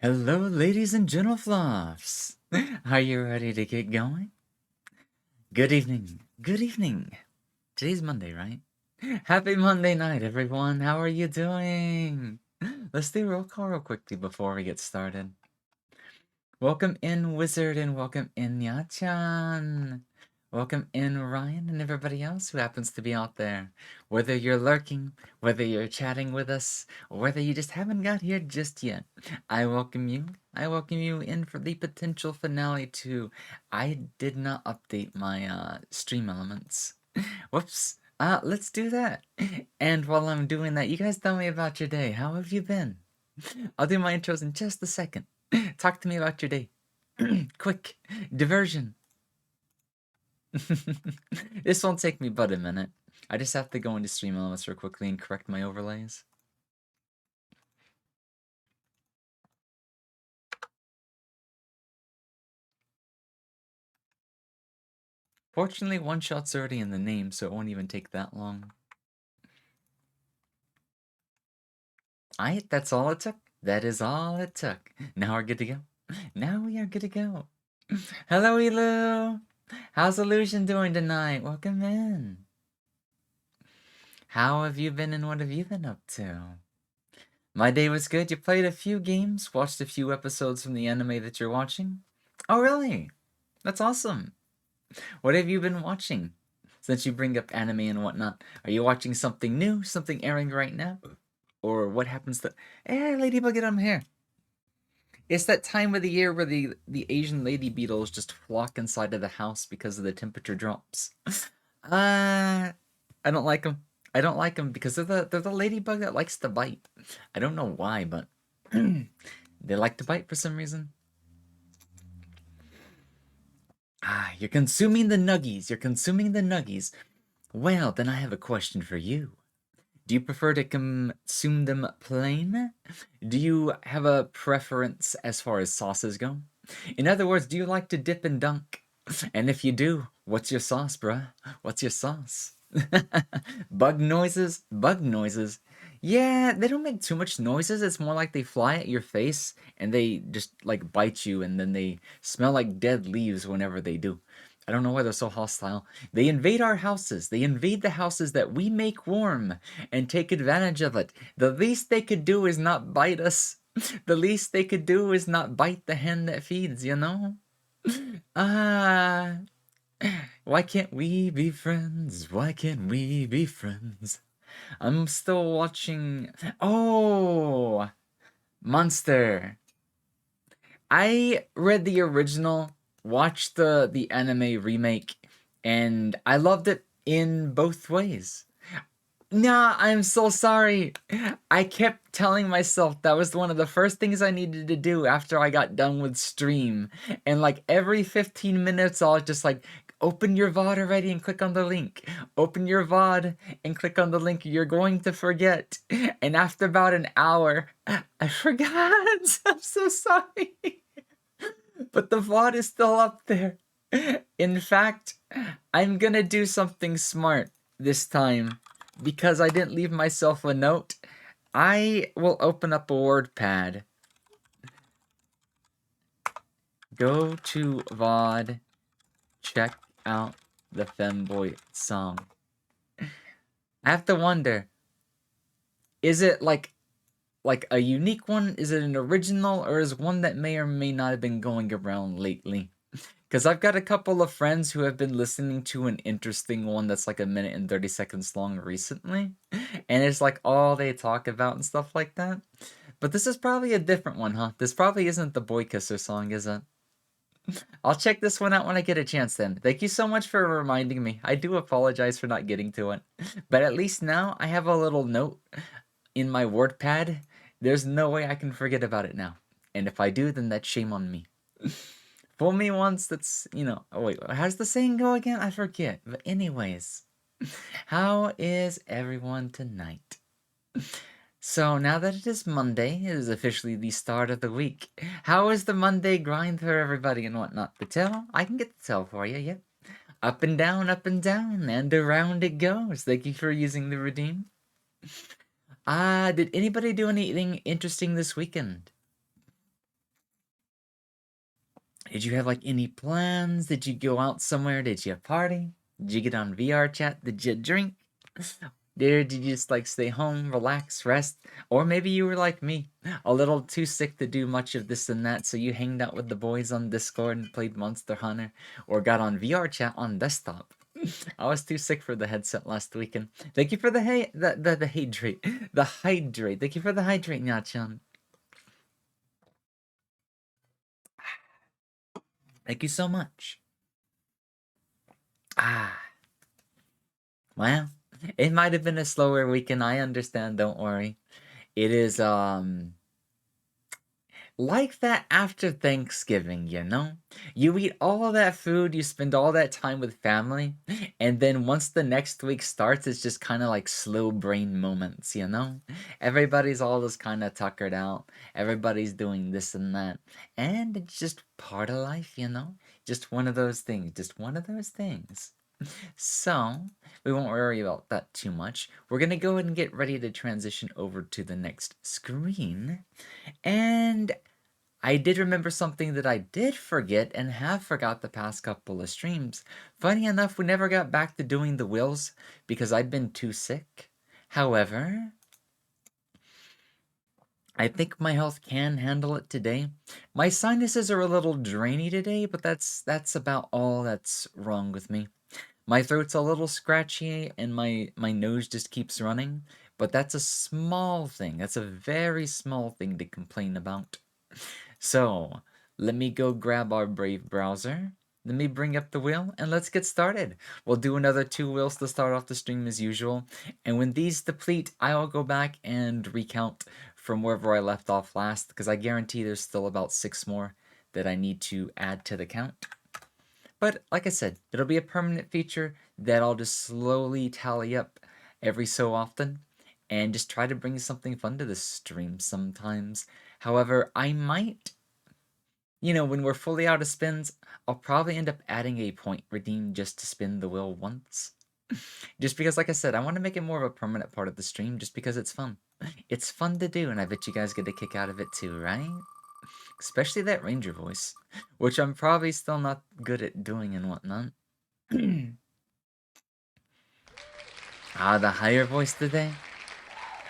Hello, ladies and gentlefluffs. Are you ready to get going? Good evening. Good evening. Today's Monday, right? Happy Monday night, everyone. How are you doing? Let's do roll call real quickly before we get started. Welcome in, Wizard, and welcome in, Yachan. Welcome in, Ryan, and everybody else who happens to be out there. Whether you're lurking, whether you're chatting with us, or whether you just haven't got here just yet, I welcome you. I welcome you in for the potential finale to I did not update my stream elements. Whoops. Let's do that. And while I'm doing that, you guys tell me about your day. How have you been? I'll do my intros in just a second. Talk to me about your day. Quick. Diversion. This won't take me but a minute. I just have to go into stream elements real quickly and correct my overlays. Fortunately, OneShot's already in the name, so it won't even take that long. That's all it took. That is all it took. Now we're good to go. Now we are good to go. Hello, Elu. How's Illusion doing tonight? Welcome in. How have you been and what have you been up to? My day was good. You played a few games, watched a few episodes from the anime that you're watching. Oh, really? That's awesome. What have you been watching? Since you bring up anime and whatnot, are you watching something new, something airing right now? Or what happens to... Hey, Ladybug, I'm here. It's that time of the year where the Asian lady beetles just flock inside of the house because of the temperature drops. I don't like them. I don't like them because they're the ladybug that likes to bite. I don't know why, but they like to bite for some reason. You're consuming the nuggies. You're consuming the nuggies. Well, then I have a question for you. Do you prefer to consume them plain? Do you have a preference as far as sauces go? In other words, do you like to dip and dunk? And if you do, what's your sauce, bruh? What's your sauce? Bug noises? Bug noises? Yeah, they don't make too much noises. It's more like they fly at your face and they just like bite you and then they smell like dead leaves whenever they do. I don't know why they're so hostile. They invade our houses. They invade the houses that we make warm and take advantage of it. The least they could do is not bite us. The least they could do is not bite the hen that feeds, you know? Ah, why can't we be friends? Why can't we be friends? I'm still watching. Oh, Monster. I read the original, watched the anime remake, and I loved it in both ways. Nah, I'm so sorry. I kept telling myself that was one of the first things I needed to do after I got done with stream. And like every 15 minutes, I'll just like open your VOD already and click on the link. Open your VOD and click on the link. You're going to forget. And after about an hour, I forgot. I'm so sorry. But the VOD is still up there. In fact, I'm gonna do something smart this time. Because I didn't leave myself a note, I will open up a WordPad. Go to VOD, check out the Femboy song. I have to wonder, is it like a unique one? Is it an original, or is one that may or may not have been going around lately? Because I've got a couple of friends who have been listening to an interesting one that's like 1 minute and 30 seconds long recently. And it's like all they talk about and stuff like that. But this is probably a different one, huh? This probably isn't the Boy Kisser song, is it? I'll check this one out when I get a chance then. Thank you so much for reminding me. I do apologize for not getting to it. But at least now I have a little note in my WordPad. There's no way I can forget about it now. And if I do, then that's shame on me. Fool me once, that's, oh wait, how's the saying go again? I forget. But anyways, how is everyone tonight? So now that it is Monday, it is officially the start of the week. How is the Monday grind for everybody and whatnot? The tail? I can get the tail for you, yep. Up and down, and around it goes. Thank you for using the redeem. Did anybody do anything interesting this weekend? Did you have like any plans? Did you go out somewhere? Did you party? Did you get on VR chat? Did you drink? Did you just like stay home, relax, rest? Or maybe you were like me, a little too sick to do much of this and that, so you hanged out with the boys on Discord and played Monster Hunter, or got on VR chat on desktop. I was too sick for the headset last weekend. Thank you for the hydrate. The hydrate. Thank you for the hydrate, Nya-chan. Thank you so much. Ah, well, it might have been a slower weekend. I understand. Don't worry. It is like that after Thanksgiving, you know? You eat all that food, you spend all that time with family, and then once the next week starts, it's just kind of like slow brain moments, you know? Everybody's all just kind of tuckered out. Everybody's doing this and that. And it's just part of life, you know? Just one of those things. Just one of those things. So, we won't worry about that too much. We're going to go ahead and get ready to transition over to the next screen. And I did remember something that I did forget and have forgot the past couple of streams. Funny enough, we never got back to doing the wills because I'd been too sick. However, I think my health can handle it today. My sinuses are a little drainy today, but that's about all that's wrong with me. My throat's a little scratchy and my nose just keeps running, but that's a small thing. That's a very small thing to complain about. So, let me go grab our Brave browser. Let me bring up the wheel and let's get started. We'll do another 2 wheels to start off the stream as usual. And when these deplete, I'll go back and recount from wherever I left off last because I guarantee there's still about 6 more that I need to add to the count. But like I said, it'll be a permanent feature that I'll just slowly tally up every so often and just try to bring something fun to the stream sometimes. However, I might, when we're fully out of spins, I'll probably end up adding a point redeem just to spin the wheel once. Just because, like I said, I want to make it more of a permanent part of the stream just because it's fun. It's fun to do, and I bet you guys get a kick out of it too, right? Especially that ranger voice, which I'm probably still not good at doing and whatnot. The higher voice today?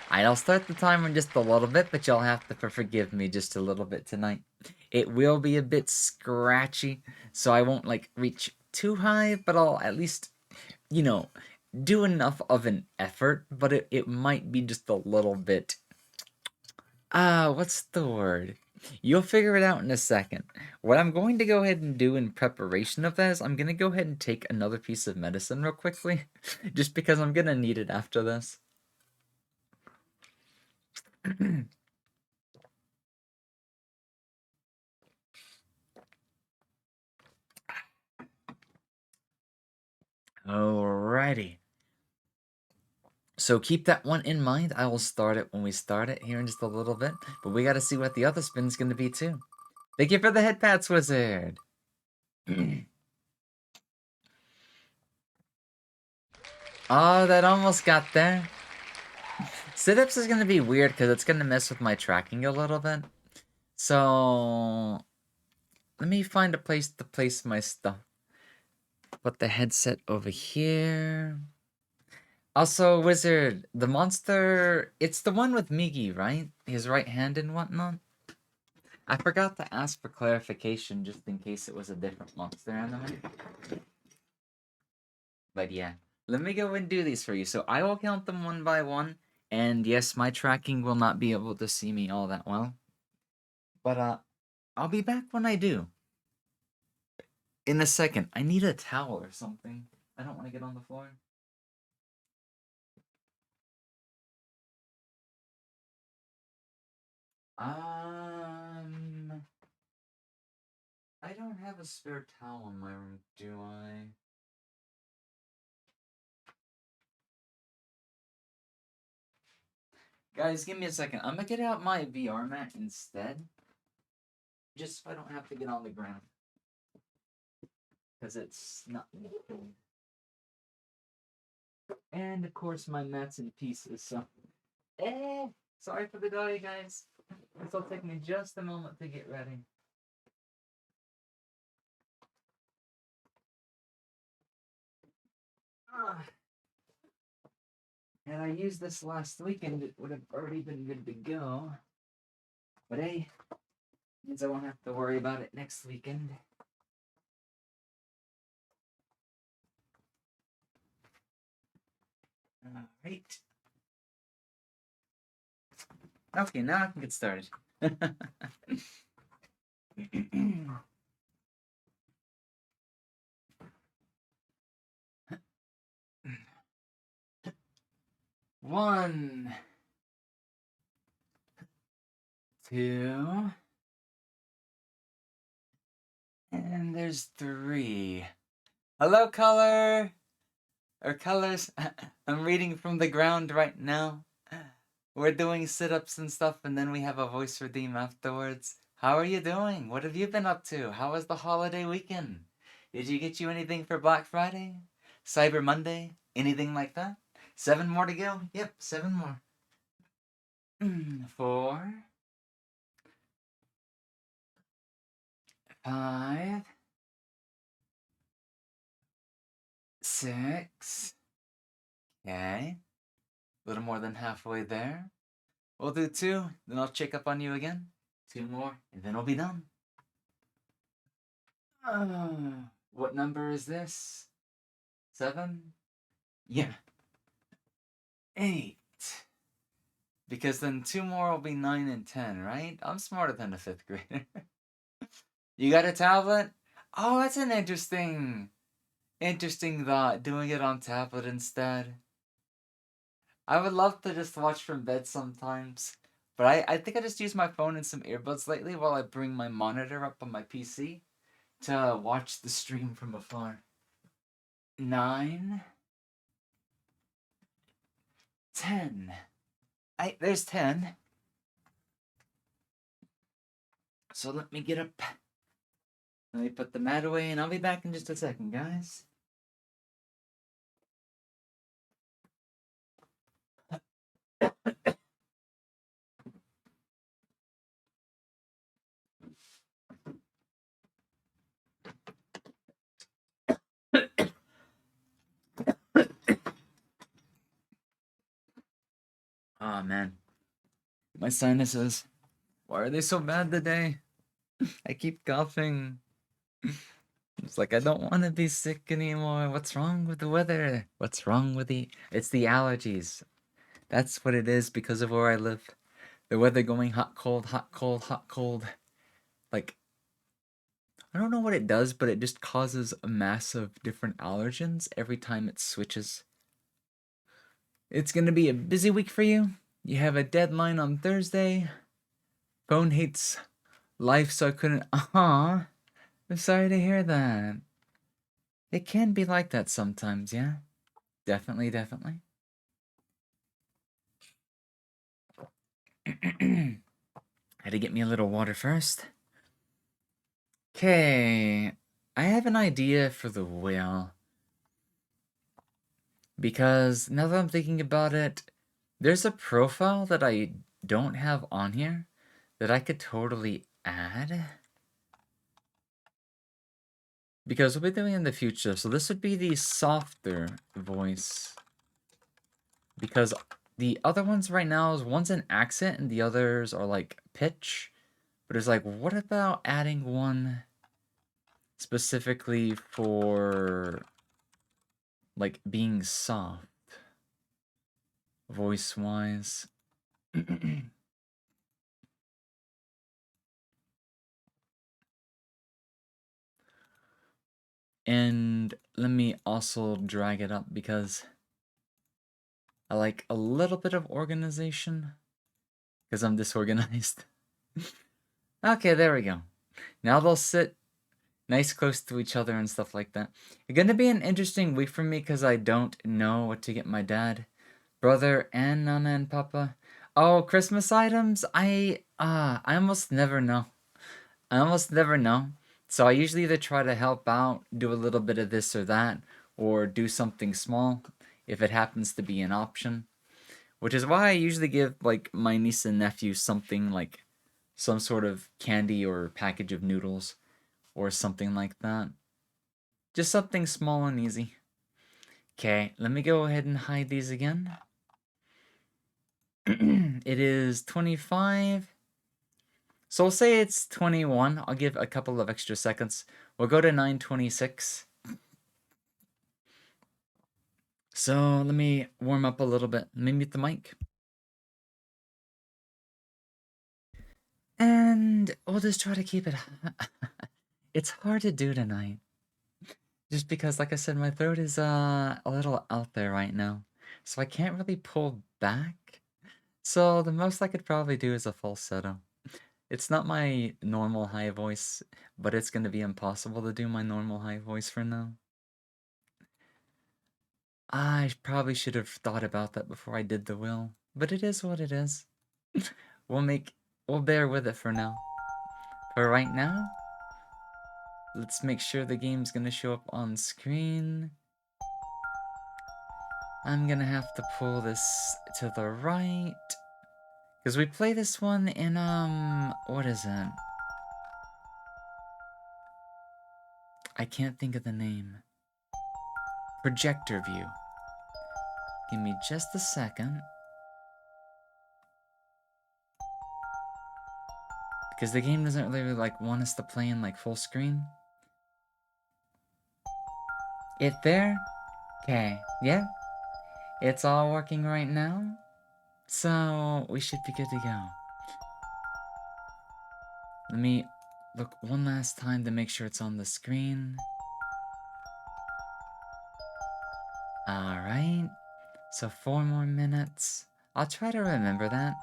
I'll start the timer in just a little bit, but y'all have to forgive me just a little bit tonight. It will be a bit scratchy, so I won't like reach too high, but I'll at least, do enough of an effort, but it might be just a little bit. What's the word? You'll figure it out in a second. What I'm going to go ahead and do in preparation of that is I'm going to go ahead and take another piece of medicine real quickly, just because I'm going to need it after this. Alrighty. So keep that one in mind. I will start it when we start it here in just a little bit. But we got to see what the other spin's going to be too. Thank you for the head pats, wizard. Oh, that almost got there. Sit-ups is going to be weird because it's going to mess with my tracking a little bit. So let me find a place to place my stuff. Put the headset over here. Also, wizard, the monster, it's the one with Migi, right? His right hand and whatnot. I forgot to ask for clarification just in case it was a different monster anime. But yeah, let me go and do these for you. So I will count them one by one. And yes, my tracking will not be able to see me all that well. But I'll be back when I do. In a second. I need a towel or something. I don't want to get on the floor. I don't have a spare towel in my room, do I? Guys, give me a second. I'm gonna get out my VR mat instead. Just so I don't have to get on the ground. Because it's not. And of course, my mat's in pieces, so. Sorry for the delay, guys. This will take me just a moment to get ready. Had I used this last weekend, it would have already been good to go. But hey, means I won't have to worry about it next weekend. Alright. Okay, now I can get started. One, two, and there's three. Hello, color! Or colors. I'm reading from the ground right now. We're doing sit-ups and stuff, and then we have a voice redeem afterwards. How are you doing? What have you been up to? How was the holiday weekend? Did you get you anything for Black Friday? Cyber Monday? Anything like that? 7 more to go? Yep, 7 more. 4, 5, 6. Okay. A little more than halfway there. We'll do 2, then I'll check up on you again. 2 more, and then we'll be done. What number is this? 7? Yeah. 8. Because then 2 more will be 9 and 10, right? I'm smarter than a 5th grader. You got a tablet? Oh, that's an interesting thought, doing it on tablet instead. I would love to just watch from bed sometimes. But I think I just use my phone and some earbuds lately while I bring my monitor up on my PC to watch the stream from afar. 9, 10. There's 10. So let me get up. Let me put the mat away, and I'll be back in just a second, guys. Oh, man. My sinuses. Why are they so bad today? I keep coughing. It's like I don't want to be sick anymore. What's wrong with the weather? What's wrong with It's the allergies. That's what it is because of where I live. The weather going hot, cold, hot, cold, hot, cold. Like, I don't know what it does, but it just causes a mass of different allergens every time it switches. It's gonna be a busy week for you. You have a deadline on Thursday. Phone hates life, so I couldn't. I'm sorry to hear that. It can be like that sometimes, yeah? Definitely, definitely. Had to get me a little water first. Okay, I have an idea for the whale. Because now that I'm thinking about it, there's a profile that I don't have on here that I could totally add. Because we'll be doing it in the future, so this would be the softer voice. Because the other ones right now is one's an accent and the others are like pitch. But it's like, what about adding one specifically for like being soft voice wise? And let me also drag it up because I like a little bit of organization because I'm disorganized. Okay, there we go. Now they'll sit nice close to each other and stuff like that. It's gonna be an interesting week for me because I don't know what to get my dad, brother, and Nana and Papa. Oh, Christmas items? I almost never know. I almost never know. So I usually either try to help out, do a little bit of this or that, or do something small if it happens to be an option. Which is why I usually give like my niece and nephew something like some sort of candy or package of noodles or something like that. Just something small and easy. Okay, let me go ahead and hide these again. It is 25. So we'll say it's 21. I'll give a couple of extra seconds. We'll go to 9:26. So let me warm up a little bit. Let me mute the mic. And we'll just try to keep it. It's hard to do tonight. Just because, like I said, my throat is a little out there right now. So I can't really pull back. So the most I could probably do is a falsetto. It's not my normal high voice, but it's going to be impossible to do my normal high voice for now. I probably should have thought about that before I did the will, but it is what it is. We'll bear with it for now. For right now, let's make sure the game's gonna show up on screen. I'm gonna have to pull this to the right. Because we play this one in, what is it? I can't think of the name. Projector view. Give me just a second. Because the game doesn't really, like, want us to play in, like, full screen. It there? Okay, yeah. It's all working right now. So, we should be good to go. Let me look one last time to make sure it's on the screen. Alright. So 4 more minutes. I'll try to remember that.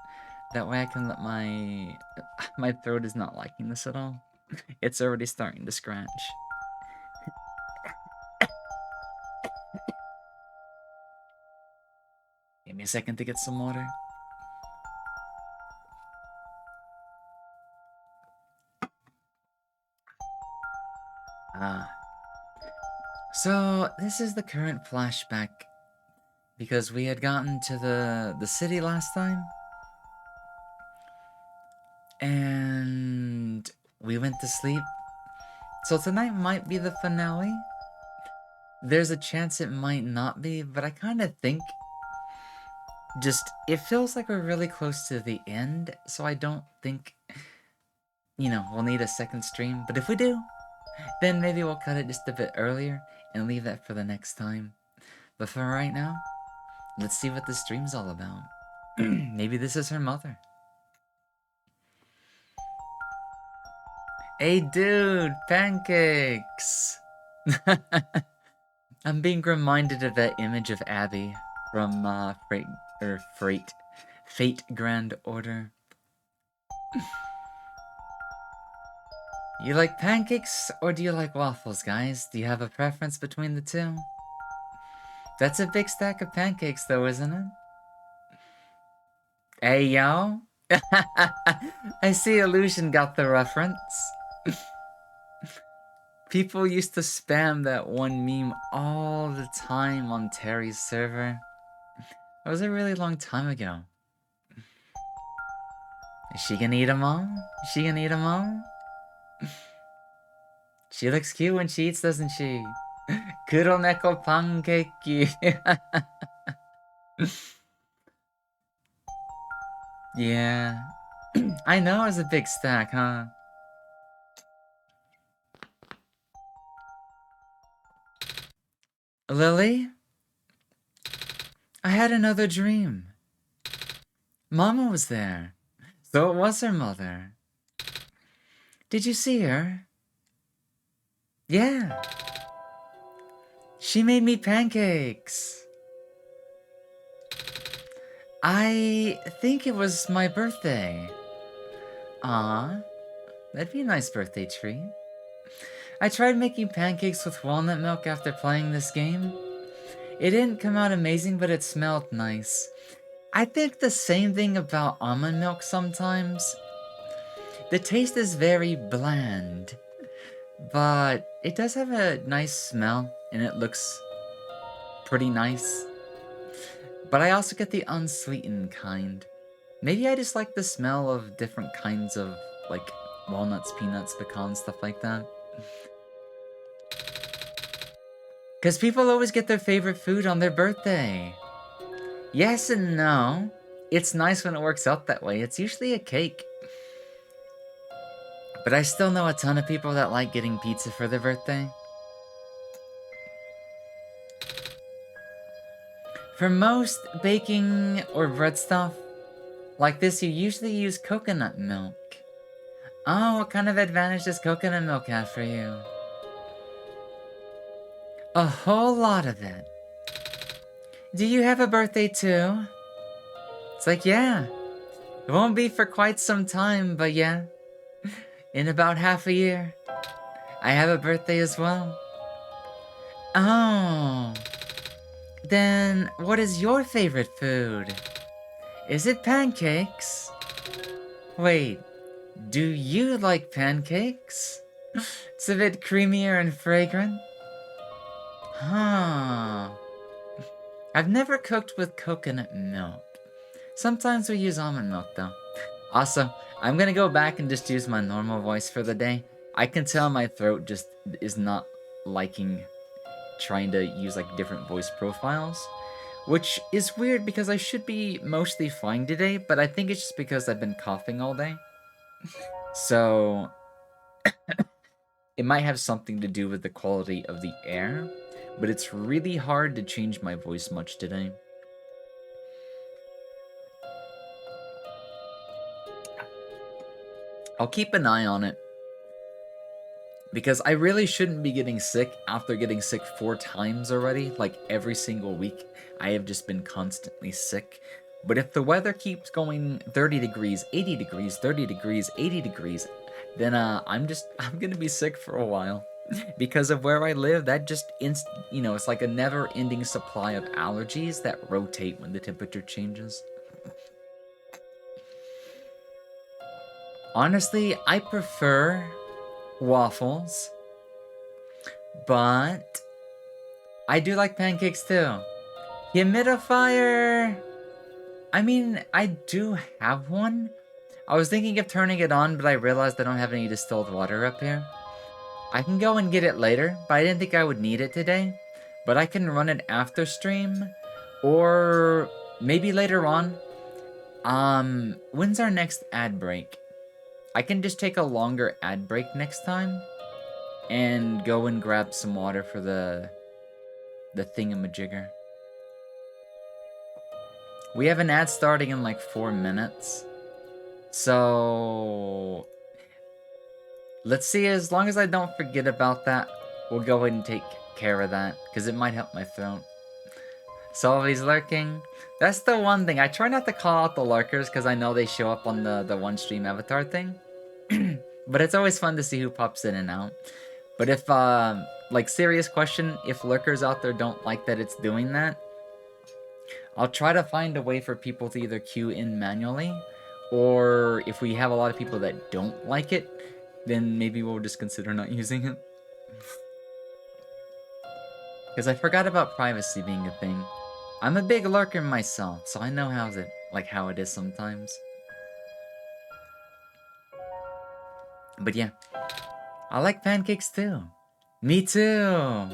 That way I can let my... My throat is not liking this at all. It's already starting to scratch. Give me a second to get some water. So this is the current flashback. Because we had gotten to the city last time. And we went to sleep. So tonight might be the finale. There's a chance it might not be, but I kind of think it feels like we're really close to the end, so I don't think, we'll need a second stream. But if we do, then maybe we'll cut it just a bit earlier and leave that for the next time. But for right now, let's see what this stream's all about. Maybe this is her mother. Hey dude, pancakes! I'm being reminded of that image of Abby from Fate Grand Order. You like pancakes or do you like waffles, guys? Do you have a preference between the two? That's a big stack of pancakes though, isn't it? Hey yo! I see Illusion got the reference. People used to spam that one meme all the time on Terry's server. That was a really long time ago. Is she gonna eat them all? Is she gonna eat them all? She looks cute when she eats, doesn't she? Kuroneko pancake. Yeah. I know it was a big stack, huh? Lily? I had another dream. Mama was there. So it was her mother. Did you see her? Yeah. She made me pancakes. I think it was my birthday. Aw, that'd be a nice birthday treat. I tried making pancakes with walnut milk after playing this game. It didn't come out amazing, but it smelled nice. I think the same thing about almond milk sometimes. The taste is very bland, but it does have a nice smell, and it looks pretty nice. But I also get the unsweetened kind. Maybe I just like the smell of different kinds of, like, walnuts, peanuts, pecans, stuff like that. Because people always get their favorite food on their birthday. Yes and no. It's nice when it works out that way. It's usually a cake. But I still know a ton of people that like getting pizza for their birthday. For most baking or bread stuff like this, you usually use coconut milk. Oh, what kind of advantage does coconut milk have for you? A whole lot of it. Do you have a birthday too? It's like, yeah. It won't be for quite some time, but yeah. In about half a year. I have a birthday as well. Oh. Then, what is your favorite food? Is it pancakes? Wait, do you like pancakes? It's a bit creamier and fragrant. Huh. I've never cooked with coconut milk. Sometimes we use almond milk though. Also, I'm gonna go back and just use my normal voice for the day. I can tell my throat just is not liking trying to use like different voice profiles. Which is weird because I should be mostly fine today, but I think it's just because I've been coughing all day. So, it might have something to do with the quality of the air, but it's really hard to change my voice much today. I'll keep an eye on it. Because I really shouldn't be getting sick after getting sick 4 times already. Like every single week, I have just been constantly sick. But if the weather keeps going 30 degrees, 80 degrees, 30 degrees, 80 degrees, then I'm gonna be sick for a while. Because of where I live, that just, it's like a never-ending supply of allergies that rotate when the temperature changes. Honestly, I prefer waffles, but I do like pancakes too. Humidifier! I mean, I do have one. I was thinking of turning it on, but I realized I don't have any distilled water up here. I can go and get it later, but I didn't think I would need it today. But I can run it after stream, or maybe later on. When's our next ad break? I can just take a longer ad break next time and go and grab some water for the thingamajigger. We have an ad starting in like 4 minutes. So let's see, as long as I don't forget about that, we'll go ahead and take care of that, because it might help my throat. Solvy's lurking. That's the one thing. I try not to call out the lurkers because I know they show up on the one stream avatar thing. But it's always fun to see who pops in and out. But if, like, serious question, if lurkers out there don't like that it's doing that, I'll try to find a way for people to either queue in manually, or if we have a lot of people that don't like it, then maybe we'll just consider not using it. Because I forgot about privacy being a thing. I'm a big lurker myself, so I know how it is sometimes. But yeah, I like pancakes too. Me too!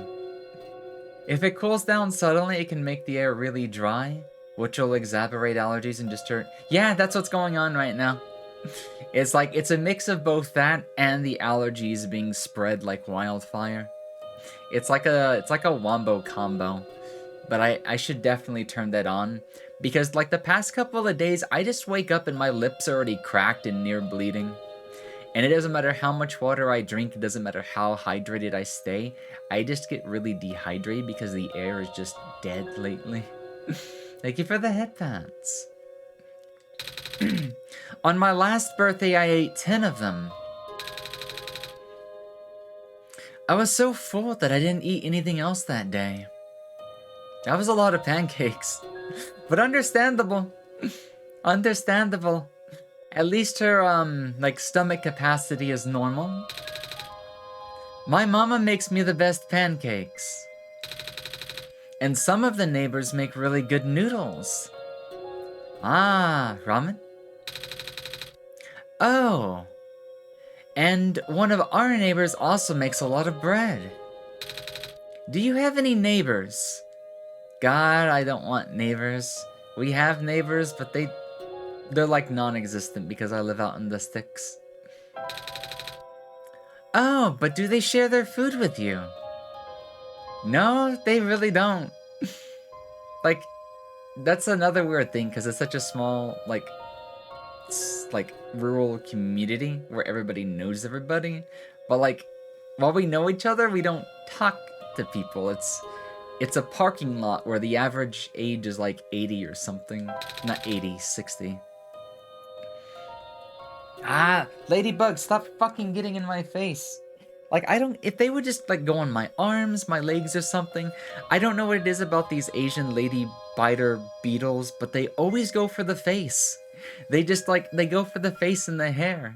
If it cools down suddenly, it can make the air really dry, which will exacerbate allergies and just hurt. Yeah, that's what's going on right now. It's like, it's a mix of both that and the allergies being spread like wildfire. It's like a wombo combo. But I should definitely turn that on. Because like the past couple of days, I just wake up and my lips are already cracked and near bleeding. And it doesn't matter how much water I drink, it doesn't matter how hydrated I stay, I just get really dehydrated because the air is just dead lately. Thank you for the headpats. On my last birthday, I ate 10 of them. I was so full that I didn't eat anything else that day. That was a lot of pancakes. But understandable. Understandable. At least her, like, stomach capacity is normal. My mama makes me the best pancakes. And some of the neighbors make really good noodles. Ah, ramen? Oh. And one of our neighbors also makes a lot of bread. Do you have any neighbors? God, I don't want neighbors. We have neighbors, but they're like non-existent because I live out in the sticks. Oh, but do they share their food with you? No, they really don't. Like, that's another weird thing because it's such a small, like rural community where everybody knows everybody. But like, while we know each other, we don't talk to people. It's a parking lot where the average age is like 80 or something. Not 80, 60. Ah, Ladybug, stop fucking getting in my face. Like, I don't, if they would just, like, go on my arms, my legs or something. I don't know what it is about these Asian lady biter beetles, but they always go for the face. They just, like, they go for the face and the hair.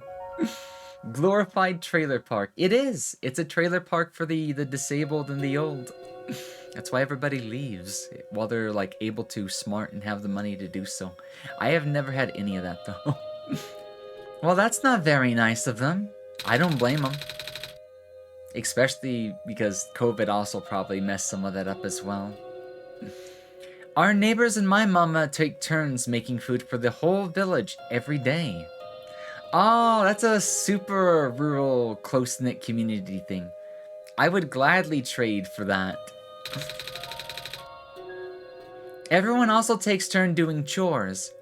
Glorified trailer park. It is. It's a trailer park for the disabled and the old. That's why everybody leaves while they're, like, able to, smart, and have the money to do so. I have never had any of that, though. Well, that's not very nice of them. I don't blame them. Especially because COVID also probably messed some of that up as well. Our neighbors and my mama take turns making food for the whole village every day. Oh, that's a super rural, close-knit community thing. I would gladly trade for that. Everyone also takes turn doing chores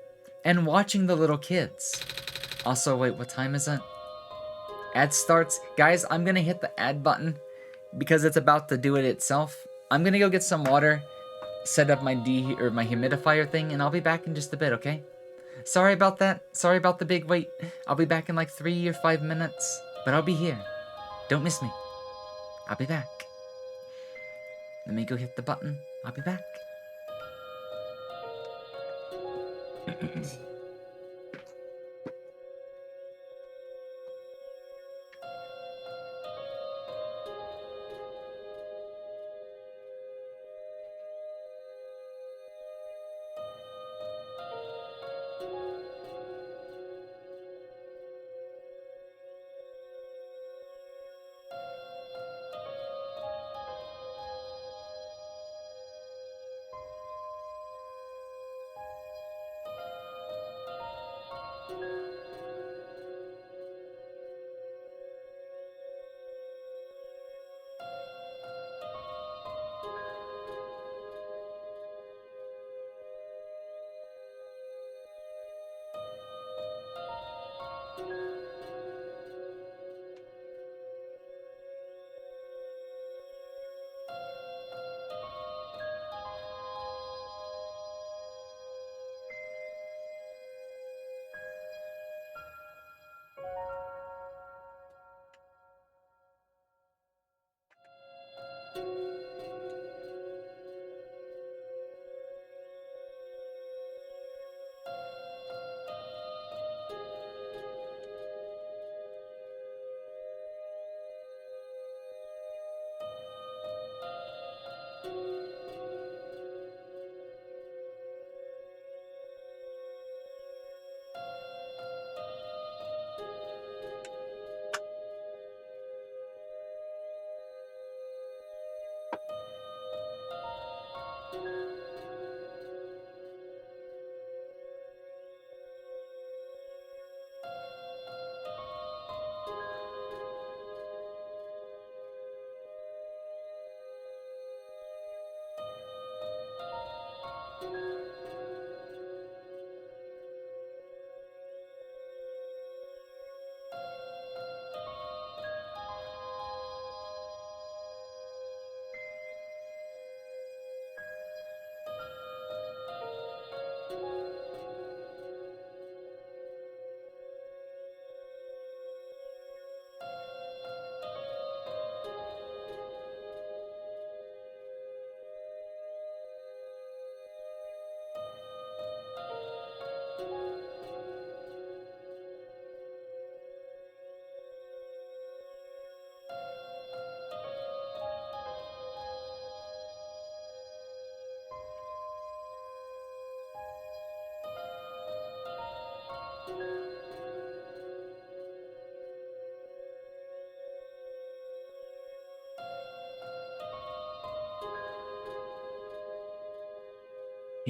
and watching the little kids. Also, wait, what time is it? Ad starts. Guys, I'm gonna hit the ad button because it's about to do it itself. I'm gonna go get some water, set up my my humidifier thing, and I'll be back in just a bit, okay? Sorry about that. Sorry about the big wait. I'll be back in like 3 or 5 minutes, but I'll be here. Don't miss me. I'll be back. Let me go hit the button. I'll be back.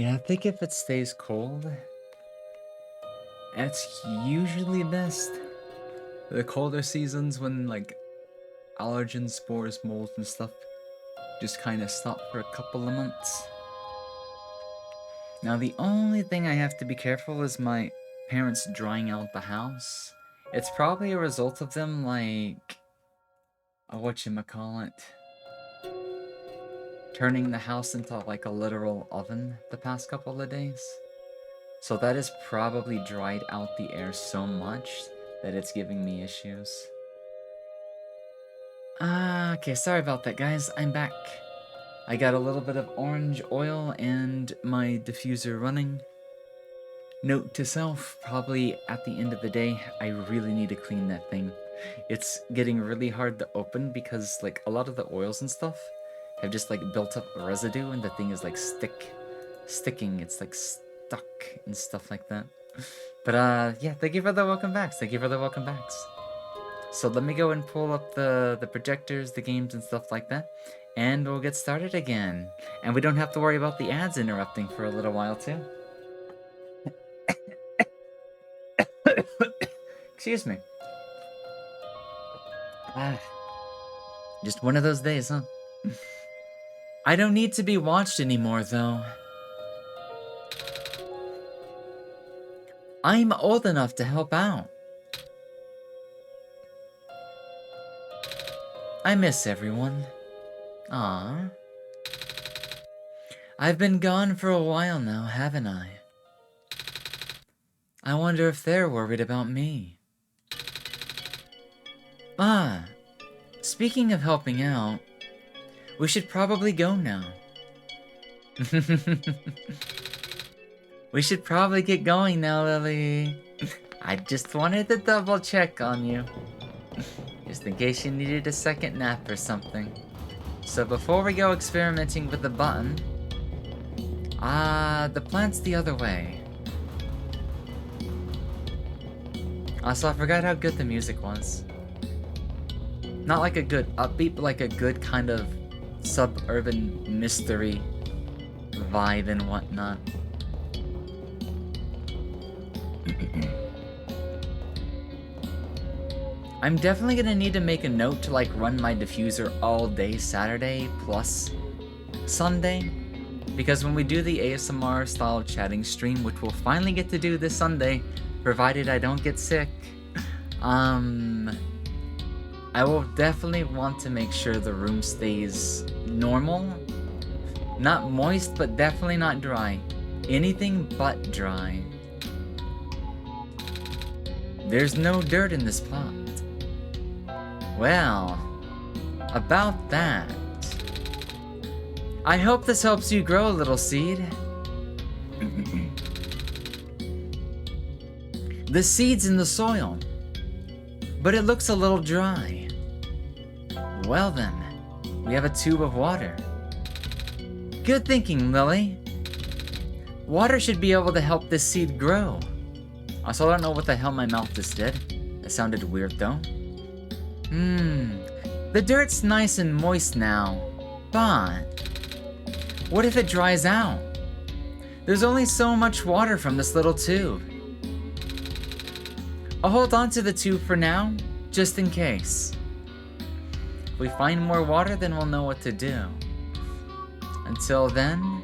Yeah, I think if it stays cold, it's usually best. The colder seasons when like allergens, spores, mold, and stuff just kind of stop for a couple of months. Now the only thing I have to be careful is my parents drying out the house. It's probably a result of them like, whatchamacallit, turning the house into like a literal oven the past couple of days. So that has probably dried out the air so much that it's giving me issues. Okay, sorry about that, guys. I'm back. I got a little bit of orange oil and my diffuser running. Note to self, probably at the end of the day, I really need to clean that thing. It's getting really hard to open because like a lot of the oils and stuff have just like built up residue and the thing is like sticking. It's like stuck and stuff like that. But yeah, thank you for the welcome backs. Thank you for the welcome backs. So let me go and pull up the projectors, the games and stuff like that. And we'll get started again. And we don't have to worry about the ads interrupting for a little while too. Excuse me. Just one of those days, huh? I don't need to be watched anymore, though. I'm old enough to help out. I miss everyone. Ah. I've been gone for a while now, haven't I? I wonder if they're worried about me. Ah, speaking of helping out, we should probably go now. We should probably get going now, Lily. I just wanted to double check on you. Just in case you needed a second nap or something. So before we go experimenting with the button... the plant's the other way. Also, I forgot how good the music was. Not like a good upbeat, but like a good kind of suburban mystery vibe and whatnot. I'm definitely gonna need to make a note to like run my diffuser all day Saturday plus Sunday. Because when we do the ASMR style chatting stream, which we'll finally get to do this Sunday, provided I don't get sick, I will definitely want to make sure the room stays normal. Not moist, but definitely not dry. Anything but dry. There's no dirt in this pot. Well, about that. I hope this helps you grow, little seed. The seed's in the soil, but it looks a little dry. Well then, we have a tube of water. Good thinking, Lily. Water should be able to help this seed grow. Also, I don't know what the hell my mouth just did. That sounded weird though. The dirt's nice and moist now, but what if it dries out? There's only so much water from this little tube. I'll hold on to the tube for now, just in case. If we find more water, then we'll know what to do. Until then,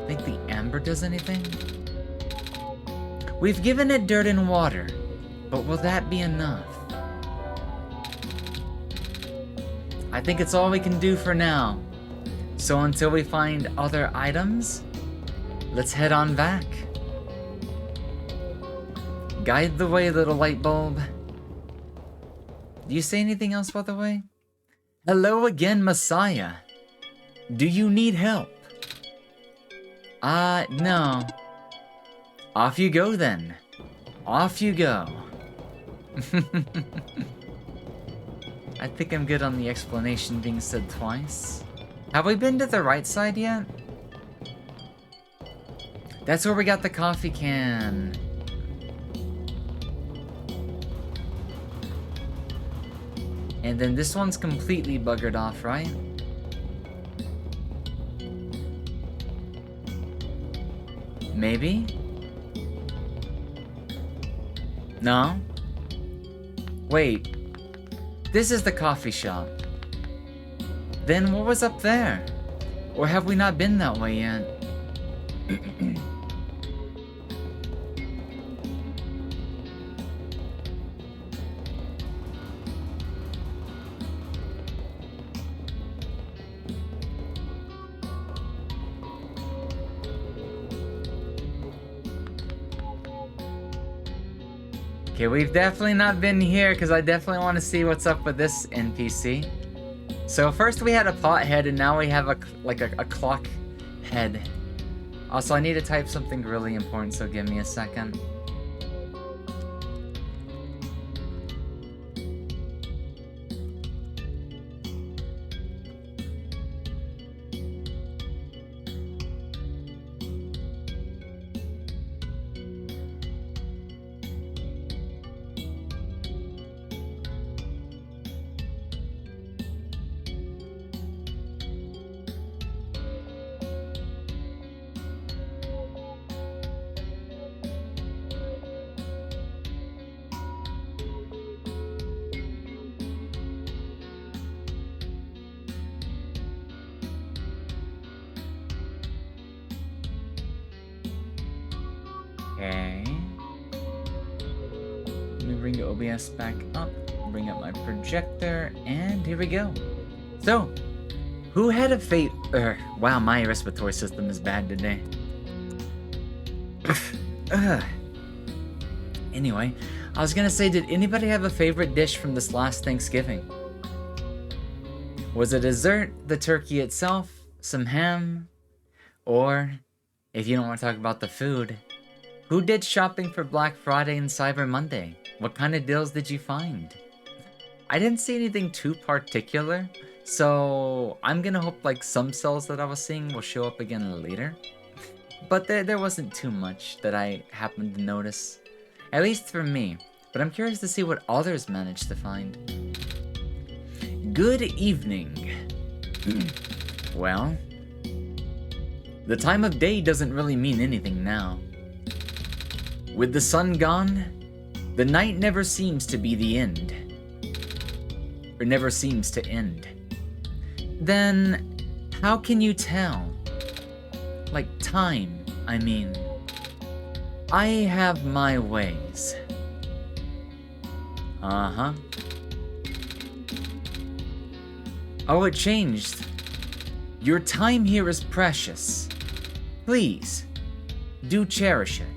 think the amber does anything? We've given it dirt and water, but will that be enough? I think it's all we can do for now. So until we find other items, let's head on back. Guide the way, little light bulb. Do you say anything else, by the way? Hello again, Messiah. Do you need help? No. Off you go then. Off you go. I think I'm good on the explanation being said twice. Have we been to the right side yet? That's where we got the coffee can. And then this one's completely buggered off, right? Maybe? No? Wait. This is the coffee shop. Then what was up there? Or have we not been that way yet? Okay, we've definitely not been here because I definitely want to see what's up with this NPC. So first we had a pot head and now we have a clock head. Also, I need to type something really important, so give me a second. Okay. Let me bring the OBS back up, bring up my projector, and here we go. So, who had a wow, my respiratory system is bad today. Anyway, I was gonna say, did anybody have a favorite dish from this last Thanksgiving? Was it dessert, the turkey itself, some ham, or, if you don't want to talk about the food, who did shopping for Black Friday and Cyber Monday? What kind of deals did you find? I didn't see anything too particular, so I'm gonna hope like some sales that I was seeing will show up again later. But there wasn't too much that I happened to notice, at least for me. But I'm curious to see what others managed to find. Good evening. Well, the time of day doesn't really mean anything now. With the sun gone, the night never seems to be the end. Or never seems to end. Then, how can you tell? Like time, I mean. I have my ways. Uh-huh. Oh, it changed. Your time here is precious. Please, do cherish it.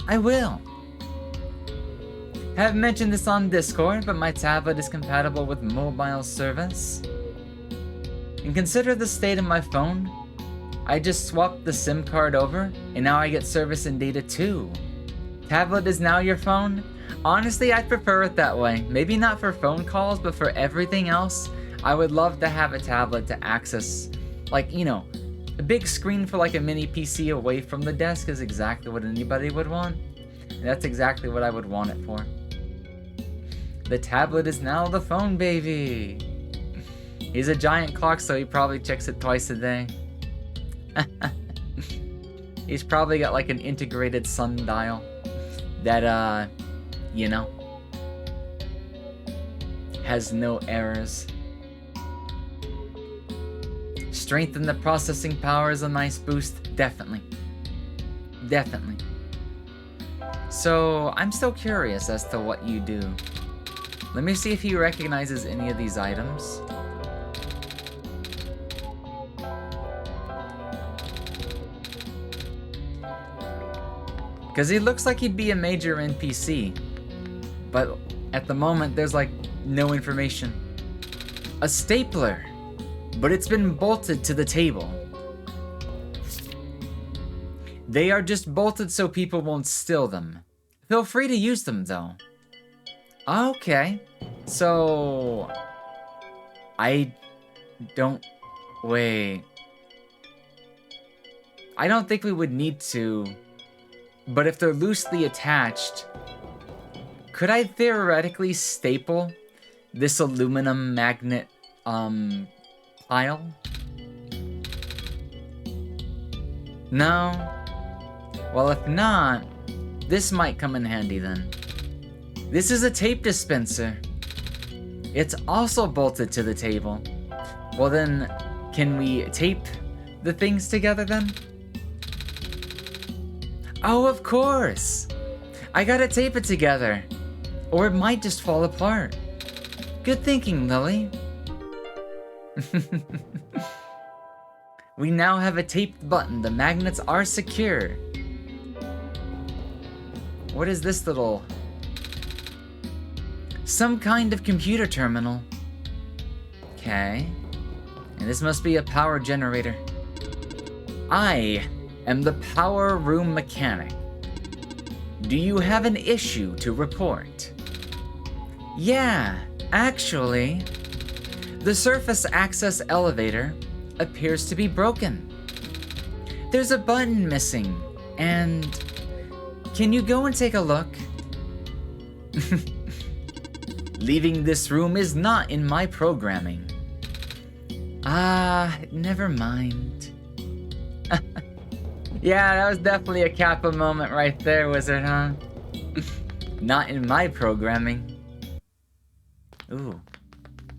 I will. Haven't mentioned this on Discord, but my tablet is compatible with mobile service. And consider the state of my phone. I just swapped the SIM card over, and now I get service and data too. Tablet is now your phone? Honestly, I'd prefer it that way. Maybe not for phone calls, but for everything else, I would love to have a tablet to access, like, you know, a big screen for like a mini PC away from the desk is exactly what anybody would want. And that's exactly what I would want it for. The tablet is now the phone, baby. He's a giant clock, so he probably checks it twice a day. He's probably got like an integrated sundial that, you know, has no errors. Strengthen the processing power is a nice boost. Definitely. Definitely. So, I'm still curious as to what you do. Let me see if he recognizes any of these items. Because he looks like he'd be a major NPC. But at the moment, there's like no information. A stapler. But it's been bolted to the table. They are just bolted so people won't steal them. Feel free to use them though. Okay. So... I don't... Wait. I don't think we would need to... But if they're loosely attached... Could I theoretically staple this aluminum magnet, pile? No. Well, if not, this might come in handy then. This is a tape dispenser. It's also bolted to the table. Well then, can we tape the things together then? Oh, of course! I gotta tape it together, or it might just fall apart. Good thinking, Lily. We now have a taped button. The magnets are secure. What is this little... Some kind of computer terminal. Okay. And this must be a power generator. I am the power room mechanic. Do you have an issue to report? Yeah, actually. The surface access elevator appears to be broken. There's a button missing, and... Can you go and take a look? Leaving this room is not in my programming. Ah, never mind. Yeah, that was definitely a Kappa moment right there, wizard, huh? Not in my programming. Ooh.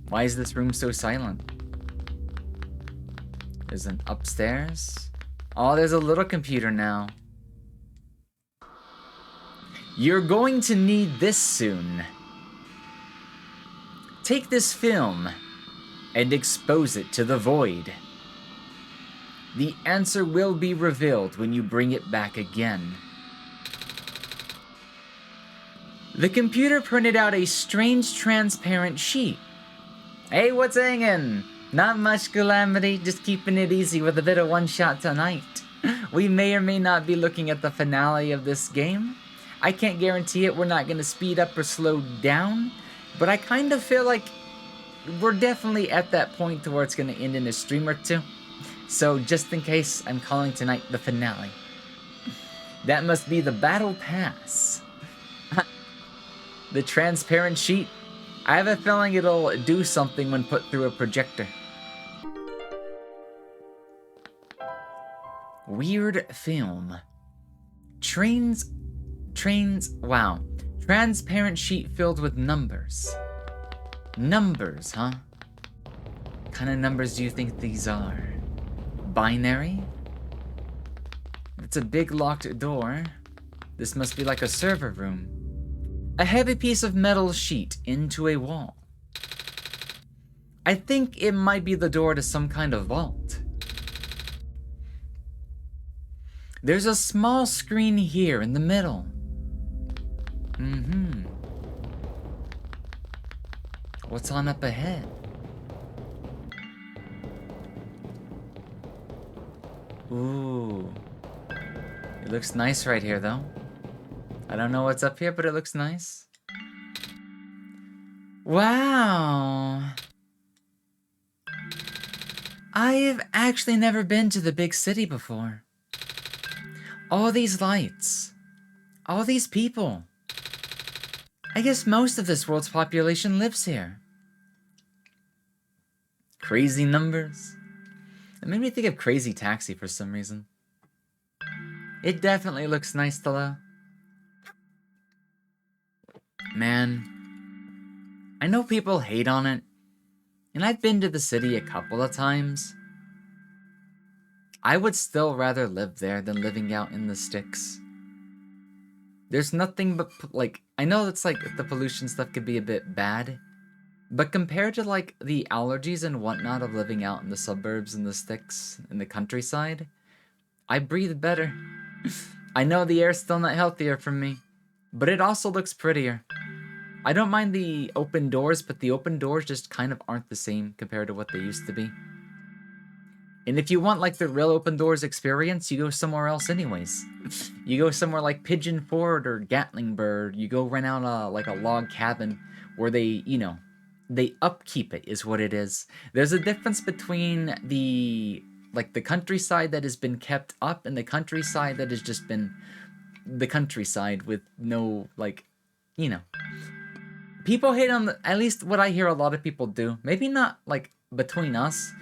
Why is this room so silent? There's an upstairs. Oh, there's a little computer now. You're going to need this soon. Take this film and expose it to the void. The answer will be revealed when you bring it back again. The computer printed out a strange transparent sheet. Hey, what's hanging? Not much, Calamity, just keeping it easy with a bit of one-shot tonight. We may or may not be looking at the finale of this game. I can't guarantee it, we're not going to speed up or slow down, but I kind of feel like we're definitely at that point to where it's going to end in a stream or two. So just in case, I'm calling tonight the finale. That must be the battle pass. The transparent sheet. I have a feeling it'll do something when put through a projector. Weird film. Trains, wow. Transparent sheet filled with numbers. Numbers, huh? What kind of numbers do you think these are? Binary? It's a big locked door. This must be like a server room. A heavy piece of metal sheet into a wall. I think it might be the door to some kind of vault. There's a small screen here in the middle. What's on up ahead? Ooh. It looks nice right here, though. I don't know what's up here, but it looks nice. Wow. I've actually never been to the big city before. All these lights. All these people. I guess most of this world's population lives here. Crazy numbers. It made me think of Crazy Taxi for some reason. It definitely looks nice, though. Man, I know people hate on it, and I've been to the city a couple of times. I would still rather live there than living out in the sticks. There's nothing but, like, I know it's like the pollution stuff could be a bit bad, but compared to like the allergies and whatnot of living out in the suburbs and the sticks in the countryside, I breathe better. I know the air's still not healthier for me, but it also looks prettier. I don't mind the open doors, but the open doors just kind of aren't the same compared to what they used to be. And if you want like the real open doors experience, you go somewhere else anyways. You go somewhere like Pigeon Fort or Gatlinburg. You go rent out like a log cabin where they, you know, they upkeep it is what it is. There's a difference between the countryside that has been kept up and the countryside that has just been the countryside with no, like, you know. People hate on at least what I hear a lot of people do. Maybe not like between us,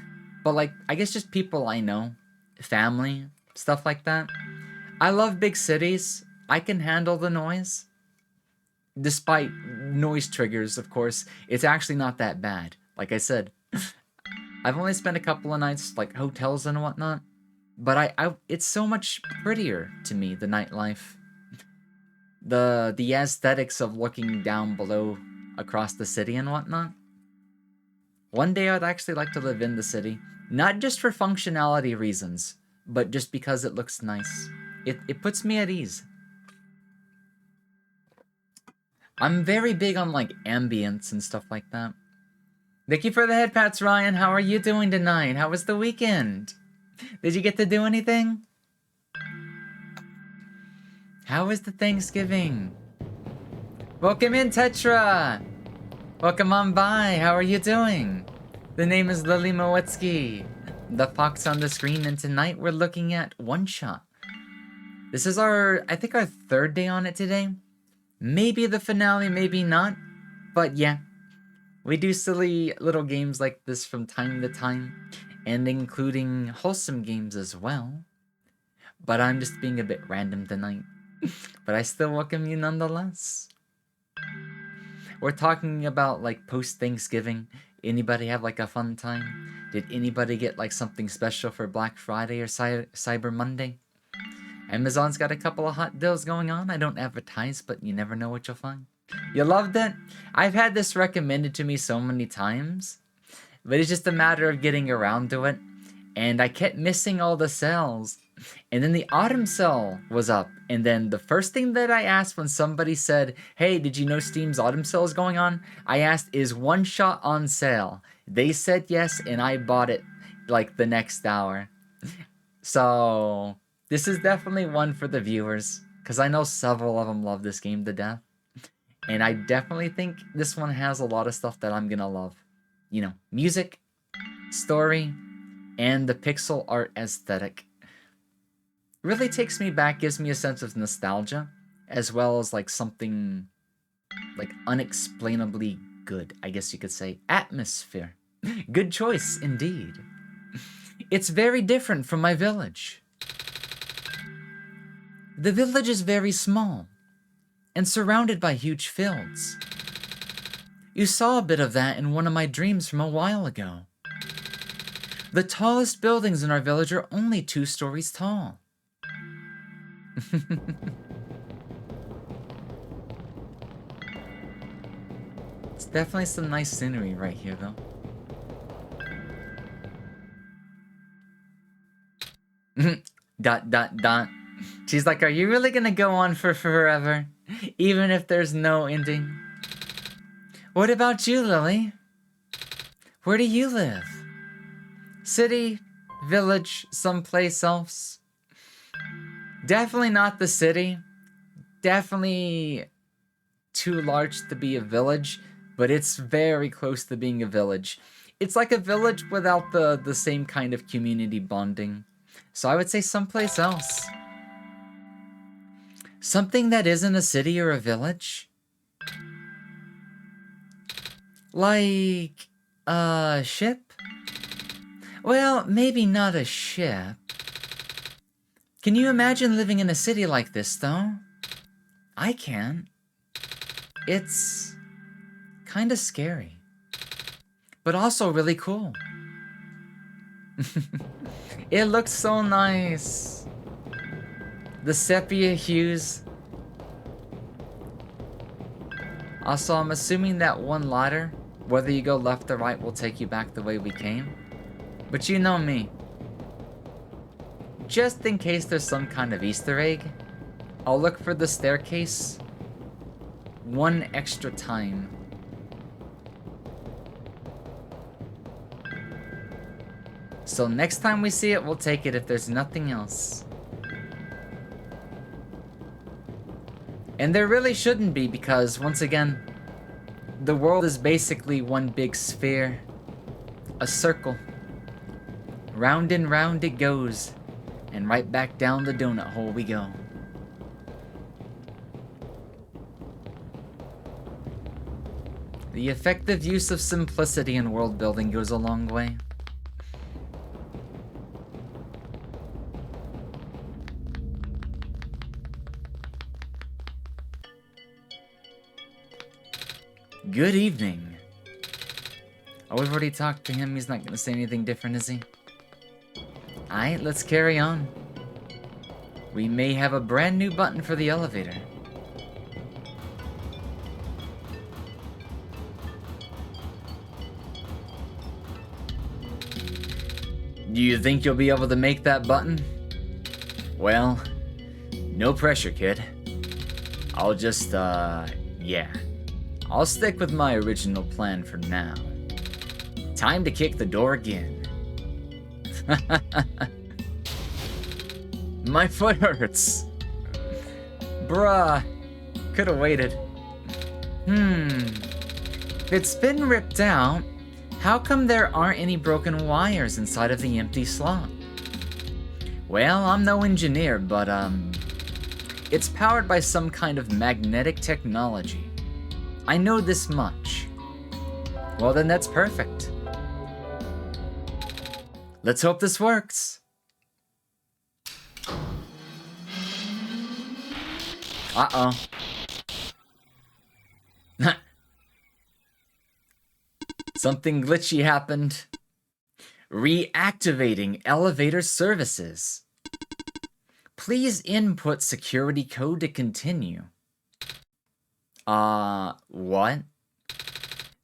but like, I guess just people I know, family, stuff like that. I love big cities. I can handle the noise. Despite noise triggers, of course, it's actually not that bad. Like I said, I've only spent a couple of nights like hotels and whatnot, but it's so much prettier to me, the nightlife. The aesthetics of looking down below across the city and whatnot. One day I'd actually like to live in the city, not just for functionality reasons, but just because it looks nice. It puts me at ease. I'm very big on like ambience and stuff like that. Thank you for the head pats, Ryan. How are you doing tonight? How was the weekend? Did you get to do anything? How was the Thanksgiving? Welcome in, Tetra! Welcome on by. How are you doing? The name is Lily Moetsuki, the fox on the screen, and tonight we're looking at OneShot. This is I think our third day on it today. Maybe the finale, maybe not. But yeah, we do silly little games like this from time to time, and including wholesome games as well. But I'm just being a bit random tonight. But I still welcome you nonetheless. We're talking about like post-Thanksgiving. Anybody have like a fun time? Did anybody get like something special for Black Friday or Cyber Monday? Amazon's got a couple of hot deals going on. I don't advertise, but you never know what you'll find. You loved it? I've had this recommended to me so many times, but it's just a matter of getting around to it. And I kept missing all the sales. And then the autumn sale was up. And then the first thing that I asked when somebody said, hey, did you know Steam's autumn sale is going on? I asked, is OneShot on sale? They said yes, and I bought it like the next hour. So this is definitely one for the viewers, because I know several of them love this game to death. And I definitely think this one has a lot of stuff that I'm going to love. You know, music, story, and the pixel art aesthetic. Really takes me back, gives me a sense of nostalgia, as well as like something like unexplainably good, I guess you could say. Atmosphere. Good choice, indeed. It's very different from my village. The village is very small and surrounded by huge fields. You saw a bit of that in one of my dreams from a while ago. The tallest buildings in our village are only 2 stories tall. It's definitely some nice scenery right here, though. Dot, dot, dot. She's like, are you really gonna go on for forever? Even if there's no ending? What about you, Lily? Where do you live? City? Village? Someplace else? Definitely not the city. Definitely too large to be a village, but it's very close to being a village. It's like a village without the same kind of community bonding. So I would say someplace else. Something that isn't a city or a village? Like a ship? Well, maybe not a ship. Can you imagine living in a city like this, though? I can. It's kind of scary, but also really cool. It looks so nice. The sepia hues. Also, I'm assuming that one ladder, whether you go left or right, will take you back the way we came. But you know me. Just in case there's some kind of Easter egg, I'll look for the staircase one extra time. So next time we see it, we'll take it if there's nothing else. And there really shouldn't be, because once again, the world is basically one big sphere. A circle. Round and round it goes. And right back down the donut hole we go. The effective use of simplicity in world building goes a long way. Good evening. Oh, we've already talked to him. He's not gonna say anything different, is he? Alright, let's carry on. We may have a brand new button for the elevator. Do you think you'll be able to make that button? Well, no pressure, kid. I'll just, yeah. I'll stick with my original plan for now. Time to kick the door again. My foot hurts. Bruh. Could've waited. If it's been ripped out, how come there aren't any broken wires inside of the empty slot? Well, I'm no engineer, but, it's powered by some kind of magnetic technology. I know this much. Well, then that's perfect. Let's hope this works. Uh-oh. Something glitchy happened. Reactivating elevator services. Please input security code to continue. What?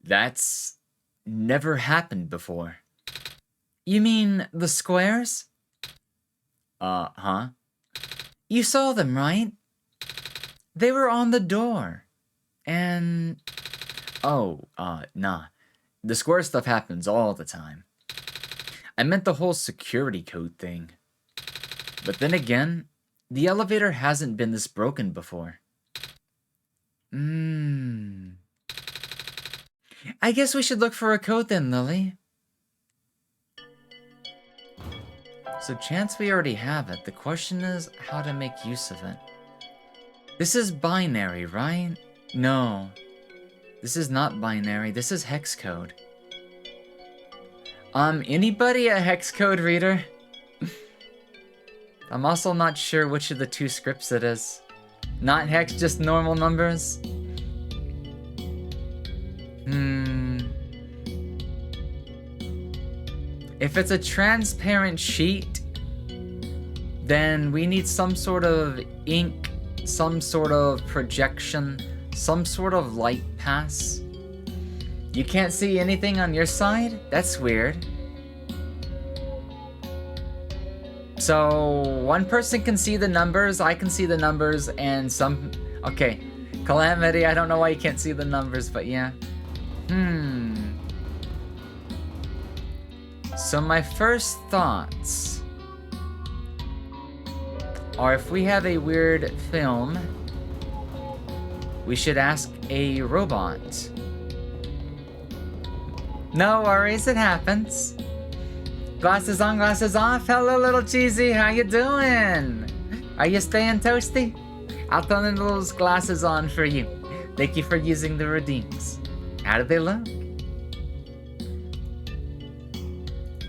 That's never happened before. You mean the squares? Huh? You saw them, right? They were on the door. And... oh, nah. The square stuff happens all the time. I meant the whole security code thing. But then again, the elevator hasn't been this broken before. I guess we should look for a code then, Lily. So chance we already have it. The question is how to make use of it. This is binary, right? No. This is not binary. This is hex code. Anybody a hex code reader? I'm also not sure which of the two scripts it is. Not hex, just normal numbers? If it's a transparent sheet, then we need some sort of ink, some sort of projection, some sort of light pass. You can't see anything on your side? That's weird. So, one person can see the numbers, I can see the numbers, and some... okay, Calamity, I don't know why you can't see the numbers, but yeah. So my first thoughts are if we have a weird film, we should ask a robot. No worries, it happens. Glasses on, glasses off. Hello, little cheesy. How you doing? Are you staying toasty? I'll throw in those glasses on for you. Thank you for using the redeems. How do they look?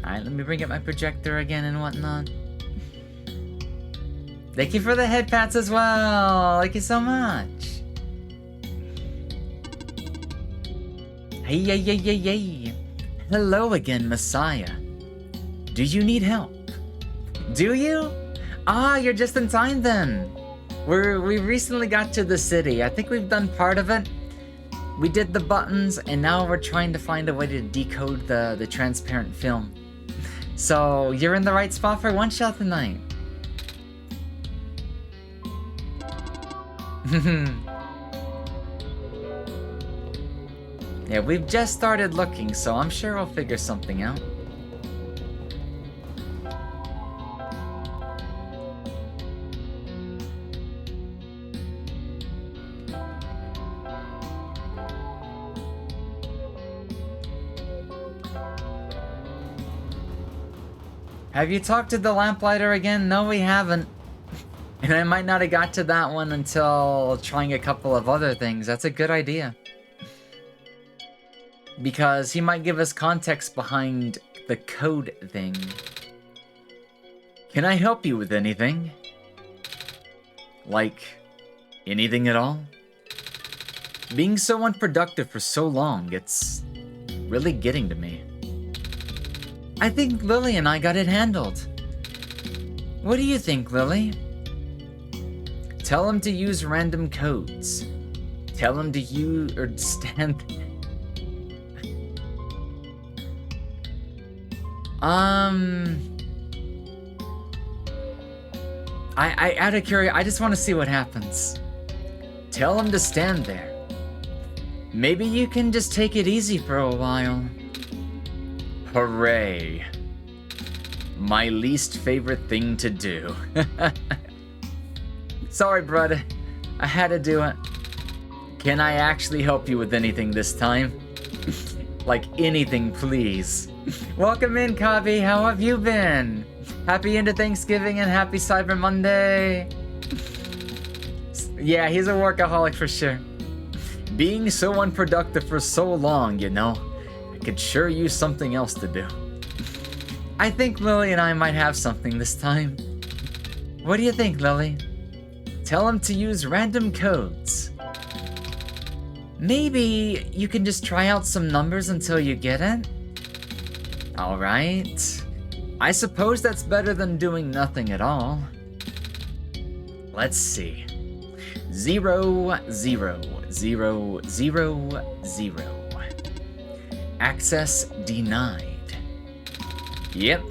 Alright, let me bring up my projector again and whatnot. Thank you for the head pats as well. Thank you so much. Hey, yay, yay, yay, yay. Hello again, Messiah. Do you need help? Do you? Ah, you're just in time then. We recently got to the city. I think we've done part of it. We did the buttons, and now we're trying to find a way to decode the transparent film. So, you're in the right spot for OneShot tonight. Yeah, we've just started looking, so I'm sure we'll figure something out. Have you talked to the lamplighter again? No, we haven't. And I might not have got to that one until trying a couple of other things. That's a good idea. Because he might give us context behind the code thing. Can I help you with anything? Like, anything at all? Being so unproductive for so long, it's really getting to me. I think Lily and I got it handled. What do you think, Lily? Tell him to use random codes. Tell him to use or stand. I out of curiosity, I just want to see what happens. Tell him to stand there. Maybe you can just take it easy for a while. Hooray. My least favorite thing to do. Sorry, brother. I had to do it. Can I actually help you with anything this time? Like anything, please. Welcome in, Kabi. How have you been? Happy end of Thanksgiving and happy Cyber Monday. Yeah, he's a workaholic for sure. Being so unproductive for so long, you know, I could sure use something else to do. I think Lily and I might have something this time. What do you think, Lily? Tell him to use random codes. Maybe you can just try out some numbers until you get it? Alright. I suppose that's better than doing nothing at all. Let's see. 0, 0, 0, 0, 0. Access denied. Yep,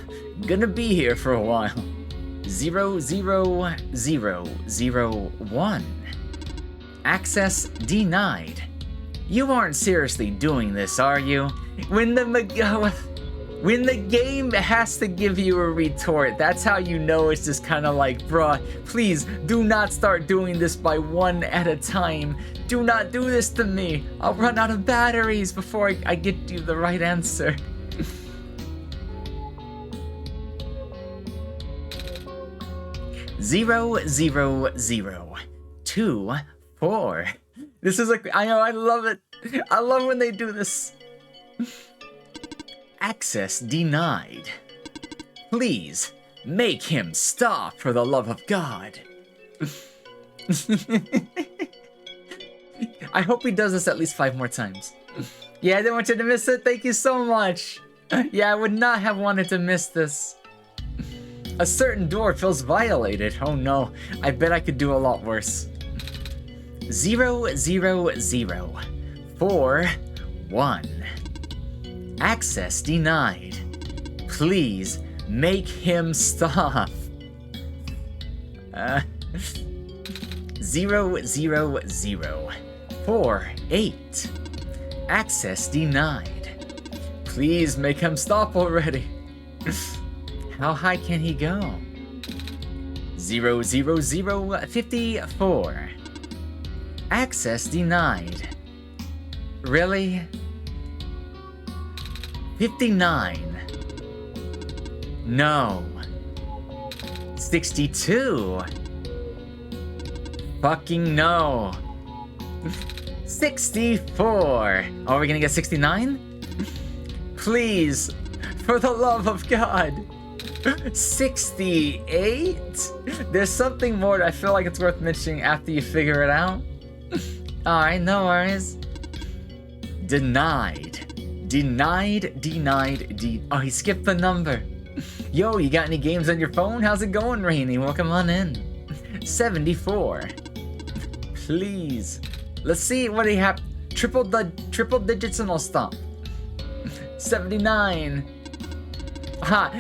gonna be here for a while. 0, 0, 0, 0, 1. Access denied. You aren't seriously doing this, are you? When the game has to give you a retort, that's how you know it's just kind of like, bruh, please do not start doing this by one at a time. Do not do this to me. I'll run out of batteries before I get you the right answer. 0, 0, 0, 2, 4. This is like, I know, I love it. I love when they do this. Access denied. Please, make him stop for the love of God. I hope he does this at least 5 more times. Yeah, I didn't want you to miss it. Thank you so much. Yeah, I would not have wanted to miss this. A certain door feels violated. Oh no, I bet I could do a lot worse. 0, 0, 0, 4, 1. Access denied. Please make him stop. 0, 0, 0, 4, 8. Access denied. Please make him stop already. How high can he go? 0, 0, 0, 54. Access denied. Really? 59. No. 62. Fucking no. 64. Are we gonna get 69? Please, for the love of God. 68? There's something more that I feel like it's worth mentioning after you figure it out. Alright, no worries. Denied. Denied. Oh, he skipped the number. Yo, you got any games on your phone? How's it going, Rainy? Welcome on in. 74. Please. Let's see what he have. Triple digits and I'll stop. 79.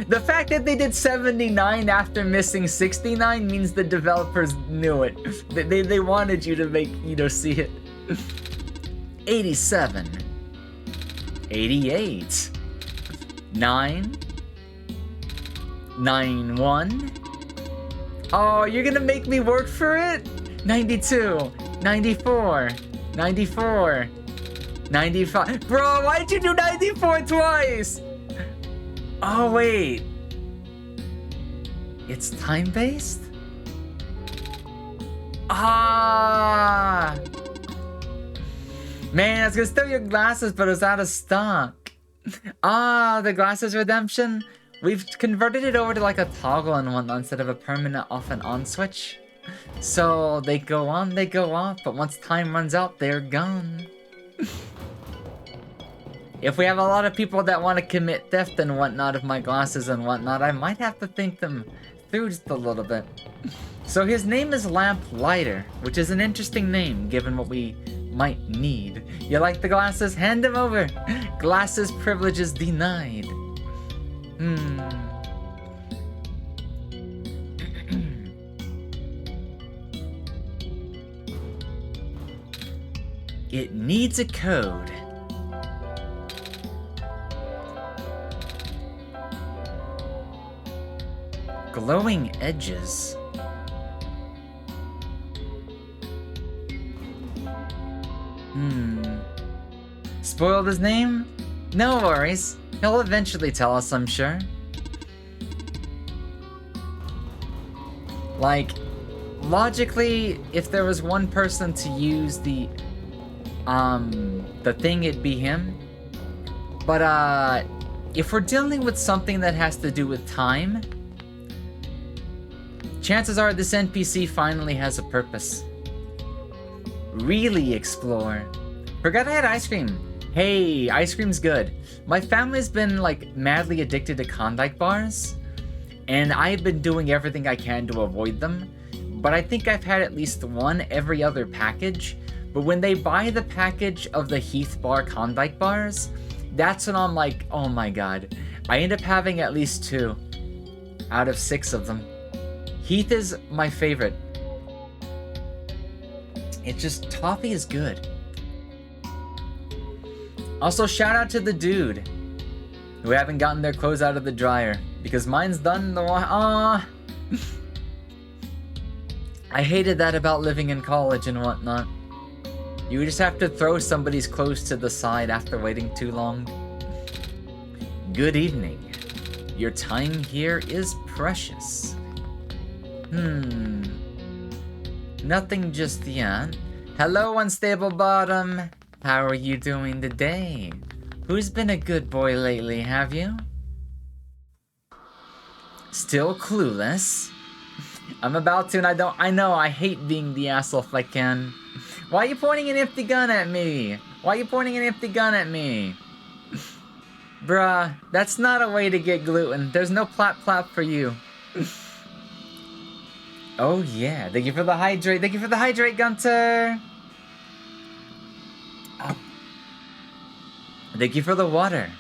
The fact that they did 79 after missing 69 means the developers knew it. They wanted you to make, see it. 87. 88. 9. 91. Oh, you're gonna make me work for it? 92. 94. 94. 95. Bro, why'd you do 94 twice? Oh, wait. It's time-based? Ah! Man, I was gonna steal your glasses, but it was out of stock. Ah, the glasses redemption? We've converted it over to like a toggle and whatnot instead of a permanent off and on switch. So they go on, they go off, but once time runs out, they're gone. If we have a lot of people that want to commit theft and whatnot of my glasses and whatnot, I might have to think them through just a little bit. So his name is Lamp Lighter, which is an interesting name given what we might need. You like the glasses? Hand them over. Glasses privileges denied. It needs a code. Glowing edges. Spoiled his name? No worries. He'll eventually tell us, I'm sure. Like, logically, if there was one person to use the thing, it'd be him. But, if we're dealing with something that has to do with time, chances are this NPC finally has a purpose. Really explore. Forgot I had ice cream. Hey, ice cream's good. My family's been like madly addicted to Klondike bars, and I've been doing everything I can to avoid them. But I think I've had at least one every other package. But when they buy the package of the Heath Bar Klondike bars, that's when I'm like, oh my god. I end up having at least 2 out of 6 of them. Heath is my favorite. It's just, toffee is good. Also, shout out to the dude who haven't gotten their clothes out of the dryer, because mine's done in the I hated that about living in college and whatnot. You just have to throw somebody's clothes to the side after waiting too long. Good evening. Your time here is precious. Nothing just yet. Hello, Unstable Bottom. How are you doing today? Who's been a good boy lately, have you? Still clueless? I'm about to, and I know, I hate being the asshole if I can. Why are you pointing an empty gun at me? Why are you pointing an empty gun at me? Bruh, that's not a way to get gluten. There's no plap for you. Oh yeah, thank you for the hydrate. Thank you for the hydrate, Gunter. Oh. Thank you for the water.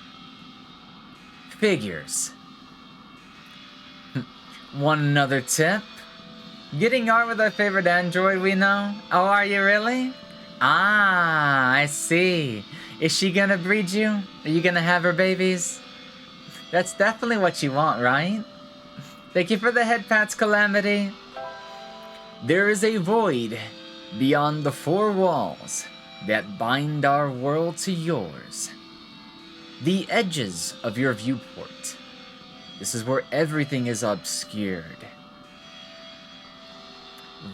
Figures. Want another tip? Getting on with our favorite android we know? Oh, are you really? Ah, I see. Is she gonna breed you? Are you gonna have her babies? That's definitely what you want, right? Thank you for the head pats, Calamity. There is a void beyond the 4 walls that bind our world to yours. The edges of your viewport. This is where everything is obscured.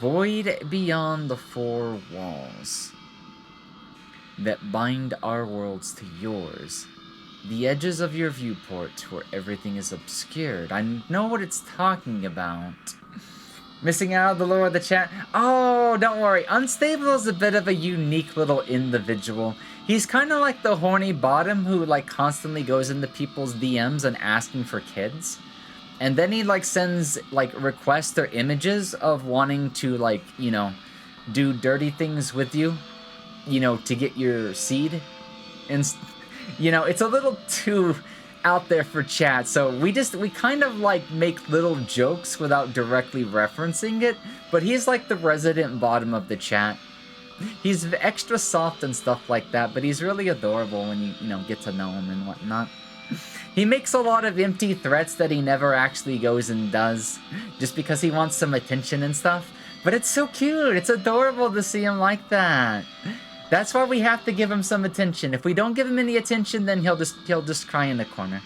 Void beyond the 4 walls that bind our worlds to yours. The edges of your viewport where everything is obscured. I know what it's talking about. Missing out of the lore of the chat? Oh, don't worry. Unstable is a bit of a unique little individual. He's kind of like the horny bottom who like constantly goes into people's DMs and asking for kids. And then he like sends like requests or images of wanting to like, you know, do dirty things with you, you know, to get your seed. And, you know, it's a little too out there for chat, so we kind of like make little jokes without directly referencing it, but he's like the resident bottom of the chat. He's extra soft and stuff like that, but he's really adorable when you know, get to know him and whatnot. He makes a lot of empty threats that he never actually goes and does, just because he wants some attention and stuff, but it's so cute, it's adorable to see him like that. That's why we have to give him some attention. If we don't give him any attention, then he'll just cry in the corner.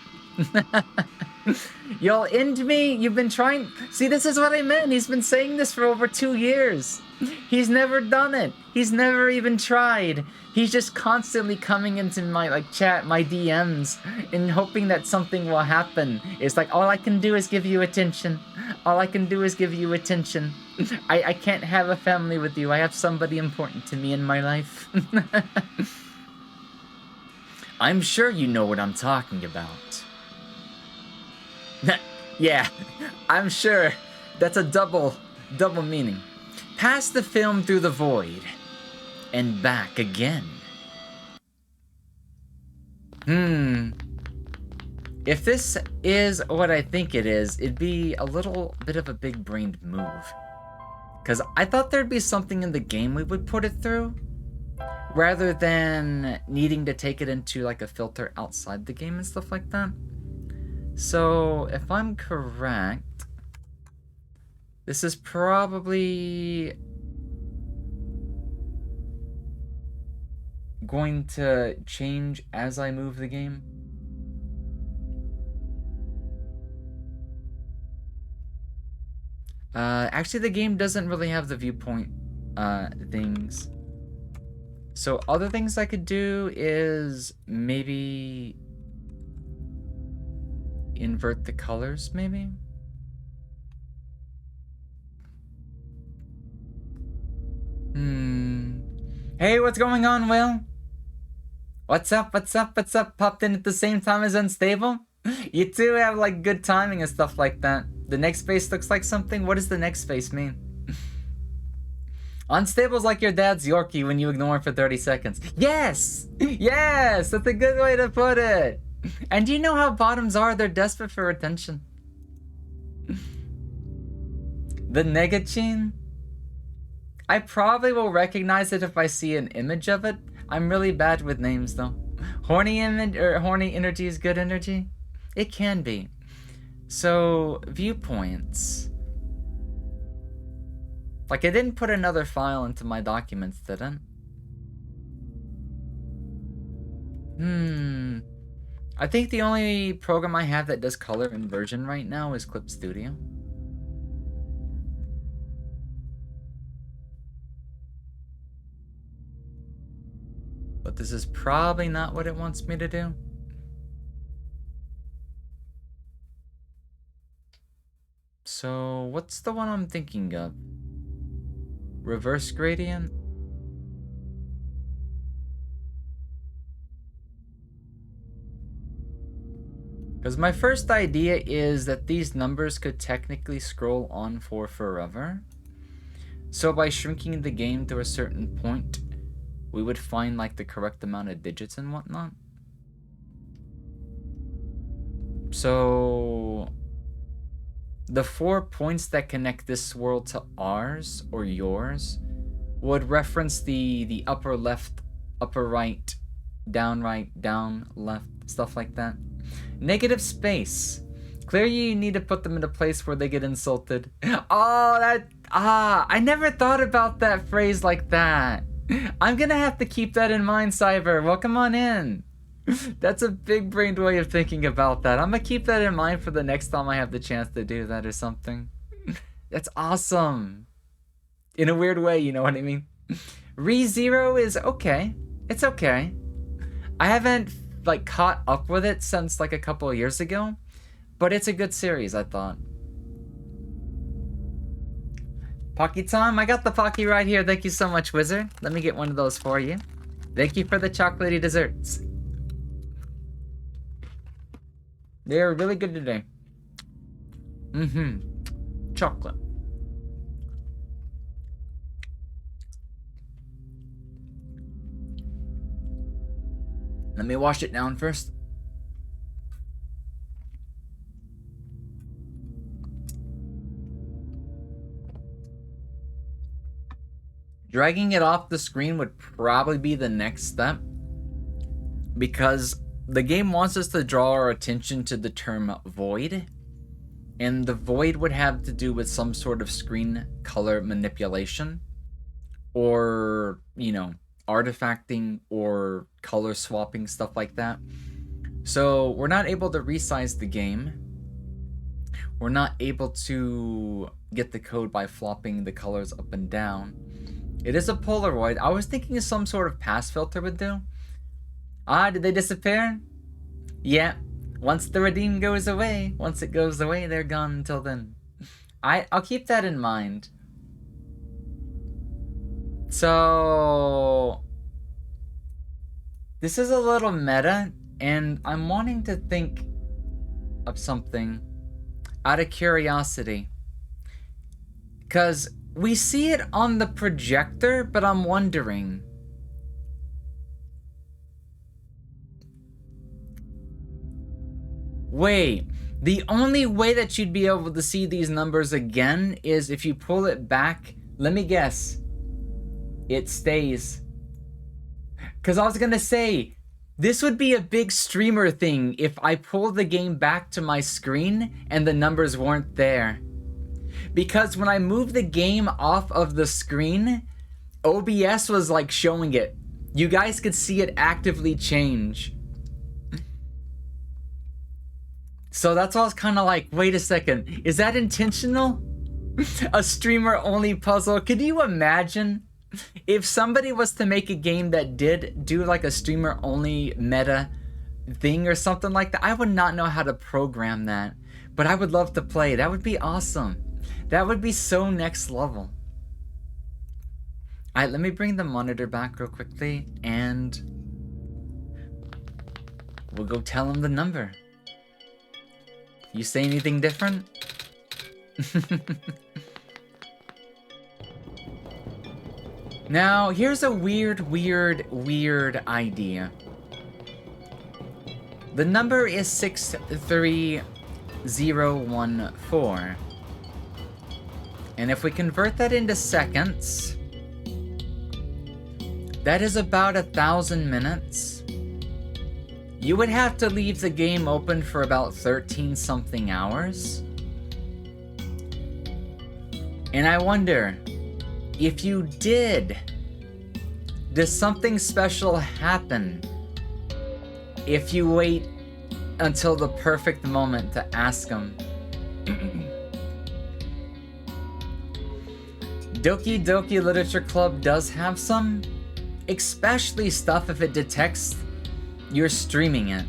You'll end me? You've been trying... See, this is what I meant. He's been saying this for over 2 years. He's never done it. He's never even tried. He's just constantly coming into my like chat, my DMs, and hoping that something will happen. It's like, all I can do is give you attention. All I can do is give you attention. I can't have a family with you. I have somebody important to me in my life. I'm sure you know what I'm talking about. Yeah, I'm sure. That's a double meaning. Pass the film through the void and back again. If this is what I think it is, it'd be a little bit of a big-brained move. Because I thought there'd be something in the game we would put it through, rather than needing to take it into like a filter outside the game and stuff like that. So, if I'm correct, this is probably going to change as I move the game. Actually, the game doesn't really have the viewpoint things. So other things I could do is maybe invert the colors, maybe? Hey, what's going on, Will? What's up? Popped in at the same time as Unstable? You two have like good timing and stuff like that. The next face looks like something? What does the next face mean? Unstable's like your dad's Yorkie when you ignore him for 30 seconds. Yes! Yes! That's a good way to put it! And you know how bottoms are? They're desperate for attention. The Negachin? I probably will recognize it if I see an image of it. I'm really bad with names though. Horny image or horny energy is good energy? It can be. So, viewpoints. Like, I didn't put another file into my documents, did I? I think the only program I have that does color inversion right now is Clip Studio. But this is probably not what it wants me to do. So, what's the one I'm thinking of? Reverse gradient? Because my first idea is that these numbers could technically scroll on for forever. So by shrinking the game to a certain point, we would find like the correct amount of digits and whatnot. So the 4 points that connect this world to ours or yours would reference the upper left, upper right, down left, stuff like that. Negative space. Clearly you need to put them in a place where they get insulted. Oh, I never thought about that phrase like that. I'm gonna have to keep that in mind, Cyber. Welcome on in. That's a big-brained way of thinking about that. I'm gonna keep that in mind for the next time I have the chance to do that or something. That's awesome. In a weird way, you know what I mean? ReZero is okay. It's okay. I haven't like caught up with it since like a couple of years ago, but it's a good series, I thought. Pocky Tom, I got the Pocky right here. Thank you so much, Wizard. Let me get one of those for you. Thank you for the chocolatey desserts. They're really good today. Chocolate. Let me wash it down first. Dragging it off the screen would probably be the next step, because the game wants us to draw our attention to the term void, and the void would have to do with some sort of screen color manipulation, or, you know, artifacting or color swapping, stuff like that. So we're not able to resize the game. We're not able to get the code by flopping the colors up and down. It is a Polaroid. I was thinking of some sort of pass filter would do. Ah, did they disappear? Yeah. Once the redeem goes away, once it goes away, they're gone until then. I'll keep that in mind. So this is a little meta, and I'm wanting to think of something out of curiosity. Because we see it on the projector, but I'm wondering. Wait, the only way that you'd be able to see these numbers again is if you pull it back. Let me guess. It stays. Because I was going to say, this would be a big streamer thing if I pulled the game back to my screen and the numbers weren't there. Because when I moved the game off of the screen, OBS was like showing it. You guys could see it actively change. So that's why I was kind of like, wait a second, is that intentional? A streamer only puzzle? Could you imagine if somebody was to make a game that did do like a streamer only meta thing or something like that? I would not know how to program that, but I would love to play. That would be awesome. That would be so next level. Alright, let me bring the monitor back real quickly and we'll go tell him the number. You say anything different? Now, here's a weird idea. The number is 63014. And if we convert that into seconds, that is about 1,000 minutes. You would have to leave the game open for about 13 something hours. And I wonder, if you did, does something special happen if you wait until the perfect moment to ask them? Doki Doki Literature Club does have some, especially stuff if it detects you're streaming it.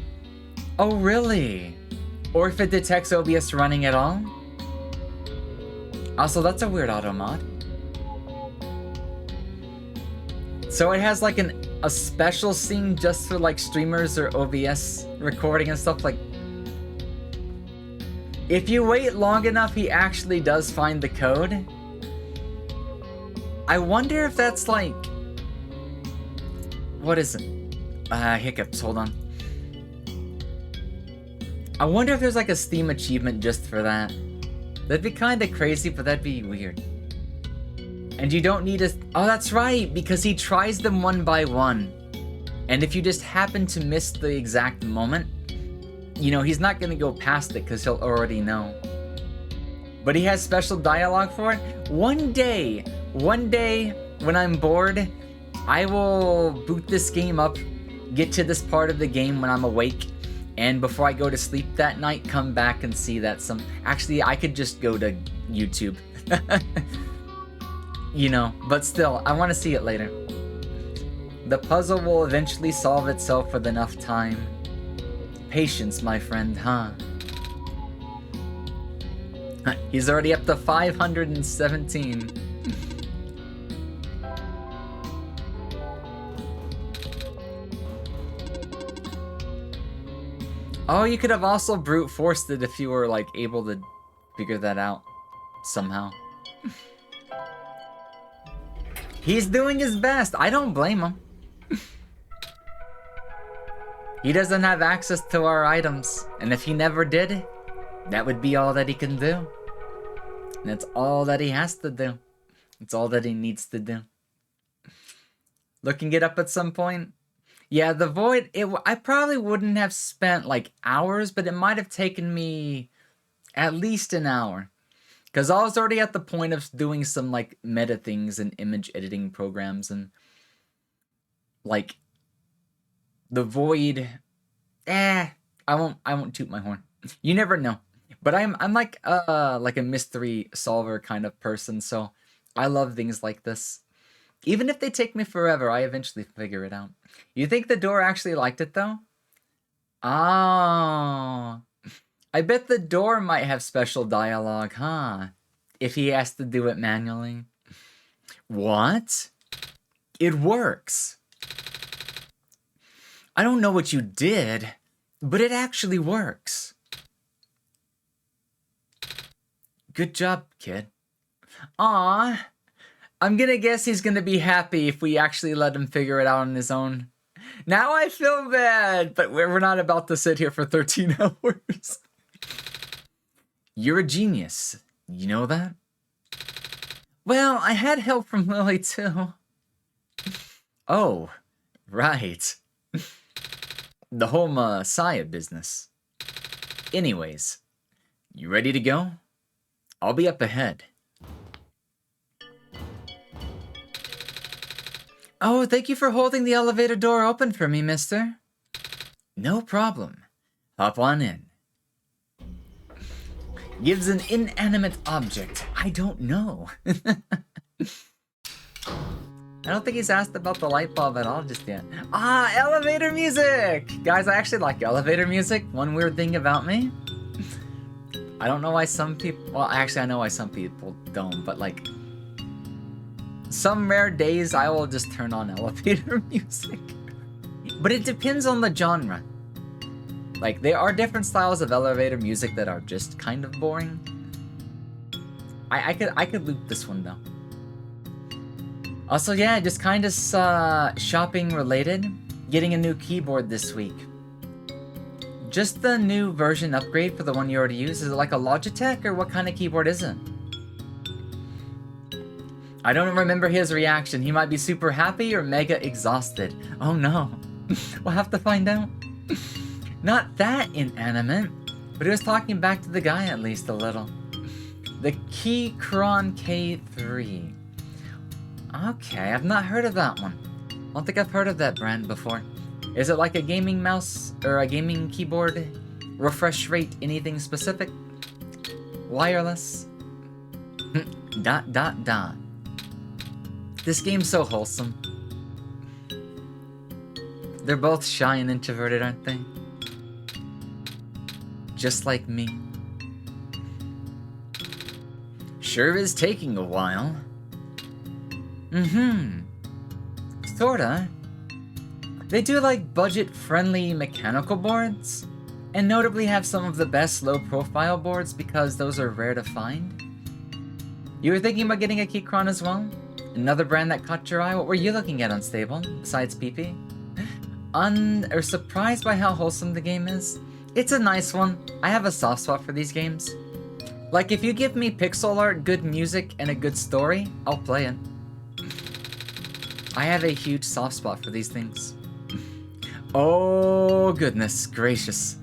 Oh, really? Or if it detects OBS running at all? Also, that's a weird auto mod. So it has like a special scene just for like streamers or OBS recording and stuff like. If you wait long enough, he actually does find the code. I wonder if that's like, what is it? Hiccups, hold on. I wonder if there's like a Steam achievement just for that. That'd be kind of crazy, but that'd be weird. And you don't need a... Oh, that's right, because he tries them one by one. And if you just happen to miss the exact moment, you know, he's not going to go past it because he'll already know. But he has special dialogue for it. One day, when I'm bored, I will boot this game up, get to this part of the game when I'm awake, and before I go to sleep that night, come back and see that some... Actually, I could just go to YouTube. You know, but still, I want to see it later. The puzzle will eventually solve itself with enough time. Patience, my friend, huh? He's already up to 517. Oh, you could have also brute forced it if you were like able to figure that out somehow. He's doing his best. I don't blame him. He doesn't have access to our items, and if he never did, that would be all that he can do. And it's all that he has to do. It's all that he needs to do. Looking it up at some point. Yeah, the Void, I probably wouldn't have spent like hours, but it might have taken me at least an hour. Because I was already at the point of doing some like meta things and image editing programs and like the Void. I won't toot my horn. You never know. But I'm like a mystery solver kind of person, so I love things like this. Even if they take me forever, I eventually figure it out. You think the door actually liked it though? Oh. I bet the door might have special dialogue, huh? If he has to do it manually. What? It works. I don't know what you did, but it actually works. Good job, kid. Aw, I'm gonna guess he's gonna be happy if we actually let him figure it out on his own. Now I feel bad, but we're not about to sit here for 13 hours. You're a genius. You know that? Well, I had help from Lily too. Oh, right. The whole Messiah business. Anyways, you ready to go? I'll be up ahead. Oh, thank you for holding the elevator door open for me, mister. No problem. Hop on in. Gives an inanimate object. I don't know. I don't think he's asked about the light bulb at all just yet. Ah, elevator music! Guys, I actually like elevator music. One weird thing about me. I don't know why some people... Well, actually, I know why some people don't, but like... Some rare days, I will just turn on elevator music. But it depends on the genre. Like, there are different styles of elevator music that are just kind of boring. I could loop this one, though. Also, yeah, just kind of shopping related. Getting a new keyboard this week. Just the new version upgrade for the one you already use. Is it like a Logitech, or what kind of keyboard is it? I don't remember his reaction. He might be super happy or mega exhausted. Oh no. We'll have to find out. Not that inanimate, but he was talking back to the guy at least a little. The Keychron K3. Okay, I've not heard of that one. I don't think I've heard of that brand before. Is it like a gaming mouse or a gaming keyboard? Refresh rate, anything specific? Wireless? dot dot dot. This game's so wholesome. They're both shy and introverted, aren't they? Just like me. Sure is taking a while. Sorta. They do like budget-friendly mechanical boards, and notably have some of the best low-profile boards because those are rare to find. You were thinking about getting a Keychron as well? Another brand that caught your eye? What were you looking at, Unstable, besides PP? Surprised by how wholesome the game is? It's a nice one. I have a soft spot for these games. Like, if you give me pixel art, good music, and a good story, I'll play it. I have a huge soft spot for these things. Oh, goodness gracious.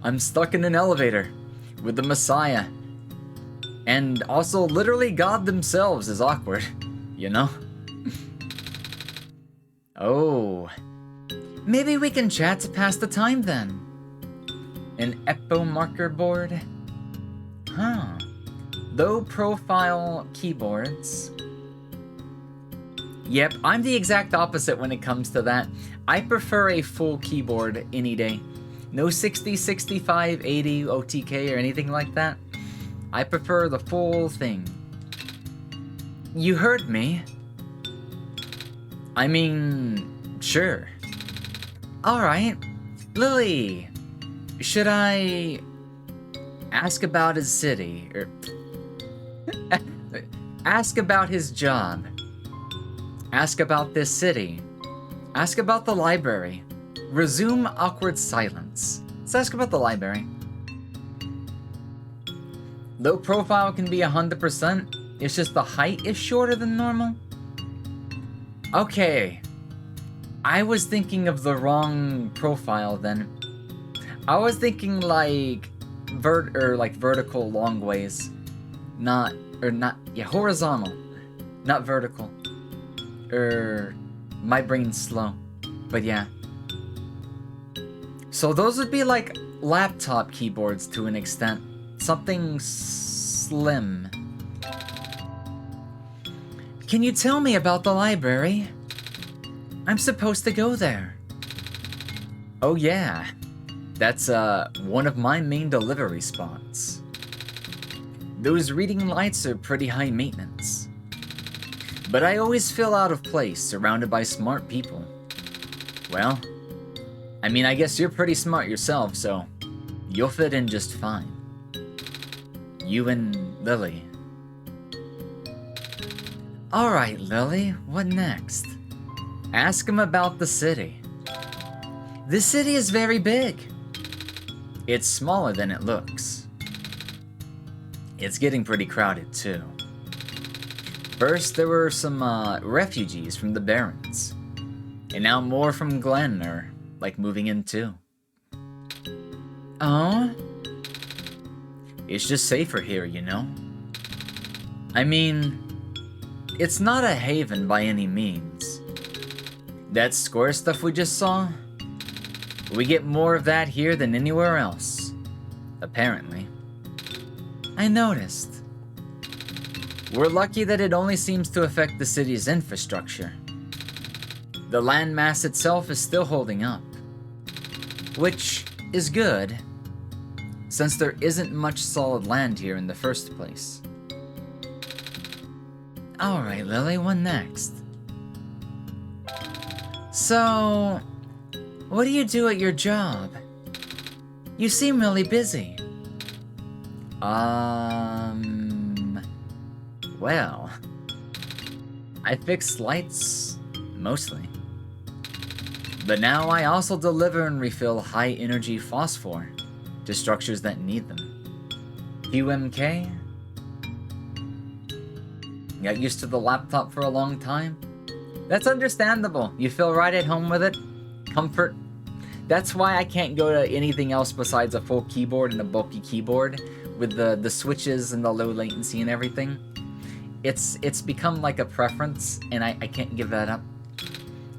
I'm stuck in an elevator with the Messiah. And also, literally God themselves is awkward, you know? Oh. Maybe we can chat to pass the time then. An Epo marker board? Huh. Low profile keyboards. Yep, I'm the exact opposite when it comes to that. I prefer a full keyboard any day. No 60, 65, 80 OTK or anything like that. I prefer the full thing. You heard me. I mean, sure. Alright. Lily, should I ask about his city? Or ask about his job? Ask about this city? Ask about the library? Resume awkward silence. Let's ask about the library. Low profile can be 100%. It's just the height is shorter than normal. Okay. I was thinking of the wrong profile then. I was thinking like vertical long ways. Horizontal. Not vertical. My brain's slow. But yeah. So those would be like laptop keyboards to an extent. Something slim. Can you tell me about the library? I'm supposed to go there. Oh yeah. That's one of my main delivery spots. Those reading lights are pretty high maintenance. But I always feel out of place surrounded by smart people. Well, I mean, I guess you're pretty smart yourself, so you'll fit in just fine. You and Lily. Alright, Lily, what next? Ask him about the city. This city is very big. It's smaller than it looks. It's getting pretty crowded, too. First, there were some refugees from the Barrens. And now more from Glen are, like, moving in, too. Oh? It's just safer here, you know? I mean, it's not a haven by any means. That square stuff we just saw? We get more of that here than anywhere else. Apparently. I noticed. We're lucky that it only seems to affect the city's infrastructure. The landmass itself is still holding up. Which is good, since there isn't much solid land here in the first place. Alright, Lily, what next? So, what do you do at your job? You seem really busy. Well, I fix lights, mostly. But now I also deliver and refill high-energy phosphor to structures that need them. QMK? Got used to the laptop for a long time? That's understandable. You feel right at home with it. Comfort. That's why I can't go to anything else besides a full keyboard and a bulky keyboard with the switches and the low latency and everything. It's become like a preference, and I can't give that up.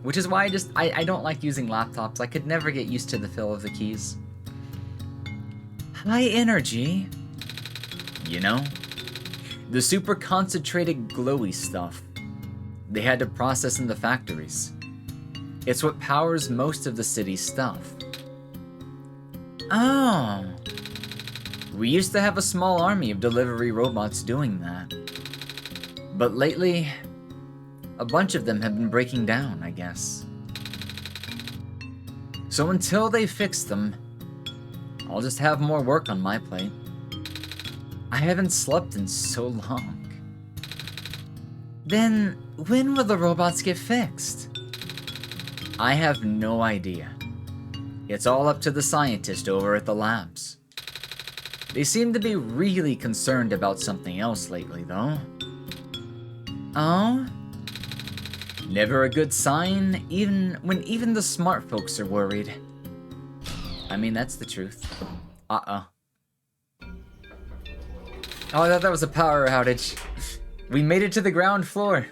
Which is why I don't like using laptops. I could never get used to the feel of the keys. High energy? You know? The super concentrated glowy stuff they had to process in the factories. It's what powers most of the city's stuff. Oh. We used to have a small army of delivery robots doing that. But lately, a bunch of them have been breaking down, I guess. So until they fix them, I'll just have more work on my plate. I haven't slept in so long. Then, when will the robots get fixed? I have no idea. It's all up to the scientist over at the labs. They seem to be really concerned about something else lately, though. Oh? Never a good sign, even when even the smart folks are worried. I mean, that's the truth. Uh-oh. Oh, I thought that was a power outage. We made it to the ground floor.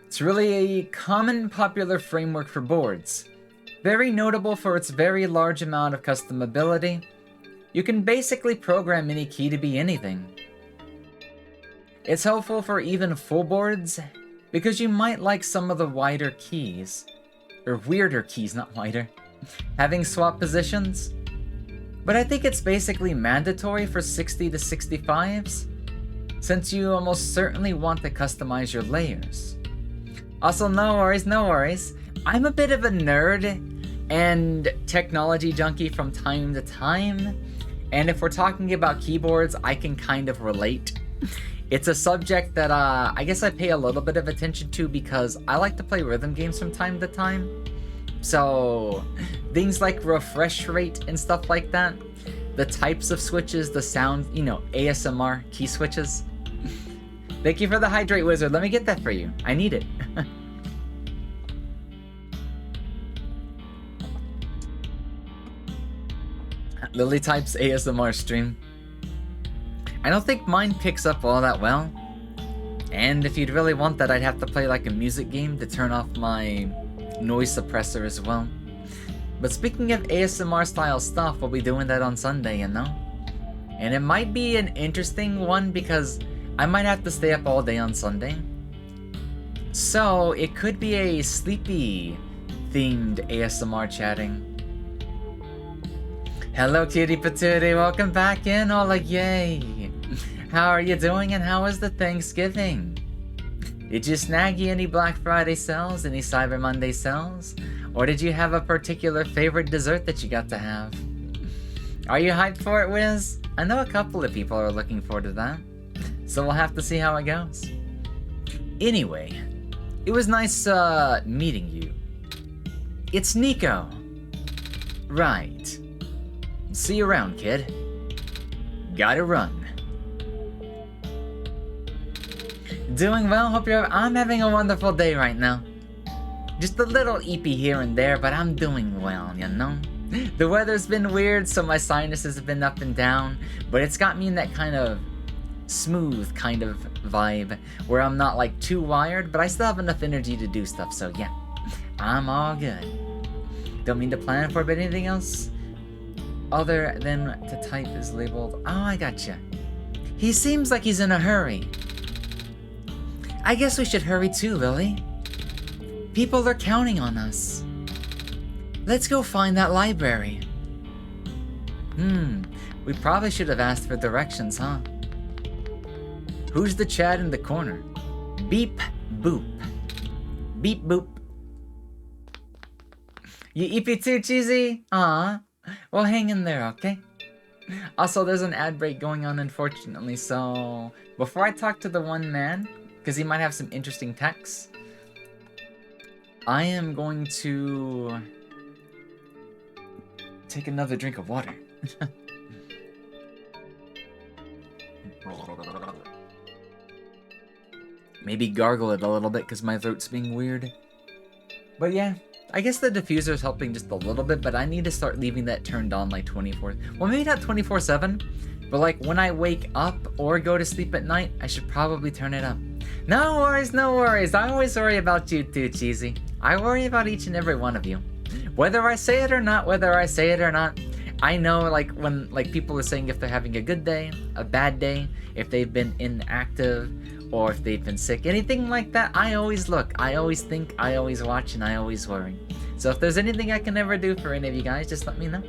It's really a common popular framework for boards. Very notable for its very large amount of customability. You can basically program any key to be anything. It's helpful for even full boards, because you might like some of the wider keys. Or weirder keys, not wider. Having swap positions. But I think it's basically mandatory for 60 to 65s, since you almost certainly want to customize your layers. Also, no worries, no worries. I'm a bit of a nerd and technology junkie from time to time, and if we're talking about keyboards, I can kind of relate. It's a subject that I guess I pay a little bit of attention to because I like to play rhythm games from time to time. So, things like refresh rate and stuff like that, the types of switches, the sound, you know, ASMR key switches. Thank you for the hydrate wizard. Let me get that for you. I need it. Lily types ASMR stream. I don't think mine picks up all that well. And if you'd really want that, I'd have to play like a music game to turn off my noise suppressor as well. But speaking of ASMR style stuff, we'll be doing that on Sunday, you know? And it might be an interesting one because I might have to stay up all day on Sunday. So it could be a sleepy themed ASMR chatting. Hello cutie patootie, welcome back in, Ola, yay! How are you doing and how was the Thanksgiving? Did you snag any Black Friday sales, any Cyber Monday sales? Or did you have a particular favorite dessert that you got to have? Are you hyped for it, Wiz? I know a couple of people are looking forward to that, so we'll have to see how it goes. Anyway, it was nice meeting you. It's Nico. Right. See you around, kid. Gotta run. Doing well, I'm having a wonderful day right now. Just a little eepy here and there, but I'm doing well, you know? The weather's been weird, so my sinuses have been up and down, but it's got me in that kind of smooth kind of vibe, where I'm not like too wired, but I still have enough energy to do stuff, so yeah. I'm all good. Don't mean to plan for it, but anything else? Other than to type is labeled. Oh, I gotcha. He seems like he's in a hurry. I guess we should hurry too, Lily. People are counting on us. Let's go find that library. We probably should have asked for directions, huh? Who's the Chad in the corner? Beep, boop. Beep, boop. You eepy too, Cheesy? Aw. Well, hang in there, okay? Also, there's an ad break going on, unfortunately, so before I talk to the one man, because he might have some interesting texts, I am going to take another drink of water. Maybe gargle it a little bit because my throat's being weird. But yeah, I guess the diffuser is helping just a little bit, but I need to start leaving that turned on like 24... Well, maybe not 24/7, but like when I wake up or go to sleep at night, I should probably turn it up. No worries, no worries. I always worry about you too, Cheesy. I worry about each and every one of you. Whether I say it or not, I know like when like people are saying if they're having a good day, a bad day, if they've been inactive, or if they've been sick, anything like that, I always look, I always think, I always watch, and I always worry. So if there's anything I can ever do for any of you guys, just let me know.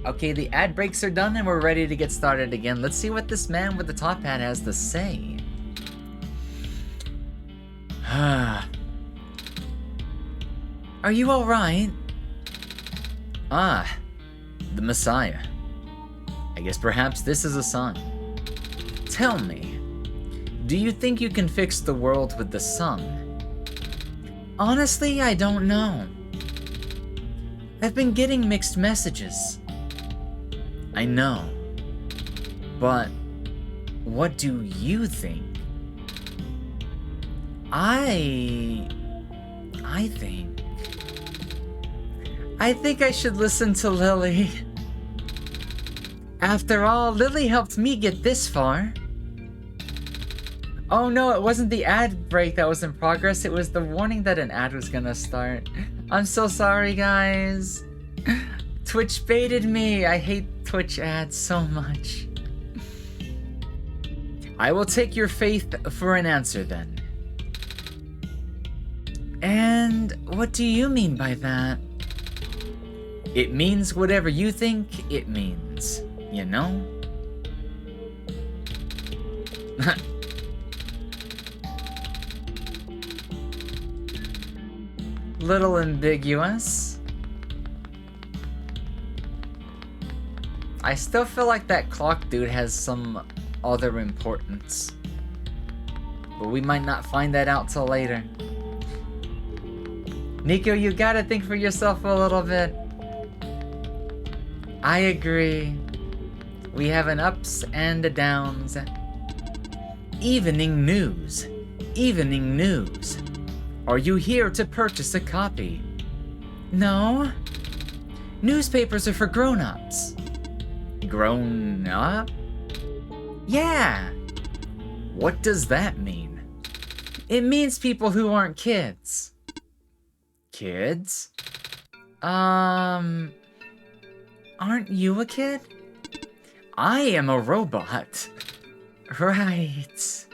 Okay, the ad breaks are done and we're ready to get started again. Let's see what this man with the top hat has to say. Are you alright? Ah, the Messiah. I guess perhaps this is a sign. Tell me, do you think you can fix the world with the sun? Honestly, I don't know. I've been getting mixed messages. I know. But what do you think? I think I should listen to Lily. After all, Lily helped me get this far. Oh no, it wasn't the ad break that was in progress, it was the warning that an ad was gonna start. I'm so sorry, guys. Twitch baited me. I hate Twitch ads so much. I will take your faith for an answer then. And what do you mean by that? It means whatever you think it means, you know? Little ambiguous. I still feel like that clock dude has some other importance. But we might not find that out till later. Nico, you gotta think for yourself a little bit. I agree. We have an ups and a downs. Evening news. Evening news. Are you here to purchase a copy? No. Newspapers are for grown-ups. Grown up? Yeah. What does that mean? It means people who aren't kids. Kids? Aren't you a kid? I am a robot. Right.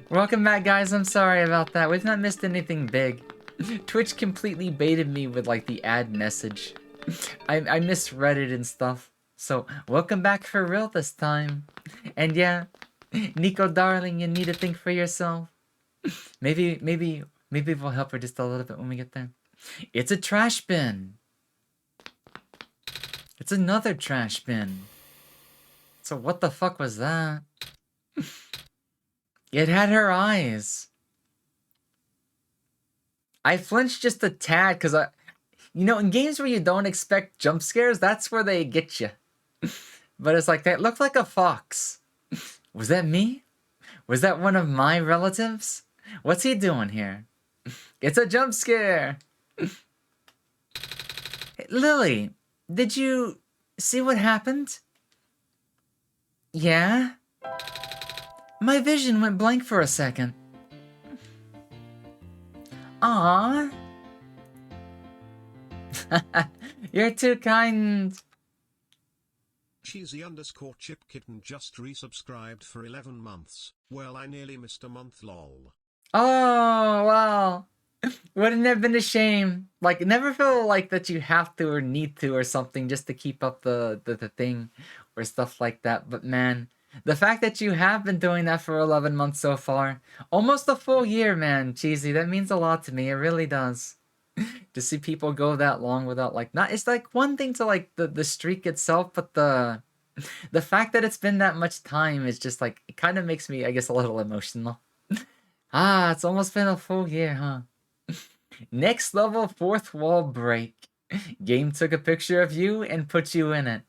Welcome back, guys. I'm sorry about that. We've not missed anything big. Twitch completely baited me with like the ad message. I misread it and stuff. So welcome back for real this time. And yeah, Nico, darling, you need to think for yourself. Maybe we'll help her just a little bit when we get there. It's a trash bin. It's another trash bin. So what the fuck was that? It had her eyes. I flinched just a tad because in games where you don't expect jump scares, that's where they get you. But it's like, that looked like a fox. Was that me? Was that one of my relatives? What's he doing here? It's a jump scare. Hey, Lily, did you see what happened? Yeah? My vision went blank for a second. Aww. You're too kind. Cheesy_Chip Kitten just resubscribed for 11 months. Well, I nearly missed a month, lol. Oh, wow. Wouldn't it have been a shame? Like, never feel like that you have to or need to or something just to keep up the thing or stuff like that. But man, the fact that you have been doing that for 11 months so far, almost a full year, man, Cheesy, that means a lot to me. It really does. To see people go that long without it's like one thing to like the streak itself, but the fact that it's been that much time is just like, it kind of makes me, I guess, a little emotional. It's almost been a full year, huh? Next level, fourth wall break. Game took a picture of you and put you in it.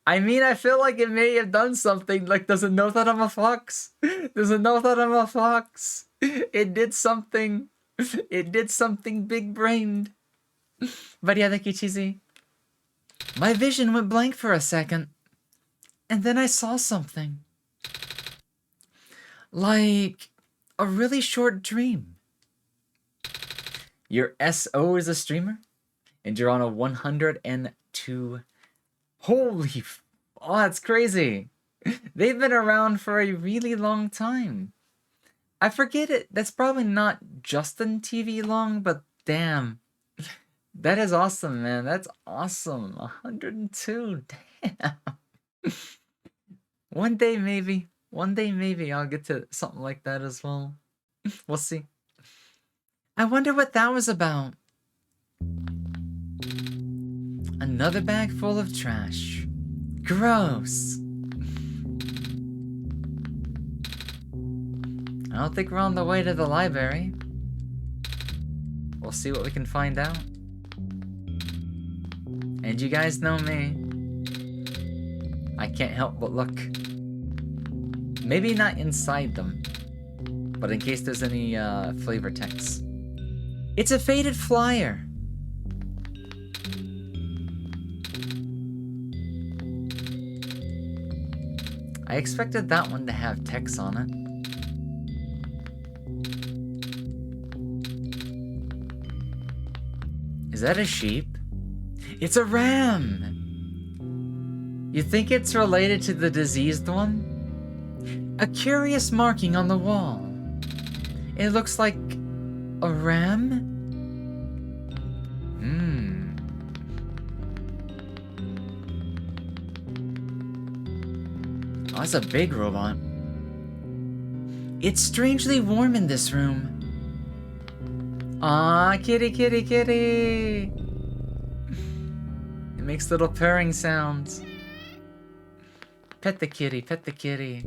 I mean, I feel like it may have done something. Like, does it know that I'm a fox? Does it know that I'm a fox? It did something. It did something big-brained. But yeah, thank you, Cheesy. My vision went blank for a second. And then I saw something. Like a really short dream. Your SO is a streamer, and you're on a 102. Holy, oh, that's crazy. They've been around for a really long time. I forget it. That's probably not Justin TV long, but damn. That is awesome, man. That's awesome. 102, damn. One day, maybe I'll get to something like that as well. We'll see. I wonder what that was about. Another bag full of trash. Gross. I don't think we're on the way to the library. We'll see what we can find out. And you guys know me. I can't help but look. Maybe not inside them, but in case there's any flavor text. It's a faded flyer. I expected that one to have text on it. Is that a sheep? It's a ram! You think it's related to the diseased one? A curious marking on the wall. It looks like a ram? Oh, that's a big robot. It's strangely warm in this room. Aw, kitty, kitty, kitty. It makes little purring sounds. Pet the kitty, pet the kitty.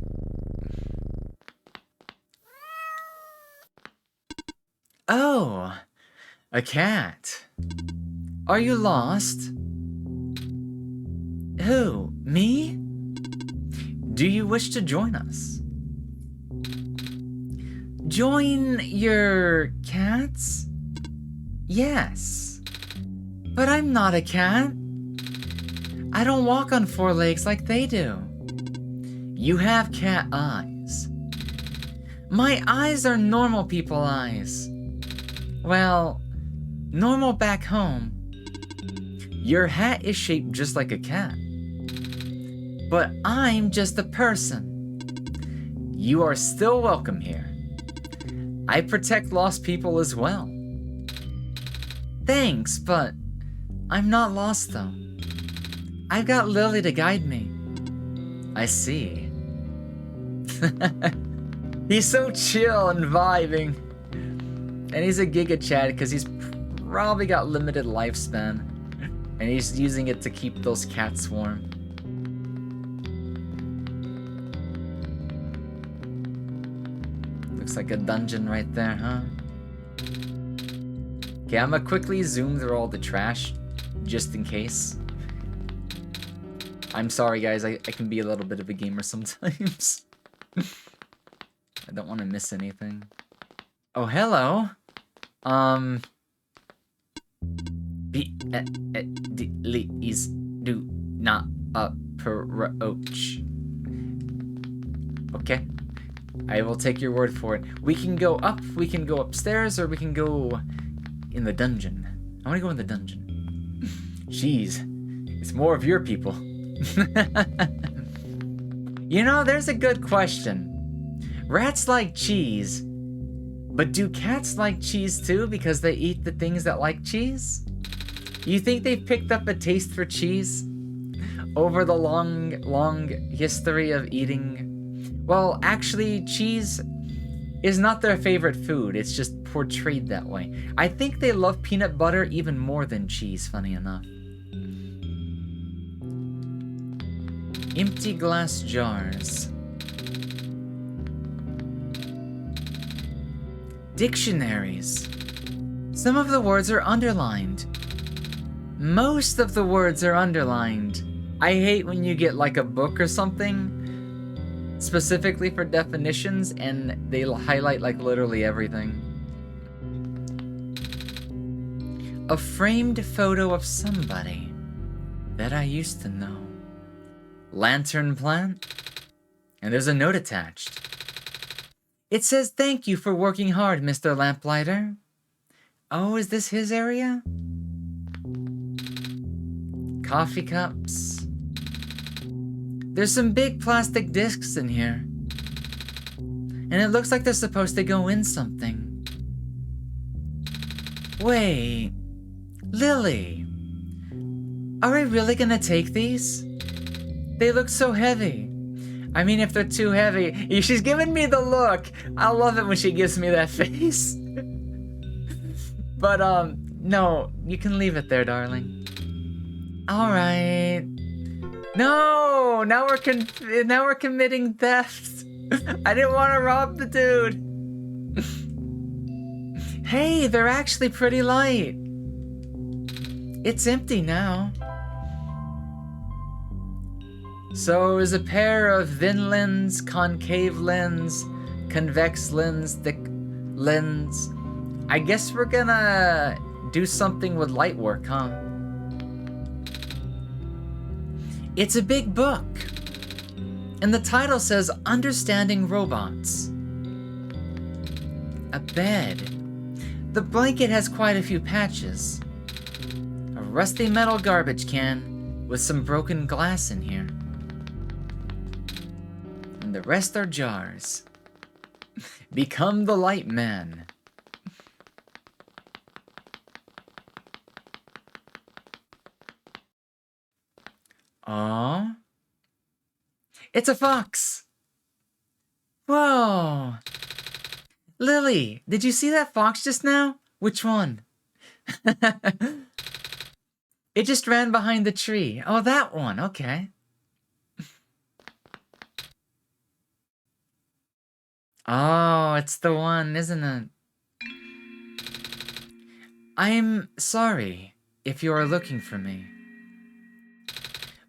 Oh, a cat. Are you lost? Who, me? Do you wish to join us? Join your cats? Yes. But I'm not a cat. I don't walk on four legs like they do. You have cat eyes. My eyes are normal people eyes. Well, normal back home. Your hat is shaped just like a cat. But I'm just a person. You are still welcome here. I protect lost people as well. Thanks, but I'm not lost though. I've got Lily to guide me. I see. He's so chill and vibing. And he's a Giga Chad because he's probably got limited lifespan. And he's using it to keep those cats warm. Looks like a dungeon right there, huh? Okay, I'm gonna quickly zoom through all the trash, just in case. I'm sorry, guys, I can be a little bit of a gamer sometimes. I don't want to miss anything. Oh, hello. Please do not approach. Okay. I will take your word for it. We can go up, we can go upstairs, or we can go in the dungeon. I want to go in the dungeon. Jeez, it's more of your people. You know, there's a good question. Rats like cheese, but do cats like cheese too because they eat the things that like cheese? You think they've picked up a taste for cheese over the long history of eating? Well, actually, cheese is not their favorite food. It's just portrayed that way. I think they love peanut butter even more than cheese, funny enough. Empty glass jars. Dictionaries. Some of the words are underlined. Most of the words are underlined. I hate when you get like a book or something specifically for definitions and they highlight like literally everything. A framed photo of somebody that I used to know. Lantern plant. And there's a note attached. It says, "Thank you for working hard, Mr. Lamplighter." Oh, is this his area? Coffee cups. There's some big plastic discs in here. And it looks like they're supposed to go in something. Wait. Lily. Are we really gonna take these? They look so heavy. I mean, if they're too heavy... She's giving me the look. I love it when she gives me that face. But, no. You can leave it there, darling. Alright. No! Now we're committing theft. I didn't want to rob the dude. Hey, they're actually pretty light. It's empty now. So it was a pair of thin lens, concave lens, convex lens, thick lens. I guess we're gonna do something with light work, huh? It's a big book. And the title says Understanding Robots. A bed. The blanket has quite a few patches. A rusty metal garbage can with some broken glass in here. And the rest are jars. Become the light man. Aww. It's a fox! Whoa! Lily, did you see that fox just now? Which one? It just ran behind the tree. Oh, that one, okay. Oh, it's the one, isn't it? I'm sorry if you are looking for me.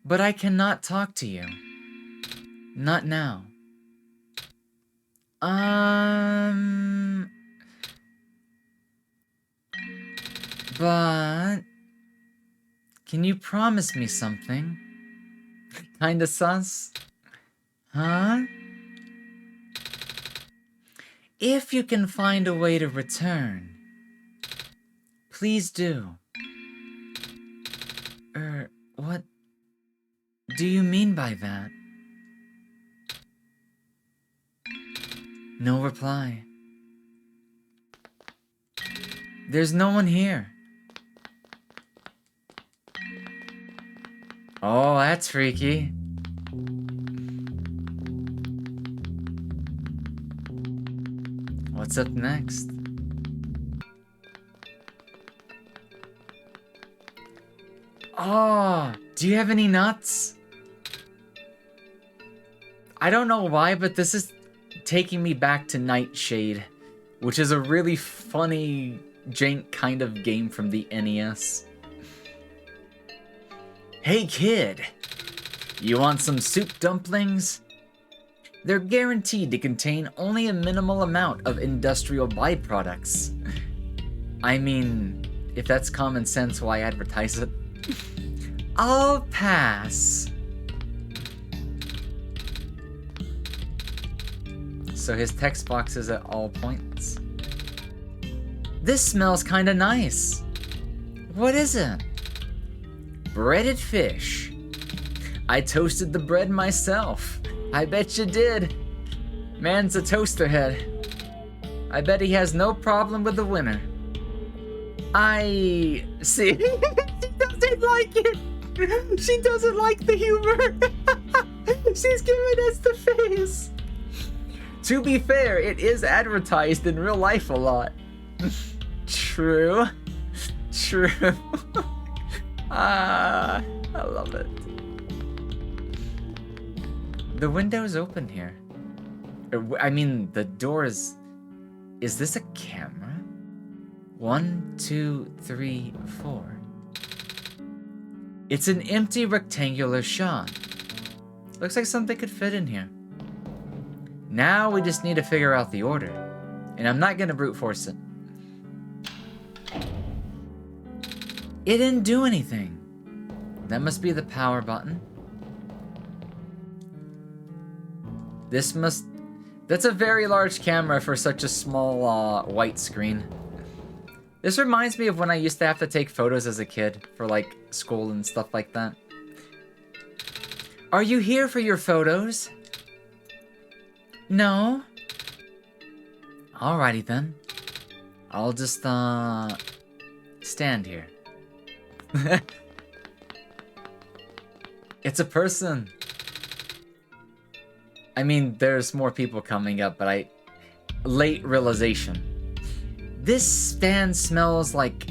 But I cannot talk to you. Not now. But... Can you promise me something? Kinda sus? Huh? If you can find a way to return, please do. What do you mean by that? No reply. There's no one here. Oh, that's freaky. What's up next? Oh, do you have any nuts? I don't know why, but this is taking me back to Nightshade, which is a really funny, jank kind of game from the NES. Hey kid, you want some soup dumplings? They're guaranteed to contain only a minimal amount of industrial byproducts. I mean, if that's common sense, why advertise it? I'll pass. So his text box is at all points. This smells kinda nice. What is it? Breaded fish. I toasted the bread myself. I bet you did. Man's a toaster head. I bet he has no problem with the winner. I see. She doesn't like it. She doesn't like the humor. She's giving us the face. To be fair, it is advertised in real life a lot. True. True. I love it. The window's open here. I mean, the door is... Is this a camera? 1, 2, 3, 4. It's an empty rectangular shot. Looks like something could fit in here. Now we just need to figure out the order. And I'm not gonna brute force it. It didn't do anything. That must be the power button. This must... That's a very large camera for such a small white screen. This reminds me of when I used to have to take photos as a kid for like school and stuff like that. Are you here for your photos? No? Alrighty then. I'll just stand here. It's a person. I mean, there's more people coming up, but late realization. This stand smells like,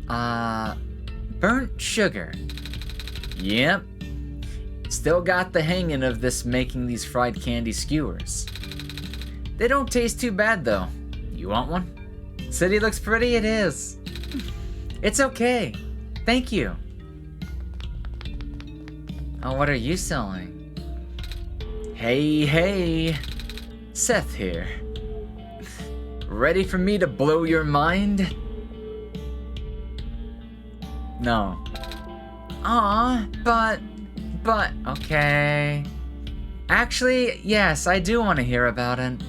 burnt sugar. Yep. Still got the hanging of this making these fried candy skewers. They don't taste too bad though. You want one? City looks pretty, it is. It's okay. Thank you. Oh, what are you selling? Hey. Seth here. Ready for me to blow your mind? No. Aw, but, okay. Actually, yes, I do want to hear about it.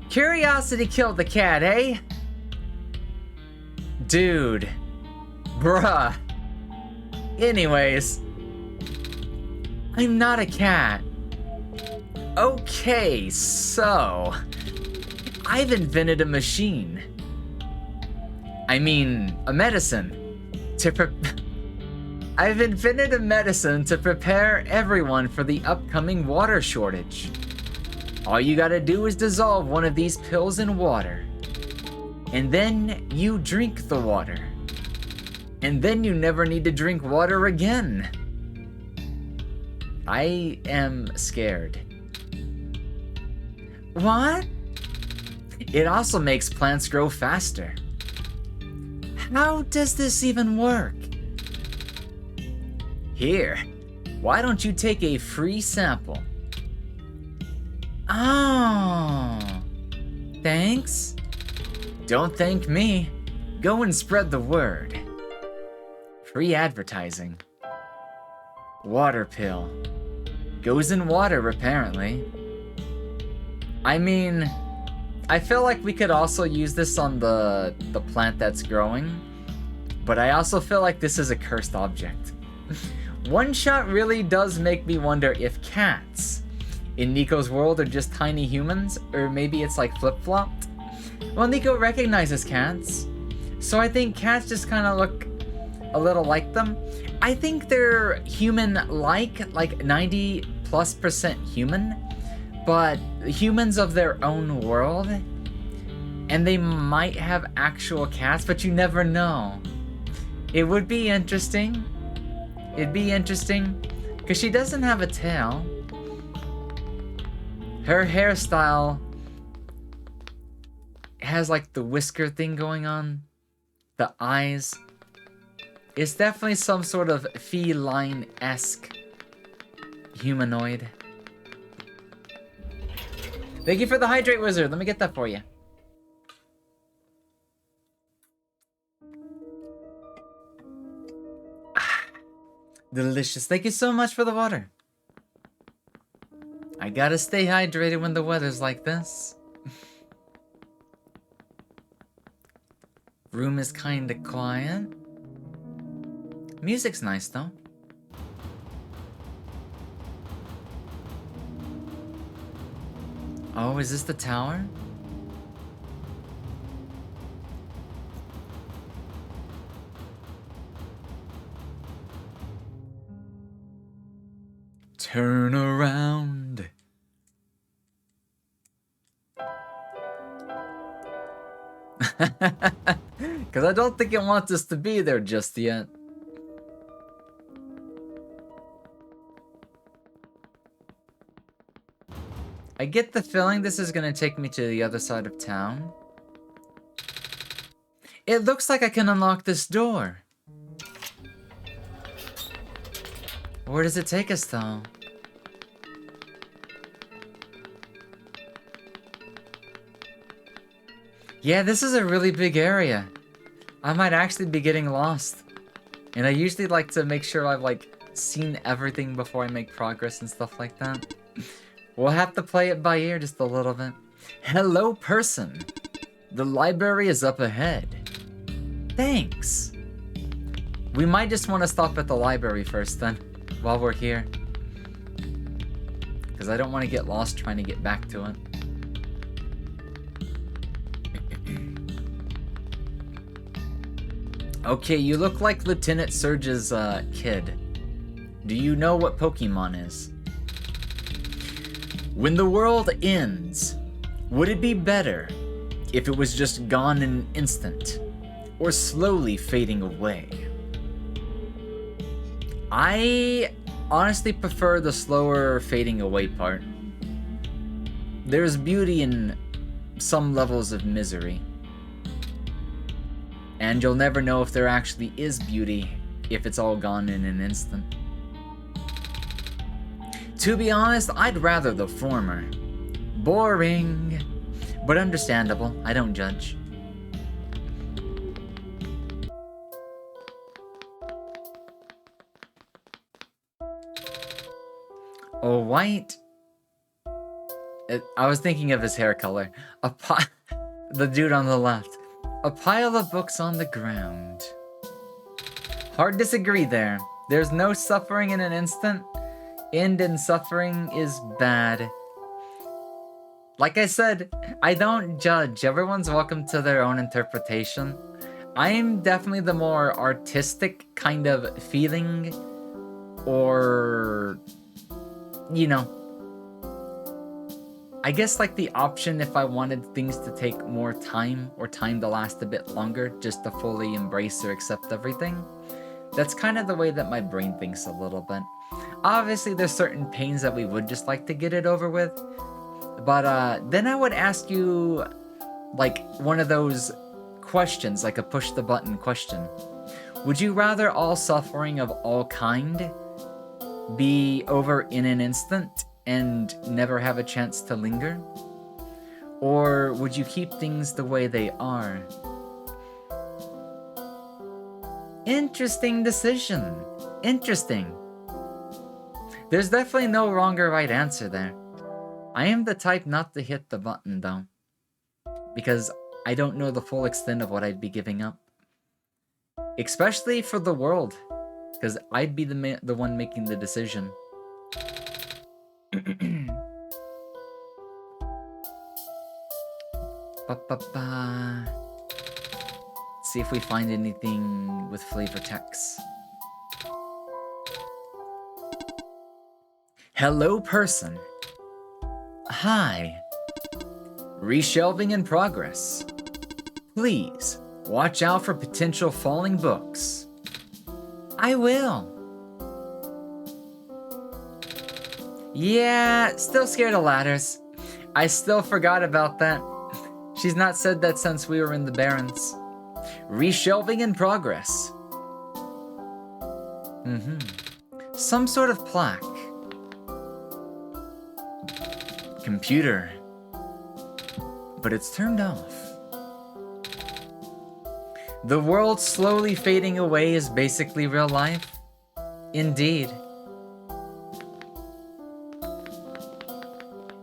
Curiosity killed the cat, eh? Dude. Bruh. Anyways. I'm not a cat. Okay, so... I've invented a machine. I mean, a medicine. I've invented a medicine to prepare everyone for the upcoming water shortage. All you gotta do is dissolve one of these pills in water. And then you drink the water. And then you never need to drink water again. I am scared. What? It also makes plants grow faster. How does this even work? Here, why don't you take a free sample? Oh, thanks. Don't thank me. Go and spread the word. Free advertising. Water pill. Goes in water, apparently. I mean, I feel like we could also use this on the plant that's growing, but I also feel like this is a cursed object. OneShot really does make me wonder if cats in Nico's world are just tiny humans, or maybe it's like flip-flopped. Well, Nico recognizes cats, so I think cats just kind of look a little like them. I think they're human-like, like 90+% human, but humans of their own world, and they might have actual cats, but you never know. It would be interesting. It'd be interesting, because she doesn't have a tail. Her hairstyle has like the whisker thing going on. The eyes. It's definitely some sort of feline-esque humanoid. Thank you for the hydrate wizard. Let me get that for you. Delicious. Thank you so much for the water. I gotta stay hydrated when the weather's like this. Room is kinda quiet. Music's nice though. Oh, is this the tower? Turn around. Because I don't think it wants us to be there just yet. I get the feeling this is going to take me to the other side of town. It looks like I can unlock this door. Where does it take us, though? Yeah, this is a really big area. I might actually be getting lost. And I usually like to make sure I've, like, seen everything before I make progress and stuff like that. We'll have to play it by ear just a little bit. Hello, person. The library is up ahead. Thanks. We might just want to stop at the library first then, while we're here. Because I don't want to get lost trying to get back to it. Okay, you look like Lieutenant Surge's kid. Do you know what Pokemon is? When the world ends, would it be better if it was just gone in an instant, or slowly fading away? I honestly prefer the slower fading away part. There's beauty in some levels of misery. And you'll never know if there actually is beauty if it's all gone in an instant. To be honest, I'd rather the former. Boring, but understandable. I don't judge. Oh, white. I was thinking of his hair color. The dude on the left. A pile of books on the ground. Hard disagree there. There's no suffering in an instant. End in suffering is bad. Like I said, I don't judge. Everyone's welcome to their own interpretation. I'm definitely the more artistic kind of feeling, or, you know, I guess like the option if I wanted things to take more time or time to last a bit longer just to fully embrace or accept everything. That's kind of the way that my brain thinks a little bit. Obviously, there's certain pains that we would just like to get it over with. But then I would ask you, like, one of those questions, like a push-the-button question. Would you rather all suffering of all kind be over in an instant and never have a chance to linger? Or would you keep things the way they are? Interesting decision. Interesting. There's definitely no wrong or right answer there. I am the type not to hit the button, though, because I don't know the full extent of what I'd be giving up. Especially for the world, because I'd be the one making the decision. See if we find anything with flavor text. Hello, person. Hi. Reshelving in progress. Please, watch out for potential falling books. I will. Yeah, still scared of ladders. I still forgot about that. She's not said that since we were in the Barrens. Reshelving in progress. Some sort of plaque. Computer. But it's turned off. The world slowly fading away is basically real life. Indeed.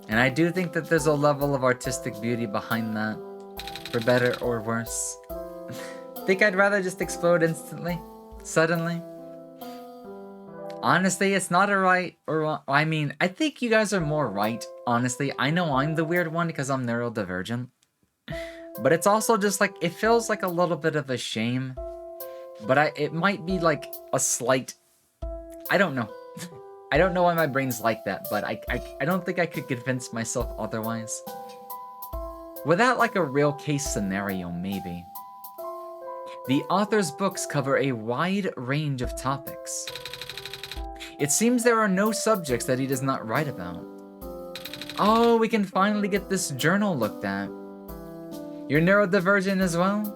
And I do think that there's a level of artistic beauty behind that. For better or worse. Think I'd rather just explode instantly? Suddenly? Honestly, it's not a right or wrong. I mean, I think you guys are more right, honestly. I know I'm the weird one because I'm neurodivergent. But it's also just like, it feels like a little bit of a shame. But it might be like a slight... I don't know. I don't know why my brain's like that, but I don't think I could convince myself otherwise. Without like a real case scenario, maybe. The author's books cover a wide range of topics. It seems there are no subjects that he does not write about. Oh, we can finally get this journal looked at. You're neurodivergent as well?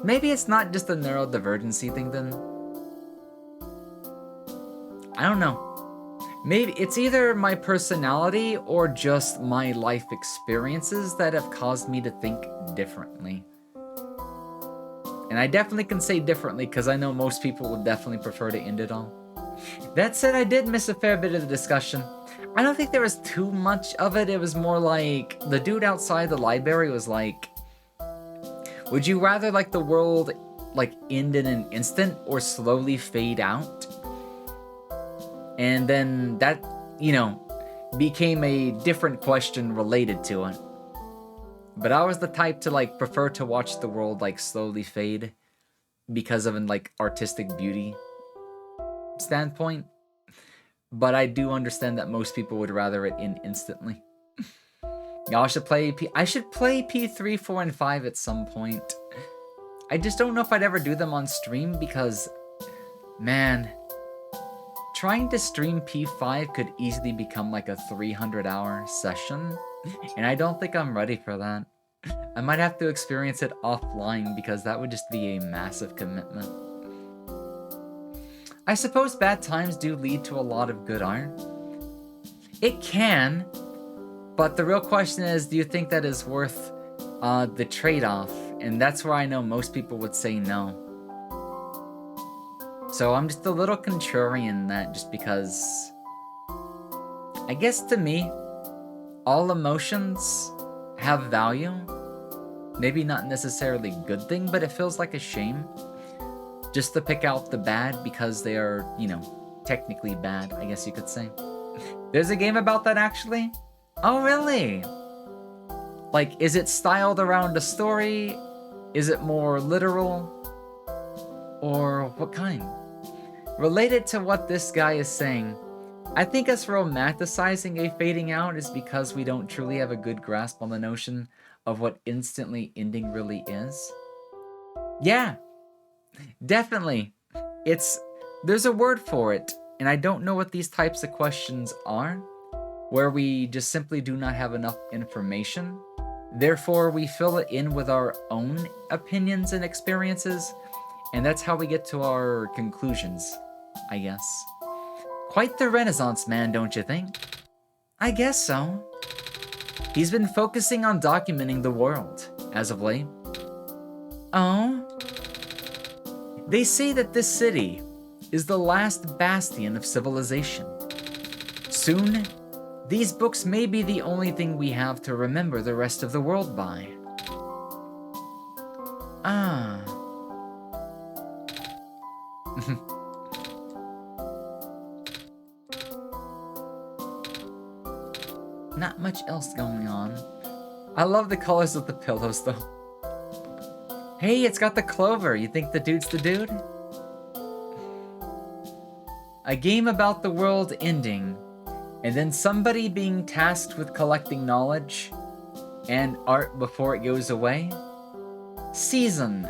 Maybe it's not just a neurodivergency thing then. I don't know. Maybe it's either my personality or just my life experiences that have caused me to think differently. And I definitely can say differently because I know most people would definitely prefer to end it all. That said, I did miss a fair bit of the discussion. I don't think there was too much of it. It was more like, the dude outside the library was like, would you rather like the world like end in an instant or slowly fade out? And then that, you know, became a different question related to it. But I was the type to like prefer to watch the world like slowly fade because of an like artistic beauty standpoint. But I do understand that most people would rather it end instantly. Y'all should play I should play P3, 4, and 5 at some point. I just don't know if I'd ever do them on stream because, man, trying to stream P5 could easily become like a 300-hour session, and I don't think I'm ready for that. I might have to experience it offline because that would just be a massive commitment. I suppose bad times do lead to a lot of good art. It can, but the real question is, do you think that is worth the trade-off? And that's where I know most people would say no. So I'm just a little contrarian in that, just because I guess to me, all emotions have value. Maybe not necessarily a good thing, but it feels like a shame just to pick out the bad because they are, you know, technically bad, I guess you could say. There's a game about that, actually? Oh, really? Like, is it styled around a story? Is it more literal? Or what kind? Related to what this guy is saying, I think us romanticizing a fading out is because we don't truly have a good grasp on the notion of what instantly ending really is. Yeah, definitely. There's a word for it, and I don't know what these types of questions are, where we just simply do not have enough information. Therefore, we fill it in with our own opinions and experiences, and that's how we get to our conclusions, I guess. Quite the Renaissance man, don't you think? I guess so. He's been focusing on documenting the world, as of late. Oh? They say that this city is the last bastion of civilization. Soon, these books may be the only thing we have to remember the rest of the world by. Ah. Not much else going on. I love the colors of the pillows, though. Hey, it's got the clover. You think the dude's the dude? A game about the world ending and then somebody being tasked with collecting knowledge and art before it goes away. Season,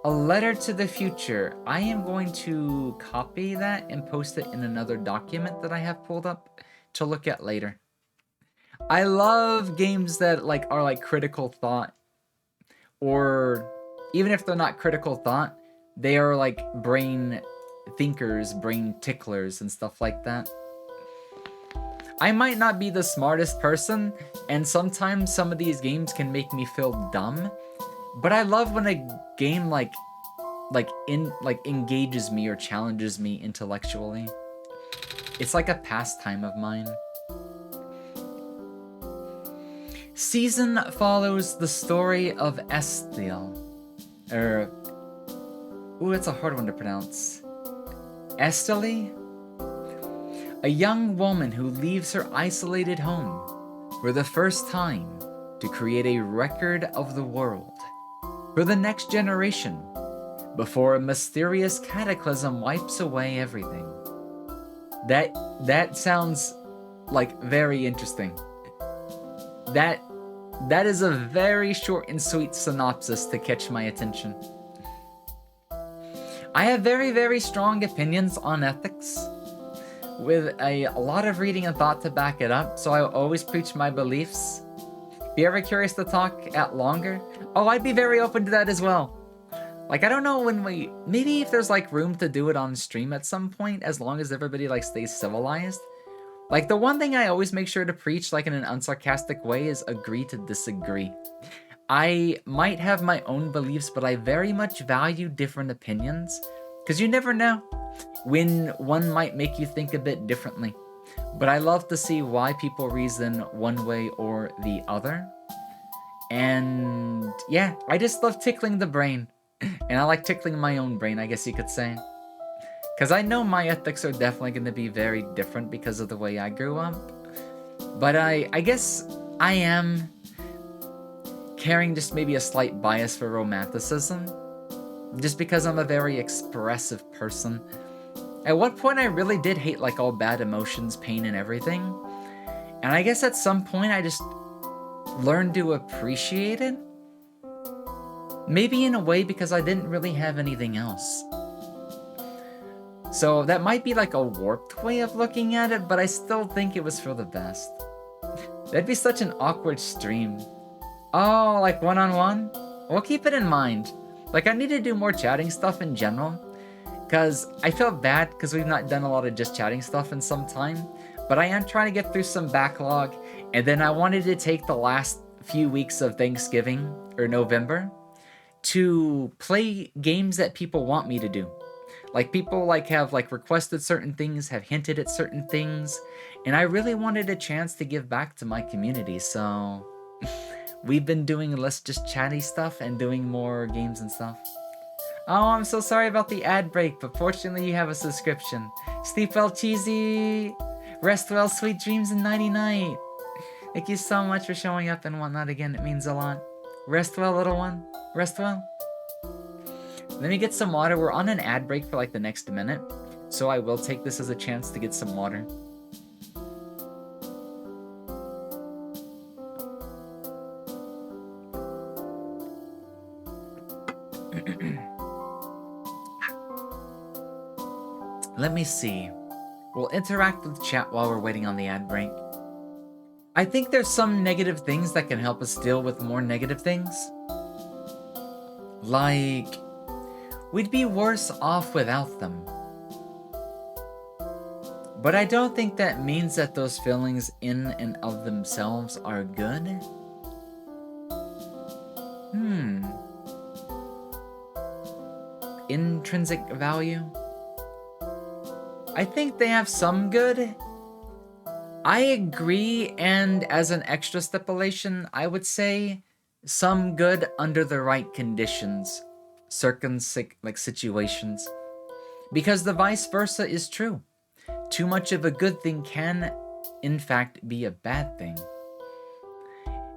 a letter to the future. I am going to copy that and post it in another document that I have pulled up to look at later. I love games that are like critical thought, or even if they're not critical thought, they are like brain thinkers, brain ticklers, and stuff like that. I might not be the smartest person, and sometimes some of these games can make me feel dumb, but I love when a game engages me or challenges me intellectually. It's like a pastime of mine. Season follows the story of Estiel. Ooh, that's a hard one to pronounce. Esteli? A young woman who leaves her isolated home for the first time to create a record of the world for the next generation before a mysterious cataclysm wipes away everything. That sounds like very interesting. That is a very short and sweet synopsis to catch my attention. I have very, very strong opinions on ethics, with a lot of reading and thought to back it up, so I always preach my beliefs. If you're ever curious to talk at longer, I'd be very open to that as well. I don't know when maybe if there's room to do it on stream at some point, as long as everybody stays civilized. The one thing I always make sure to preach in an unsarcastic way is agree to disagree. I might have my own beliefs, but I very much value different opinions, because you never know when one might make you think a bit differently. But I love to see why people reason one way or the other. And yeah, I just love tickling the brain. And I like tickling my own brain, I guess you could say. Because I know my ethics are definitely going to be very different because of the way I grew up. But I guess I am carrying just maybe a slight bias for romanticism. Just because I'm a very expressive person. At one point I really did hate all bad emotions, pain, and everything. And I guess at some point I just learned to appreciate it. Maybe in a way because I didn't really have anything else. So that might be a warped way of looking at it, but I still think it was for the best. That'd be such an awkward stream. Oh, one-on-one? We'll keep it in mind. I need to do more chatting stuff in general. Because I feel bad because we've not done a lot of just chatting stuff in some time. But I am trying to get through some backlog. And then I wanted to take the last few weeks of Thanksgiving, or November, to play games that people want me to do. People have requested certain things, have hinted at certain things, and I really wanted a chance to give back to my community, so we've been doing less just chatty stuff and doing more games and stuff. Oh, I'm so sorry about the ad break, but fortunately you have a subscription. Sleep well, cheesy. Rest well, sweet dreams, and nighty night. Thank you so much for showing up and whatnot again, it means a lot. Rest well, little one. Rest well. Let me get some water. We're on an ad break for the next minute, so I will take this as a chance to get some water. Let me see. We'll interact with chat while we're waiting on the ad break. I think there's some negative things that can help us deal with more negative things. We'd be worse off without them. But I don't think that means that those feelings in and of themselves are good. Intrinsic value? I think they have some good. I agree, and as an extra stipulation, I would say some good under the right conditions. Situations. Because the vice versa is true. Too much of a good thing can, in fact, be a bad thing.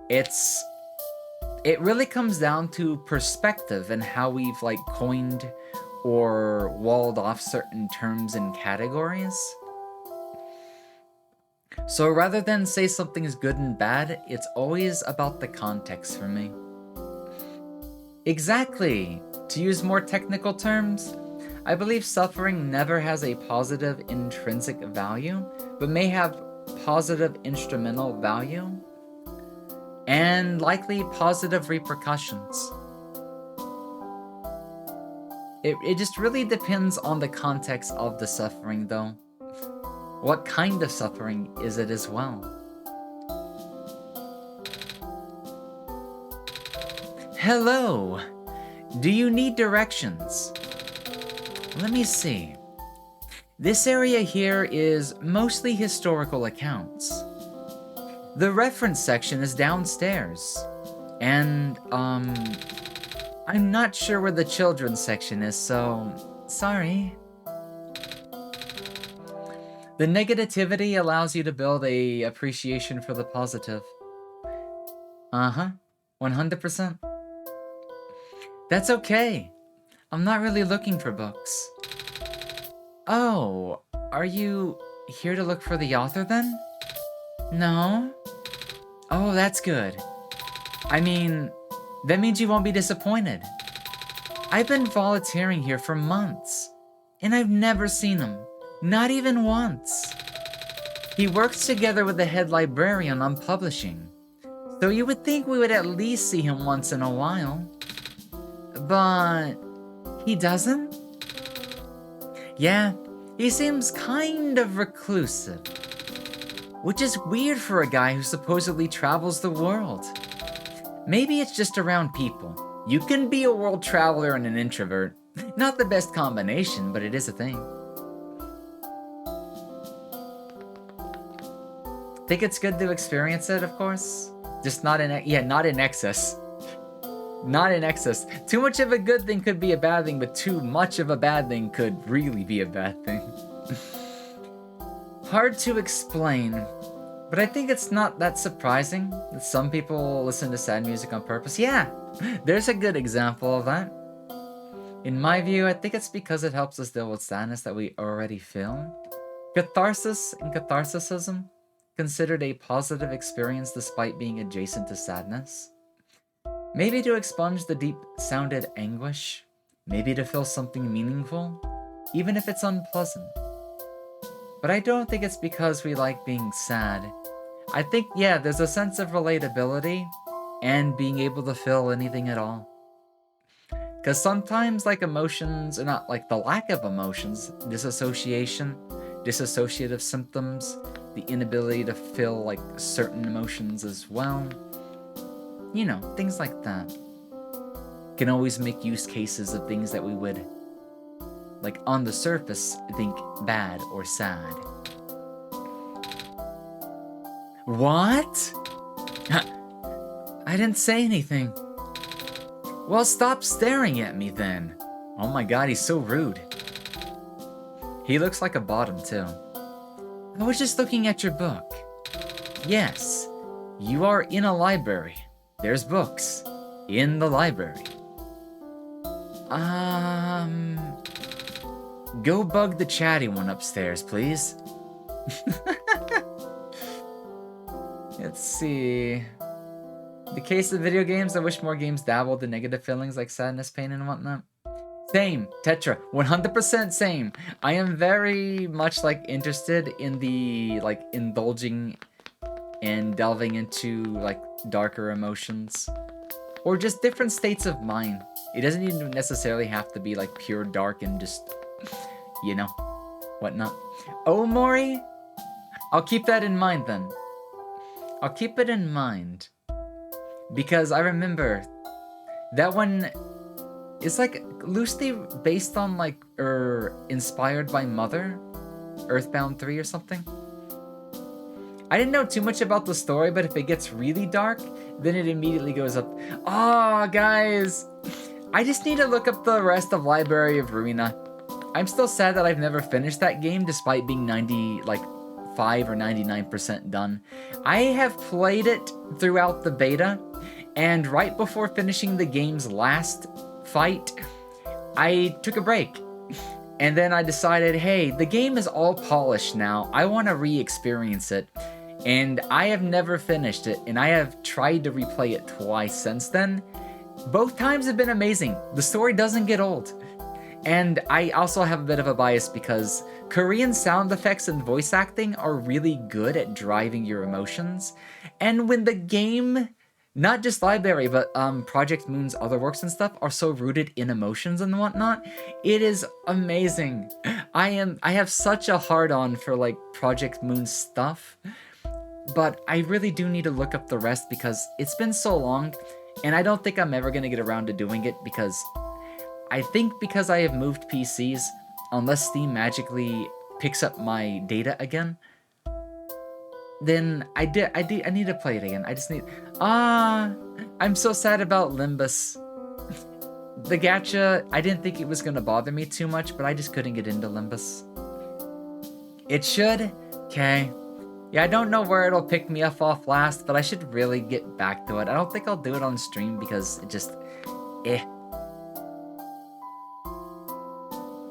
It really comes down to perspective and how we've coined or walled off certain terms and categories. So rather than say something is good and bad, it's always about the context for me. Exactly! To use more technical terms, I believe suffering never has a positive intrinsic value, but may have positive instrumental value, and likely positive repercussions. It just really depends on the context of the suffering, though. What kind of suffering is it as well? Hello! Do you need directions? Let me see. This area here is mostly historical accounts. The reference section is downstairs. And, I'm not sure where the children's section is, so sorry. The negativity allows you to build a appreciation for the positive. 100%. That's okay. I'm not really looking for books. Oh, are you here to look for the author then? No? Oh, that's good. I mean, that means you won't be disappointed. I've been volunteering here for months, and I've never seen him. Not even once. He works together with the head librarian on publishing, so you would think we would at least see him once in a while. But he doesn't? Yeah, he seems kind of reclusive, which is weird for a guy who supposedly travels the world. Maybe it's just around people. You can be a world traveler and an introvert. Not the best combination, but it is a thing. Think it's good to experience it, of course. Just not in excess. Not in excess. Too much of a good thing could be a bad thing, but too much of a bad thing could really be a bad thing. Hard to explain, but I think it's not that surprising that some people listen to sad music on purpose. Yeah, there's a good example of that. In my view, I think it's because it helps us deal with sadness that we already feel. Catharsis and catharsism considered a positive experience despite being adjacent to sadness. Maybe to expunge the deep-sounded anguish. Maybe to feel something meaningful, even if it's unpleasant. But I don't think it's because we like being sad. I think, yeah, there's a sense of relatability and being able to feel anything at all. Because sometimes, like, emotions, or not like the lack of emotions, disassociation, dissociative symptoms, the inability to feel, like, certain emotions as well. You know, things like that. Can always make use cases of things that we would, like, on the surface, think bad or sad. What? I didn't say anything. Well, stop staring at me then. Oh my god, he's so rude. He looks like a bottom, too. I was just looking at your book. Yes, you are in a library. There's books in the library. Go bug the chatty one upstairs, please. Let's see. The case of video games, I wish more games dabbled in negative feelings like sadness, pain, and whatnot. Same, Tetra, 100% same. I am very much, like, interested in the, like, indulging and delving into, like, darker emotions. Or just different states of mind. It doesn't even necessarily have to be, like, pure dark and just, you know, whatnot. Oh, Mori? I'll keep that in mind, then. I'll keep it in mind. Because I remember that one is, like, loosely based on, like, inspired by Mother, Earthbound 3 or something. I didn't know too much about the story, but if it gets really dark, then it immediately goes up. Oh, guys, I just need to look up the rest of Library of Ruina. I'm still sad that I've never finished that game, despite being 95 or 99% done. I have played it throughout the beta, and right before finishing the game's last fight, I took a break. And then I decided, hey, the game is all polished now. I want to re-experience it. And I have never finished it, and I have tried to replay it twice since then. Both times have been amazing. The story doesn't get old. And I also have a bit of a bias because Korean sound effects and voice acting are really good at driving your emotions. And when the game, not just Library, but Project Moon's other works and stuff are so rooted in emotions and whatnot, it is amazing. I have such a hard-on for like Project Moon stuff, but I really do need to look up the rest because it's been so long, and I don't think I'm ever gonna get around to doing it because I think because I have moved PCs, unless Steam magically picks up my data again, then I need to play it again. I just need... I'm so sad about Limbus. The gacha, I didn't think it was gonna bother me too much, but I just couldn't get into Limbus. It should? Okay. Yeah, I don't know where it'll pick me up off last, but I should really get back to it. I don't think I'll do it on stream because it just...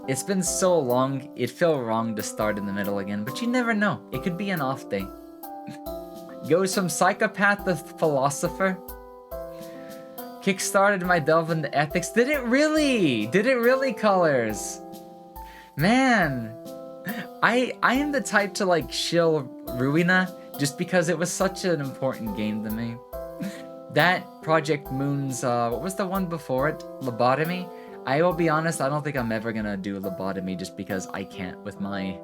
It's been so long, it'd feel wrong to start in the middle again, but you never know. It could be an off day. Goes from psychopath to philosopher. Kickstarted my delve into ethics. Did it really? Did it really, Colors? Man, I am the type to like shill Ruina just because it was such an important game to me. That Project Moon's, what was the one before it? Lobotomy? I will be honest, I don't think I'm ever gonna do Lobotomy just because I can't with my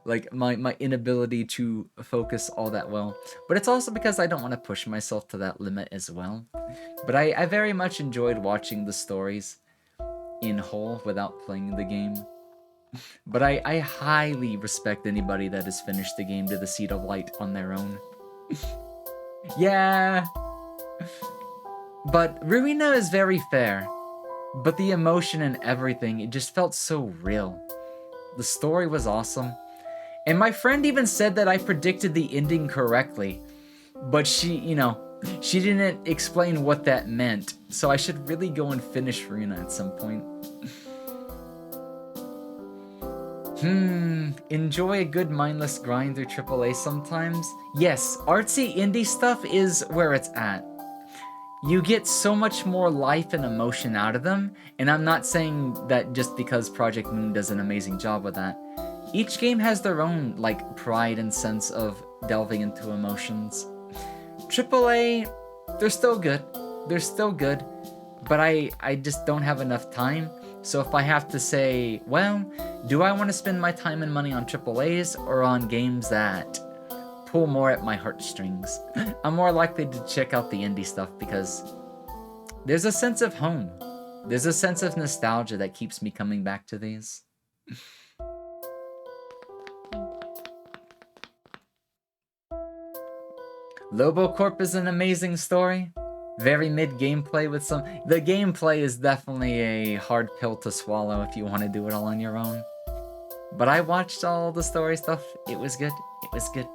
like my inability to focus all that well. But it's also because I don't want to push myself to that limit as well. But I very much enjoyed watching the stories in whole without playing the game. But I highly respect anybody that has finished the game to the Seed of Light on their own. Yeah. But Ruina is very fair. But the emotion and everything, it just felt so real. The story was awesome. And my friend even said that I predicted the ending correctly. But she, you know, she didn't explain what that meant. So I should really go and finish Ruina at some point. Enjoy a good mindless grind through AAA sometimes? Yes, artsy indie stuff is where it's at. You get so much more life and emotion out of them, and I'm not saying that just because Project Moon does an amazing job with that. Each game has their own, like, pride and sense of delving into emotions. AAA, they're still good. They're still good, but I just don't have enough time. So if I have to say, well, do I want to spend my time and money on AAAs or on games that pull more at my heartstrings? I'm more likely to check out the indie stuff because there's a sense of home. There's a sense of nostalgia that keeps me coming back to these. Lobocorp is an amazing story. Very mid gameplay with some... The gameplay is definitely a hard pill to swallow if you want to do it all on your own. But I watched all the story stuff. It was good. It was good.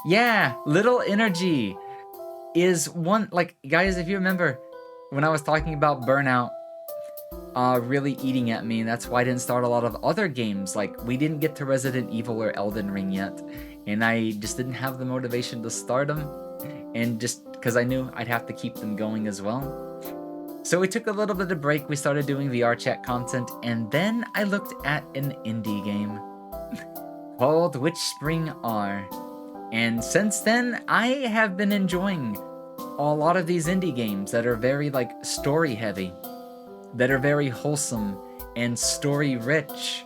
Yeah, Little Energy is one... Like, guys, if you remember when I was talking about Burnout really eating at me, and that's why I didn't start a lot of other games. Like, we didn't get to Resident Evil or Elden Ring yet, and I just didn't have the motivation to start them. And just because I knew I'd have to keep them going as well. So we took a little bit of break, we started doing VR chat content, and then I looked at an indie game called Witchspring R. And since then, I have been enjoying a lot of these indie games that are very, like, story-heavy, that are very wholesome and story-rich.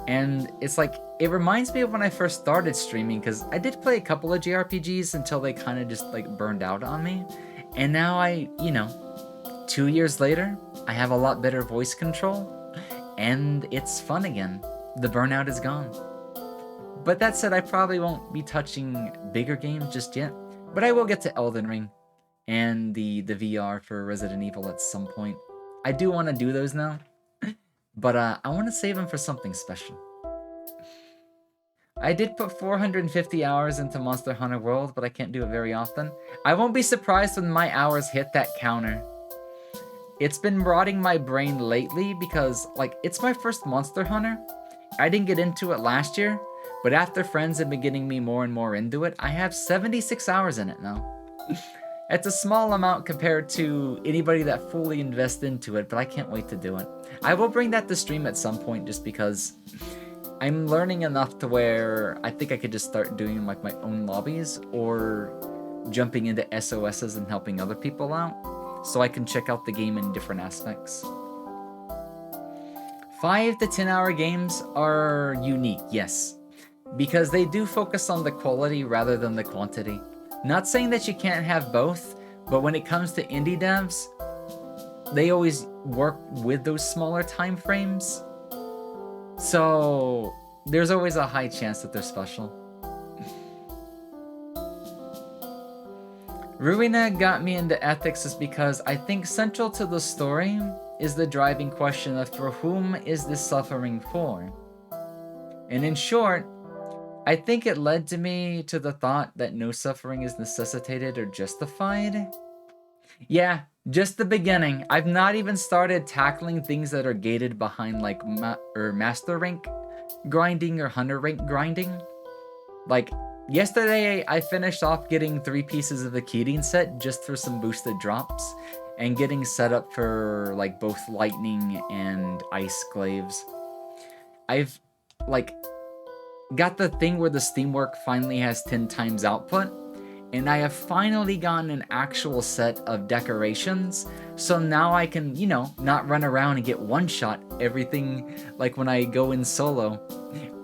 And it's like, it reminds me of when I first started streaming, because I did play a couple of JRPGs until they kind of just, like, burned out on me. And now I, you know, 2 years later, I have a lot better voice control, and it's fun again. The burnout is gone. But that said, I probably won't be touching bigger games just yet. But I will get to Elden Ring and the VR for Resident Evil at some point. I do want to do those now, but I want to save them for something special. I did put 450 hours into Monster Hunter World, but I can't do it very often. I won't be surprised when my hours hit that counter. it's been rotting my brain lately because, like, it's my first Monster Hunter. I didn't get into it last year, but after friends have been getting me more and more into it, I have 76 hours in it now. It's a small amount compared to anybody that fully invests into it, but I can't wait to do it. I will bring that to stream at some point just because I'm learning enough to where I think I could just start doing like my own lobbies or jumping into SOSs and helping other people out so I can check out the game in different aspects. 5 to 10 hour games are unique, yes, because they do focus on the quality rather than the quantity. Not saying that you can't have both, but when it comes to indie devs, they always work with those smaller time frames. So there's always a high chance that they're special. Ruina got me into ethics is because I think central to the story is the driving question of for whom is this suffering for? And in short, I think it led to me to the thought that no suffering is necessitated or justified. Yeah, just the beginning. I've not even started tackling things that are gated behind like master rank grinding or hunter rank grinding. Like yesterday I finished off getting 3 pieces of the Keating set just for some boosted drops and getting set up for like both lightning and ice glaives. I've like got the thing where the Steamwork finally has 10 times output, and I have finally gotten an actual set of decorations, so now I can, you know, not run around and get one-shot everything like when I go in solo.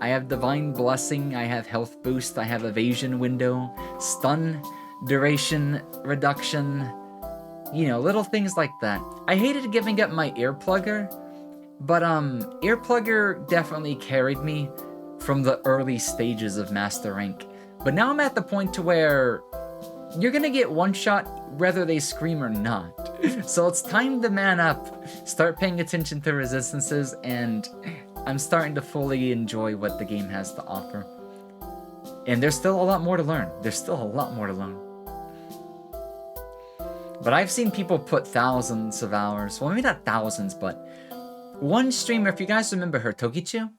I have Divine Blessing, I have Health Boost, I have Evasion Window, Stun, Duration Reduction, you know, little things like that. I hated giving up my earplugger, but earplugger definitely carried me from the early stages of Master Rank. But now I'm at the point to where you're gonna get one shot whether they scream or not. So it's time to man up, start paying attention to resistances, and I'm starting to fully enjoy what the game has to offer. And there's still a lot more to learn. There's still a lot more to learn. But I've seen people put thousands of hours, well maybe not thousands, but one streamer, if you guys remember her, Tokichu,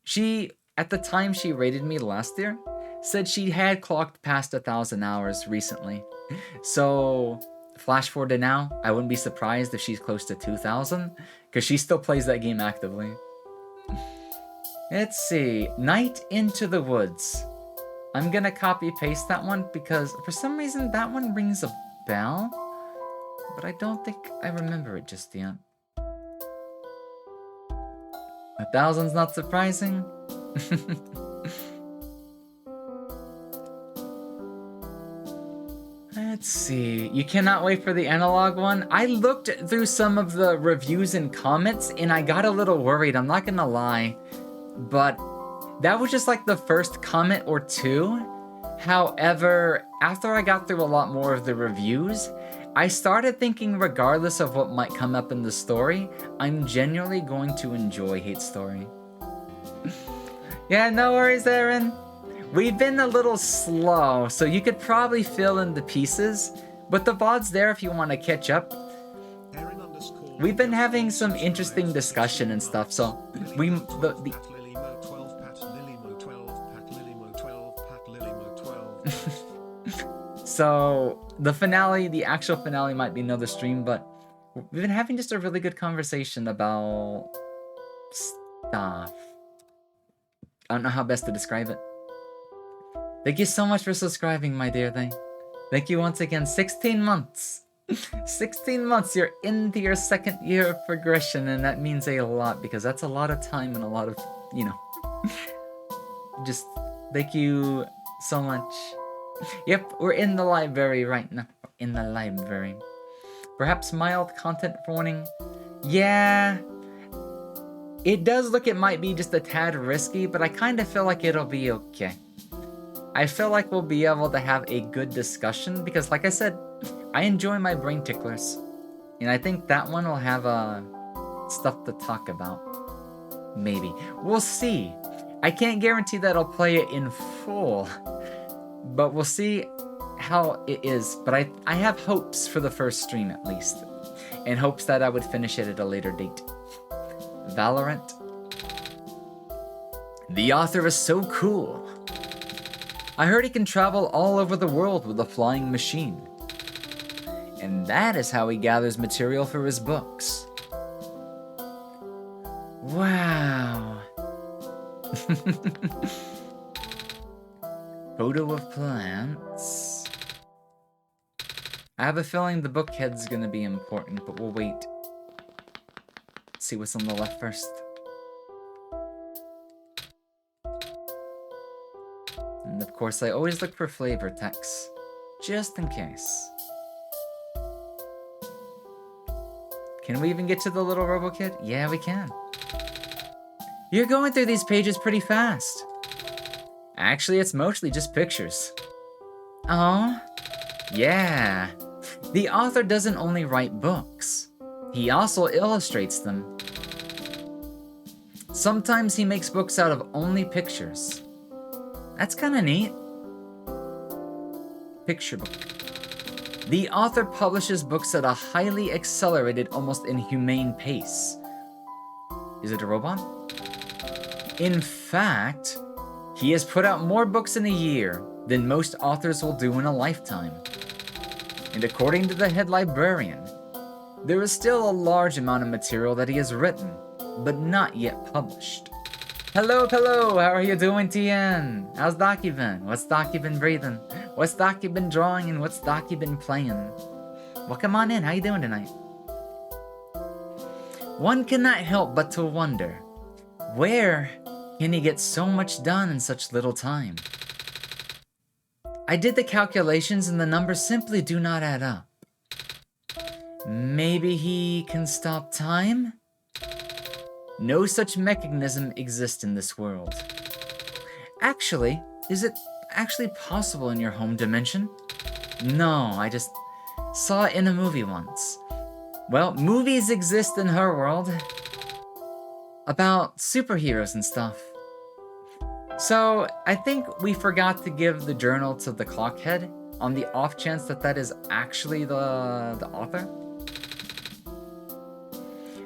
she, at the time she rated me last year, said she had clocked past 1,000 hours recently. So, flash forward to now, I wouldn't be surprised if she's close to 2,000, because she still plays that game actively. Let's see, Night into the Woods. I'm gonna copy paste that one because for some reason that one rings a bell, but I don't think I remember it just yet. 1,000's not surprising. Let's see. You cannot wait for the analog one? I looked through some of the reviews and comments and I got a little worried, I'm not gonna lie. But that was just like the first comment or two. However, after I got through a lot more of the reviews, I started thinking regardless of what might come up in the story, I'm genuinely going to enjoy Hate Story. Yeah, no worries, Aaron. We've been a little slow, so you could probably fill in the pieces, but the VOD's there if you want to catch up. We've been having some interesting discussion and stuff, so So the finale, the actual finale might be another stream, but we've been having just a really good conversation about stuff. I don't know how best to describe it. Thank you so much for subscribing, my dear thing. Thank you once again. 16 months. 16 months, you're into your second year of progression, and that means a lot because that's a lot of time and a lot of, you know. Just thank you so much. Yep, we're in the library right now. In the library. Perhaps mild content warning. Yeah. It does look it might be just a tad risky, but I kind of feel like it'll be okay. I feel like we'll be able to have a good discussion because, like I said, I enjoy my brain ticklers. And I think that one will have stuff to talk about. Maybe. We'll see. I can't guarantee that I'll play it in full. But we'll see how it is. But I have hopes for the first stream at least. in hopes that I would finish it at a later date. Valorant. The author is so cool. I heard he can travel all over the world with a flying machine. And that is how he gathers material for his books. Wow. Photo of plants. I have a feeling the book head's gonna be important, but we'll wait. See what's on the left first. And of course, I always look for flavor text, just in case. Can we even get to the little RoboKid? Yeah, we can. You're going through these pages pretty fast. Actually, it's mostly just pictures. Oh, yeah. The author doesn't only write books, he also illustrates them. Sometimes he makes books out of only pictures. That's kinda neat. Picture book. The author publishes books at a highly accelerated, almost inhumane pace. Is it a robot? In fact, he has put out more books in a year than most authors will do in a lifetime. And according to the head librarian, there is still a large amount of material that he has written, but not yet published. Hello, how are you doing, TN? How's Docky been? What's Docky been breathing? What's Docky been drawing and what's Docky been playing? Well, come on in, how you doing tonight? One cannot help but to wonder, where can he get so much done in such little time? I did the calculations and the numbers simply do not add up. Maybe he can stop time? No such mechanism exists in this world. Actually, is it actually possible in your home dimension? No, I just saw it in a movie once. Well, movies exist in her world. About superheroes and stuff. So, I think we forgot to give the journal to the clockhead on the off chance that that is actually the author.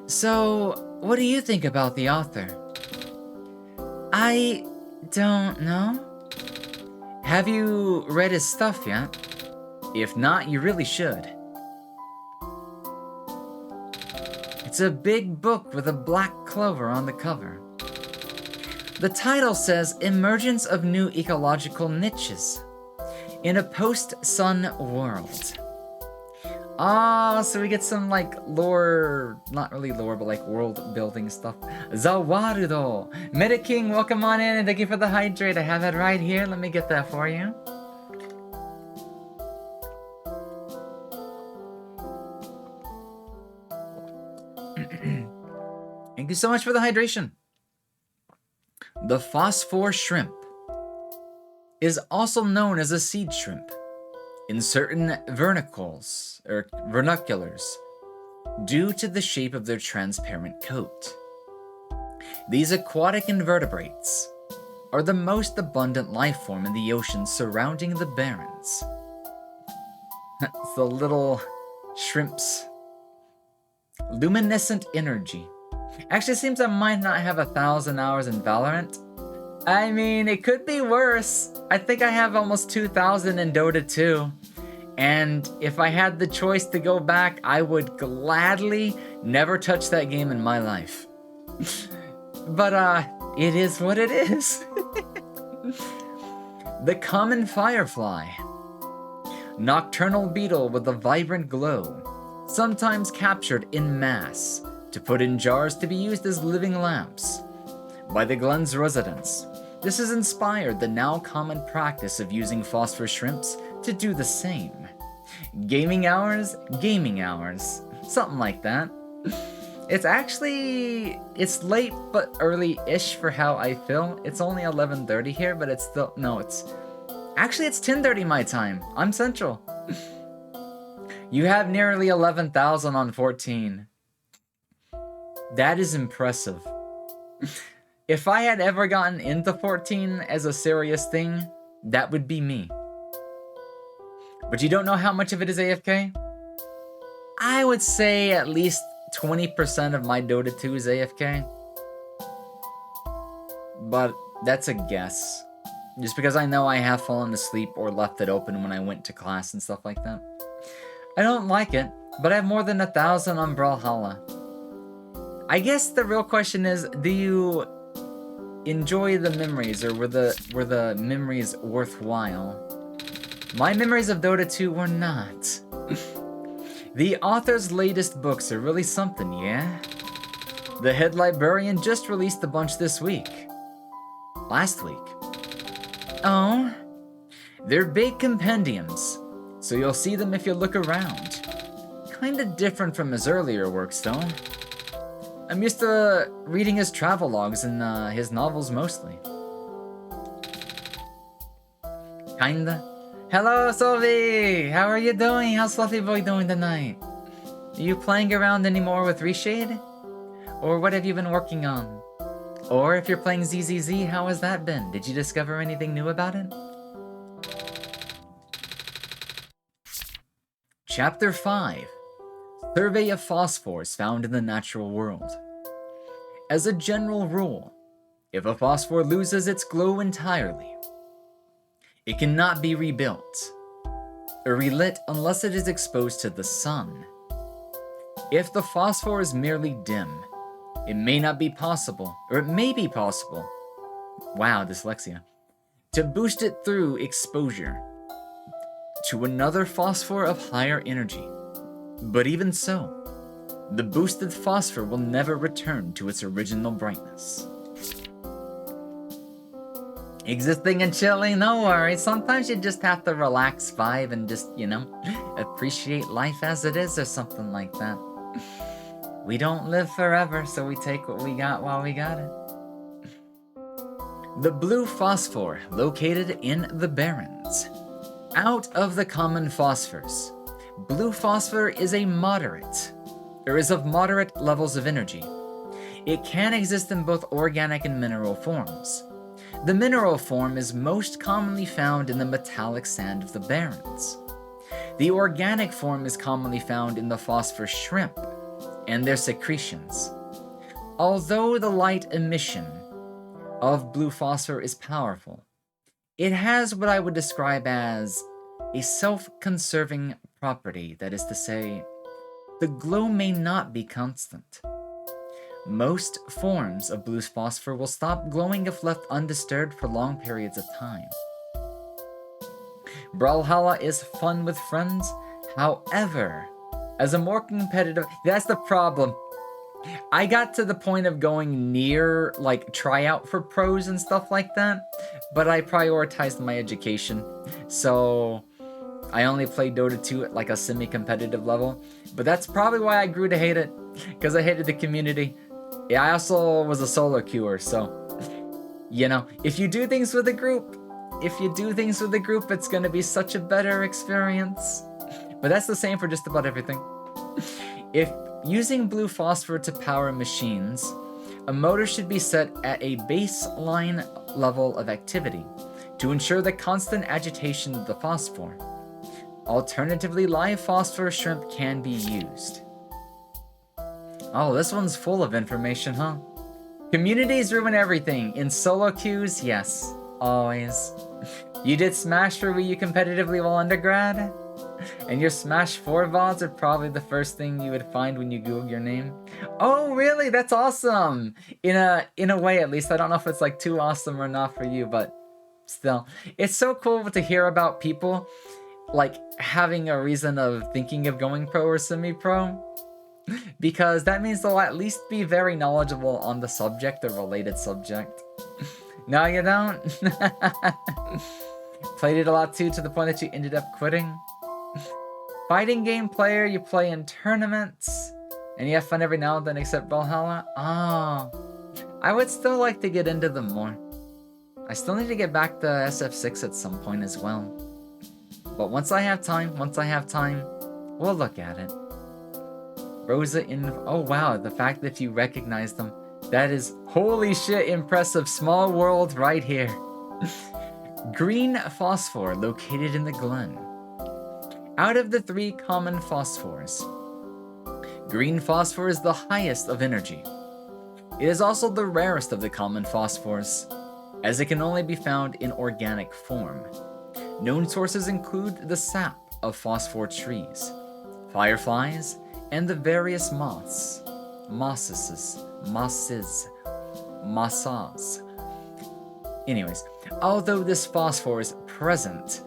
So, what do you think about the author? I don't know. Have you read his stuff yet? If not, you really should. It's a big book with a black clover on the cover. The title says Emergence of New Ecological Niches in a Post-Sun World. Ah, so we get some like lore, not really lore, but like world building stuff. Zawarudo! Mediking, welcome on in and thank you for the hydrate. I have it right here. Let me get that for you. Thank you so much for the hydration. The phosphor shrimp is also known as a seed shrimp in certain vernaculars due to the shape of their transparent coat. These aquatic invertebrates are the most abundant life form in the ocean surrounding the Barrens. It's the little shrimps. Luminescent energy. Actually, it seems I might not have 1,000 hours in Valorant. I mean, it could be worse. I think I have almost 2,000 in Dota 2. And if I had the choice to go back, I would gladly never touch that game in my life. But, it is what it is. The common firefly. Nocturnal beetle with a vibrant glow, sometimes captured in mass to put in jars to be used as living lamps. By the Glen's residents, this has inspired the now common practice of using phosphor shrimps to do the same. Gaming hours, something like that. It's late but early-ish for how I feel. It's only 11:30 here, but it's still, no, it's 10:30 my time. I'm central. You have nearly 11,000 on 14. That is impressive. If I had ever gotten into 14 as a serious thing, that would be me. But you don't know how much of it is AFK? I would say at least 20% of my Dota 2 is AFK. But that's a guess. Just because I know I have fallen asleep or left it open when I went to class and stuff like that. I don't like it, but I have more than 1,000 on Brawlhalla. I guess the real question is, do you enjoy the memories, or were the memories worthwhile? My memories of Dota 2 were not. The author's latest books are really something, yeah? The head librarian just released a bunch this week. Last week. Oh? They're big compendiums, so you'll see them if you look around. Kinda different from his earlier works, though. I'm used to reading his travelogues and his novels mostly. Kinda. Hello, Sylvie! How are you doing? How's Fluffy Boy doing tonight? Are you playing around anymore with Reshade? Or what have you been working on? Or if you're playing ZZZ, how has that been? Did you discover anything new about it? Chapter 5. Survey of phosphors found in the natural world. As a general rule, if a phosphor loses its glow entirely, it cannot be rebuilt or relit unless it is exposed to the sun. If the phosphor is merely dim, it may not be possible, or it may be possible, wow, dyslexia, to boost it through exposure to another phosphor of higher energy. But even so, the boosted phosphor will never return to its original brightness. Existing and chilling, no worries. Sometimes you just have to relax, vibe, and just, appreciate life as it is or something like that. We don't live forever, so we take what we got while we got it. The blue phosphor, located in the Barrens. Out of the common phosphors, blue phosphor is of moderate levels of energy. It can exist in both organic and mineral forms. The mineral form is most commonly found in the metallic sand of the Barrens. The organic form is commonly found in the phosphor shrimp and their secretions. Although the light emission of blue phosphor is powerful, it has what I would describe as a self-conserving property, that is to say, the glow may not be constant. Most forms of blue phosphor will stop glowing if left undisturbed for long periods of time. Brawlhalla is fun with friends, however, as a more competitive... That's the problem. I got to the point of going near, tryout for pros and stuff like that, but I prioritized my education, so I only played Dota 2 at a semi-competitive level, but that's probably why I grew to hate it, because I hated the community. Yeah, I also was a solo queuer, so, if you do things with a group, it's gonna be such a better experience. But that's the same for just about everything. If using blue phosphor to power machines, a motor should be set at a baseline level of activity to ensure the constant agitation of the phosphor. Alternatively, live phosphor shrimp can be used. Oh, this one's full of information, huh? Communities ruin everything. In solo queues, yes, always. You did Smash for Wii U competitively while undergrad? And your Smash 4 VODs are probably the first thing you would find when you Google your name. Oh, really? That's awesome! In a way, at least. I don't know if it's too awesome or not for you, but still. It's so cool to hear about people having a reason of thinking of going pro or semi-pro. Because that means they'll at least be very knowledgeable on the subject or related subject. No, you don't? Played it a lot too, to the point that you ended up quitting. Fighting game player, you play in tournaments, and you have fun every now and then except Brawlhalla? Oh, I would still like to get into them more. I still need to get back to SF6 at some point as well. But once I have time, we'll look at it. Rosa in... Oh wow, the fact that you recognize them. That is, holy shit, impressive. Small world right here. Green phosphor located in the glen. Out of the 3 common phosphors, Green phosphor is the highest of energy. It is also the rarest of the common phosphors, as it can only be found in organic form. Known sources include the sap of phosphor trees, fireflies, and the various moths, mosses. Anyways, although this phosphor is present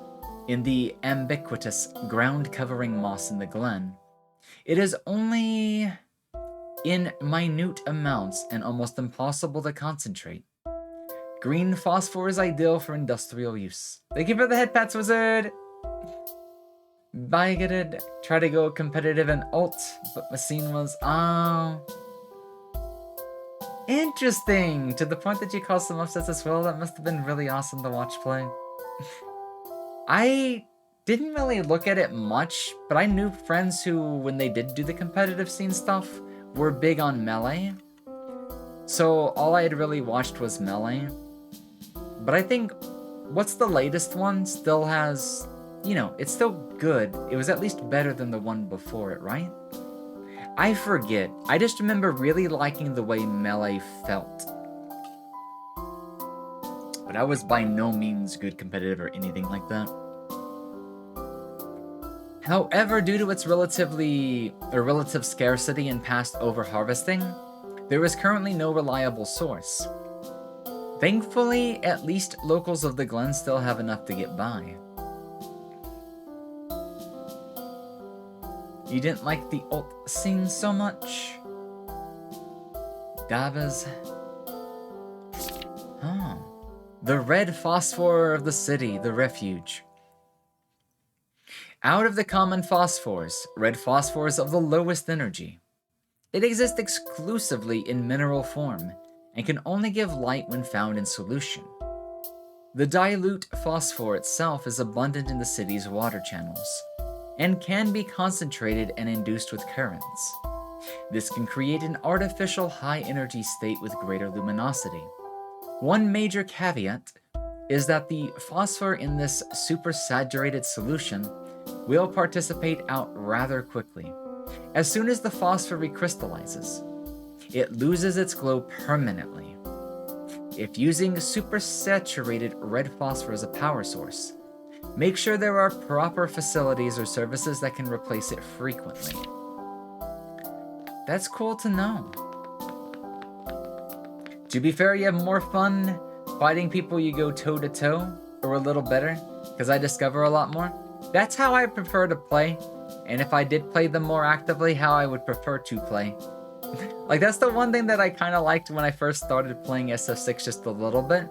in the ubiquitous ground-covering moss in the glen, it is only in minute amounts and almost impossible to concentrate. Green phosphor is ideal for industrial use. Thank you for the head pats, wizard! Bigoted, try to go competitive in ult, but my scene was, interesting! To the point that you caused some upsets as well, that must have been really awesome to watch play. I didn't really look at it much, but I knew friends who, when they did do the competitive scene stuff, were big on Melee. So all I had really watched was Melee. But I think, what's the latest one still has, you know, it's still good. It was at least better than the one before it, right? I forget. I just remember really liking the way Melee felt. But I was by no means good competitive or anything like that. However, due to its relative scarcity and past over-harvesting, there is currently no reliable source. Thankfully, at least locals of the Glen still have enough to get by. You didn't like the ult scene so much? Dabas? Oh. The red phosphor of the city, the refuge. Out of the common phosphors, red phosphor is of the lowest energy. It exists exclusively in mineral form, and can only give light when found in solution. The dilute phosphor itself is abundant in the city's water channels, and can be concentrated and induced with currents. This can create an artificial high-energy state with greater luminosity. One major caveat is that the phosphor in this supersaturated solution will participate out rather quickly. As soon as the phosphor recrystallizes, it loses its glow permanently. If using supersaturated red phosphor as a power source, make sure there are proper facilities or services that can replace it frequently. That's cool to know. To be fair, you have more fun fighting people you go toe-to-toe, or a little better, because I discover a lot more. That's how I prefer to play, and if I did play them more actively, how I would prefer to play. Like, that's the one thing that I kind of liked when I first started playing SF6 just a little bit.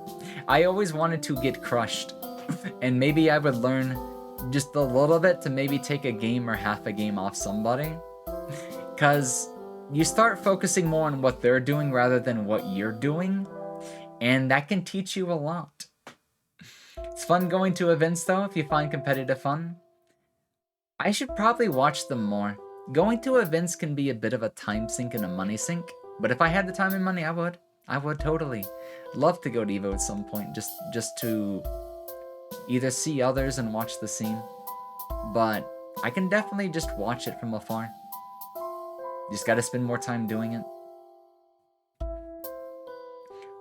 I always wanted to get crushed, and maybe I would learn just a little bit to maybe take a game or half a game off somebody. Because you start focusing more on what they're doing rather than what you're doing, and that can teach you a lot. It's fun going to events though, if you find competitive fun. I should probably watch them more. Going to events can be a bit of a time sink and a money sink, but if I had the time and money, I would. I would totally. Love to go to Evo at some point, just to either see others and watch the scene. But I can definitely just watch it from afar. Just gotta spend more time doing it.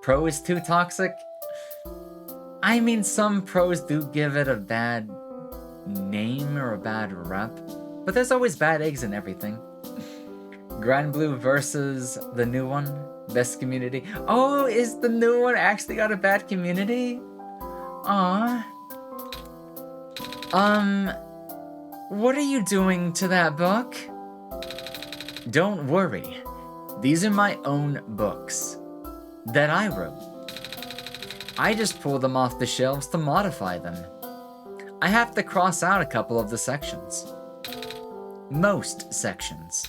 Pro is too toxic? I mean, some pros do give it a bad name or a bad rep, but there's always bad eggs in everything. Grand Blue versus the new one, best community. Oh, is the new one actually got a bad community? Aww. What are you doing to that book? Don't worry, these are my own books that I wrote. I just pull them off the shelves to modify them. I have to cross out a couple of the sections. Most sections.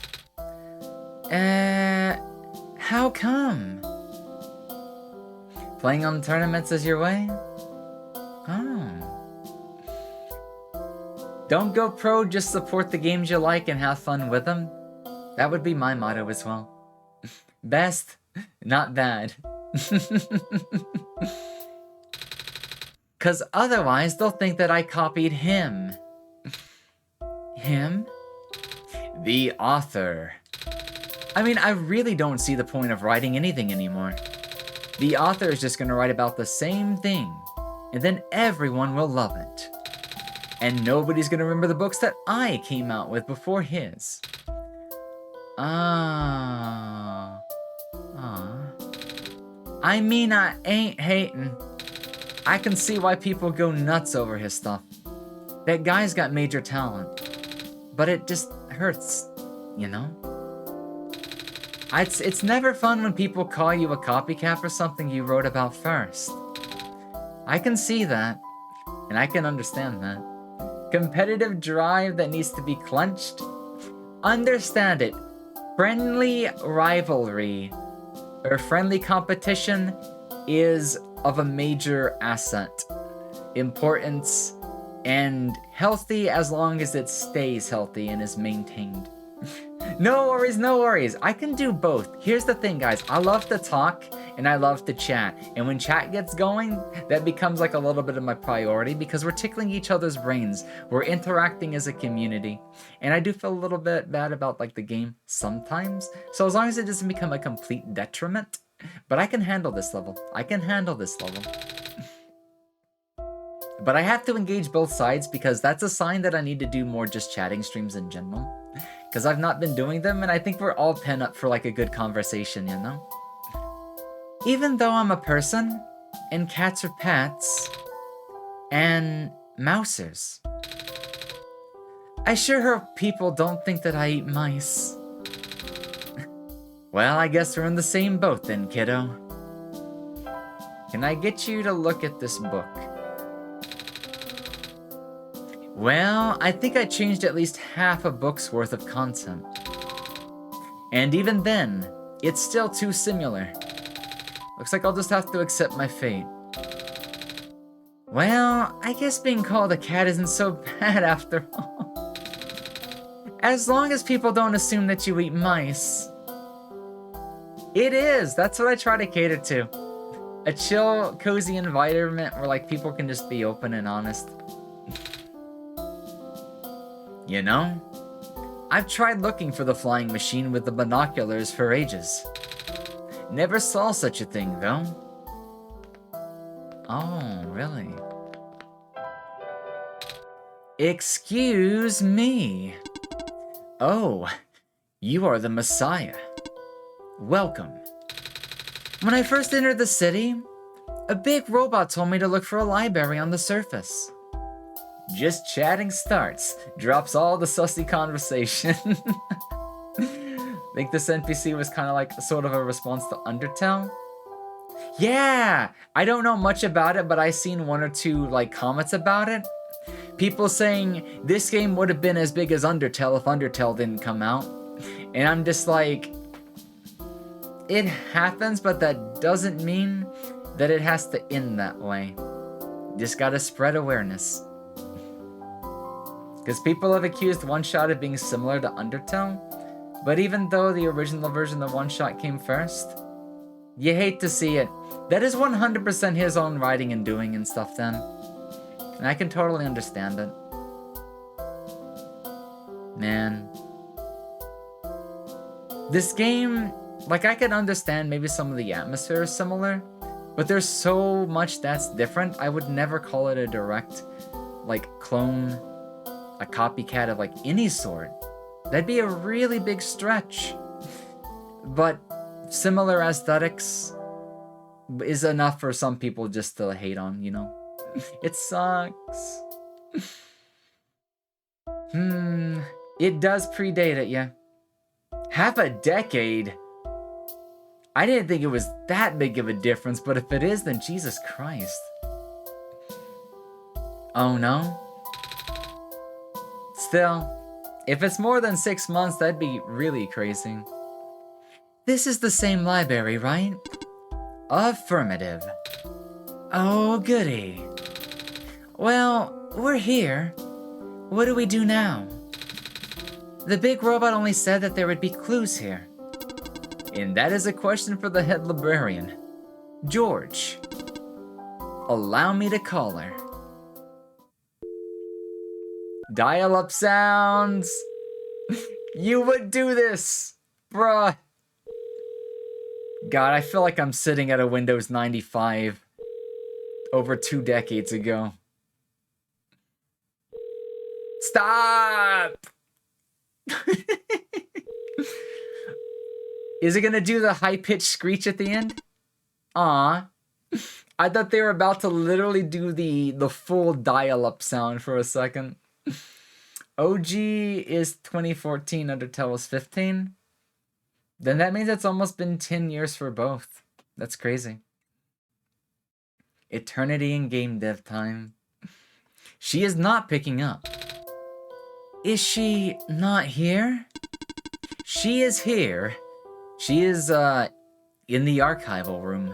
How come? Playing on tournaments is your way? Oh. Don't go pro, just support the games you like and have fun with them. That would be my motto as well. Best, not bad. Cause otherwise they'll think that I copied him. Him? The author. I mean, I really don't see the point of writing anything anymore. The author is just gonna write about the same thing, and then everyone will love it. And nobody's gonna remember the books that I came out with before his. Ah. I mean, I ain't hating. I can see why people go nuts over his stuff. That guy's got major talent. But it just hurts, you know? It's never fun when people call you a copycat for something you wrote about first. I can see that, and I can understand that. Competitive drive that needs to be clenched? Understand it. Friendly rivalry, or friendly competition, is of a major asset, importance, and healthy as long as it stays healthy and is maintained. No worries, no worries. I can do both. Here's the thing, guys. I love to talk and I love to chat. And when chat gets going, that becomes like a little bit of my priority because we're tickling each other's brains. We're interacting as a community. And I do feel a little bit bad about like the game sometimes. So as long as it doesn't become a complete detriment, but I can handle this level. I can handle this level. But I have to engage both sides because that's a sign that I need to do more just chatting streams in general. Because I've not been doing them, and I think we're all pent up for like a good conversation, you know? Even though I'm a person, and cats are pets, and mousers. I sure hope people don't think that I eat mice. Well, I guess we're in the same boat then, kiddo. Can I get you to look at this book? Well, I think I changed at least half a book's worth of content. And even then, it's still too similar. Looks like I'll just have to accept my fate. Well, I guess being called a cat isn't so bad after all. As long as people don't assume that you eat mice. It is! That's what I try to cater to. A chill, cozy environment where like people can just be open and honest. You know? I've tried looking for the flying machine with the binoculars for ages. Never saw such a thing, though. Oh, really? Excuse me. Oh, you are the Messiah. Welcome. When I first entered the city, a big robot told me to look for a library on the surface. Just chatting starts, drops all the sussy conversation. Think this NPC was kind of like sort of a response to Undertale? Yeah, I don't know much about it, but I seen one or two like comments about it. People saying this game would have been as big as Undertale if Undertale didn't come out. And I'm just like, it happens, but that doesn't mean that it has to end that way. Just gotta spread awareness. Because people have accused OneShot of being similar to Undertale, but even though the original version of OneShot came first, you hate to see it. That is 100% his own writing and doing and stuff then. And I can totally understand it. Man. This game, like I can understand maybe some of the atmosphere is similar, but there's so much that's different. I would never call it a direct, like, clone, a copycat of like any sort. That'd be a really big stretch. But similar aesthetics is enough for some people just to hate on, you know? It sucks. It does predate it, yeah. Half a decade? I didn't think it was that big of a difference, but if it is, then Jesus Christ. Oh no? Still, if it's more than 6 months, that'd be really crazy. This is the same library, right? Affirmative. Oh, goody. Well, we're here. What do we do now? The big robot only said that there would be clues here. And that is a question for the head librarian. George. Allow me to call her. Dial-up sounds. You would do this. Bruh. God, I feel like I'm sitting at a Windows 95 over 2 decades ago. Stop! Is it gonna do the high-pitched screech at the end? Aw. I thought they were about to literally do the full dial-up sound for a second. OG is 2014, Undertale was 15. Then that means it's almost been 10 years for both. That's crazy. Eternity in game dev time. She is not picking up. Is she not here? She is here. She is, in the archival room.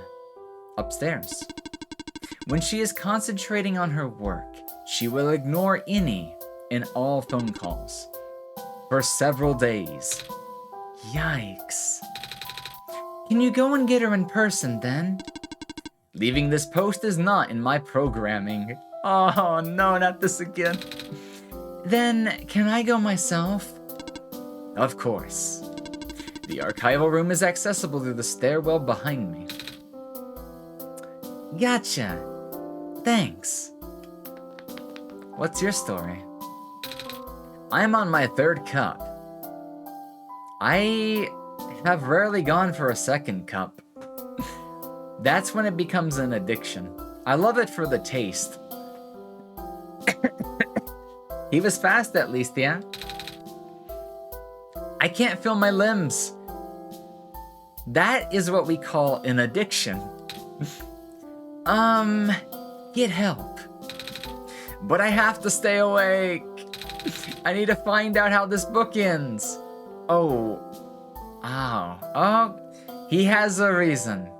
Upstairs. When she is concentrating on her work, she will ignore any and all phone calls. For several days. Yikes. Can you go and get her in person, then? Leaving this post is not in my programming. Oh, no, not this again. Then, can I go myself? Of course. The archival room is accessible through the stairwell behind me. Gotcha. Thanks. What's your story? I'm on my 3rd cup. I have rarely gone for a 2nd cup. That's when it becomes an addiction. I love it for the taste. He was fast at least, yeah? I can't feel my limbs. That is what we call an addiction. Get help. But I have to stay awake. I need to find out how this book ends. Oh, he has a reason.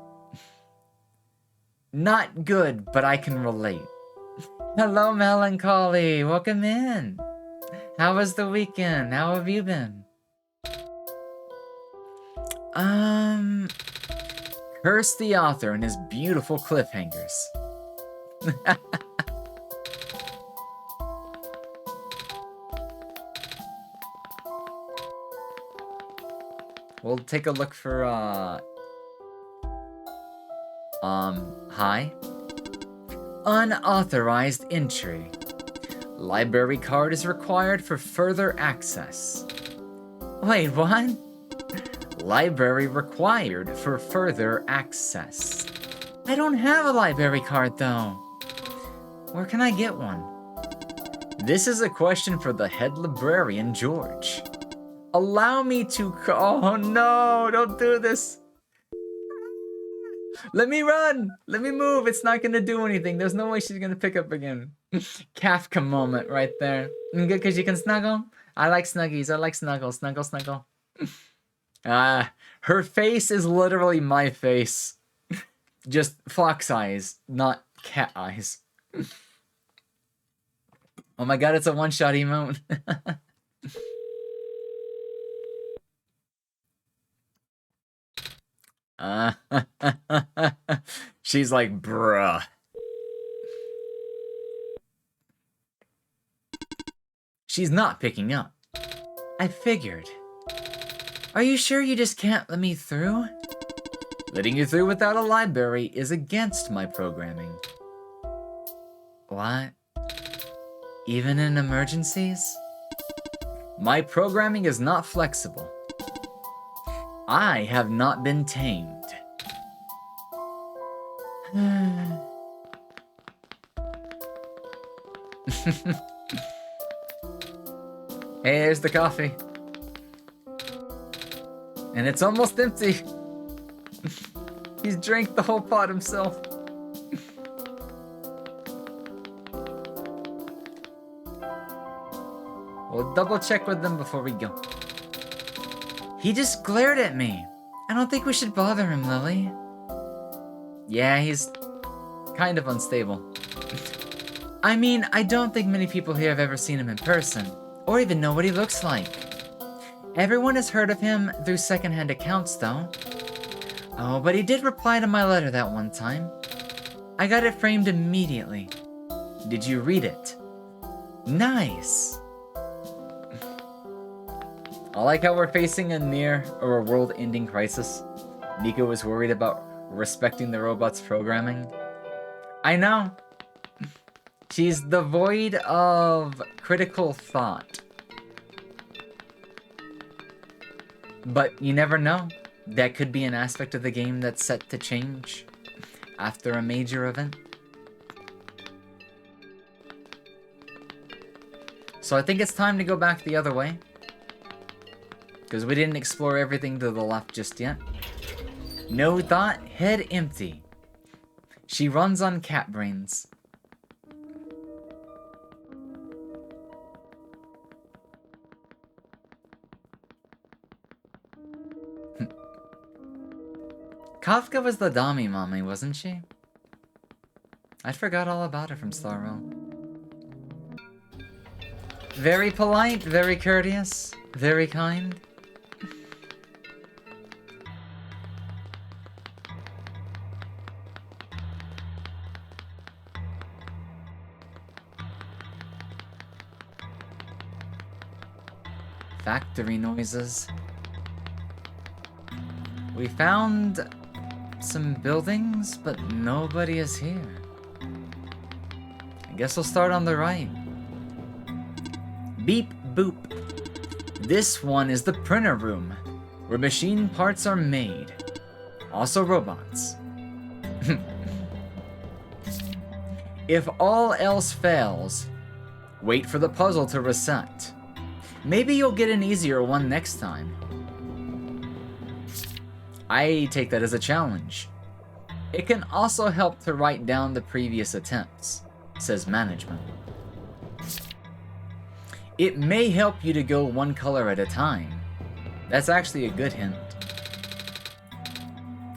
Not good, but I can relate. Hello, Melancholy. Welcome in. How was the weekend? How have you been? Curse the author and his beautiful cliffhangers. We'll take a look for, hi? Unauthorized entry. Library card is required for further access. Wait, what? Library required for further access. I don't have a library card, though. Where can I get one? This is a question for the head librarian, George. Allow me to oh no, don't do this. Let me run. Let me move. It's not going to do anything. There's no way she's going to pick up again. Kafka moment right there. Good because you can snuggle. I like snuggies. I like snuggle. Snuggle, snuggle. Her face is literally my face. Just fox eyes, not cat eyes. Oh my god, it's a one-shot emote. She's like, bruh. She's not picking up. I figured. Are you sure you just can't let me through? Letting you through without a library is against my programming. What? Even in emergencies? My programming is not flexible. I have not been tamed. Hey, there's the coffee. And it's almost empty. He's drank the whole pot himself. We'll double check with them before we go. He just glared at me. I don't think we should bother him, Lily. Yeah, he's kind of unstable. I mean, I don't think many people here have ever seen him in person, or even know what he looks like. Everyone has heard of him through secondhand accounts, though. Oh, but he did reply to my letter that one time. I got it framed immediately. Did you read it? Nice. I like how we're facing a near or a world-ending crisis. Nico was worried about respecting the robot's programming. I know. She's devoid of critical thought. But you never know. That could be an aspect of the game that's set to change after a major event. So I think it's time to go back the other way. Because we didn't explore everything to the left just yet. No thought, head empty. She runs on cat brains. Kafka was the Dami mommy, wasn't she? I forgot all about her from Star Realm. Very polite, very courteous, very kind. Factory noises. We found some buildings, but nobody is here. I guess we'll start on the right. Beep boop. This one is the printer room, where machine parts are made. Also robots. If all else fails, wait for the puzzle to reset. Maybe you'll get an easier one next time. I take that as a challenge. It can also help to write down the previous attempts, says management. It may help you to go one color at a time. That's actually a good hint.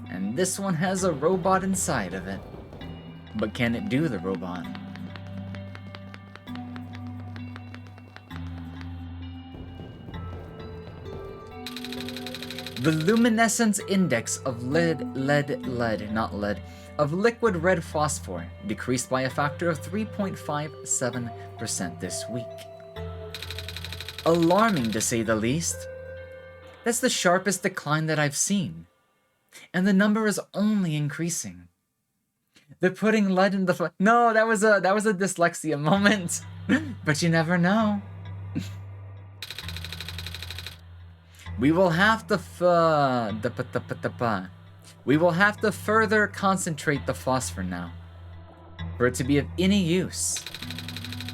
And this one has a robot inside of it. But can it do the robot? The luminescence index of of liquid red phosphor decreased by a factor of 3.57% this week. Alarming to say the least. That's the sharpest decline that I've seen. And the number is only increasing. They're putting lead in the No, that was a dyslexia moment. But you never know. We will have to further concentrate the phosphor now, for it to be of any use.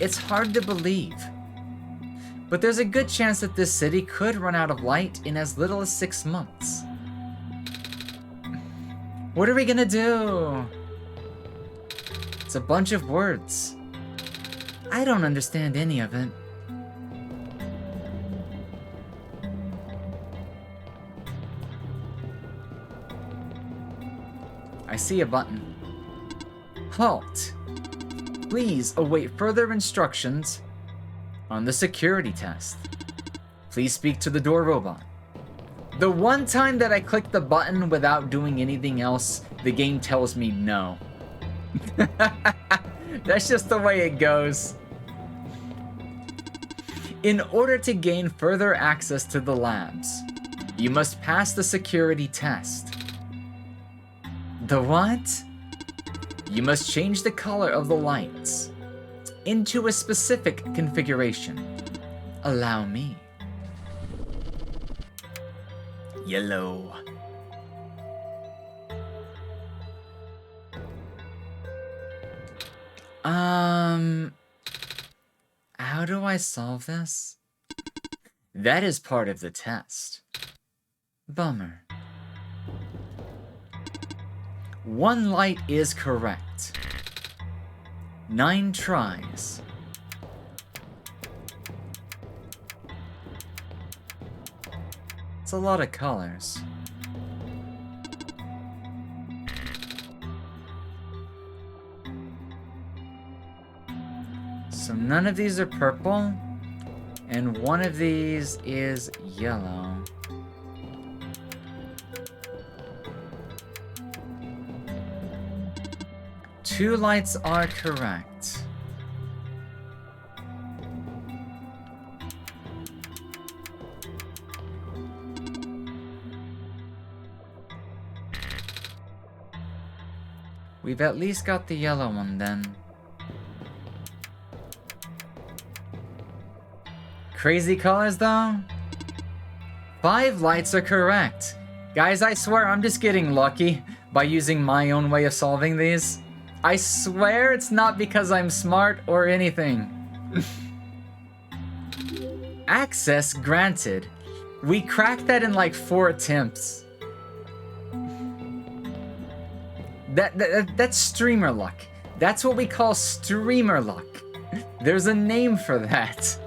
It's hard to believe, but there's a good chance that this city could run out of light in as little as 6 months. What are we gonna do? It's a bunch of words. I don't understand any of it. I see a button. Halt! Please await further instructions on the security test. Please speak to the door robot. The one time that I click the button without doing anything else, the game tells me no. That's just the way it goes. In order to gain further access to the labs, you must pass the security test. The what? You must change the color of the lights into a specific configuration. Allow me. Yellow. How do I solve this? That is part of the test. Bummer. One light is correct. 9 tries. It's a lot of colors. So none of these are purple, and one of these is yellow. Two lights are correct. We've at least got the yellow one then. Crazy colors though? 5 lights are correct. Guys, I swear I'm just getting lucky by using my own way of solving these. I swear it's not because I'm smart or anything. Access granted. We cracked that in like 4 attempts. That's streamer luck. That's what we call streamer luck. There's a name for that.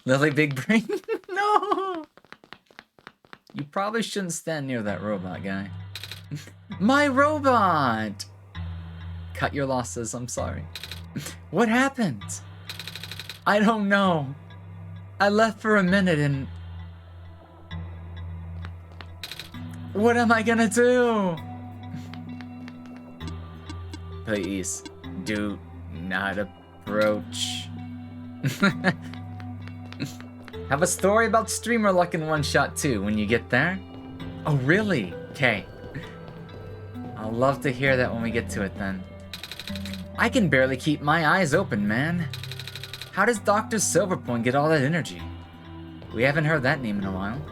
Lily Big Brain? No! You probably shouldn't stand near that robot guy. My robot! Cut your losses, I'm sorry. What happened? I don't know. I left for a minute and... What am I gonna do? Please, do not approach. Have a story about streamer luck in OneShot too when you get there? Oh really? Okay. I'll love to hear that when we get to it then. I can barely keep my eyes open, man. How does Dr. Silverpoint get all that energy? We haven't heard that name in a while.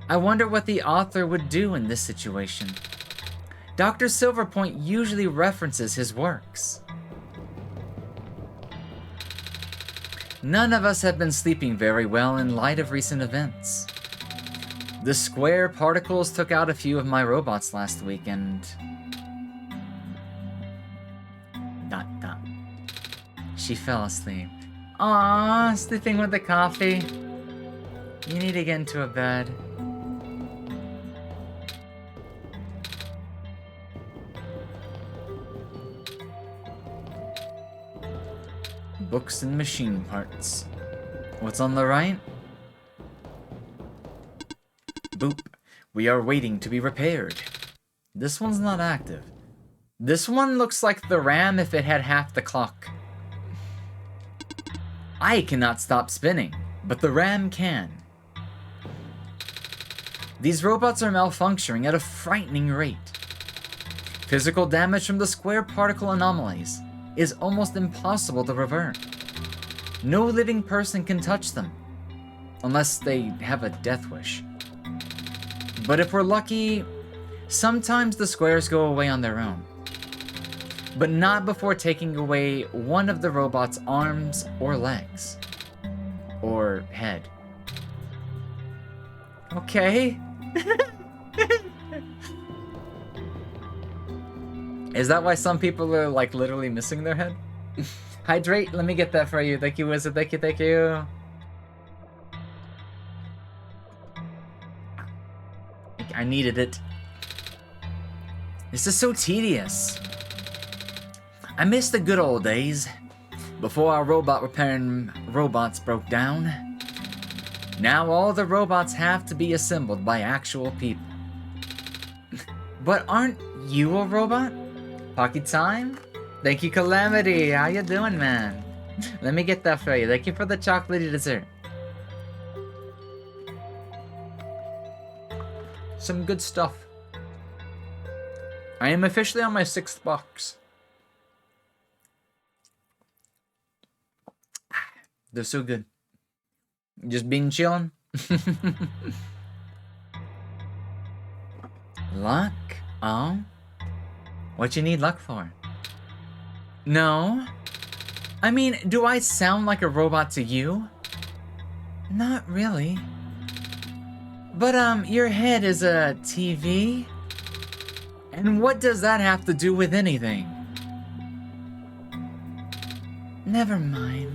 I wonder what the author would do in this situation. Dr. Silverpoint usually references his works. None of us have been sleeping very well in light of recent events. The square particles took out a few of my robots last week and... She fell asleep. Aww, sleeping with the coffee. You need to get into a bed. Books and machine parts. What's on the right? Boop. We are waiting to be repaired. This one's not active. This one looks like the RAM if it had half the clock. I cannot stop spinning, but the RAM can. These robots are malfunctioning at a frightening rate. Physical damage from the square particle anomalies is almost impossible to revert. No living person can touch them, unless they have a death wish. But if we're lucky, sometimes the squares go away on their own. But not before taking away one of the robot's arms or legs. Or head. Okay. Is that why some people are like literally missing their head? Hydrate, let me get that for you. Thank you, Wizard. Thank you, thank you. I needed it. This is so tedious. I miss the good old days, before our robot repairing robots broke down. Now all the robots have to be assembled by actual people. But aren't you a robot? Pocket time? Thank you, Calamity. How you doing, man? Let me get that for you. Thank you for the chocolatey dessert. Some good stuff. I am officially on my 6th box. They're so good. Just being chillin'. Luck? Oh? What you need luck for? No? I mean, do I sound like a robot to you? Not really. But, your head is a TV? And what does that have to do with anything? Never mind.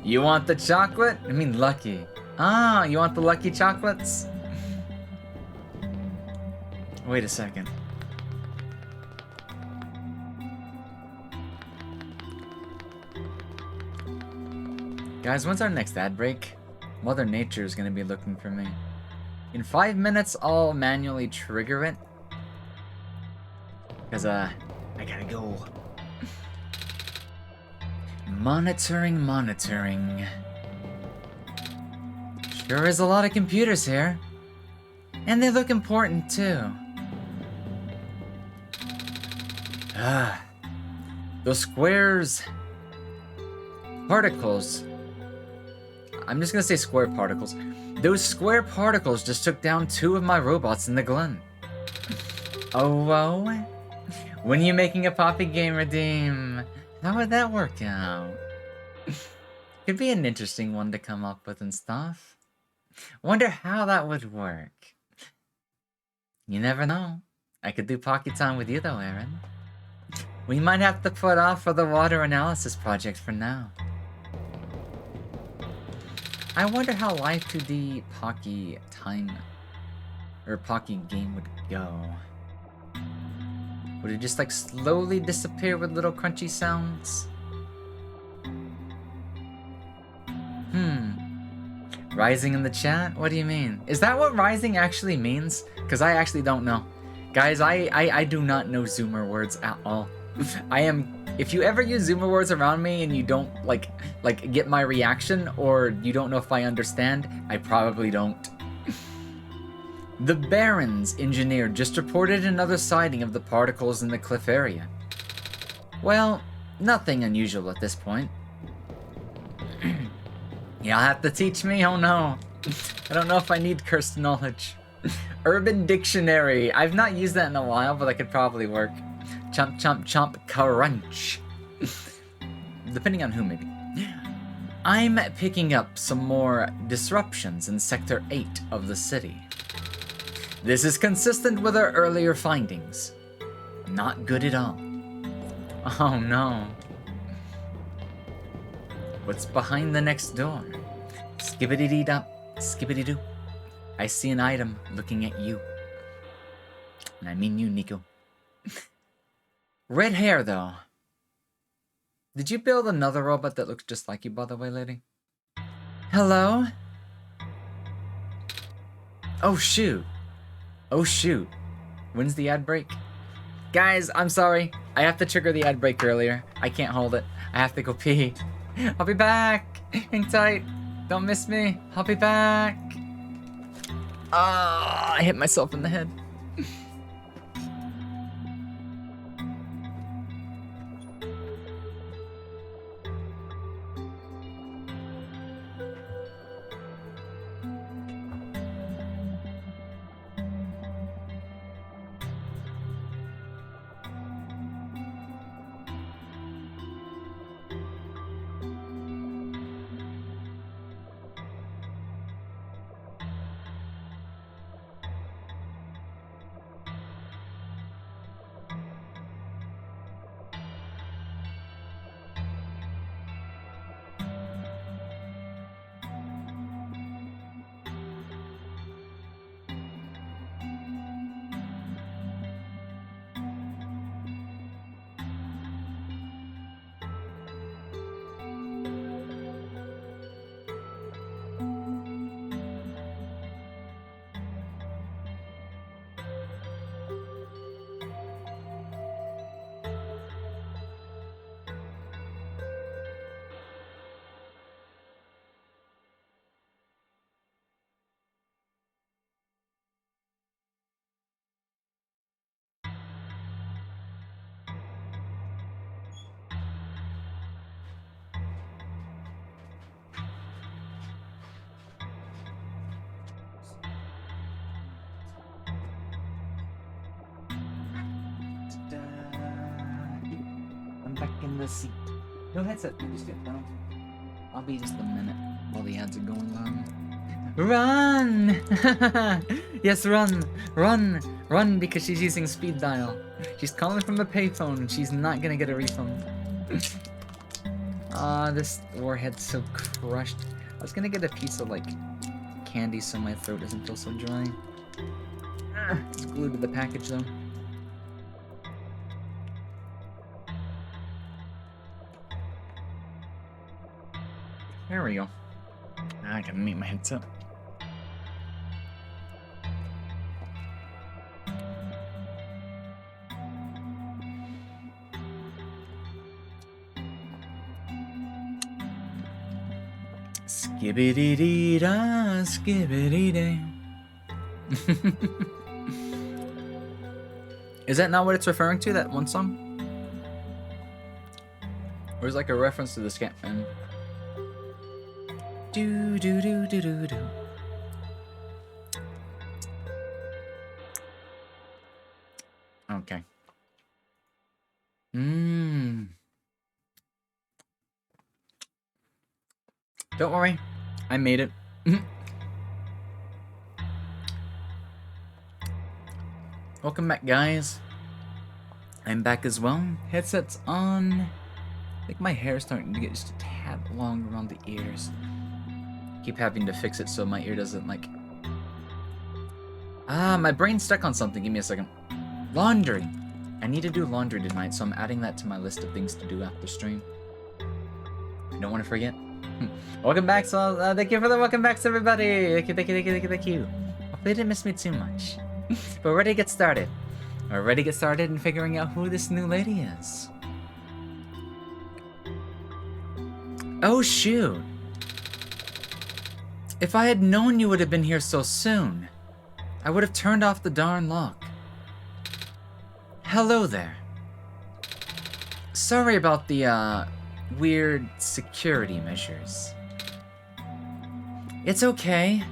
You want the chocolate? I mean lucky. Ah, you want the lucky chocolates? Wait a second. Guys, when's our next ad break? Mother Nature is gonna be looking for me. In 5 minutes, I'll manually trigger it. Because, I gotta go. Monitoring, monitoring. Sure is a lot of computers here. And they look important too. Ah, those squares... Particles. I'm just gonna say square particles. Those square particles just took down 2 of my robots in the glen. Oh, whoa. When you making a Poppy game redeem? How would that work out? Could be an interesting one to come up with and stuff. Wonder how that would work. You never know. I could do Pocky time with you though, Aaron. We might have to put off for the water analysis project for now. I wonder how Live 2D Pocky time or Pocky game would go. Would it just like slowly disappear with little crunchy sounds? Rising in the chat? What do you mean? Is that what rising actually means? Because I actually don't know. Guys, I do not know Zoomer words at all. If you ever use Zoomer words around me and you don't like get my reaction, or you don't know if I understand, I probably don't. The Barons engineer just reported another sighting of the particles in the cliff area. Well, nothing unusual at this point. Y'all have to teach me? Oh no. I don't know if I need cursed knowledge. Urban Dictionary. I've not used that in a while, but that could probably work. Chomp, chomp, chomp, crunch. Depending on who, maybe. I'm picking up some more disruptions in Sector 8 of the city. This is consistent with our earlier findings. Not good at all. Oh no. What's behind the next door? Skibbity-dee-dop, skibbity-doo. I see an item looking at you. And I mean you, Nico. Red hair, though. Did you build another robot that looks just like you, by the way, lady? Hello? Oh, shoot. Oh, shoot. When's the ad break? Guys, I'm sorry. I have to trigger the ad break earlier. I can't hold it. I have to go pee. I'll be back. Hang tight. Don't miss me. I'll be back. Ah, I hit myself in the head. I'm back in the seat. No headset, you just get down. I'll be just a minute while the ads are going on. Run! Yes, run! Run! Run, because she's using speed dial. She's calling from the payphone and she's not gonna get a refund. This warhead's so crushed. I was gonna get a piece of, like, candy so my throat doesn't feel so dry. It's glued to the package, though. There we go. I can meet my headset. Skibbity-dee-da, skibbity-day. Is that not what it's referring to, that one song? Or is it like a reference to the Scatman? Do do do do do do. Okay. Don't worry, I made it. Welcome back, guys. I'm back as well. Headset's on. I think my hair's starting to get just a tad long around the ears. Keep having to fix it so my ear doesn't like... my brain's stuck on something. Give me a second. Laundry. I need to do laundry tonight, so I'm adding that to my list of things to do after stream. I don't want to forget. Welcome back, so thank you for the welcome backs, everybody. Thank you, thank you, thank you, thank you, thank you. Hopefully you didn't miss me too much. But we're ready to get started. We're ready to get started in figuring out who this new lady is. Oh shoot. If I had known you would have been here so soon, I would have turned off the darn lock. Hello there. Sorry about the weird security measures. It's okay.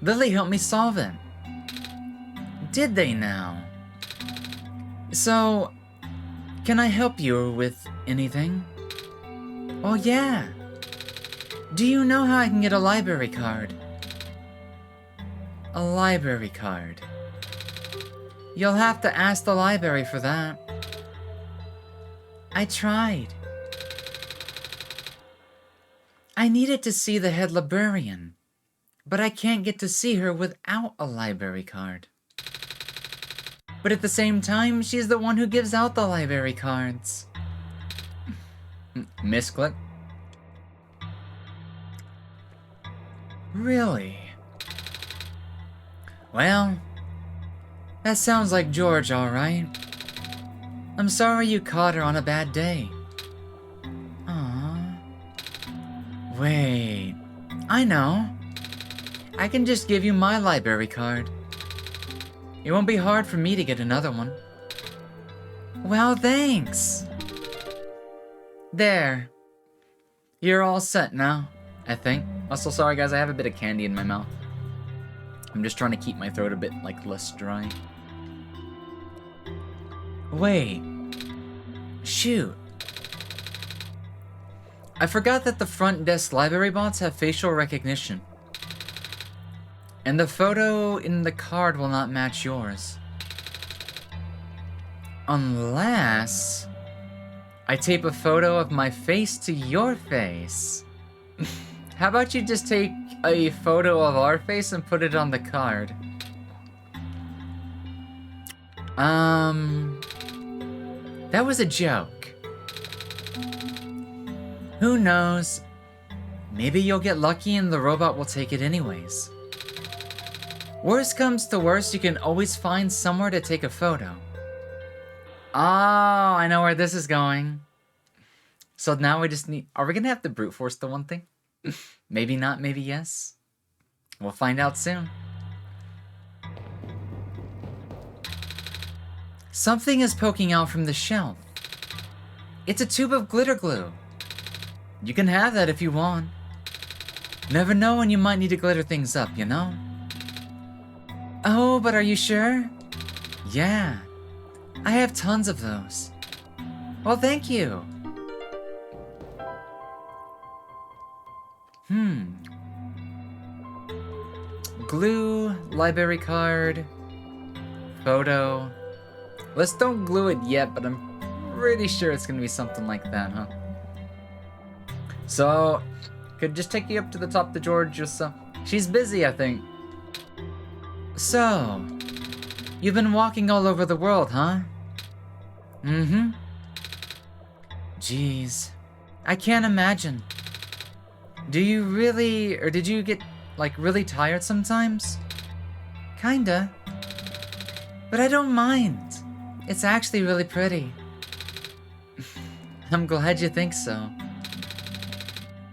Lily helped me solve it. Did they now? So, can I help you with anything? Oh yeah. Do you know how I can get a library card? A library card. You'll have to ask the library for that. I tried. I needed to see the head librarian, but I can't get to see her without a library card. But at the same time, she's the one who gives out the library cards. Misclick? Really? Well, that sounds like George, alright. I'm sorry you caught her on a bad day. Aww. Wait, I know. I can just give you my library card. It won't be hard for me to get another one. Well, thanks. There. You're all set now, I think. Also, sorry guys, I have a bit of candy in my mouth. I'm just trying to keep my throat a bit, like, less dry. Wait. Shoot. I forgot that the front desk library bots have facial recognition. And the photo in the card will not match yours. Unless I tape a photo of my face to your face. How about you just take a photo of our face and put it on the card? That was a joke. Who knows? Maybe you'll get lucky and the robot will take it anyways. Worst comes to worst, you can always find somewhere to take a photo. Oh, I know where this is going. So now we just need... Are we gonna have to brute force the one thing? Maybe not, maybe yes. We'll find out soon. Something is poking out from the shelf. It's a tube of glitter glue. You can have that if you want. Never know when you might need to glitter things up, you know? Oh, but are you sure? Yeah. I have tons of those. Well, thank you. Glue, library card, photo. Let's don't glue it yet, but I'm pretty sure it's gonna be something like that, huh? So, could just take you up to the top to George just so... She's busy, I think. So, you've been walking all over the world, huh? Mm-hmm. Jeez. I can't imagine. Do you really... Or did you get, like, really tired sometimes? Kinda. But I don't mind. It's actually really pretty. I'm glad you think so.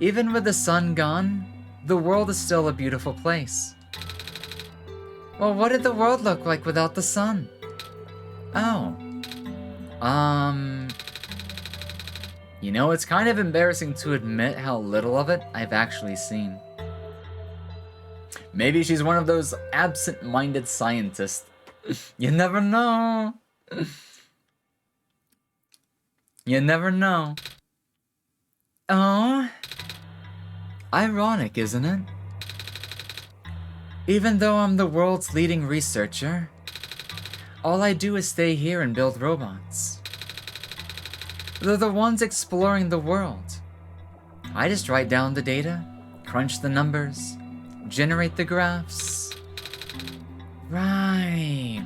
Even with the sun gone, the world is still a beautiful place. Well, what did the world look like without the sun? Oh. You know, it's kind of embarrassing to admit how little of it I've actually seen. Maybe she's one of those absent-minded scientists. You never know. You never know. Oh. Ironic, isn't it? Even though I'm the world's leading researcher, all I do is stay here and build robots. They're the ones exploring the world. I just write down the data, crunch the numbers, generate the graphs. Right.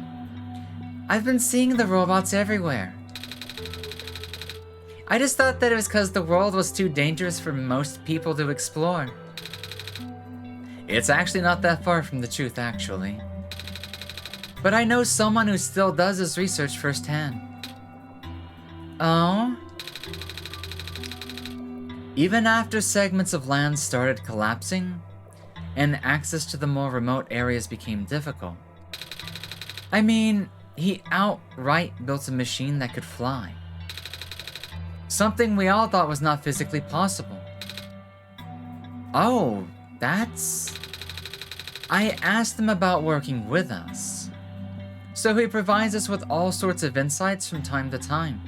I've been seeing the robots everywhere. I just thought that it was because the world was too dangerous for most people to explore. It's actually not that far from the truth, actually. But I know someone who still does his research firsthand. Oh? Even after segments of land started collapsing, and access to the more remote areas became difficult. I mean, he outright built a machine that could fly. Something we all thought was not physically possible. Oh, that's... I asked him about working with us. So he provides us with all sorts of insights from time to time.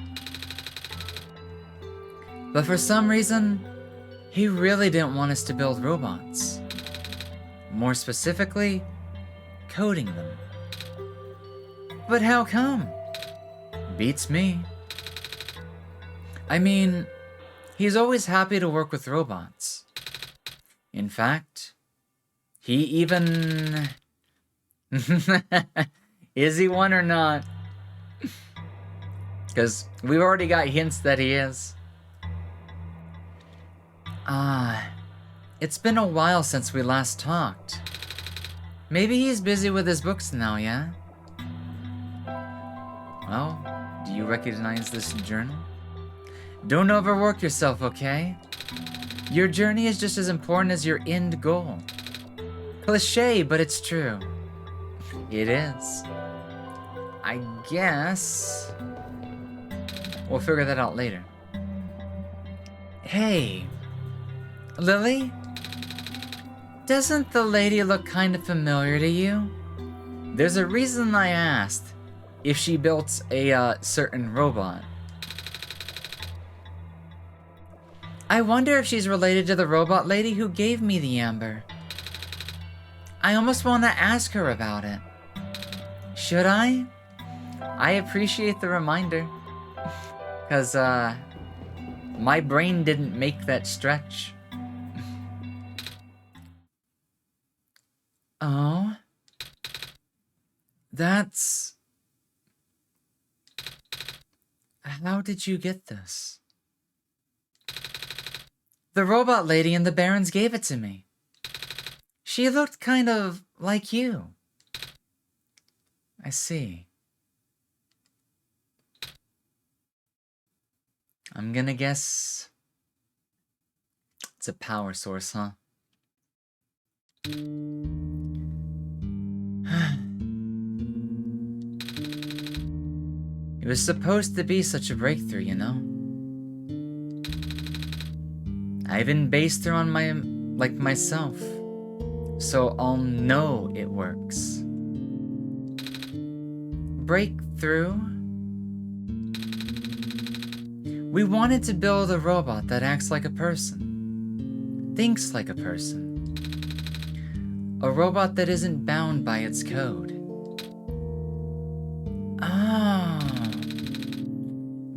But for some reason, he really didn't want us to build robots. More specifically, coding them. But how come? Beats me. I mean, he's always happy to work with robots. In fact, he even... Is he one or not? Because we've already got hints that he is. It's been a while since we last talked. Maybe he's busy with his books now, yeah? Well, do you recognize this journal? Don't overwork yourself, okay? Your journey is just as important as your end goal. Cliché, but it's true. It is. I guess... we'll figure that out later. Hey... Lily? Doesn't the lady look kind of familiar to you? There's a reason I asked if she built a certain robot. I wonder if she's related to the robot lady who gave me the amber. I almost want to ask her about it. Should I? I appreciate the reminder. Because, my brain didn't make that stretch. Oh? That's... How did you get this? The robot lady and the Barons gave it to me. She looked kind of like you. I see. I'm gonna guess... it's a power source, huh? It was supposed to be such a breakthrough, you know? I even based her on myself, so I'll know it works. Breakthrough? We wanted to build a robot that acts like a person, thinks like a person. A robot that isn't bound by its code. Oh.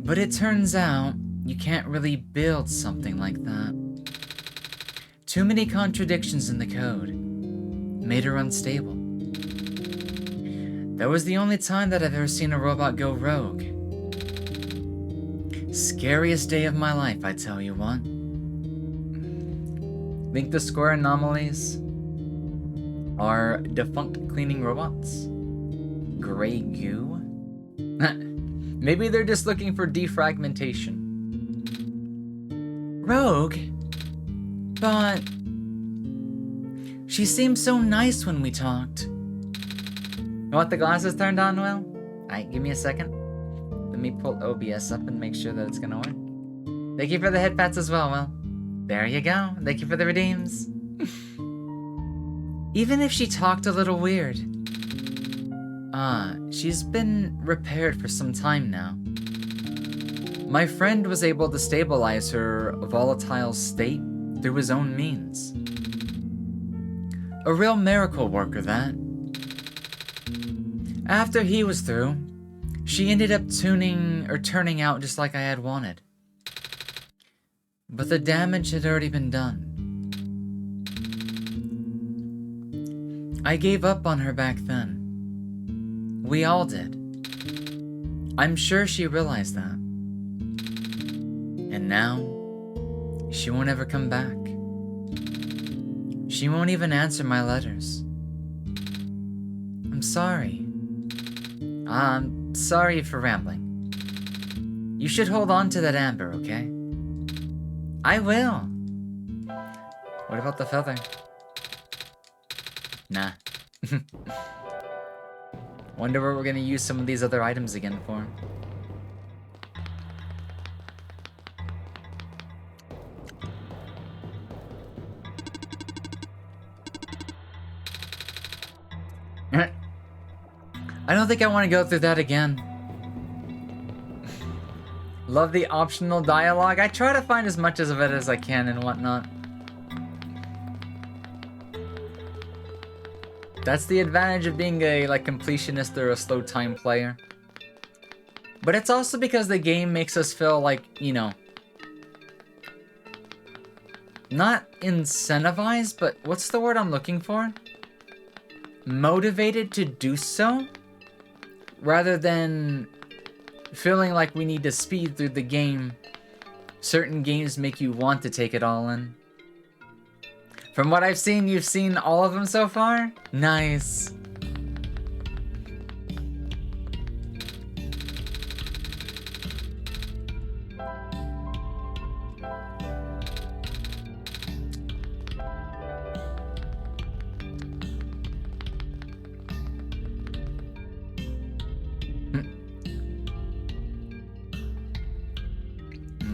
But it turns out you can't really build something like that. Too many contradictions in the code made her unstable. That was the only time that I've ever seen a robot go rogue. Scariest day of my life, I tell you what. Think the square anomalies are defunct cleaning robots? Gray goo? Maybe they're just looking for defragmentation. Rogue? but she seemed so nice when we talked. You want the glasses turned on, Will? Alright, give me a second. Let me pull OBS up and make sure that it's gonna work. Thank you for the head pats as well, Will. There you go. Thank you for the redeems. Even if she talked a little weird. She's been repaired for some time now. My friend was able to stabilize her volatile state through his own means. A real miracle worker, that. After he was through, she ended up turning out just like I had wanted. But the damage had already been done. I gave up on her back then. We all did. I'm sure she realized that. And now, she won't ever come back. She won't even answer my letters. I'm sorry. I'm sorry for rambling. You should hold on to that amber, okay? I will. What about the feather? Nah. Wonder where we're gonna use some of these other items again for. I don't think I want to go through that again. Love the optional dialogue. I try to find as much of it as I can and whatnot. That's the advantage of being a completionist or a slow time player. But it's also because the game makes us feel like, you know, not incentivized, but what's the word I'm looking for? Motivated to do so, rather than feeling like we need to speed through the game. Certain games make you want to take it all in. From what I've seen, you've seen all of them so far? Nice.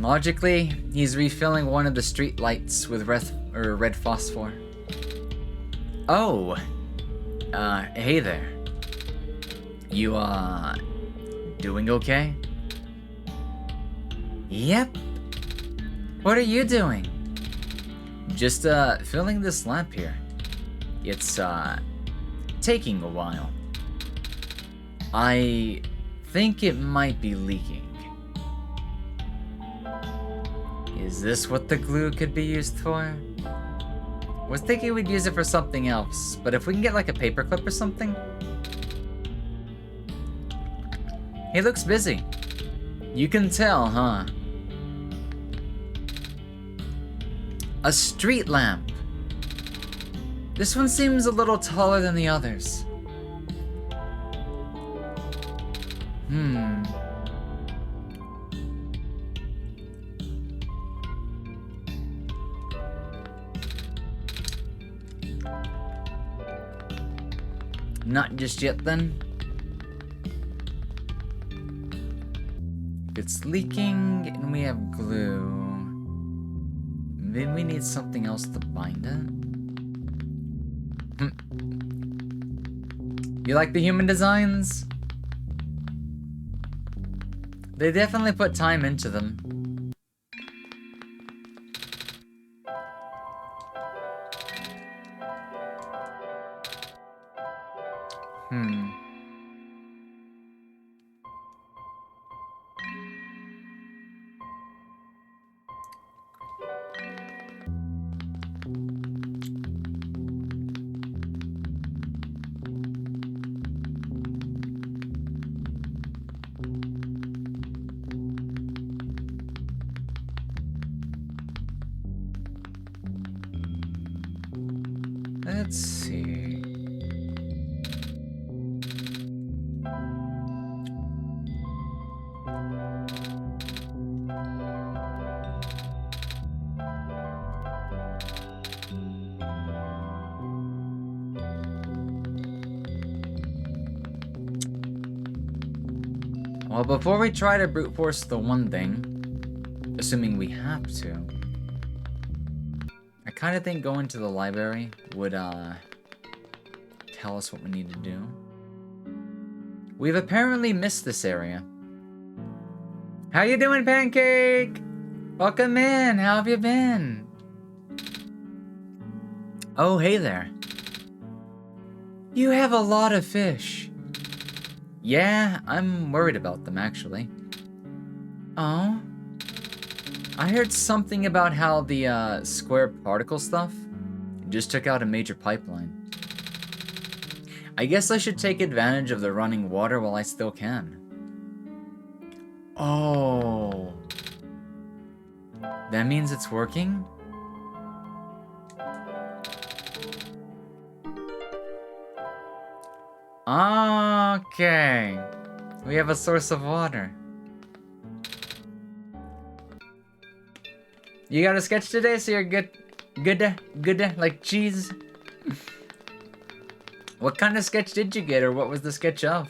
Logically, he's refilling one of the street lights with red phosphor. Oh! Hey there. You, doing okay? Yep. What are you doing? Just, filling this lamp here. It's, taking a while. I think it might be leaking. Is this what the glue could be used for? Was thinking we'd use it for something else, but if we can get like a paperclip or something? He looks busy. You can tell, huh? A street lamp. This one seems a little taller than the others. Not just yet, then. If it's leaking and we have glue, maybe we need something else to bind it. You like the human designs? They definitely put time into them. Let's see. Well, before we try to brute force the one thing, assuming we have to, I kind of think going to the library would tell us what we need to do. We've apparently missed this area. How you doing, Pancake? Welcome in. How have you been? Oh, hey there. You have a lot of fish. Yeah, I'm worried about them, actually. Oh? I heard something about how the square particle stuff just took out a major pipeline. I guess I should take advantage of the running water while I still can. Oh. That means it's working? Okay. We have a source of water. You got a sketch today, so you're good, like cheese? What kind of sketch did you get, or what was the sketch of?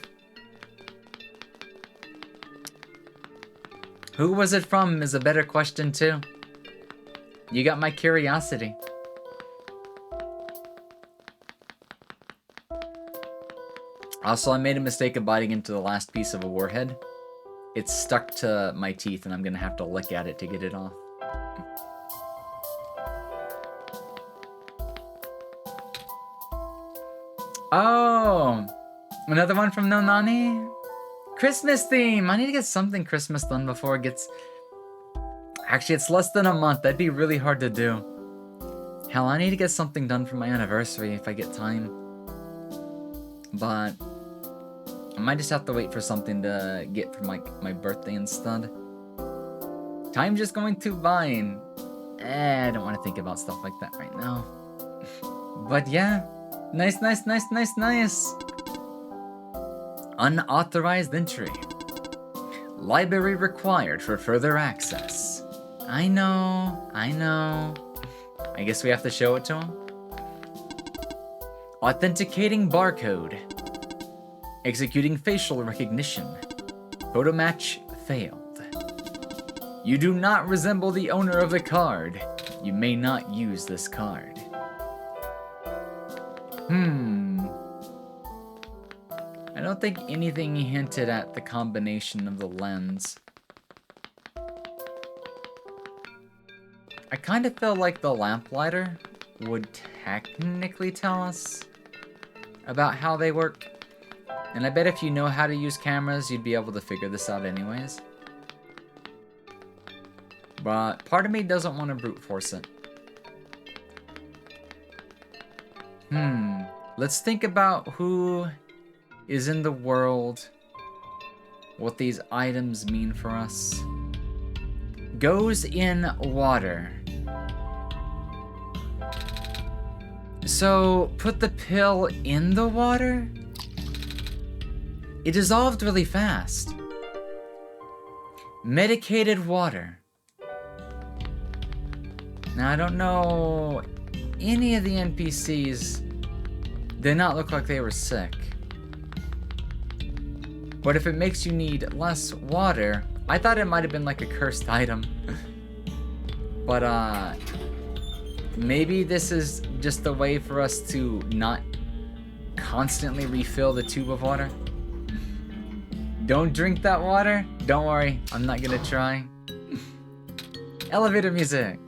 Who was it from is a better question, too. You got my curiosity. Also, I made a mistake of biting into the last piece of a warhead. It's stuck to my teeth, and I'm gonna have to lick at it to get it off. Oh! Another one from Nonani? Christmas theme! I need to get something Christmas done before it gets... Actually, it's less than a month. That'd be really hard to do. Hell, I need to get something done for my anniversary if I get time. But... I might just have to wait for something to get for my birthday instead. Time's just going too by. I don't want to think about stuff like that right now. But yeah. Nice. Unauthorized entry. Library required for further access. I know. I guess we have to show it to him. Authenticating barcode. Executing facial recognition. Photo match failed. You do not resemble the owner of the card. You may not use this card. I don't think anything hinted at the combination of the lens. I kind of feel like the lamplighter would technically tell us about how they work. And I bet if you know how to use cameras, you'd be able to figure this out anyways. But part of me doesn't want to brute force it. Let's think about who is in the world, what these items mean for us. Goes in water. So, put the pill in the water? It dissolved really fast. Medicated water. Now, I don't know any of the NPCs did not look like they were sick. But if it makes you need less water, I thought it might have been like a cursed item. But maybe this is just a way for us to not constantly refill the tube of water. Don't drink that water? Don't worry, I'm not gonna try. Elevator music.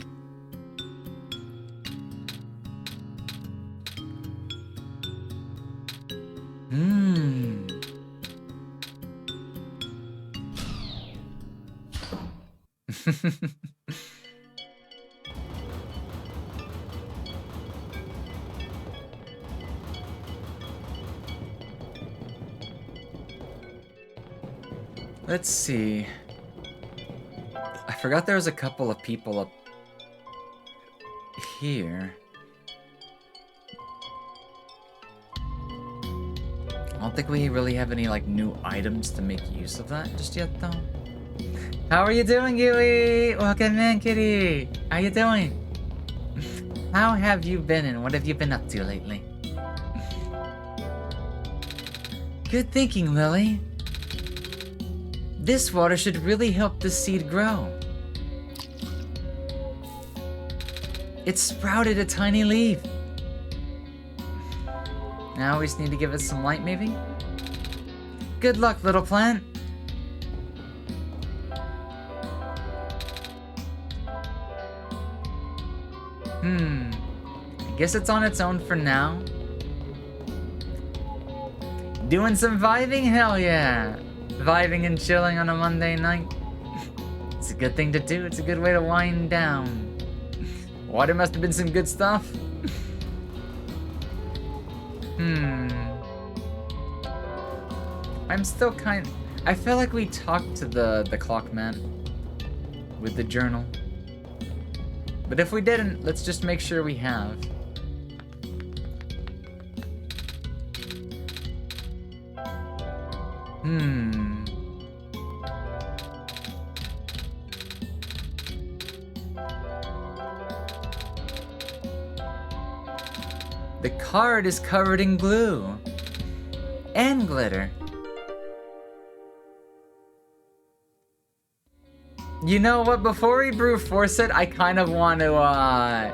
Let's see. I forgot there was a couple of people up here. I don't think we really have any like new items to make use of that just yet though. How are you doing, Gilly? Welcome in, kitty. How you doing? How have you been and what have you been up to lately? Good thinking, Lily. This water should really help the seed grow. It sprouted a tiny leaf. Now we just need to give it some light, maybe? Good luck, little plant. I guess it's on its own for now. Doing some vibing? Hell yeah! Vibing and chilling on a Monday night. It's a good thing to do. It's a good way to wind down. Water must have been some good stuff. I'm still I feel like we talked to the clock man with the journal. But if we didn't, let's just make sure we have. The card is covered in glue. And glitter. You know what? Before we brute force it, I kind of want to,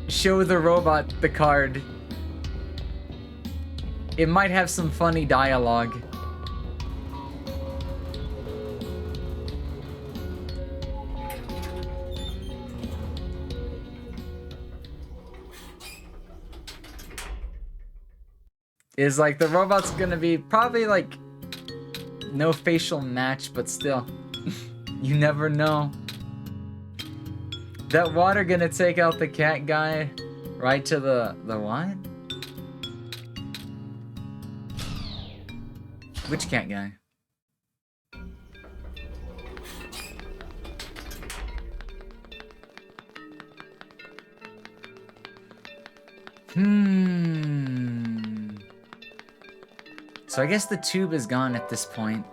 show the robot the card. It might have some funny dialogue. Is like the robot's gonna be probably like no facial match, but still, you never know. That water gonna take out the cat guy right to the what? Which cat guy? So I guess the tube is gone at this point.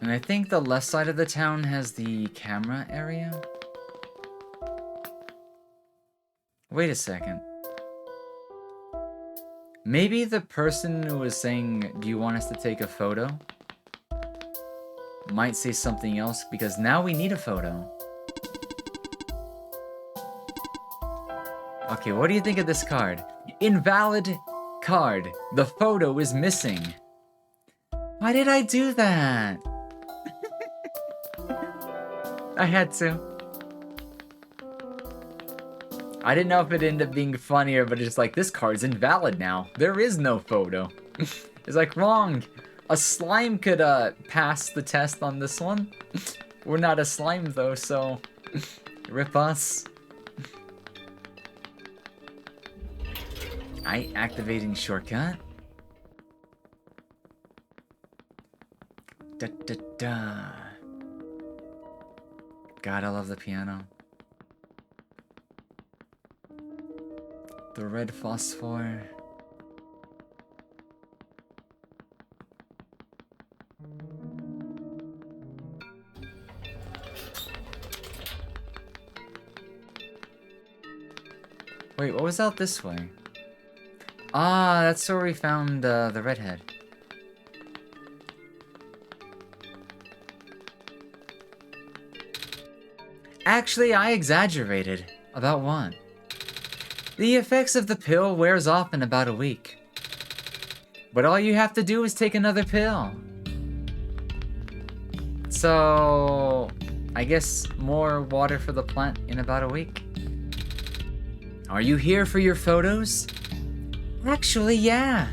And I think the left side of the town has the camera area. Wait a second. Maybe the person who was saying, "Do you want us to take a photo?" might say something else, because now we need a photo. Okay, what do you think of this card? Invalid card. The photo is missing. Why did I do that? I had to. I didn't know if it ended up being funnier, but it's like, this card's invalid now. There is no photo. It's like, wrong. A slime could pass the test on this one. We're not a slime though, so rip us. Activating shortcut. Da da da. God, I love the piano. The red phosphor. Wait, what was out this way? Ah, that's where we found the redhead. Actually, I exaggerated. About what? The effects of the pill wears off in about a week. But all you have to do is take another pill. So, I guess more water for the plant in about a week. Are you here for your photos? Actually, yeah.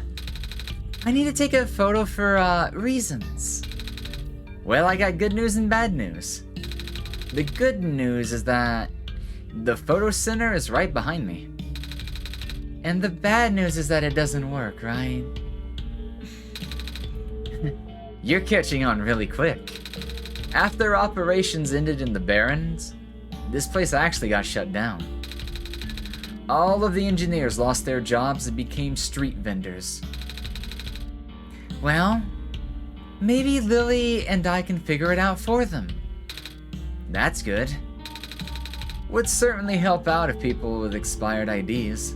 I need to take a photo for, reasons. Well, I got good news and bad news. The good news is that the photo center is right behind me. And the bad news is that it doesn't work, right? You're catching on really quick. After operations ended in the Barrens, this place actually got shut down. All of the engineers lost their jobs and became street vendors. Well, maybe Lily and I can figure it out for them. That's good. Would certainly help out if people with expired IDs.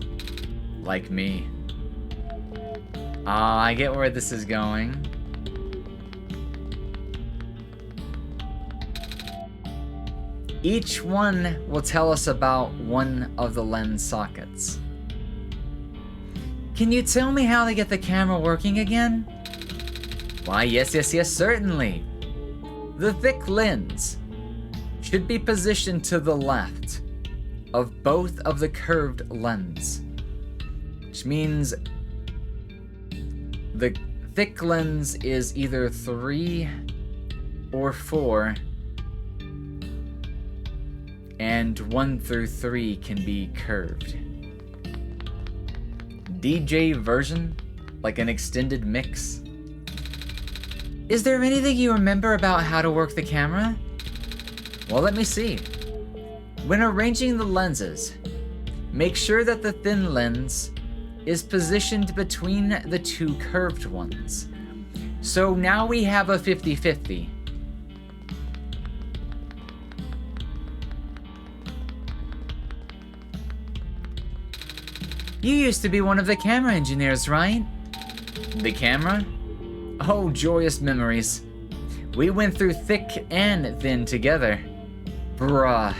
Like me. Ah, I get where this is going. Each one will tell us about one of the lens sockets. Can you tell me how to get the camera working again? Why, yes, certainly. The thick lens should be positioned to the left of both of the curved lens, which means the thick lens is either 3 or 4, and 1 through 3 can be curved. DJ version, like an extended mix. Is there anything you remember about how to work the camera? Well, let me see. When arranging the lenses, make sure that the thin lens is positioned between the two curved ones. So now we have a 50-50. You used to be one of the camera engineers, right? The camera? Oh, joyous memories. We went through thick and thin together. Bruh.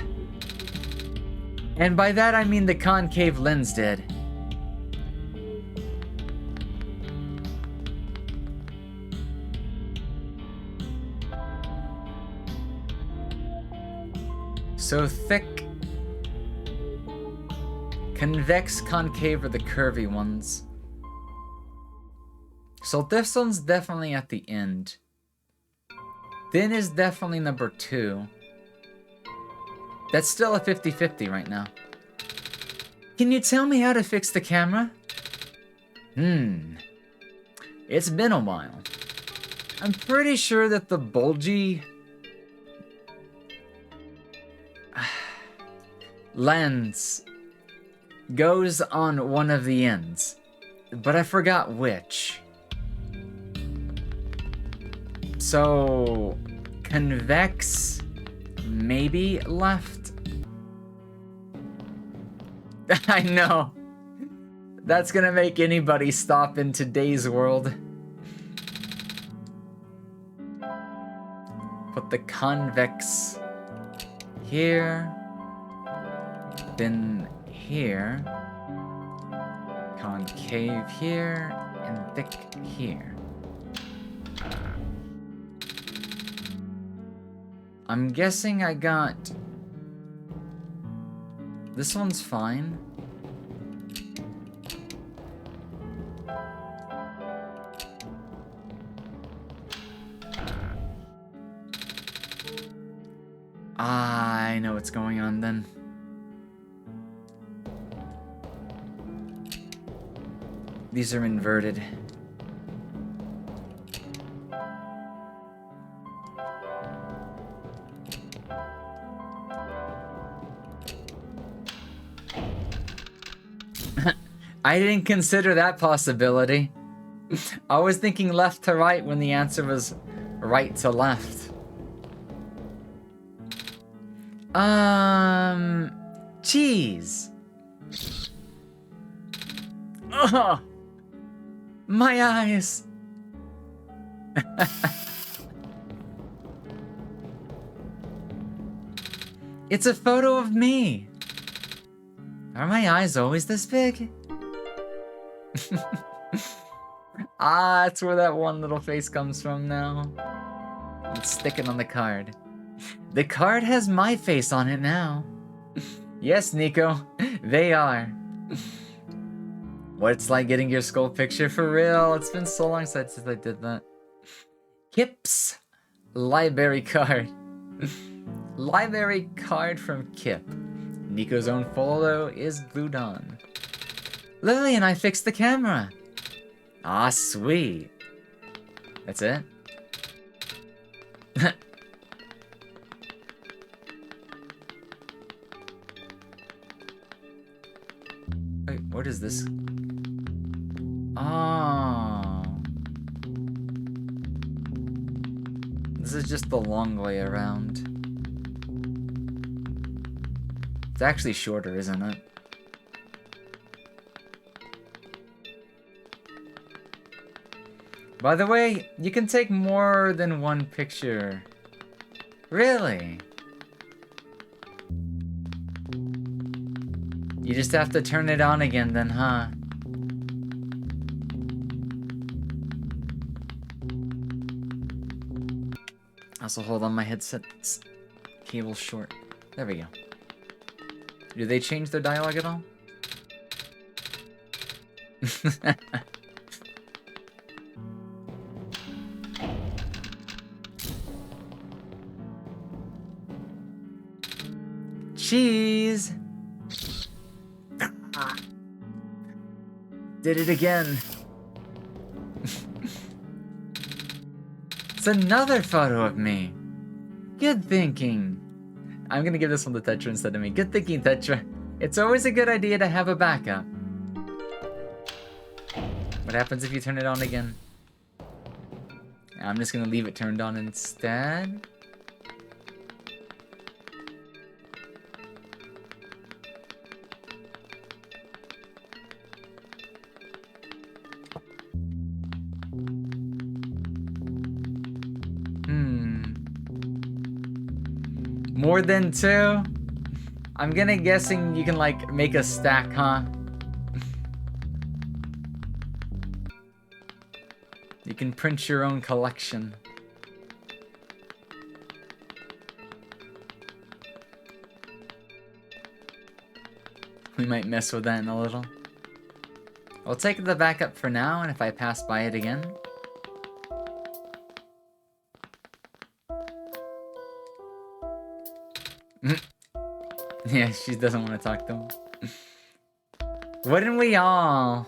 And by that I mean the concave lens did. So thick, convex, concave are the curvy ones. So this one's definitely at the end. Thin is definitely number 2. That's still a 50-50 right now. Can you tell me how to fix the camera? It's been a while. I'm pretty sure that the bulgy lens goes on one of the ends, but I forgot which. So, convex, maybe left? I know. That's gonna make anybody stop in today's world. Put the convex here, then here, concave here, and thick here. I'm guessing I got... This one's fine. I know what's going on then. These are inverted. I didn't consider that possibility. I was thinking left to right when the answer was right to left. Cheese. Oh, my eyes. It's a photo of me. Are my eyes always this big? Ah, that's where that one little face comes from now. Let's stick it on the card. The card has my face on it now. Yes, Nico, they are. What it's like getting your skull picture for real. It's been so long since I did that. Kip's library card. Library card from Kip. Nico's own photo is glued on. Lily and I fixed the camera. Ah, sweet. That's it? Wait, what is this? Oh. This is just the long way around. It's actually shorter, isn't it? By the way, you can take more than one picture. Really? You just have to turn it on again then, huh? Also, hold on, my headset's cable short. There we go. Do they change their dialogue at all? Cheese! Did it again. It's another photo of me. Good thinking. I'm gonna give this one to Tetra instead of me. Good thinking, Tetra. It's always a good idea to have a backup. What happens if you turn it on again? I'm just gonna leave it turned on instead. More than 2? I'm gonna guessing you can like make a stack, huh? You can print your own collection. We might mess with that in a little. I'll take the backup for now, and if I pass by it again... Yeah, she doesn't want to talk to him. Wouldn't we all?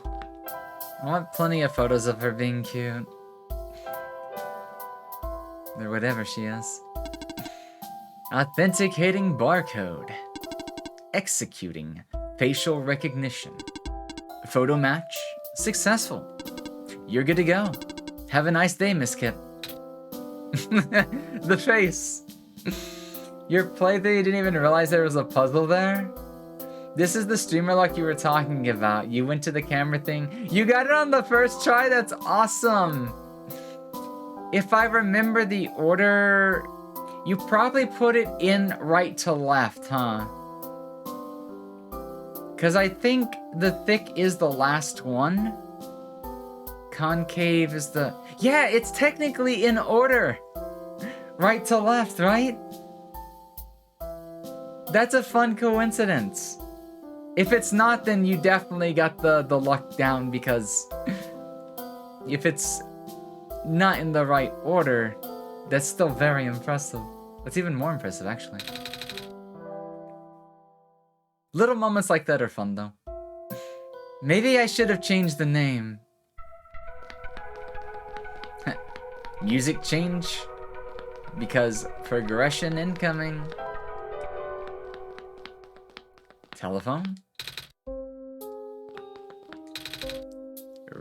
I want plenty of photos of her being cute. Or whatever she is. Authenticating barcode. Executing facial recognition. Photo match successful. You're good to go. Have a nice day, Miss Kip. The face. Your playthrough, you didn't even realize there was a puzzle there? This is the streamer lock you were talking about. You went to the camera thing. You got it on the first try? That's awesome. If I remember the order, you probably put it in right to left, huh? Because I think the thick is the last one. Concave is the... Yeah, it's technically in order. Right to left, right? That's a fun coincidence. If it's not, then you definitely got the luck down, because if it's not in the right order, that's still very impressive. That's even more impressive, actually. Little moments like that are fun, though. Maybe I should have changed the name. Music change? Because progression incoming. Telephone?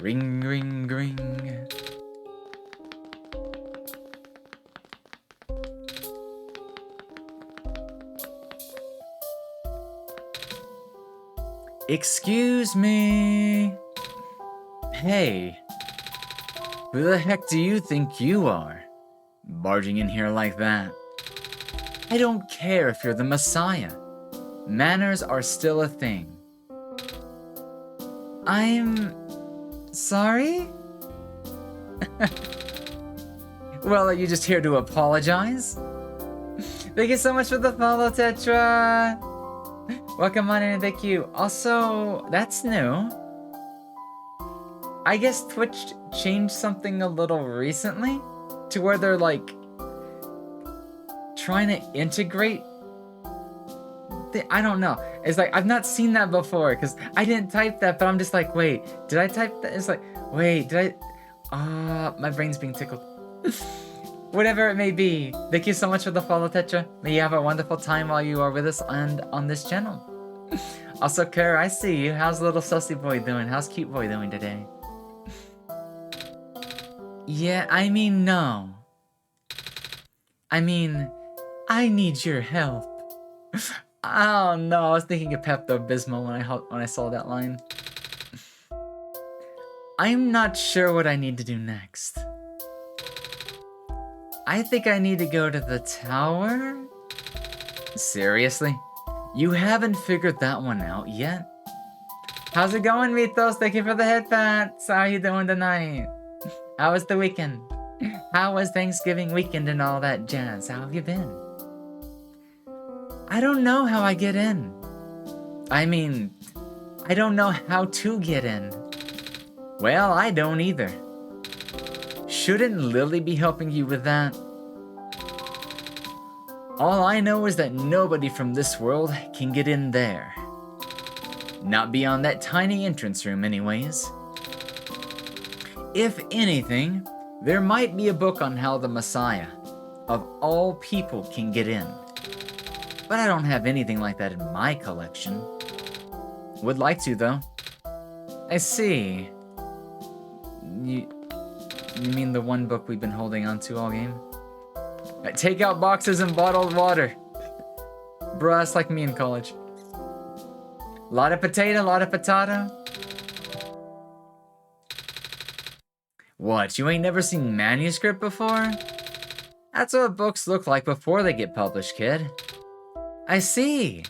Ring, ring, ring. Excuse me. Hey. Who the heck do you think you are? Barging in here like that. I don't care if you're the Messiah. Manners are still a thing. I'm... sorry? Well, are you just here to apologize? Thank you so much for the follow, Tetra! Welcome on in and thank you. Also, that's new. I guess Twitch changed something a little recently to where they're like trying to integrate. I don't know. It's like I've not seen that before because I didn't type that, but I'm just like, wait, did I type that? It's like, wait, did I? My brain's being tickled. Whatever it may be. Thank you so much for the follow, Tetra. May you have a wonderful time while you are with us and on this channel. Also, Kara, I see you. How's little sussy boy doing? How's cute boy doing today? Yeah, I mean, no. I mean, I need your help. Oh no, I was thinking of Pepto-Bismol when I saw that line. I'm not sure what I need to do next. I think I need to go to the tower? Seriously? You haven't figured that one out yet? How's it going, Mythos? Thank you for the head pats. How are you doing tonight? How was the weekend? How was Thanksgiving weekend and all that jazz? How have you been? I don't know how I get in. I mean, I don't know how to get in. Well, I don't either. Shouldn't Lily be helping you with that? All I know is that nobody from this world can get in there. Not beyond that tiny entrance room anyways. If anything, there might be a book on how the Messiah, of all people, can get in. But I don't have anything like that in my collection. Would like to, though. I see. You mean the one book we've been holding on to all game? Take out boxes and bottled water. Bruh, it's like me in college. Lot of potato, lot of potato. What, you ain't never seen manuscript before? That's what books look like before they get published, kid. I see.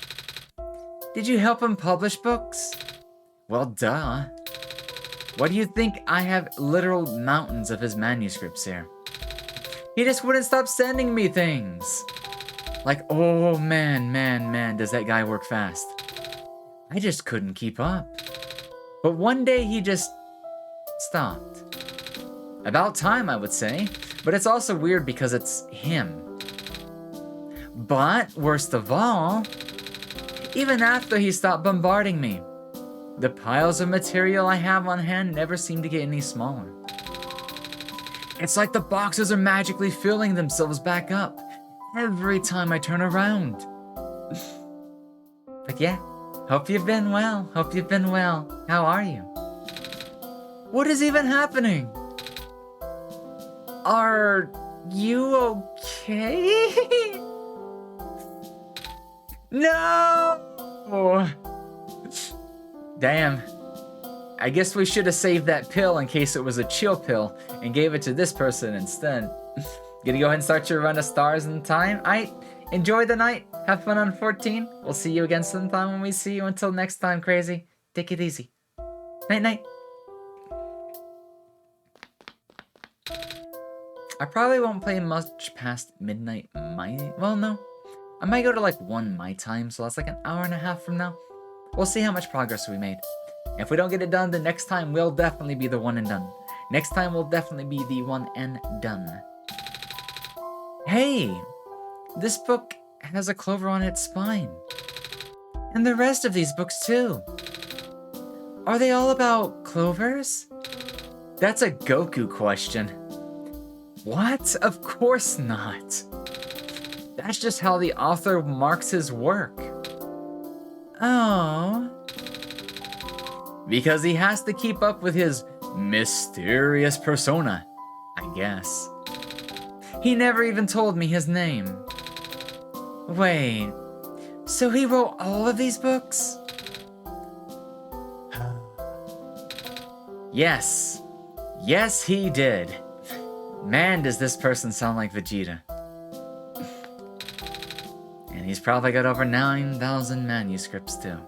Did you help him publish books? Well, duh. Why do you think I have literal mountains of his manuscripts here? He just wouldn't stop sending me things. Like, oh man, does that guy work fast. I just couldn't keep up. But one day he just stopped. About time, I would say. But it's also weird because it's him. But worst of all, even after he stopped bombarding me, the piles of material I have on hand never seem to get any smaller. It's like the boxes are magically filling themselves back up every time I turn around. But yeah, hope you've been well. Hope you've been well. How are you? What is even happening? Are you okay? No! Damn. I guess we should have saved that pill in case it was a chill pill and gave it to this person instead. Gonna go ahead and start your run of stars in time. Enjoy the night. Have fun on 14. We'll see you again sometime when we see you. Until next time, crazy. Take it easy. Night night. I probably won't play much past midnight well, no. I might go to like 1 my time, so that's like an hour and a half from now. We'll see how much progress we made. If we don't get it done, the next time will definitely be the one and done. Next time will definitely be the one and done. Hey! This book has a clover on its spine. And the rest of these books too. Are they all about clovers? That's a Goku question. What? Of course not. That's just how the author marks his work. Oh. Because he has to keep up with his mysterious persona, I guess. He never even told me his name. Wait, so he wrote all of these books? Yes. Yes, he did. Man, does this person sound like Vegeta. And he's probably got over 9,000 manuscripts too.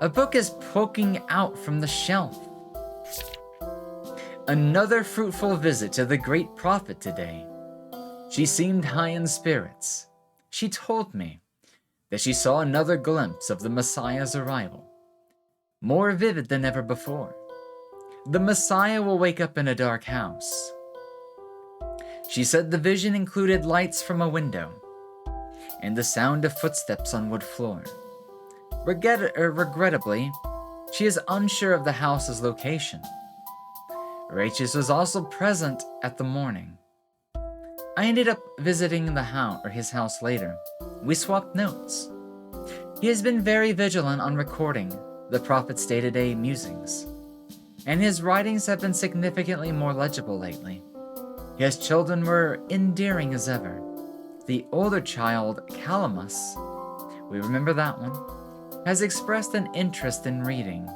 A book is poking out from the shelf. Another fruitful visit to the great prophet today. She seemed high in spirits. She told me that she saw another glimpse of the Messiah's arrival, more vivid than ever before. The Messiah will wake up in a dark house. She said the vision included lights from a window and the sound of footsteps on wood floor. Regrettably, she is unsure of the house's location. Rachel was also present at the morning. I ended up visiting his house later. We swapped notes. He has been very vigilant on recording the prophet's day-to-day musings, and his writings have been significantly more legible lately. His children were endearing as ever. The older child, Calamus, we remember that one, has expressed an interest in reading.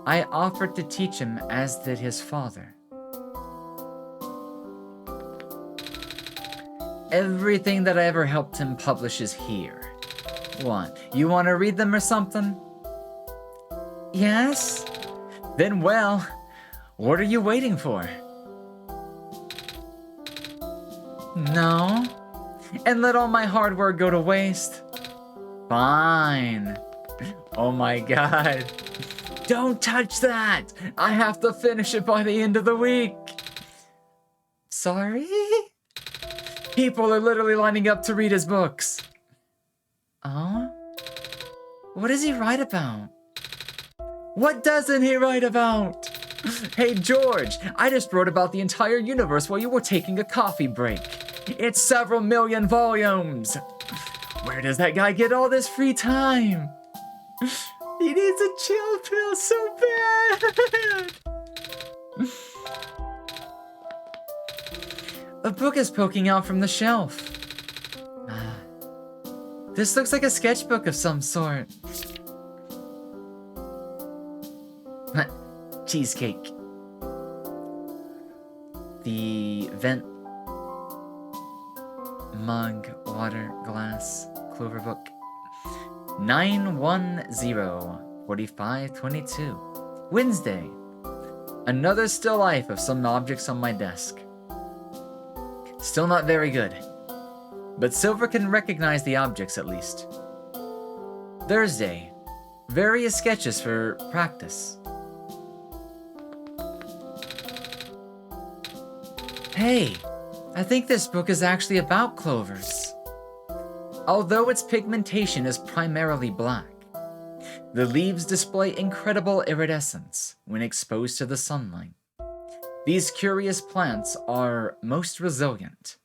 I offered to teach him as did his father. Everything that I ever helped him publish is here. What, you want to read them or something? Yes? Then well, what are you waiting for? No? And let all my hard work go to waste? Fine. Oh my god. Don't touch that! I have to finish it by the end of the week. Sorry? People are literally lining up to read his books. Oh? What does he write about? What doesn't he write about? Hey George, I just wrote about the entire universe while you were taking a coffee break. It's several million volumes. Where does that guy get all this free time? He needs a chill pill so bad. A book is poking out from the shelf. This looks like a sketchbook of some sort. Cheesecake. The vent, mug, water, glass, clover book. 910-4522. Wednesday. Another still life of some objects on my desk. Still not very good. But Silver can recognize the objects at least. Thursday. Various sketches for practice. Hey, I think this book is actually about clovers. Although its pigmentation is primarily black, the leaves display incredible iridescence when exposed to the sunlight. These curious plants are most resilient.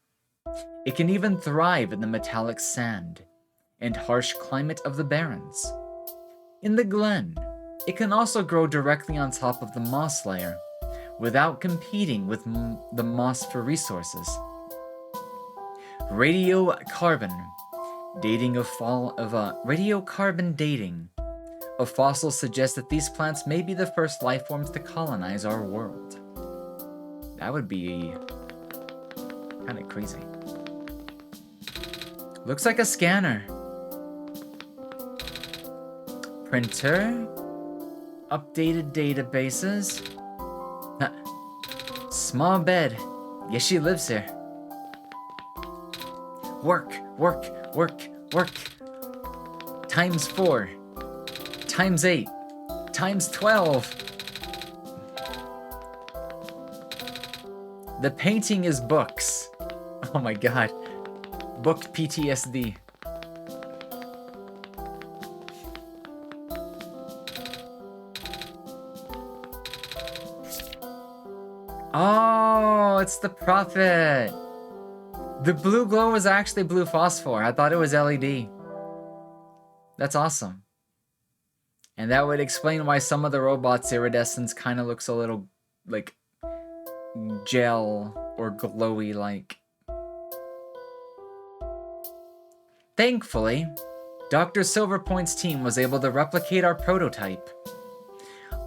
It can even thrive in the metallic sand and harsh climate of the barrens. In the glen, it can also grow directly on top of the moss layer without competing with the moss for resources. Radiocarbon dating of fossils suggests that these plants may be the first life forms to colonize our world. That would be kind of crazy. Looks like a scanner. Printer. Updated databases. Small bed. Yes, she lives here. Work, work, work, work. Times 4. Times 8. Times 12. The painting is books. Oh my god. Book PTSD. Oh, it's the Prophet. The blue glow was actually blue phosphor. I thought it was LED. That's awesome. And that would explain why some of the robots' iridescence kind of looks a little like gel or glowy like. Thankfully, Dr. Silverpoint's team was able to replicate our prototype.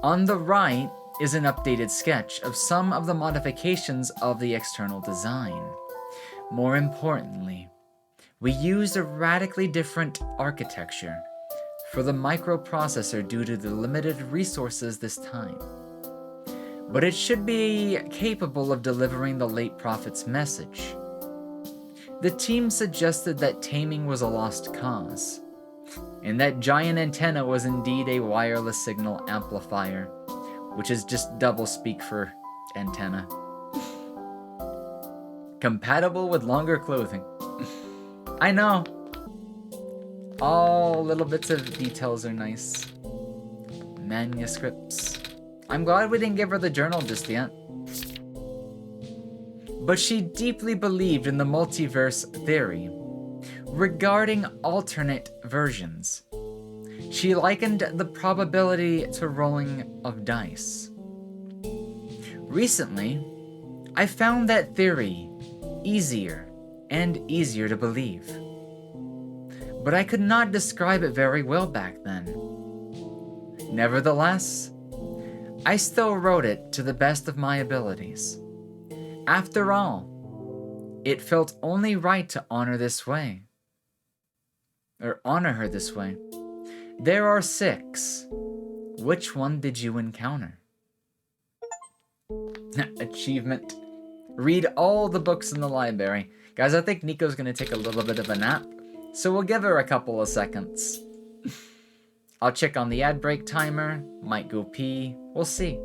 On the right is an updated sketch of some of the modifications of the external design. More importantly, we used a radically different architecture for the microprocessor due to the limited resources this time. But it should be capable of delivering the late prophet's message. The team suggested that taming was a lost cause, and that giant antenna was indeed a wireless signal amplifier, which is just doublespeak for antenna. Compatible with longer clothing. I know. All little bits of details are nice. Manuscripts. I'm glad we didn't give her the journal just yet. But she deeply believed in the multiverse theory regarding alternate versions. She likened the probability to rolling of dice. Recently, I found that theory easier and easier to believe. But I could not describe it very well back then. Nevertheless, I still wrote it to the best of my abilities. After all, it felt only right to honor this way. Or honor her this way. There are 6. Which one did you encounter? Achievement. Read all the books in the library. Guys, I think Nico's gonna take a little bit of a nap, so we'll give her a couple of seconds. I'll check on the ad break timer, might go pee, we'll see.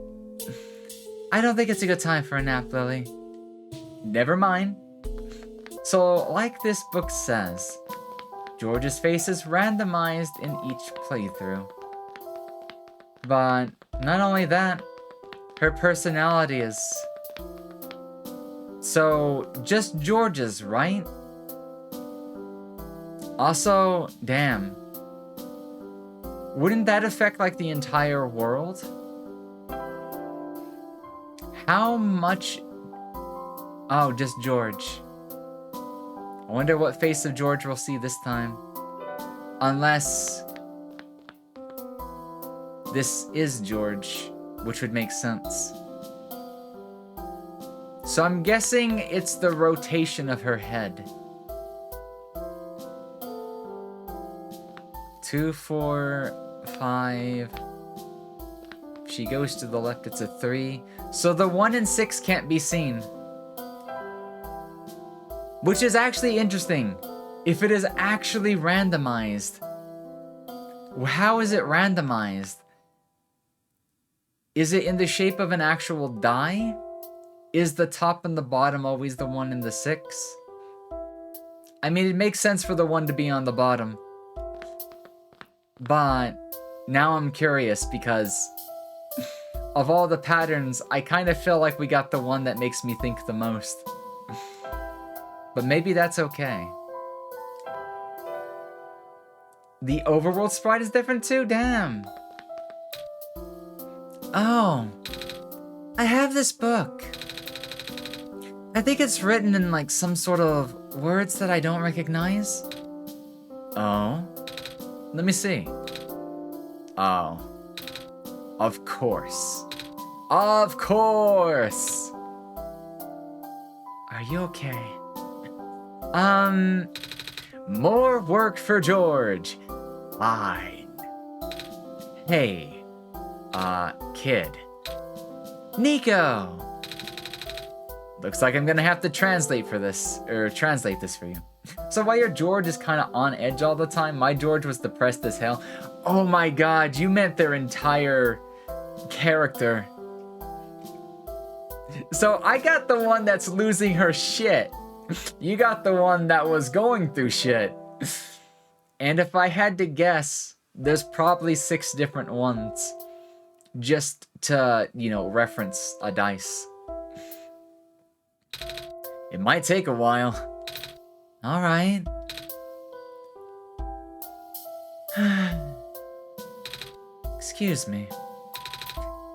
I don't think it's a good time for a nap, Lily. Never mind. So, like this book says, George's face is randomized in each playthrough. But not only that, her personality is... So, just George's, right? Also, damn. Wouldn't that affect, like, the entire world? How much... Oh, just George. I wonder what face of George we'll see this time. Unless... this is George, which would make sense. So I'm guessing it's the rotation of her head. 2, 4, 5. She goes to the left, it's a 3. So the 1 and 6 can't be seen. Which is actually interesting. If it is actually randomized. How is it randomized? Is it in the shape of an actual die? Is the top and the bottom always the 1 and the 6? I mean, it makes sense for the 1 to be on the bottom. But now I'm curious because of all the patterns, I kind of feel like we got the one that makes me think the most. But maybe that's okay. The overworld sprite is different too? Damn. Oh. I have this book. I think it's written in like some sort of words that I don't recognize. Oh. Let me see. Oh. Of course. Of course! Are you okay? More work for George. Fine. Hey, kid. Nico! Looks like I'm gonna have to translate this for you. So while your George is kind of on edge all the time, my George was depressed as hell. Oh my god, you meant their entire character. So I got the one that's losing her shit. You got the one that was going through shit. And if I had to guess, there's probably 6 different ones. Just to, you know, reference a dice. It might take a while. Alright. Excuse me.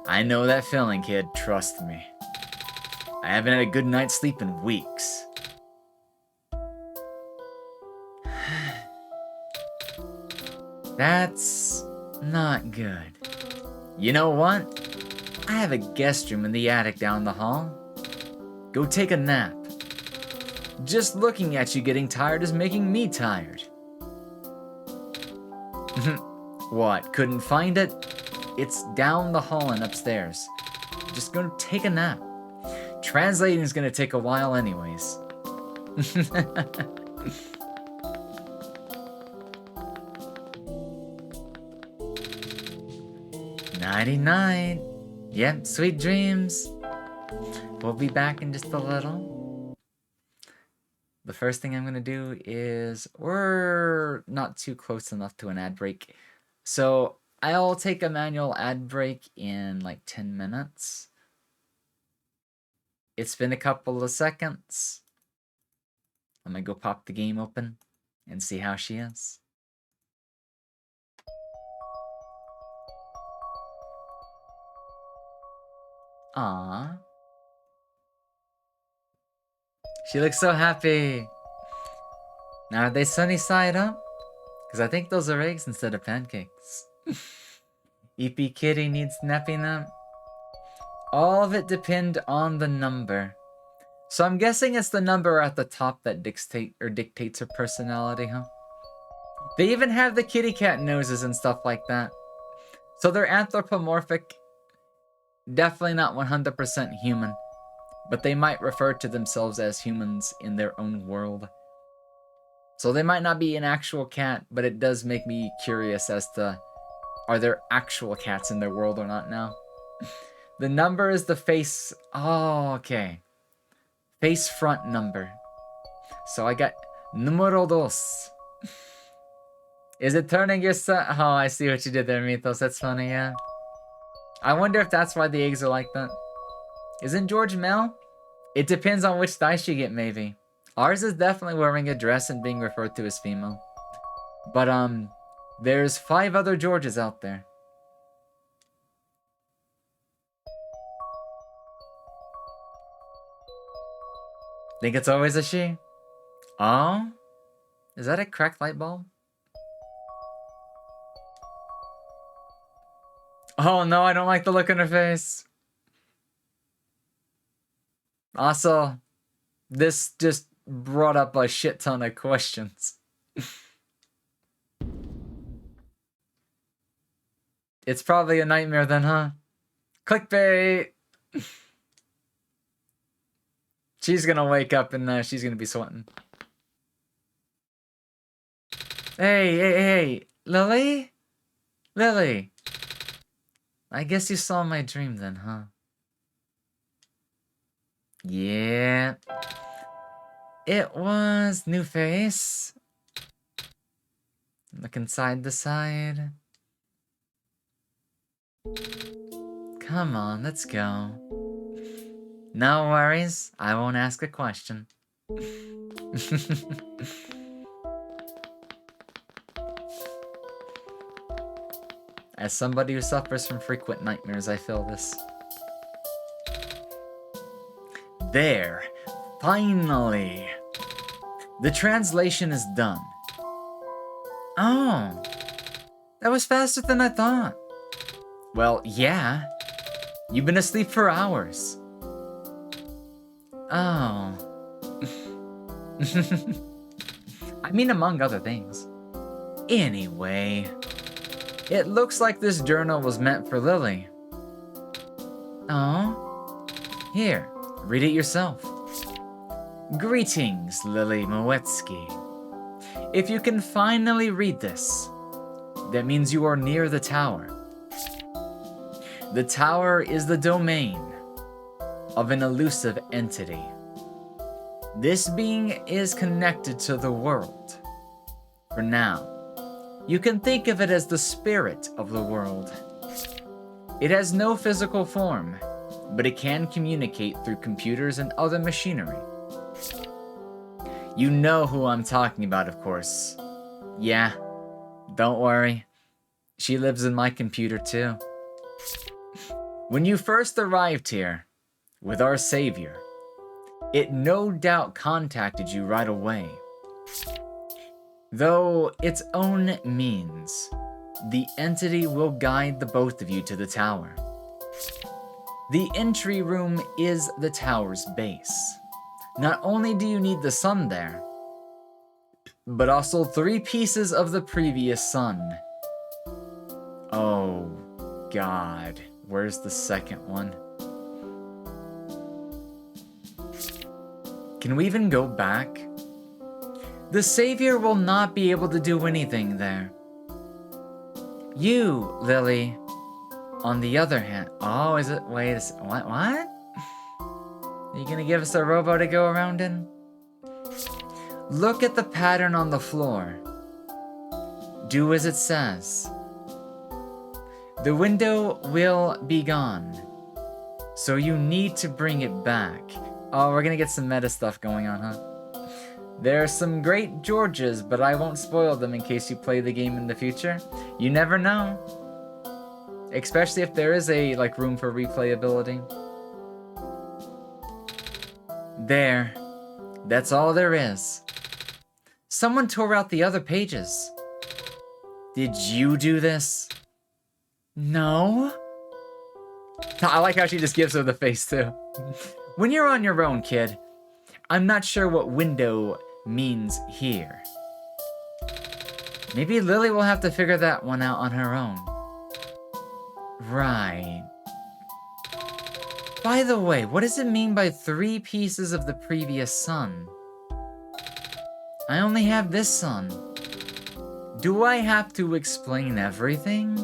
I know that feeling, kid. Trust me. I haven't had a good night's sleep in weeks. That's not good. You know what? I have a guest room in the attic down the hall. Go take a nap. Just looking at you getting tired is making me tired. What, couldn't find it? It's down the hall and upstairs. Just go take a nap. Translating is gonna take a while anyways. Nighty-night. Yep, sweet dreams. We'll be back in just a little. The first thing I'm gonna do is, we're not too close enough to an ad break. So I'll take a manual ad break in like 10 minutes. It's been a couple of seconds. I'm gonna go pop the game open and see how she is. Aww. She looks so happy. Now, are they sunny side up? Because I think those are eggs instead of pancakes. EP Kitty needs napping up. All of it depend on the number. So I'm guessing it's the number at the top that dictates her personality, huh? They even have the kitty cat noses and stuff like that. So they're anthropomorphic. Definitely not 100% human. But they might refer to themselves as humans in their own world. So they might not be an actual cat, but it does make me curious as to, are there actual cats in their world or not now? The number is the face. Oh, okay. Face front number. So I got numero dos. Is it turning your son? Oh, I see what you did there, Mythos. That's funny, yeah. I wonder if that's why the eggs are like that. Isn't George male? It depends on which dice you get, maybe. Ours is definitely wearing a dress and being referred to as female. But, there's 5 other Georges out there. Think it's always a she? Oh? Is that a cracked light bulb? Oh no, I don't like the look on her face. Also, this just brought up a shit ton of questions. It's probably a nightmare then, huh? Clickbait! She's gonna wake up and she's gonna be sweating. Hey, Lily? Lily! I guess you saw my dream then, huh? Yeah. It was new face. Looking side to side. Come on, let's go. No worries, I won't ask a question. As somebody who suffers from frequent nightmares, I feel this. There, finally. The translation is done. Oh, that was faster than I thought. Well, yeah. You've been asleep for hours. Oh. I mean, among other things. Anyway, it looks like this journal was meant for Lily. Oh. Here, read it yourself. Greetings, Lily Moetsuki. If you can finally read this, that means you are near the tower. The tower is the domain of an elusive entity. This being is connected to the world. For now, you can think of it as the spirit of the world. It has no physical form, but it can communicate through computers and other machinery. You know who I'm talking about, of course. Yeah, don't worry. She lives in my computer too. When you first arrived here, with our savior, it no doubt contacted you right away. Though its own means, the entity will guide the both of you to the tower. The entry room is the tower's base. Not only do you need the sun there, but also 3 pieces of the previous sun. Oh, God. Where's the second one? Can we even go back? The Savior will not be able to do anything there. You, Lily, on the other hand... Oh, is it? Wait a second. What? Are you gonna give us a robo to go around in? Look at the pattern on the floor. Do as it says. The window will be gone, so you need to bring it back. Oh, we're gonna get some meta stuff going on, huh? There are some great Georges, but I won't spoil them in case you play the game in the future. You never know. Especially if there is a, room for replayability. There. That's all there is. Someone tore out the other pages. Did you do this? No? I like how she just gives her the face, too. When you're on your own, kid, I'm not sure what window means here. Maybe Lily will have to figure that one out on her own. Right. By the way, what does it mean by 3 pieces of the previous sun? I only have this sun. Do I have to explain everything?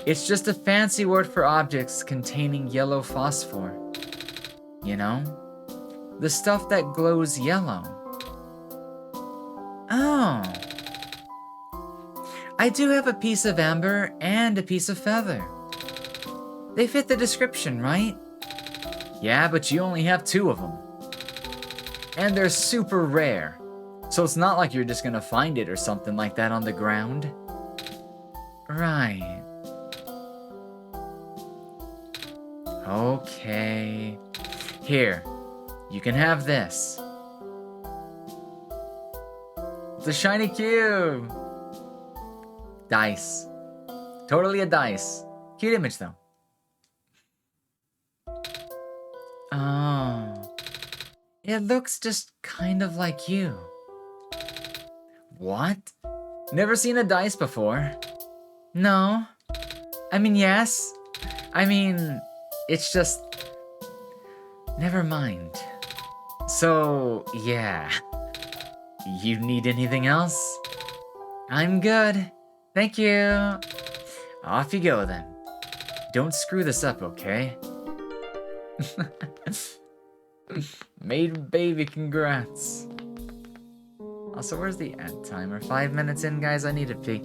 It's just a fancy word for objects containing yellow phosphor. You know? The stuff that glows yellow. Oh. I do have a piece of amber and a piece of feather. They fit the description, right? Yeah, but you only have 2 of them. And they're super rare. So it's not like you're just gonna find it or something like that on the ground. Right. Okay. Here, you can have this. It's a shiny cube. Dice. Totally a dice. Cute image though. Oh. It looks just kind of like you. What? Never seen a dice before? No. I mean, yes. I mean, it's just... Never mind. So, yeah. You need anything else? I'm good. Thank you. Off you go then. Don't screw this up, okay? Made baby, congrats. Also, where's the end timer? 5 minutes in, guys. I need to pee.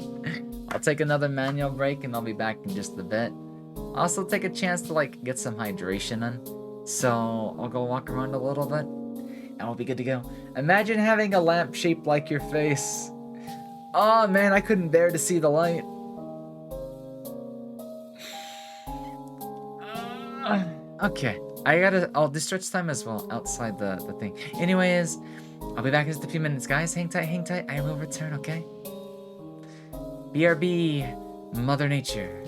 I'll take another manual break and I'll be back in just a bit. Also, take a chance to, like, get some hydration in. So, I'll go walk around a little bit and we'll be good to go. Imagine having a lamp shaped like your face. Oh, man, I couldn't bear to see the light. Okay. I'll do stretch time as well outside the thing. Anyways, I'll be back in just a few minutes, guys. Hang tight. I will return, okay? BRB, Mother Nature.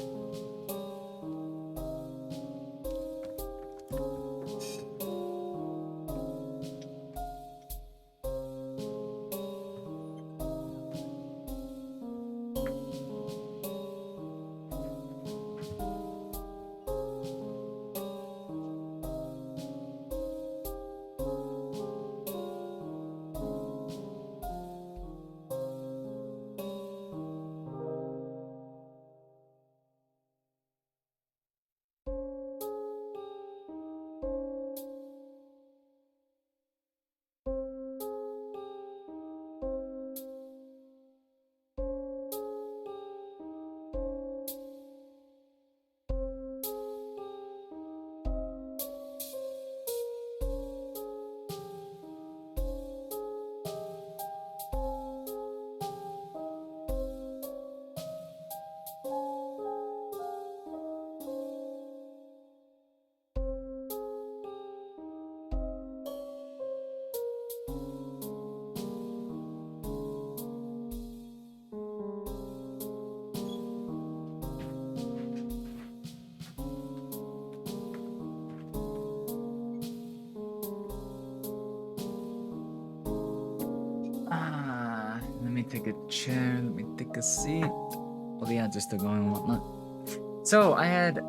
Let me take a chair, let me take a seat. Well, the ads are still going and whatnot. So, I had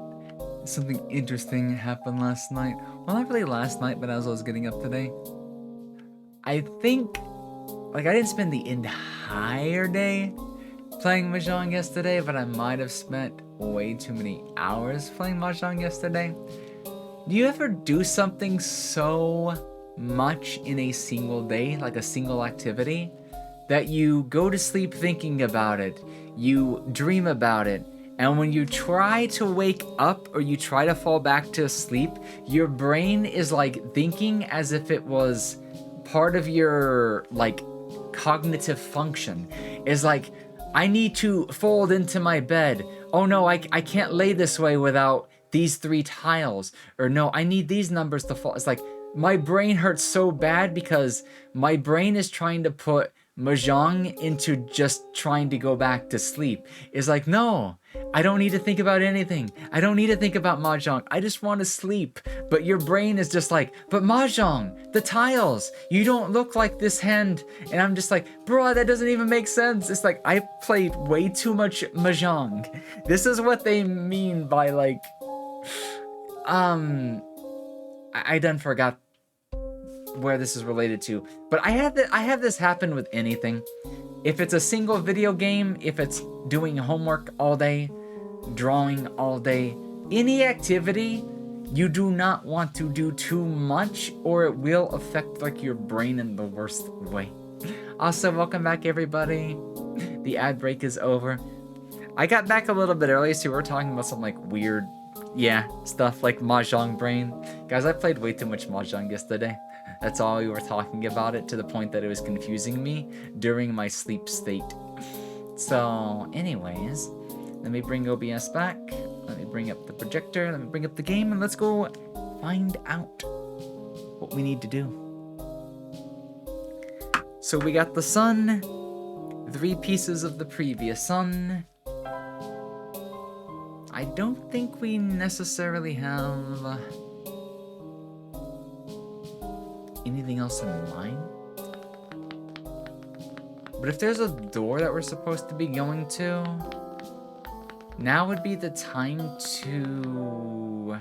something interesting happen last night. Well, not really last night, but as I was getting up today. I think, like, I didn't spend the entire day playing Mahjong yesterday, but I might have spent way too many hours playing Mahjong yesterday. Do you ever do something so much in a single day, like a single activity, that you go to sleep thinking about it, you dream about it, and when you try to wake up or you try to fall back to sleep, your brain is like thinking as if it was part of your like cognitive function. Is like, I need to fold into my bed. Oh no, I can't lay this way without these 3 tiles. Or no, I need these numbers to fall. It's like, my brain hurts so bad because my brain is trying to put mahjong into just trying to go back to sleep. It's like, no, I don't need to think about anything. I don't need to think about mahjong. I just want to sleep. But your brain is just like, but mahjong, the tiles, you don't look like this hand. And I'm just like, bro, that doesn't even make sense. It's like, I played way too much mahjong. This is what they mean by like, I done forgot where this is related to, but I have this happen with anything. If it's a single video game, if it's doing homework all day, drawing all day, any activity, you do not want to do too much or it will affect like your brain in the worst way. Also, welcome back everybody. The ad break is over. I got back a little bit early, so we were talking about some like weird, stuff like mahjong brain. Guys, I played way too much mahjong yesterday. That's all we were talking about it, to the point that it was confusing me during my sleep state. So, anyways, let me bring OBS back. Let me bring up the projector. Let me bring up the game, and let's go find out what we need to do. So we got the sun, 3 pieces of the previous sun. I don't think we necessarily have anything else in mind. But if there's a door that we're supposed to be going to, now would be the time to...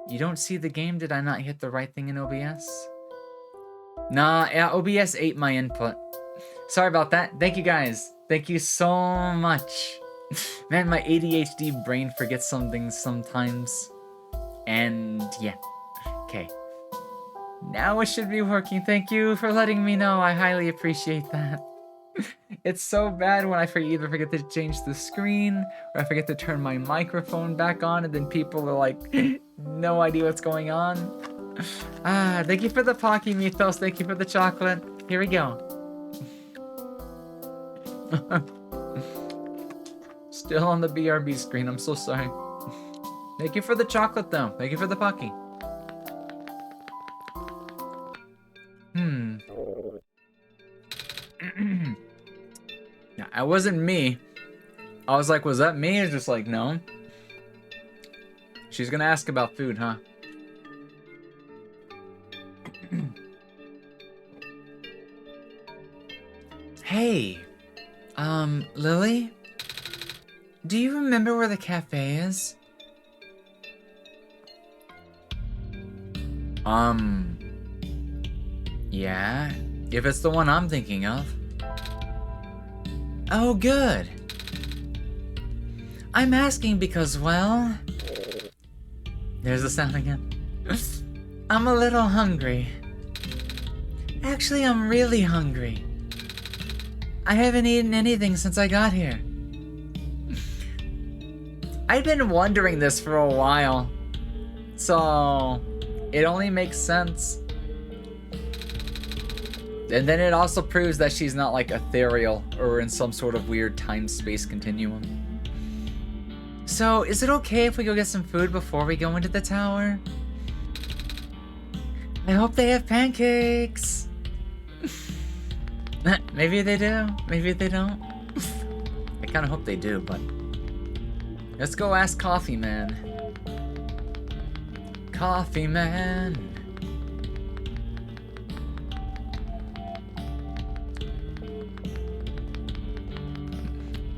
You don't see the game? Did I not hit the right thing in OBS? Nah, yeah, OBS ate my input. Sorry about that. Thank you guys. Thank you so much. Man, my ADHD brain forgets some things sometimes. And yeah. Okay. Now it should be working. Thank you for letting me know. I highly appreciate that. It's so bad when I either forget to change the screen or I forget to turn my microphone back on, and then people are like, no idea what's going on. Thank you for the Pocky Mythos. Thank you for the chocolate. Here we go. Still on the BRB screen. I'm so sorry. Thank you for the chocolate, though. Thank you for the Pocky. No, it wasn't me. I was like, was that me? It's just like, no. She's gonna ask about food, huh? Hey, Lily? Do you remember where the cafe is? Yeah, if it's the one I'm thinking of. Oh, good. I'm asking because, well... There's the sound again. I'm a little hungry. Actually, I'm really hungry. I haven't eaten anything since I got here. I've been wondering this for a while. So, it only makes sense. And then it also proves that she's not like ethereal or in some sort of weird time-space continuum. So, is it okay if we go get some food before we go into the tower? I hope they have pancakes. Maybe they do, maybe they don't. I kind of hope they do, but... Let's go ask Coffee Man. Coffee Man.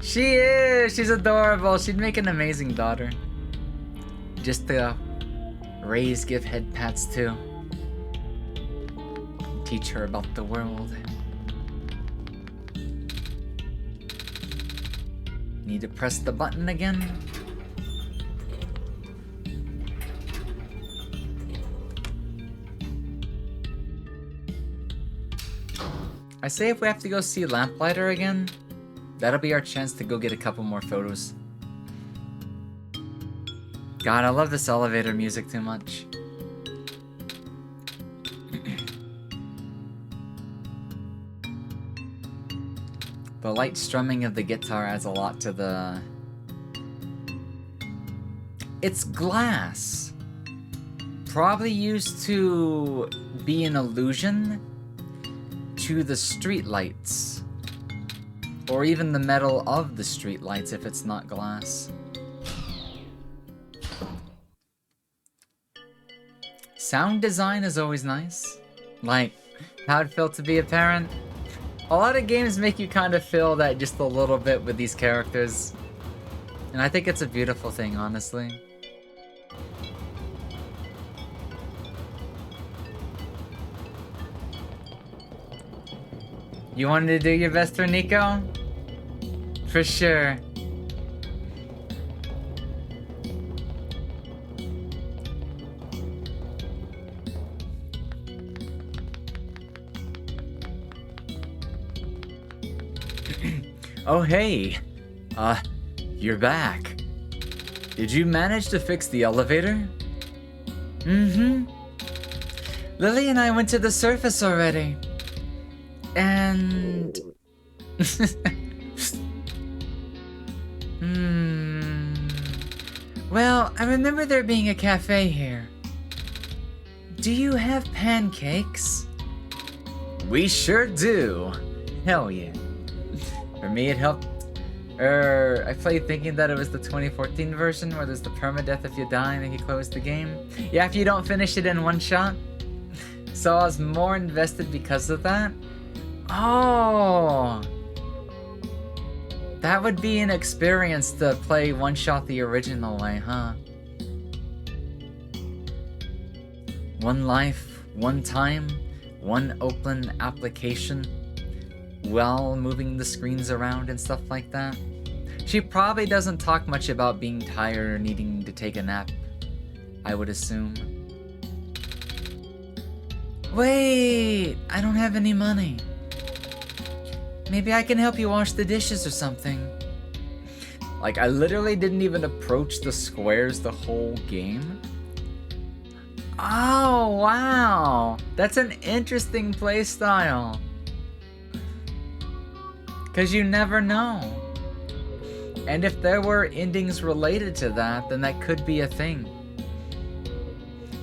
She is! She's adorable. She'd make an amazing daughter. Just to raise, give head pats to. Teach her about the world. Need to press the button again. I say if we have to go see Lamplighter again, that'll be our chance to go get a couple more photos. God, I love this elevator music too much. The light strumming of the guitar adds a lot to the... It's glass. Probably used to be an allusion to the streetlights. Or even the metal of the streetlights if it's not glass. Sound design is always nice. Like, how it felt to be a parent. A lot of games make you kind of feel that just a little bit with these characters. And I think it's a beautiful thing, honestly. You wanted to do your best for Nico? For sure. Oh hey, you're back. Did you manage to fix the elevator? Mm-hmm. Lily and I went to the surface already. And... Well, I remember there being a cafe here. Do you have pancakes? We sure do. Hell yeah. For me, it helped. I played thinking that it was the 2014 version where there's the permadeath if you die and then you close the game. Yeah, if you don't finish it in one shot. So I was more invested because of that. Oh! That would be an experience to play OneShot the original way, huh? One life, one time, one open application, while moving the screens around and stuff like that. She probably doesn't talk much about being tired or needing to take a nap, I would assume. Wait, I don't have any money. Maybe I can help you wash the dishes or something. Like, I literally didn't even approach the squares the whole game. Oh, wow. That's an interesting playstyle. Because you never know. And if there were endings related to that, then that could be a thing.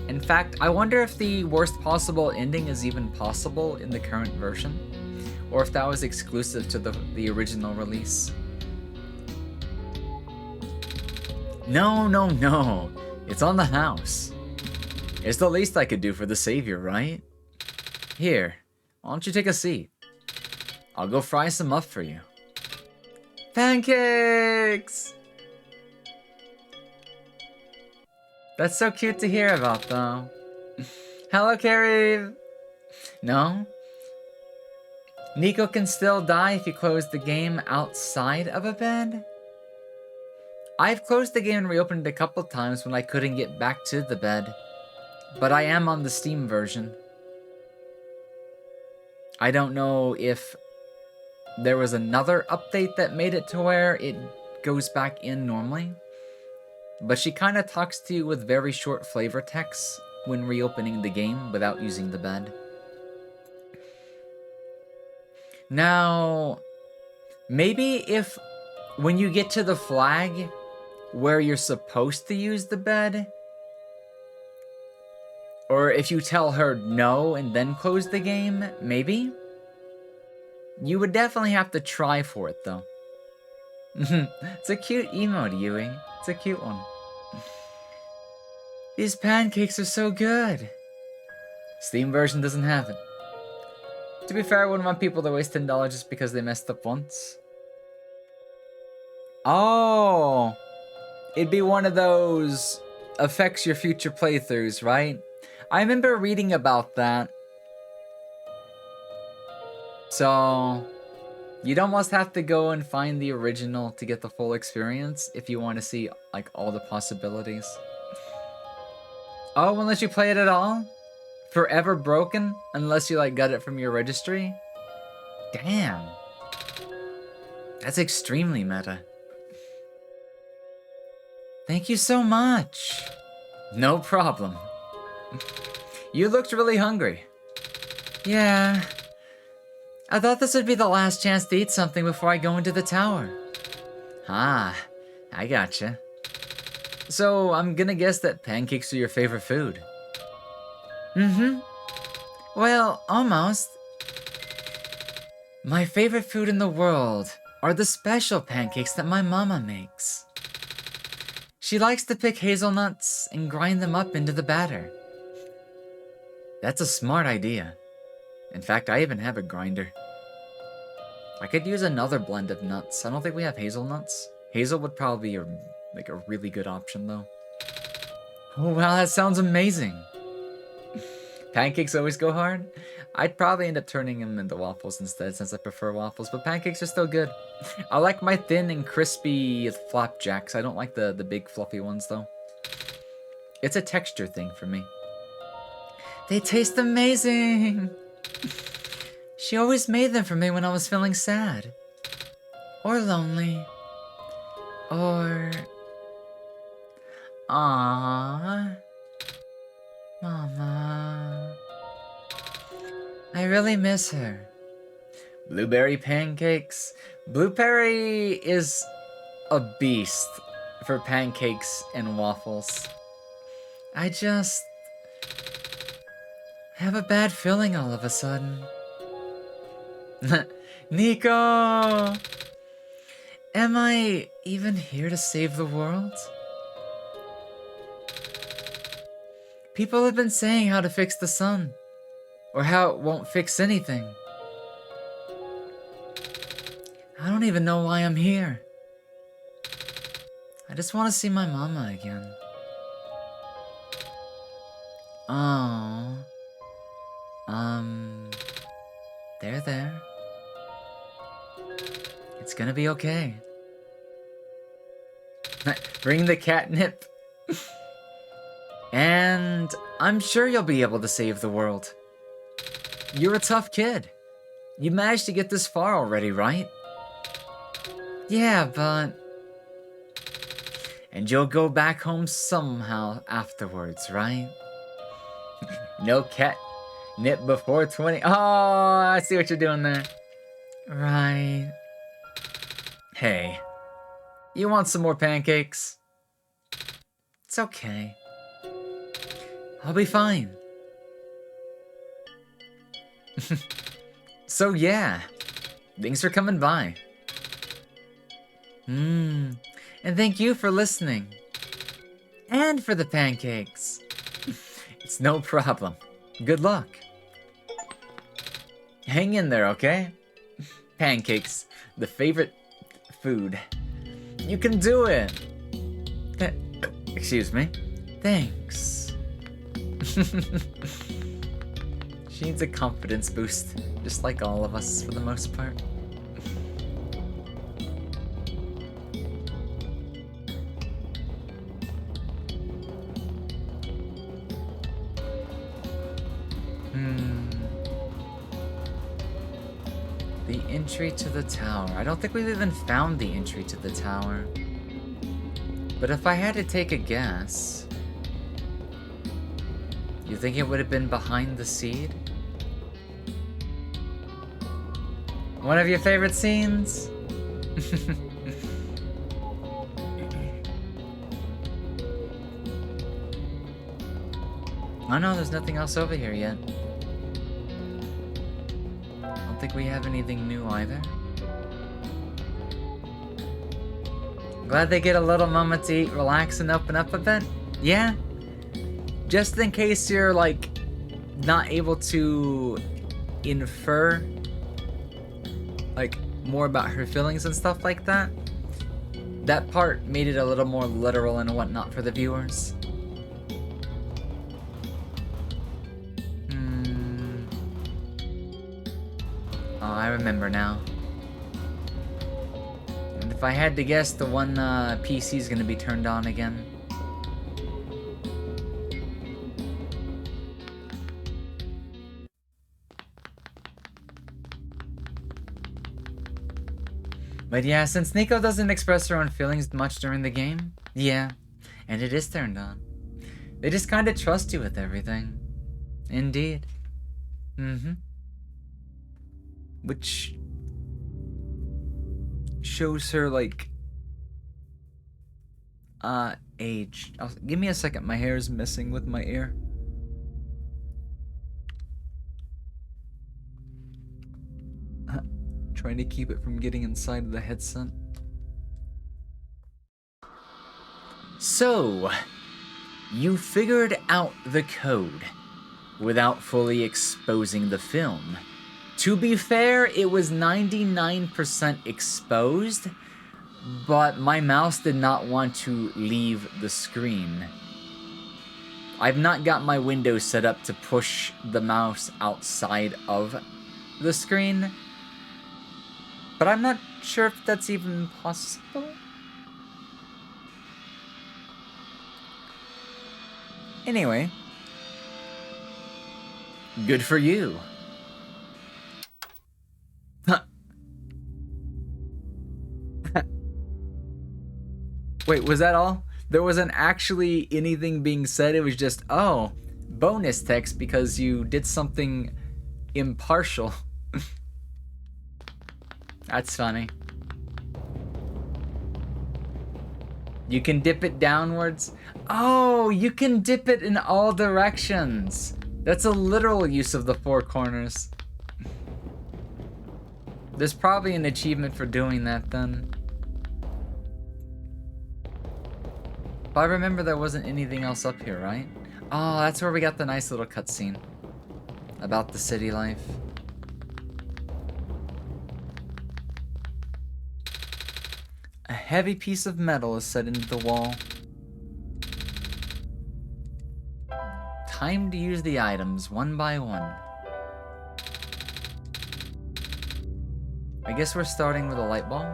In fact, I wonder if the worst possible ending is even possible in the current version. Or if that was exclusive to the original release. No. It's on the house. It's the least I could do for the savior, right? Here, why don't you take a seat? I'll go fry some up for you. Pancakes! That's so cute to hear about, though. Hello, Carrie! No? Nico can still die if you close the game outside of a bed? I've closed the game and reopened it a couple times when I couldn't get back to the bed. But I am on the Steam version. I don't know if there was another update that made it to where it goes back in normally. But she kind of talks to you with very short flavor texts when reopening the game without using the bed. Now, maybe if when you get to the flag where you're supposed to use the bed, or if you tell her no and then close the game, maybe? You would definitely have to try for it, though. It's a cute emote, Yui. It's a cute one. These pancakes are so good. Steam version doesn't have it. To be fair, I wouldn't want people to waste $10 just because they messed up once. Oh! It'd be one of those affects your future playthroughs, right? I remember reading about that. So, you'd almost have to go and find the original to get the full experience if you want to see, like, all the possibilities. Oh, won't let you play it at all? Forever broken? Unless you, like, got it from your registry? Damn. That's extremely meta. Thank you so much. No problem. You looked really hungry. Yeah. I thought this would be the last chance to eat something before I go into the tower. Ah, I gotcha. So, I'm gonna guess that pancakes are your favorite food. Mm-hmm. Well, almost. My favorite food in the world are the special pancakes that my mama makes. She likes to pick hazelnuts and grind them up into the batter. That's a smart idea. In fact, I even have a grinder. I could use another blend of nuts. I don't think we have hazelnuts. Hazel would probably be like a really good option though. Oh wow, that sounds amazing. Pancakes always go hard? I'd probably end up turning them into waffles instead since I prefer waffles, but pancakes are still good. I like my thin and crispy flapjacks. I don't like the big fluffy ones though. It's a texture thing for me. They taste amazing! She always made them for me when I was feeling sad. Or lonely. Or... Aww. Mama. I really miss her. Blueberry pancakes. Blueberry is a beast for pancakes and waffles. I just have a bad feeling all of a sudden. Nico! Am I even here to save the world? People have been saying how to fix the sun, or how it won't fix anything. I don't even know why I'm here. I just want to see my mama again. Oh. There. It's gonna be okay. Bring the catnip. And I'm sure you'll be able to save the world. You're a tough kid. You managed to get this far already, right? Yeah, but... And you'll go back home somehow afterwards, right? No catnip before 20... Oh, I see what you're doing there. Right. Hey, you want some more pancakes? It's okay. I'll be fine. So yeah, thanks for coming by. And thank you for listening. And for the pancakes. It's no problem. Good luck. Hang in there, okay? Pancakes, the favorite food. You can do it. Excuse me. Thanks. She needs a confidence boost, just like all of us for the most part. The entry to the tower. I don't think we've even found the entry to the tower. But if I had to take a guess... You think it would have been behind the seed? One of your favorite scenes? Oh no, there's nothing else over here yet. I don't think we have anything new either. Glad they get a little moment to eat, relax, and open up a bit. Yeah? Just in case you're, like, not able to infer, like, more about her feelings and stuff like that. That part made it a little more literal and whatnot for the viewers. Oh, I remember now. And if I had to guess, the one PC is going to be turned on again. But yeah, since Nico doesn't express her own feelings much during the game, yeah, and it is turned on. They just kind of trust you with everything. Indeed. Which shows her, like, age. Give me a second, my hair is messing with my ear. Trying to keep it from getting inside of the headset. So, you figured out the code without fully exposing the film. To be fair, it was 99% exposed, but my mouse did not want to leave the screen. I've not got my Windows set up to push the mouse outside of the screen, but I'm not sure if that's even possible. Anyway, good for you. Wait, was that all? There wasn't actually anything being said, it was just, oh, bonus text because you did something impartial. That's funny. You can dip it downwards. Oh, you can dip it in all directions. That's a literal use of the four corners. There's probably an achievement for doing that then. But I remember there wasn't anything else up here, right? Oh, that's where we got the nice little cutscene about the city life. A heavy piece of metal is set into the wall. Time to use the items one by one. I guess we're starting with a light bulb.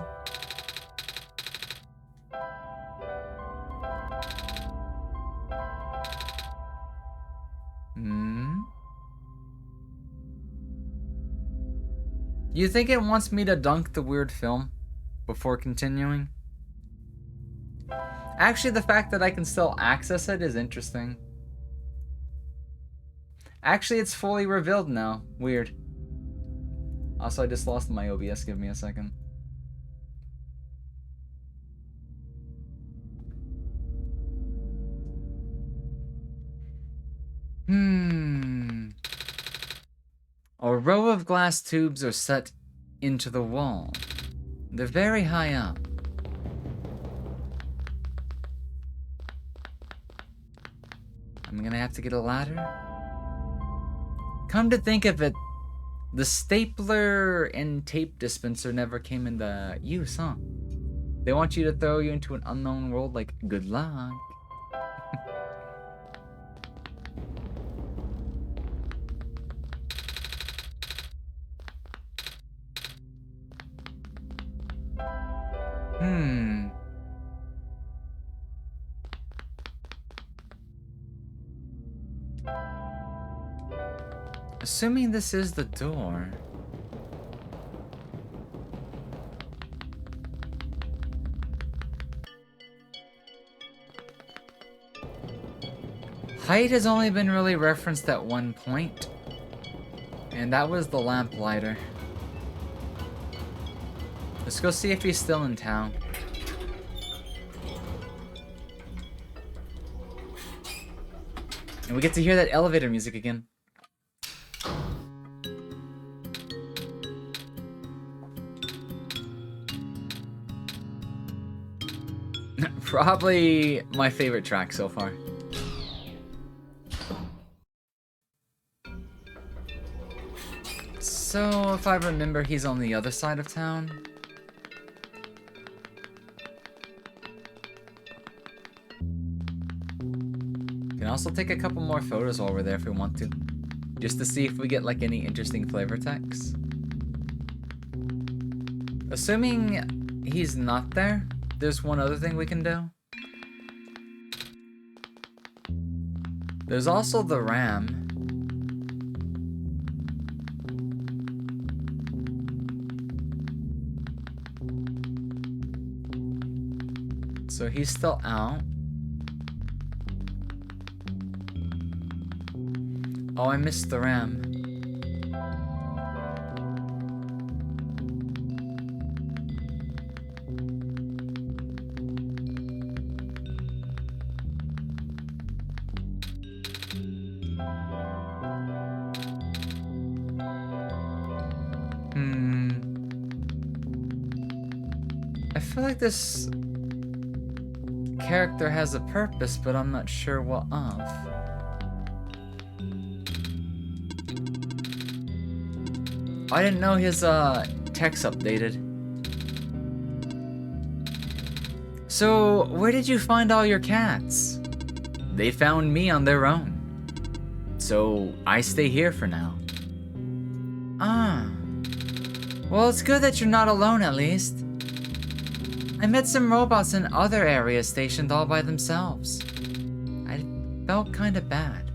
You think it wants me to dunk the weird film before continuing? Actually, the fact that I can still access it is interesting. Actually, it's fully revealed now. Weird. Also, I just lost my OBS. Give me a second. A row of glass tubes are set into the wall. They're very high up. I'm gonna have to get a ladder. Come to think of it, the stapler and tape dispenser never came into use, huh? They want you to throw you into an unknown world like, good luck. Assuming this is the door. Height has only been really referenced at one point, and that was the lamplighter. Let's go see if he's still in town. And we get to hear that elevator music again. Probably my favorite track so far. So, if I remember, he's on the other side of town. Can also take a couple more photos while we're there if we want to. Just to see if we get like any interesting flavor text. Assuming he's not there, there's one other thing we can do. There's also the RAM. So he's still out. Oh, I missed the RAM. feel like this character has a purpose, but I'm not sure what of. I didn't know his text updated. So, where did you find all your cats? They found me on their own. So, I stay here for now. Ah. Well, it's good that you're not alone at least. I met some robots in other areas stationed all by themselves. I felt kinda bad.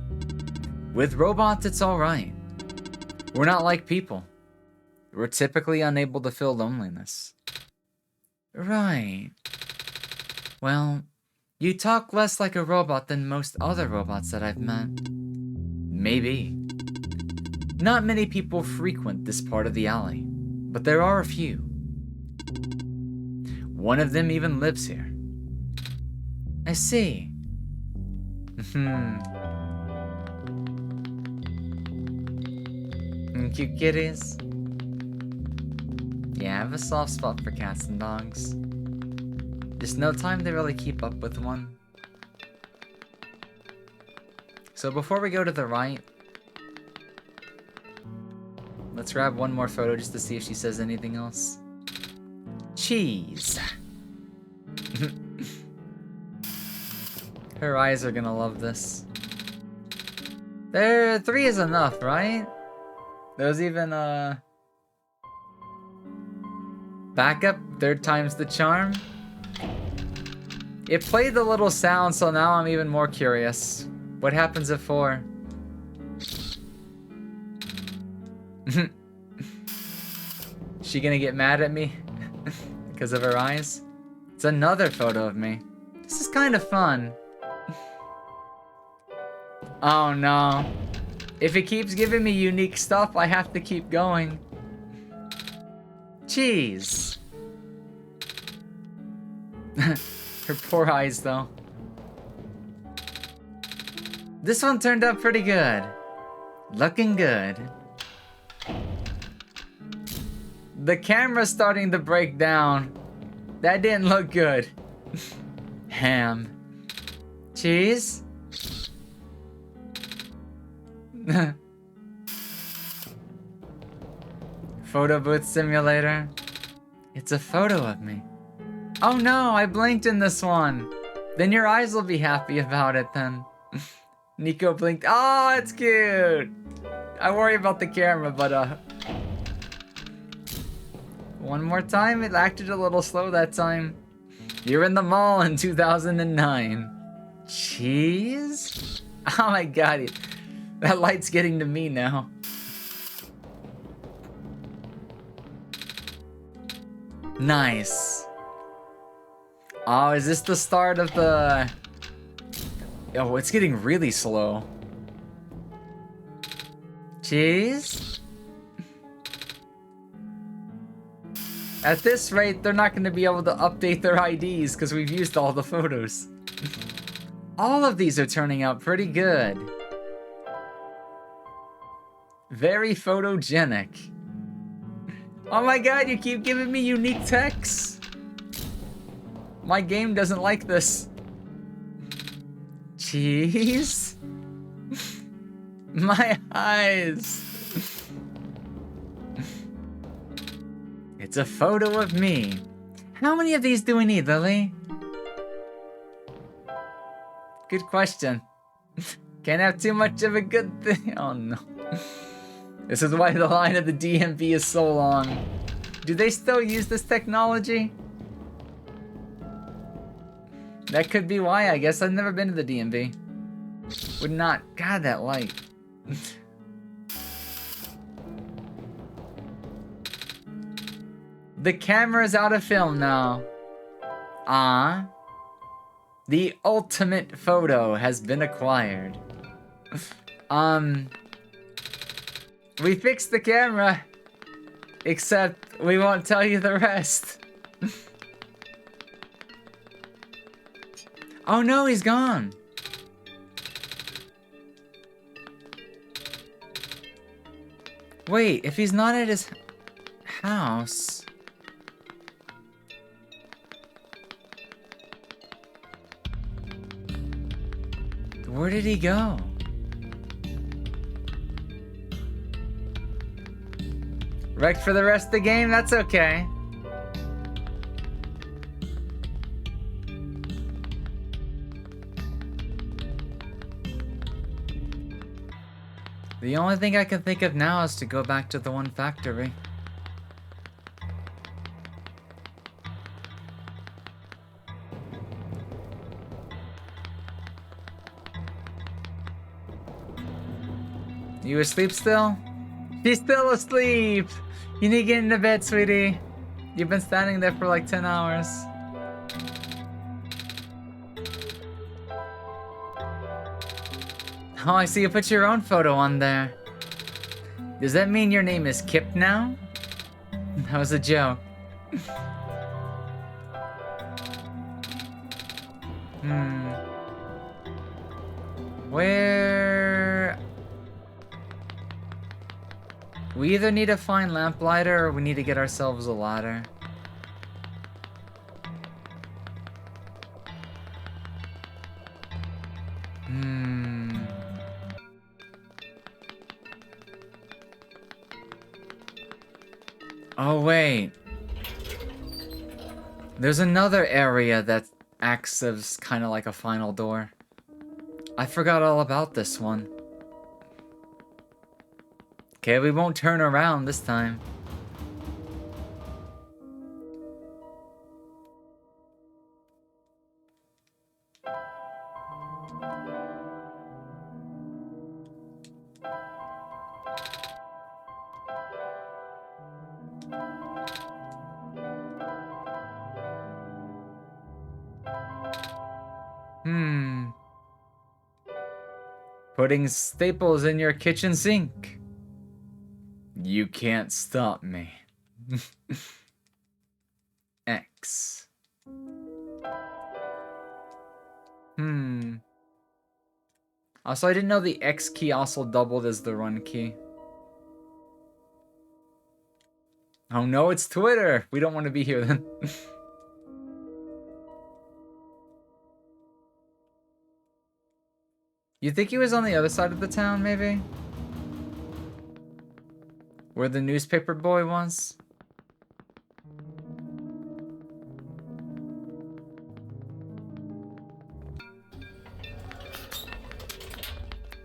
With robots, it's alright. We're not like people. We're typically unable to feel loneliness. Right. Well, you talk less like a robot than most other robots that I've met. Maybe. Not many people frequent this part of the alley, but there are a few. One of them even lives here. I see. Cute kitties. Yeah, I have a soft spot for cats and dogs. Just no time to really keep up with one. So before we go to the right, let's grab one more photo just to see if she says anything else. Cheese. Her eyes are gonna love this. There, 3 is enough, right? There's even backup, 3rd time's the charm. It played the little sound, so now I'm even more curious. What happens at 4? She gonna get mad at me because of her eyes? It's another photo of me. This is kind of fun. Oh no. If it keeps giving me unique stuff, I have to keep going. Jeez. Her poor eyes, though. This one turned out pretty good. Looking good. The camera's starting to break down. That didn't look good. Ham. Cheese? Photo booth simulator. It's a photo of me. Oh no, I blinked in this one. Then your eyes will be happy about it then. Nico blinked. Oh, it's cute. I worry about the camera, but one more time, it acted a little slow that time. You're in the mall in 2009. Cheese? Oh my god, that light's getting to me now. Nice. Oh, is this the start of the... Oh, it's getting really slow. Cheese? At this rate, they're not going to be able to update their IDs because we've used all the photos. All of these are turning out pretty good. Very photogenic. Oh my god, you keep giving me unique texts. My game doesn't like this. Cheese? My eyes. It's a photo of me. How many of these do we need, Lily? Good question. Can't have too much of a good thing. Oh no. This is why the line of the DMV is so long. Do they still use this technology? That could be why, I guess. I've never been to the DMV. Would not. God, that light. The camera's out of film now. The ultimate photo has been acquired. We fixed the camera. Except we won't tell you the rest. Oh no, he's gone. Wait, if he's not at his house... Where did he go? Wrecked for the rest of the game? That's okay. The only thing I can think of now is to go back to the one factory. You asleep still? She's still asleep! You need to get into bed, sweetie. You've been standing there for like 10 hours. Oh, I see you put your own photo on there. Does that mean your name is Kip now? That was a joke. Where... We either need to find lamplighter or we need to get ourselves a ladder. Oh, wait. There's another area that acts as kind of like a final door. I forgot all about this one. Okay, we won't turn around this time. Putting staples in your kitchen sink. You can't stop me. X. Also, I didn't know the X key also doubled as the run key. Oh no, it's Twitter! We don't want to be here then. You think he was on the other side of the town, maybe? Where the newspaper boy was?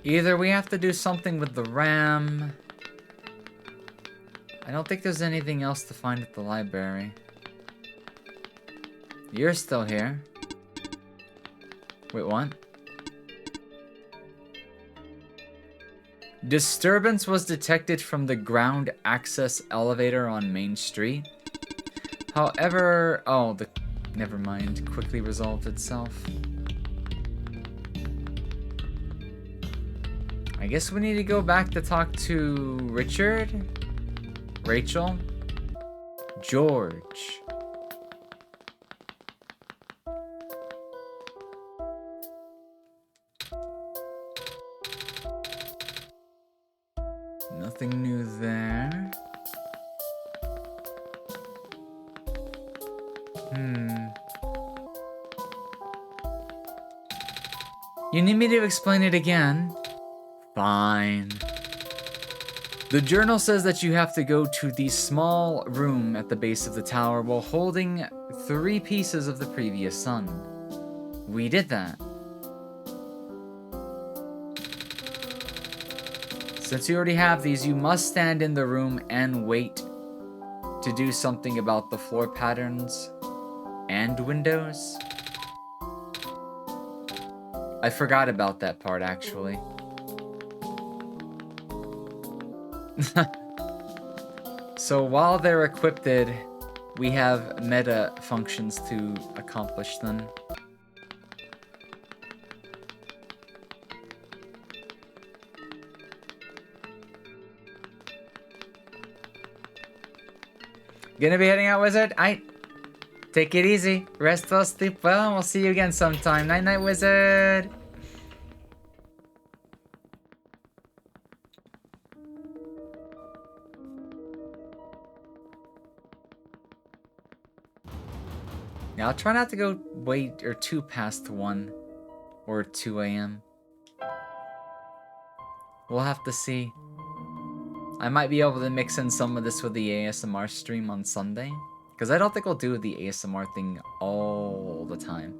Either we have to do something with the RAM. I don't think there's anything else to find at the library. You're still here. Wait, what? Disturbance was detected from the ground access elevator on Main Street. However, never mind, quickly resolved itself. I guess we need to go back to talk to Richard, Rachel, George. Nothing new there. You need me to explain it again? Fine. The journal says that you have to go to the small room at the base of the tower while holding 3 pieces of the previous sun. We did that. Since you already have these, you must stand in the room and wait to do something about the floor patterns and windows. I forgot about that part, actually. So while they're equipped, we have meta functions to accomplish them. Gonna be heading out, Wizard? Take it easy. Rest well, sleep well, and we'll see you again sometime. Night night, Wizard. Yeah, I'll try not to go too past 1 or 2 a.m. We'll have to see. I might be able to mix in some of this with the ASMR stream on Sunday. Because I don't think I'll do the ASMR thing all the time.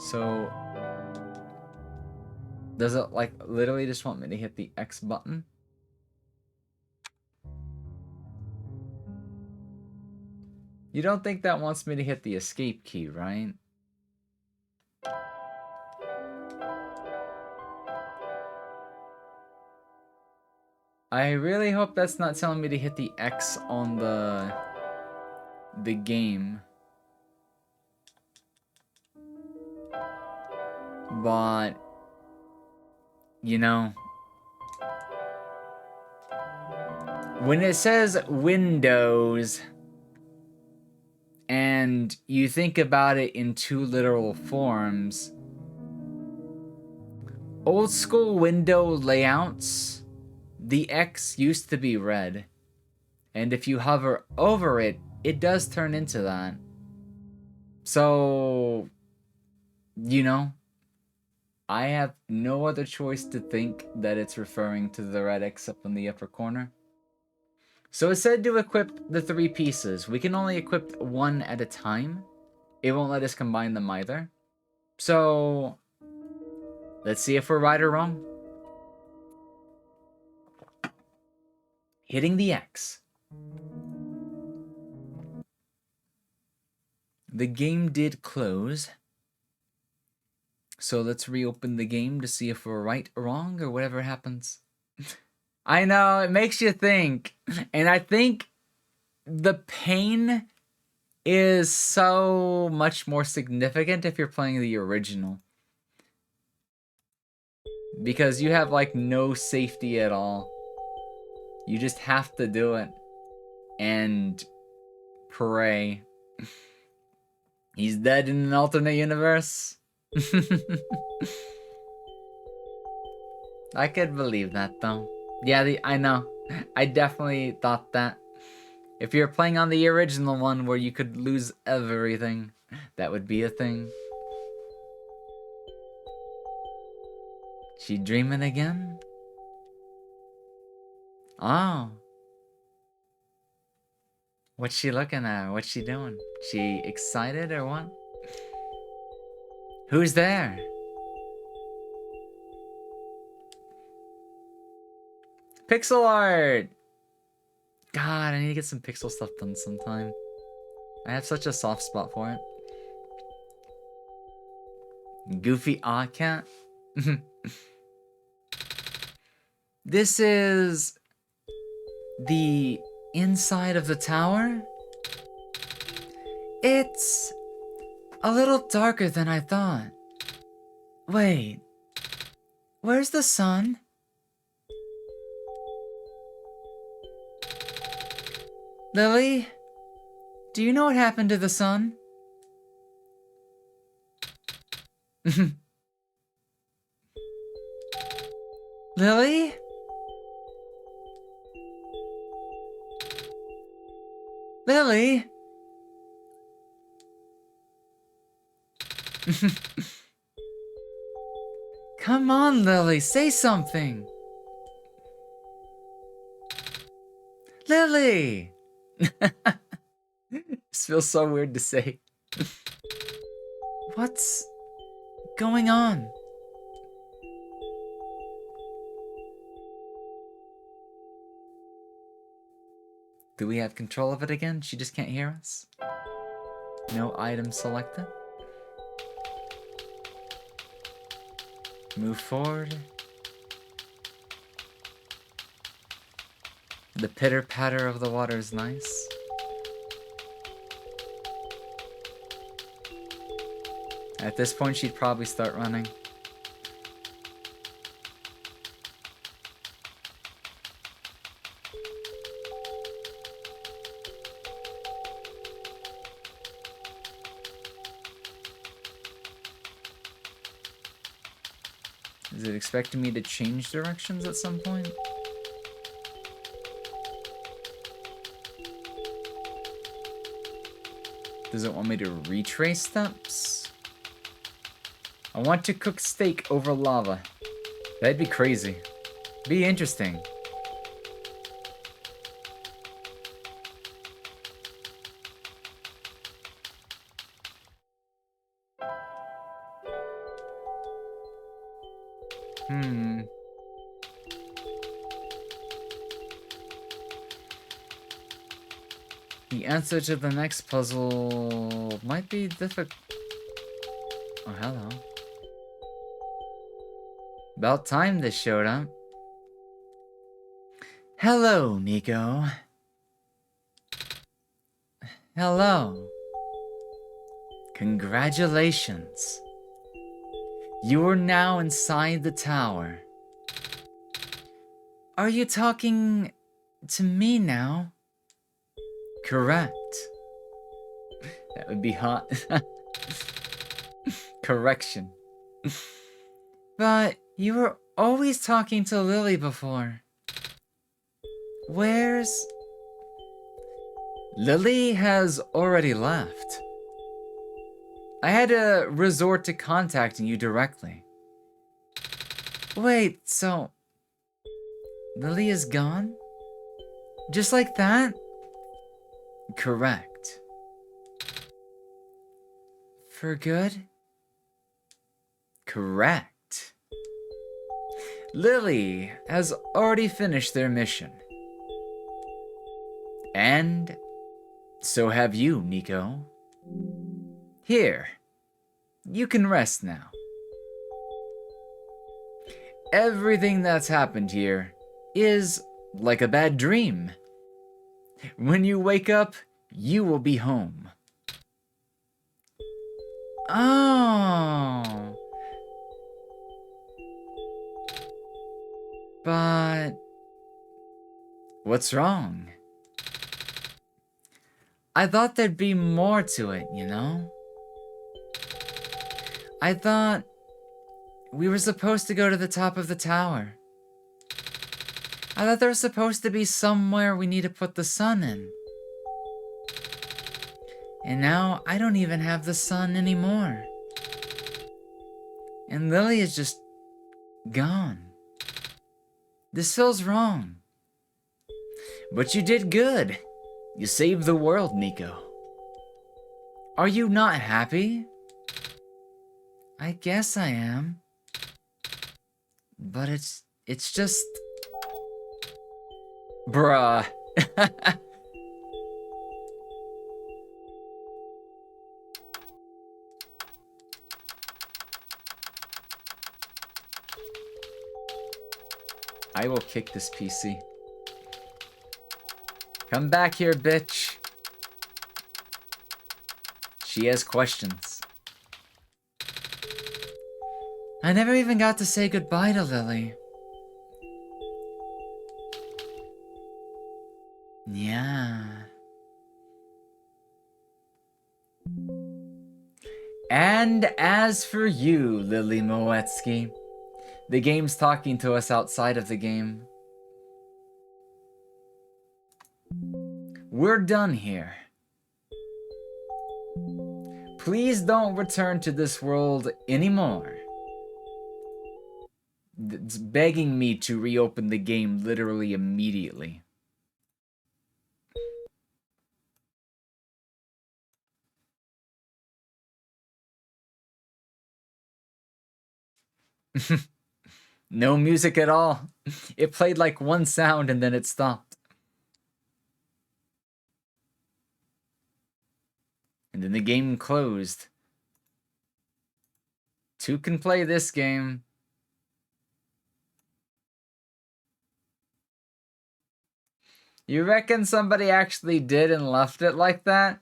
So... does it, like, literally just want me to hit the X button? You don't think that wants me to hit the escape key, right? I really hope that's not telling me to hit the X on the game. But, you know, when it says Windows and you think about it in two literal forms, old school window layouts, the X used to be red. And if you hover over it, it does turn into that. So, you know, I have no other choice to think that it's referring to the red X up in the upper corner. So it said to equip the 3 pieces. We can only equip one at a time. It won't let us combine them either. So, let's see if we're right or wrong. Hitting the X. The game did close. So let's reopen the game to see if we're right or wrong or whatever happens. I know, it makes you think. And I think the pain is so much more significant if you're playing the original. Because you have, like, no safety at all. You just have to do it. And pray. He's dead in an alternate universe. I could believe that, though. Yeah, I know. I definitely thought that. If you're playing on the original one where you could lose everything, that would be a thing. She dreaming again? Oh. What's she looking at? What's she doing? She excited or what? Who's there? Pixel art! God, I need to get some pixel stuff done sometime. I have such a soft spot for it. Goofy Aw Cat? This is the inside of the tower? It's a little darker than I thought. Wait, where's the sun? Lily, do you know what happened to the sun? Lily? Lily? Come on, Lily, say something. Lily! This feels so weird to say. What's going on? Do we have control of it again? She just can't hear us? No item selected. Move forward. The pitter-patter of the water is nice. At this point, she'd probably start running. Is it expecting me to change directions at some point? Does it want me to retrace steps? I want to cook steak over lava. That'd be crazy. Be interesting. The answer to the next puzzle might be difficult. Oh, hello. About time this showed up. Hello, Nico. Hello. Congratulations. You are now inside the tower. Are you talking to me now? Correct. That would be hot. Correction. But you were always talking to Lily before. Where's... Lily has already left. I had to resort to contacting you directly. Wait, so... Lily is gone? Just like that? Correct. For good? Correct. Lily has already finished their mission. And so have you, Nico. Here, you can rest now. Everything that's happened here is like a bad dream. When you wake up, you will be home. Oh. But what's wrong? I thought there'd be more to it, you know? I thought we were supposed to go to the top of the tower. I thought there was supposed to be somewhere we need to put the sun in. And now I don't even have the sun anymore. And Lily is just gone. This feels wrong. But you did good. You saved the world, Nico. Are you not happy? I guess I am. But it's just... Bruh. I will kick this PC. Come back here, bitch. She has questions. I never even got to say goodbye to Lily. Yeah. And as for you, Lily Moetsuki, the game's talking to us outside of the game. We're done here. Please don't return to this world anymore. It's begging me to reopen the game literally immediately. No music at all. It played like one sound and then it stopped. And then the game closed. Two can play this game. You reckon somebody actually did and left it like that?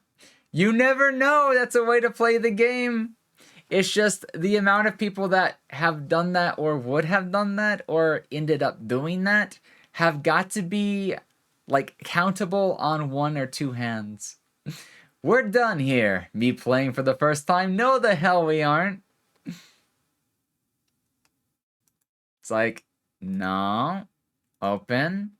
You never know. That's a way to play the game. It's just the amount of people that have done that or would have done that or ended up doing that have got to be like countable on one or two hands. We're done here. Me playing for the first time? No, the hell we aren't. It's like, no. Open.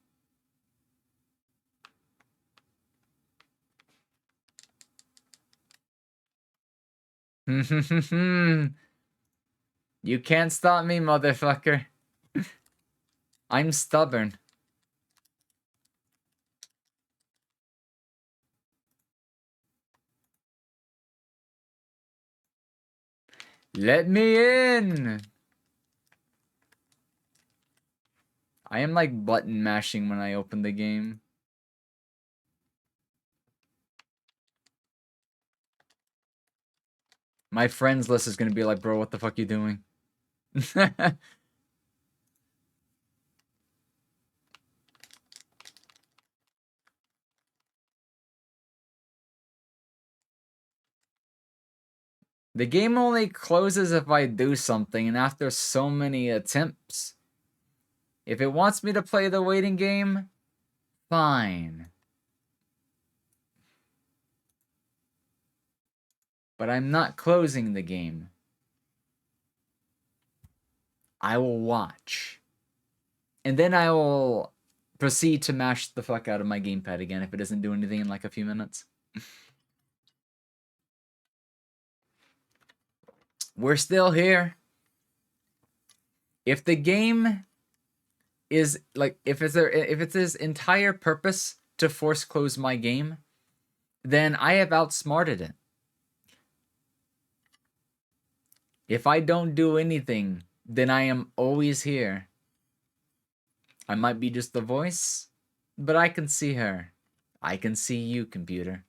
You can't stop me, motherfucker. I'm stubborn. Let me in! I am like button mashing when I open the game. My friends list is gonna be like, bro, what the fuck you doing? The game only closes if I do something, and after so many attempts. If it wants me to play the waiting game, fine. But I'm not closing the game. I will watch. And then I will proceed to mash the fuck out of my gamepad again if it doesn't do anything in like a few minutes. We're still here. If the game is like, if it's its entire purpose to force close my game, then I have outsmarted it. If I don't do anything, then I am always here. I might be just the voice, but I can see her. I can see you, computer.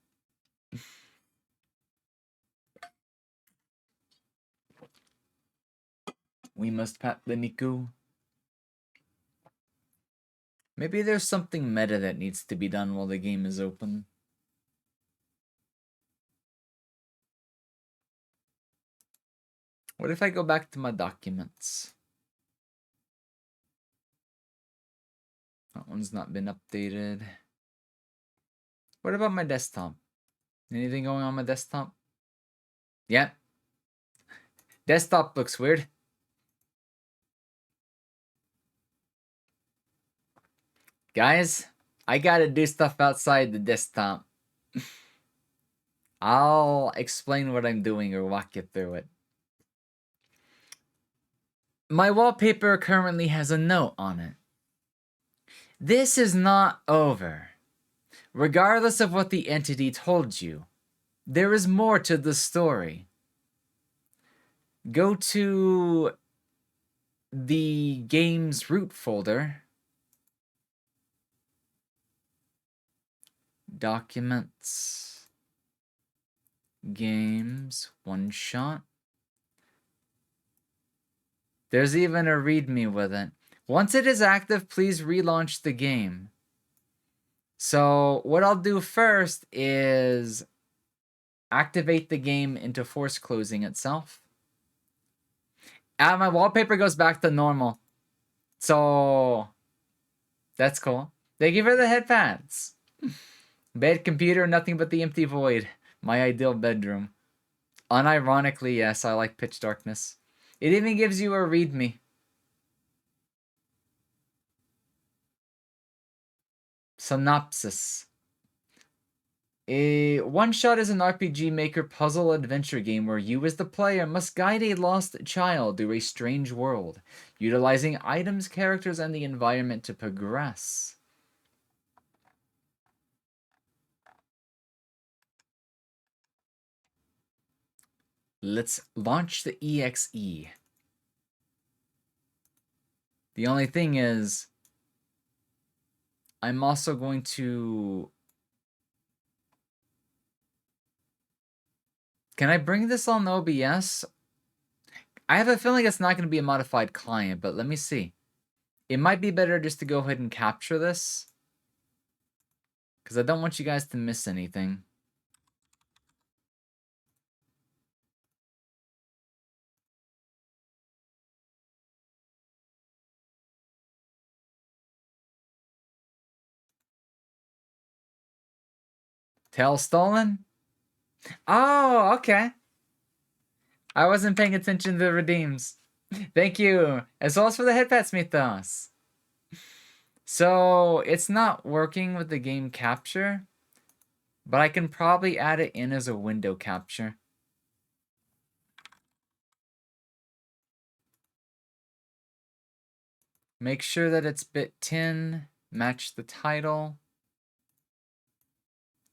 We must pat the Niku. Maybe there's something meta that needs to be done while the game is open. What if I go back to my documents? That one's not been updated. What about my desktop? Anything going on my desktop? Yeah. Desktop looks weird. Guys, I gotta do stuff outside the desktop. I'll explain what I'm doing or walk you through it. My wallpaper currently has a note on it. This is not over. Regardless of what the entity told you, there is more to the story. Go to the game's root folder. Documents. Games. OneShot. There's even a README with it. Once it is active, please relaunch the game. So what I'll do first is activate the game into force closing itself. My wallpaper goes back to normal. So that's cool. Thank you for the headpads. Bed, computer, nothing but the empty void. My ideal bedroom. Unironically, yes, I like pitch darkness. It even gives you a README. Synopsis. OneShot is an RPG Maker puzzle adventure game where you as the player must guide a lost child through a strange world, utilizing items, characters, and the environment to progress. Let's launch the EXE. The only thing is, I'm also going to... Can I bring this on OBS? I have a feeling it's not going to be a modified client, but let me see. It might be better just to go ahead and capture this, because I don't want you guys to miss anything. Tail stolen? Oh, okay. I wasn't paying attention to the redeems. Thank you. As well as for the headpats, Mythos. So, it's not working with the game capture, but I can probably add it in as a window capture. Make sure that it's bit 10. Match the title.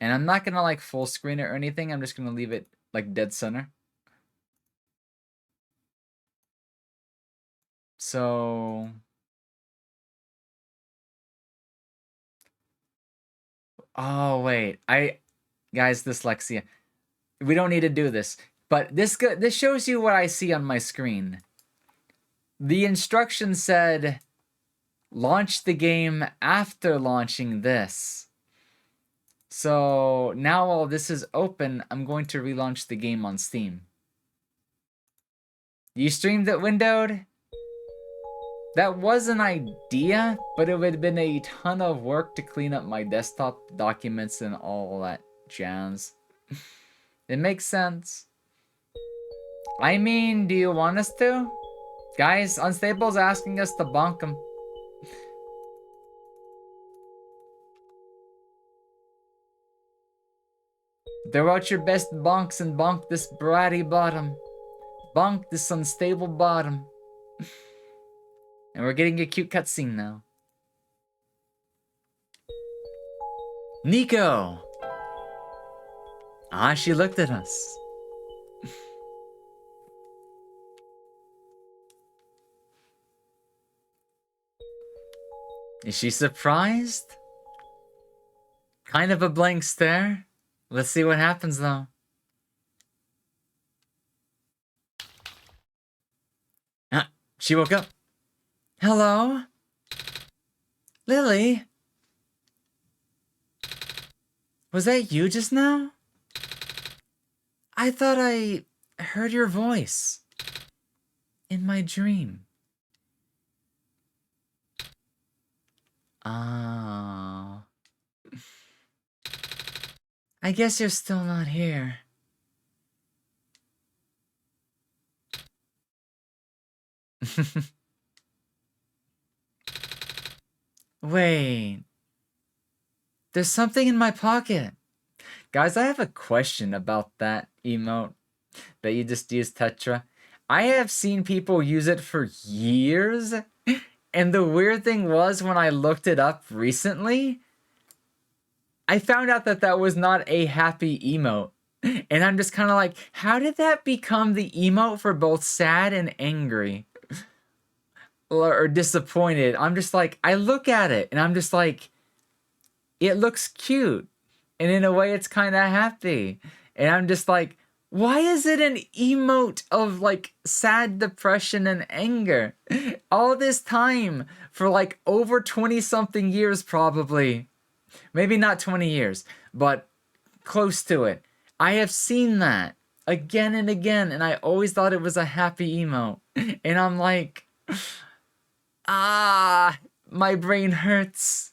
And I'm not gonna like full screen it or anything. I'm just gonna leave it like dead center. So oh wait, guys, dyslexia. We don't need to do this, but this shows you what I see on my screen. The instructions said launch the game after launching this. So now while this is open, I'm going to relaunch the game on Steam. You streamed it windowed? That was an idea, but it would have been a ton of work to clean up my desktop documents and all that jazz. It makes sense. I mean, do you want us to? Guys, Unstable's asking us to bonk him. Throw out your best bonks and bonk this bratty bottom. Bonk this unstable bottom. And we're getting a cute cutscene now. Nico! Ah, she looked at us. Is she surprised? Kind of a blank stare. Let's see what happens though. Ah, she woke up. Hello? Lily? Was that you just now? I thought I heard your voice in my dream. Oh. I guess you're still not here. Wait. There's something in my pocket. Guys, I have a question about that emote that you just used, Tetra. I have seen people use it for years. And the weird thing was, when I looked it up recently, I found out that that was not a happy emote. And I'm just kind of like, how did that become the emote for both sad and angry? Or disappointed? I'm just like, I look at it and I'm just like, it looks cute. And in a way, it's kind of happy. And I'm just like, why is it an emote of like sad depression and anger? All this time for like over 20 something years, probably. Maybe not 20 years, but close to it. I have seen that again and again, and I always thought it was a happy emote. And I'm like, ah, my brain hurts.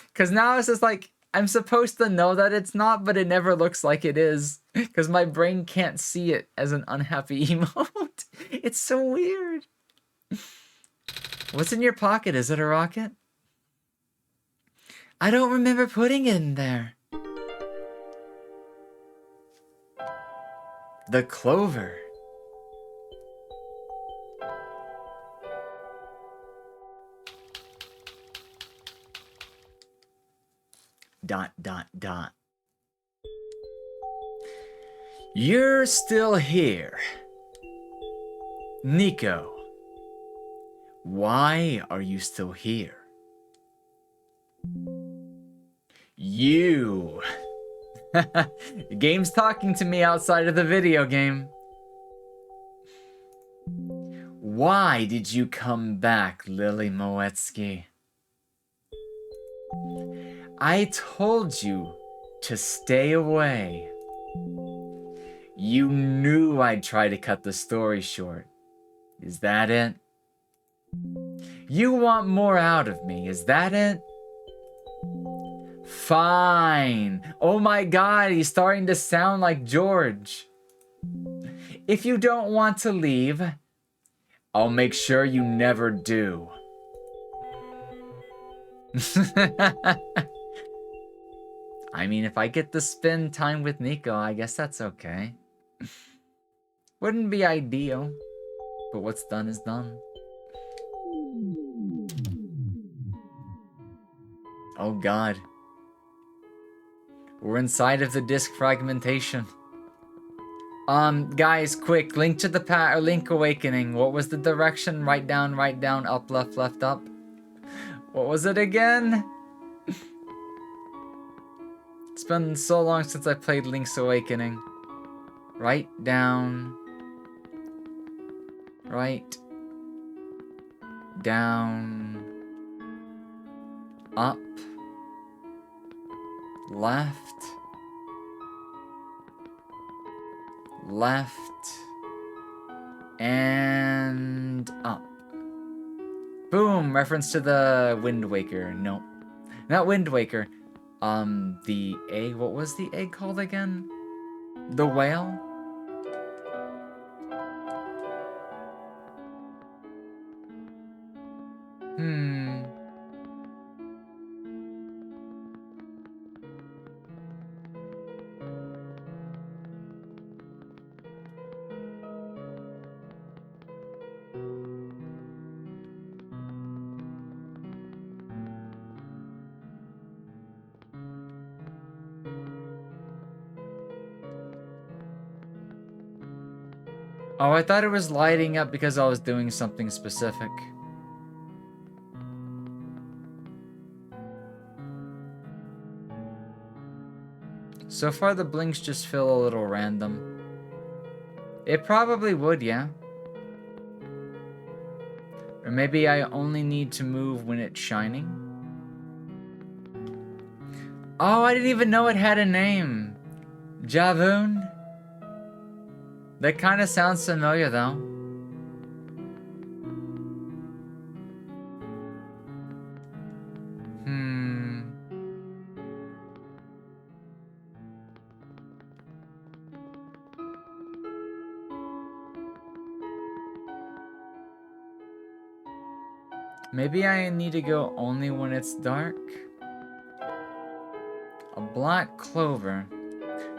Because now it's just like, I'm supposed to know that it's not, but it never looks like it is. Because my brain can't see it as an unhappy emote. It's so weird. What's in your pocket? Is it a rocket? I don't remember putting it in there. The clover. Dot, dot, dot. You're still here. Nico. Why are you still here? You. The game's talking to me outside of the video game. Why did you come back, Lily Moetsuki? I told you to stay away. You knew I'd try to cut the story short. Is that it? You want more out of me, is that it? Fine. Oh my god, he's starting to sound like George. If you don't want to leave, I'll make sure you never do. I mean, if I get to spend time with Nico, I guess that's okay. Wouldn't be ideal, but what's done is done. Oh god. We're inside of the disc fragmentation. Guys, quick, link to the or Link Awakening. What was the direction? Right down, up, left, up. What was it again? It's been so long since I played Link's Awakening. Right down. Right. Down. Up. Left. Left. And up. Boom! Reference to the Wind Waker. No. Not Wind Waker. The egg. What was the egg called again? The whale? Oh, I thought it was lighting up because I was doing something specific. So far, the blinks just feel a little random. It probably would, yeah. Or maybe I only need to move when it's shining. Oh, I didn't even know it had a name. Javoon? That kind of sounds familiar, though. Maybe I need to go only when it's dark? A black clover.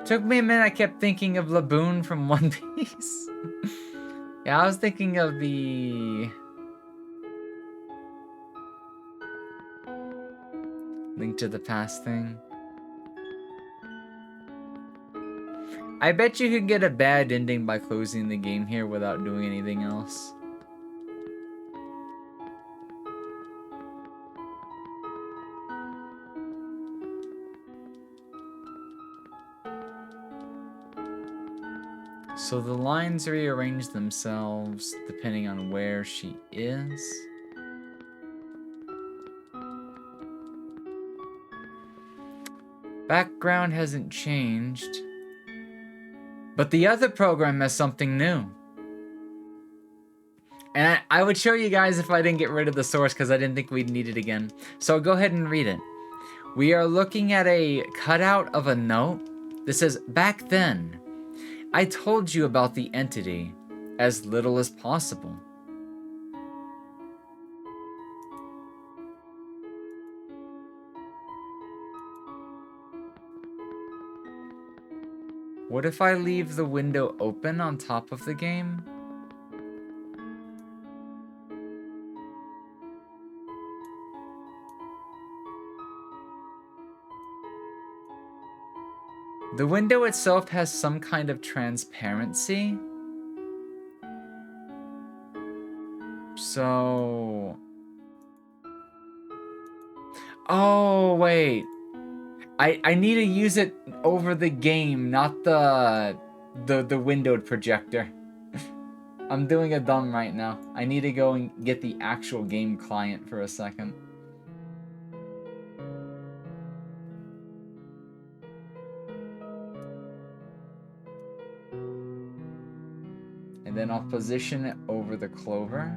Took me a minute, I kept thinking of Laboon from One Piece. Yeah, I was thinking of the... Link to the Past thing. I bet you could get a bad ending by closing the game here without doing anything else. So the lines rearrange themselves depending on where she is. Background hasn't changed. But the other program has something new. And I would show you guys if I didn't get rid of the source because I didn't think we'd need it again. So I'll go ahead and read it. We are looking at a cutout of a note that says, "Back then, I told you about the entity as little as possible. What if I leave the window open on top of the game? The window itself has some kind of transparency. So... Oh, wait. I need to use it over the game, not the windowed projector. I'm doing a dumb right now. I need to go and get the actual game client for a second. And then I'll position it over the clover.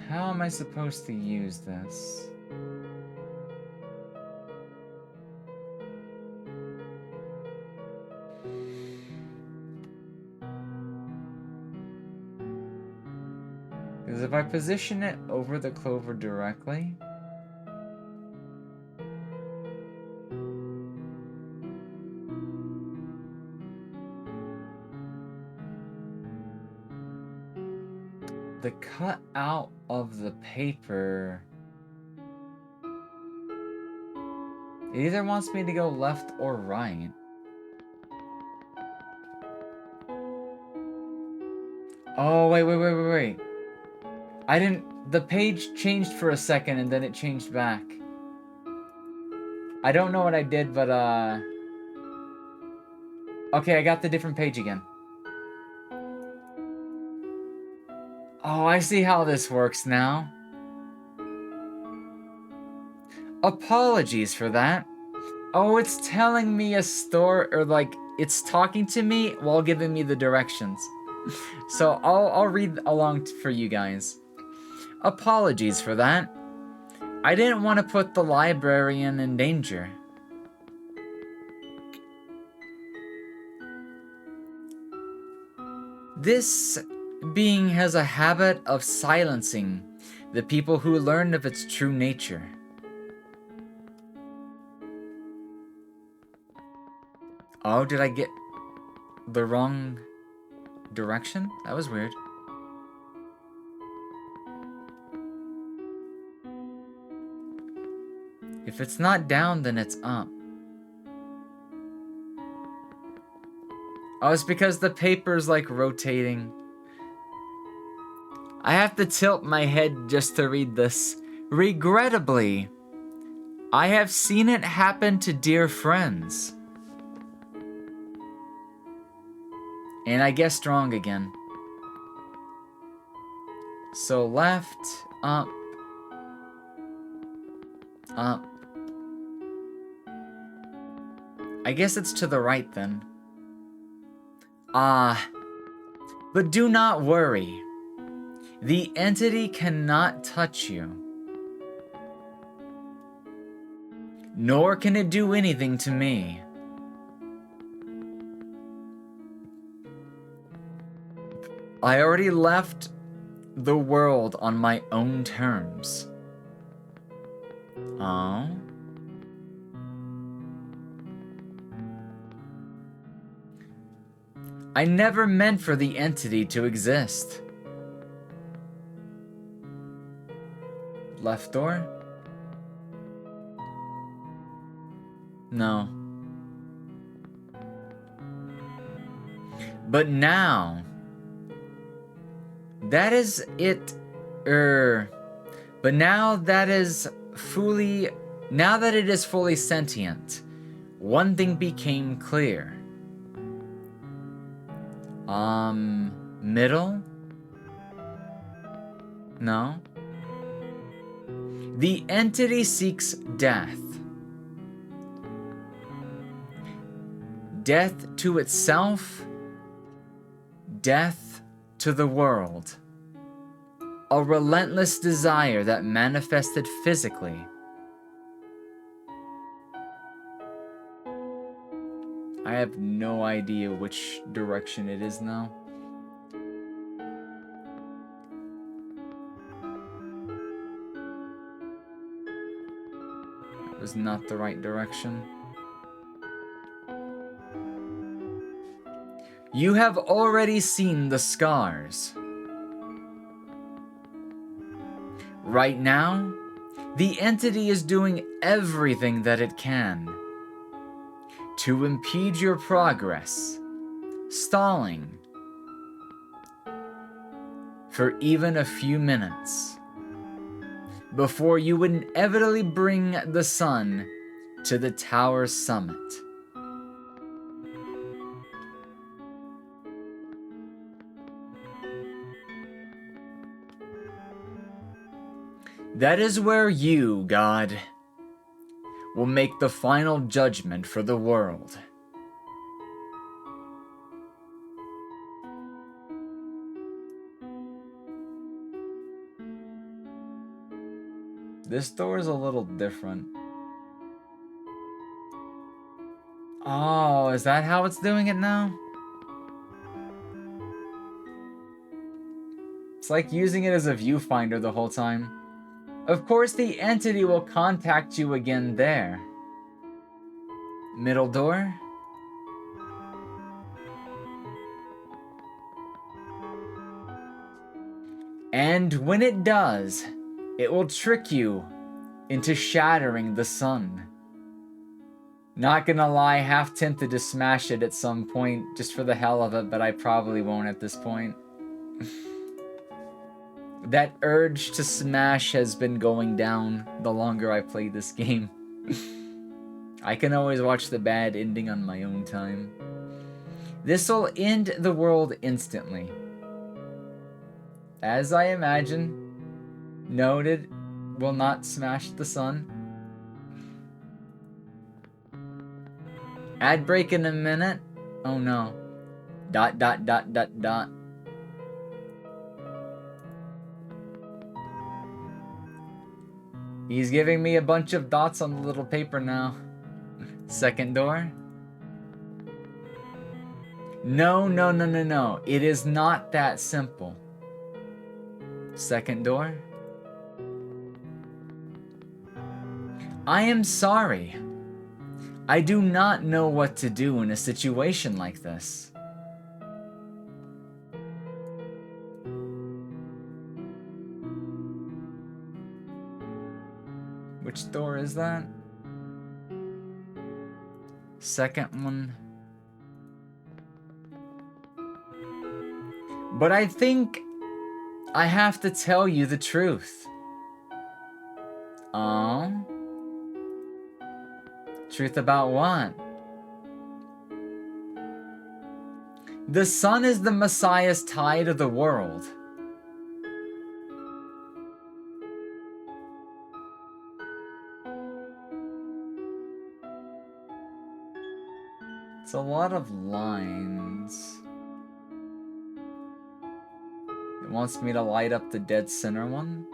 How am I supposed to use this? Because if I position it over the clover directly... The cutout of the paper... It either wants me to go left or right. Oh, wait. I didn't... The page changed for a second and then it changed back. I don't know what I did, but, okay, I got the different page again. Oh, I see how this works now. Apologies for that. Oh, it's telling me a story, or like, it's talking to me while giving me the directions. So I'll read along for you guys. Apologies for that. I didn't want to put the librarian in danger. This being has a habit of silencing the people who learn of its true nature. Oh, did I get the wrong direction? That was weird. If it's not down, then it's up. Oh, it's because the paper's like rotating. I have to tilt my head just to read this. Regrettably, I have seen it happen to dear friends. And I guessed wrong again. So left, up, up. I guess it's to the right then. But do not worry. The entity cannot touch you. Nor can it do anything to me. I already left the world on my own terms. Oh? I never meant for the entity to exist. Left door? No. But now, that is it, but now that it is fully sentient, one thing became clear. Middle? No. The entity seeks death. Death to itself, death to the world. A relentless desire that manifested physically. I have no idea which direction it is now. It was not the right direction. You have already seen the scars. Right now, the entity is doing everything that it can to impede your progress, stalling for even a few minutes before you would inevitably bring the sun to the tower's summit. That is where you, God, will make the final judgment for the world. This door is a little different. Oh, is that how it's doing it now? It's like using it as a viewfinder the whole time. Of course, the entity will contact you again there. Middle door. And when it does, it will trick you into shattering the sun. Not gonna lie, half tempted to smash it at some point just for the hell of it, but I probably won't at this point. That urge to smash has been going down the longer I play this game. I can always watch the bad ending on my own time. This'll end the world instantly. As I imagine. Noted. Will not smash the sun. Ad break in a minute. Oh no. ... He's giving me a bunch of dots on the little paper now. Second door. No. It is not that simple. Second door. I am sorry. I do not know what to do in a situation like this. Which door is that? Second one. But I think I have to tell you the truth. Truth about what? The sun is the Messiah's tide of the world. It's a lot of lines. It wants me to light up the dead center one.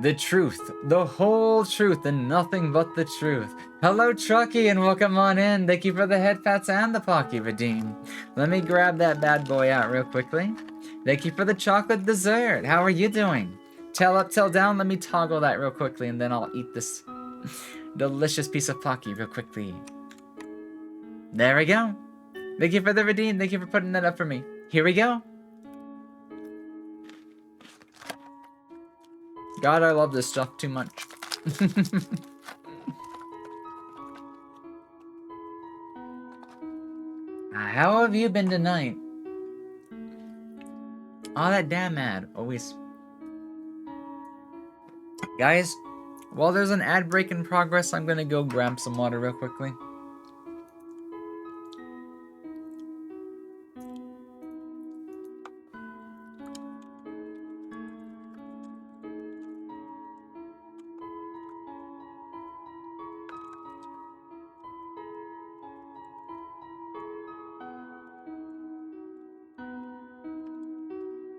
The truth, the whole truth, and nothing but the truth. Hello, Trucky, and welcome on in. Thank you for the head pats and the Pocky Redeem. Let me grab that bad boy out real quickly. Thank you for the chocolate dessert. How are you doing? Tail up, tail down. Let me toggle that real quickly, and then I'll eat this delicious piece of Pocky real quickly. There we go. Thank you for the redeem. Thank you for putting that up for me. Here we go. God, I love this stuff too much. How have you been tonight? Oh, that damn ad. Always. Guys, while there's an ad break in progress, I'm gonna go grab some water real quickly.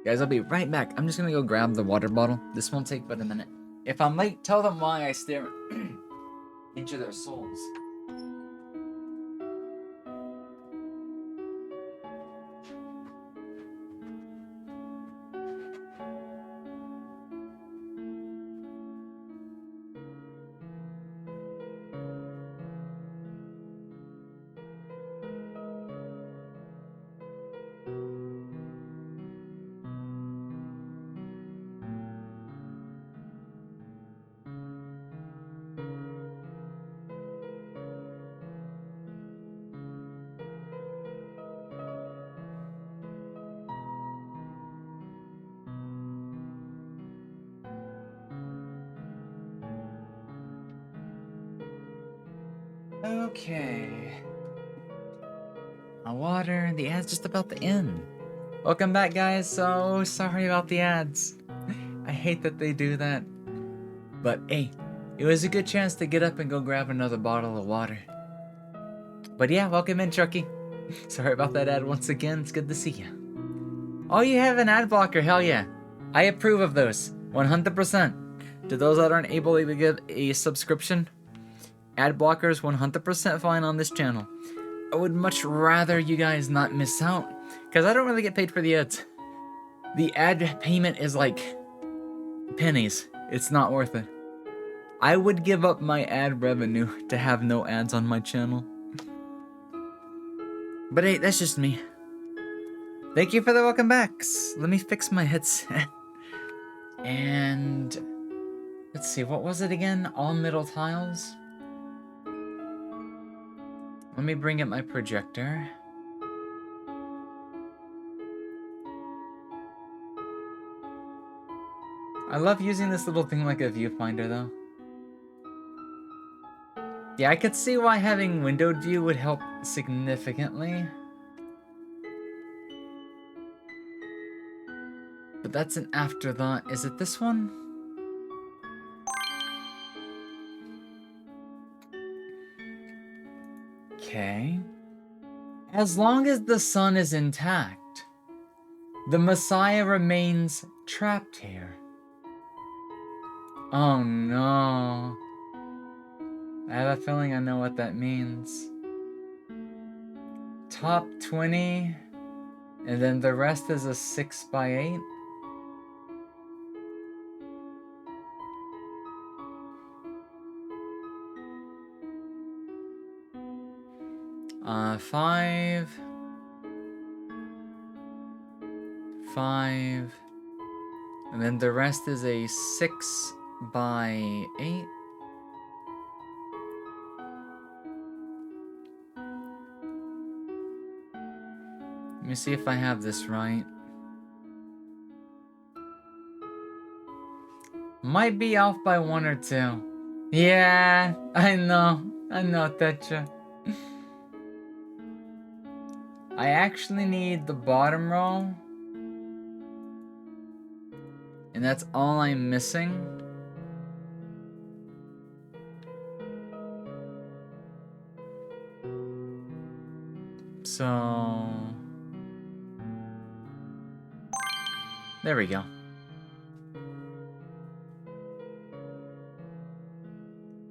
Guys, I'll be right back. I'm just gonna go grab the water bottle. This won't take but a minute. If I'm late, tell them why I stare into their souls. Okay. My water, the ad's just about to end. Welcome back, guys. So sorry about the ads. I hate that they do that. But hey, it was a good chance to get up and go grab another bottle of water. But yeah, welcome in, Chucky. Sorry about that ad once again. It's good to see you. Oh, you have an ad blocker. Hell yeah. I approve of those. 100%. To those that aren't able to get a subscription, ad blockers 100% fine on this channel. I would much rather you guys not miss out, because I don't really get paid for the ads. The ad payment is like pennies. It's not worth it. I would give up my ad revenue to have no ads on my channel. But hey, that's just me. Thank you for the welcome backs. Let me fix my headset. And let's see, what was it again? All middle tiles? Let me bring up my projector. I love using this little thing like a viewfinder though. Yeah, I could see why having windowed view would help significantly. But that's an afterthought. Is it this one? Okay. As long as the sun is intact, the Messiah remains trapped here. Oh no. I have a feeling I know what that means. Top 20, and then the rest is a 6x8. Five, 5, and then the rest is a 6x8. Let me see if I have this right. Might be off by 1 or 2. Yeah, I know, Tetra. I actually need the bottom row. And that's all I'm missing. So... there we go.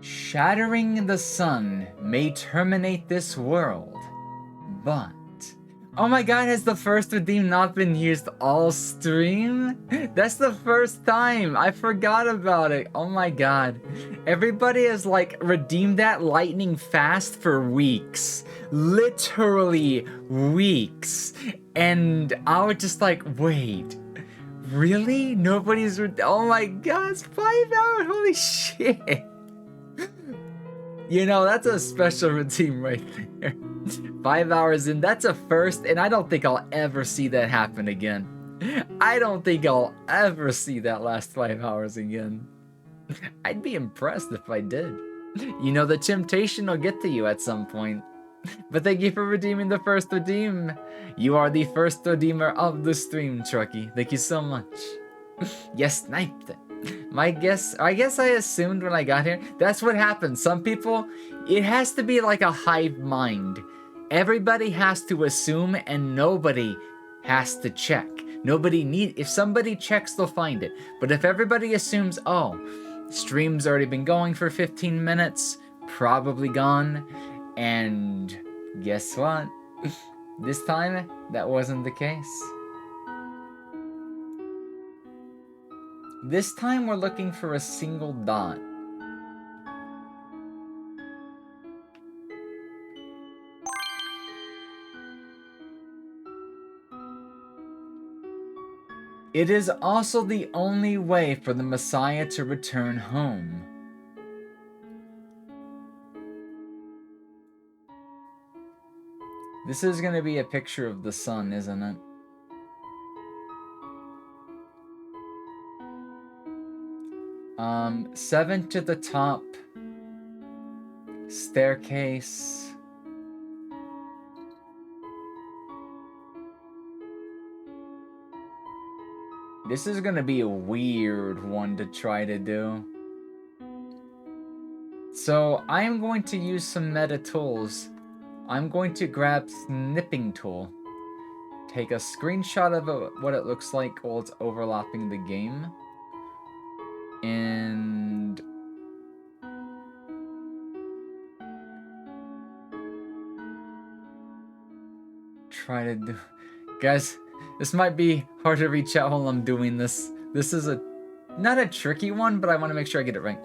Shattering the sun may terminate this world, but... oh my god, has the first redeem not been used all stream? That's the first time! I forgot about it. Oh my god. Everybody has like redeemed that lightning fast for weeks. Literally weeks. And I was just like, wait. Really? Nobody's oh my god, it's 5 hours, holy shit. You know, that's a special redeem right there. 5 hours in, that's a first, and I don't think I'll ever see that happen again. I don't think I'll ever see that last 5 hours again. I'd be impressed if I did. You know, the temptation will get to you at some point. But thank you for redeeming the first redeem. You are the first redeemer of the stream, Trucky. Thank you so much. Yes, sniped. I guess I assumed when I got here. That's what happens. Some people, it has to be like a hive mind. Everybody has to assume and nobody has to check. If somebody checks, they'll find it. But if everybody assumes, oh, stream's already been going for 15 minutes, probably gone, and guess what? This time, that wasn't the case. This time we're looking for a single dot. It is also the only way for the Messiah to return home. This is going to be a picture of the sun, isn't it? Seven to the top. Staircase. This is gonna be a weird one to try to do. So I'm going to use some meta tools. I'm going to grab snipping tool. Take a screenshot of what it looks like while it's overlapping the game. And try to do... Guys, This might be hard to reach out while I'm doing this. This is not a tricky one, but I want to make sure I get it right.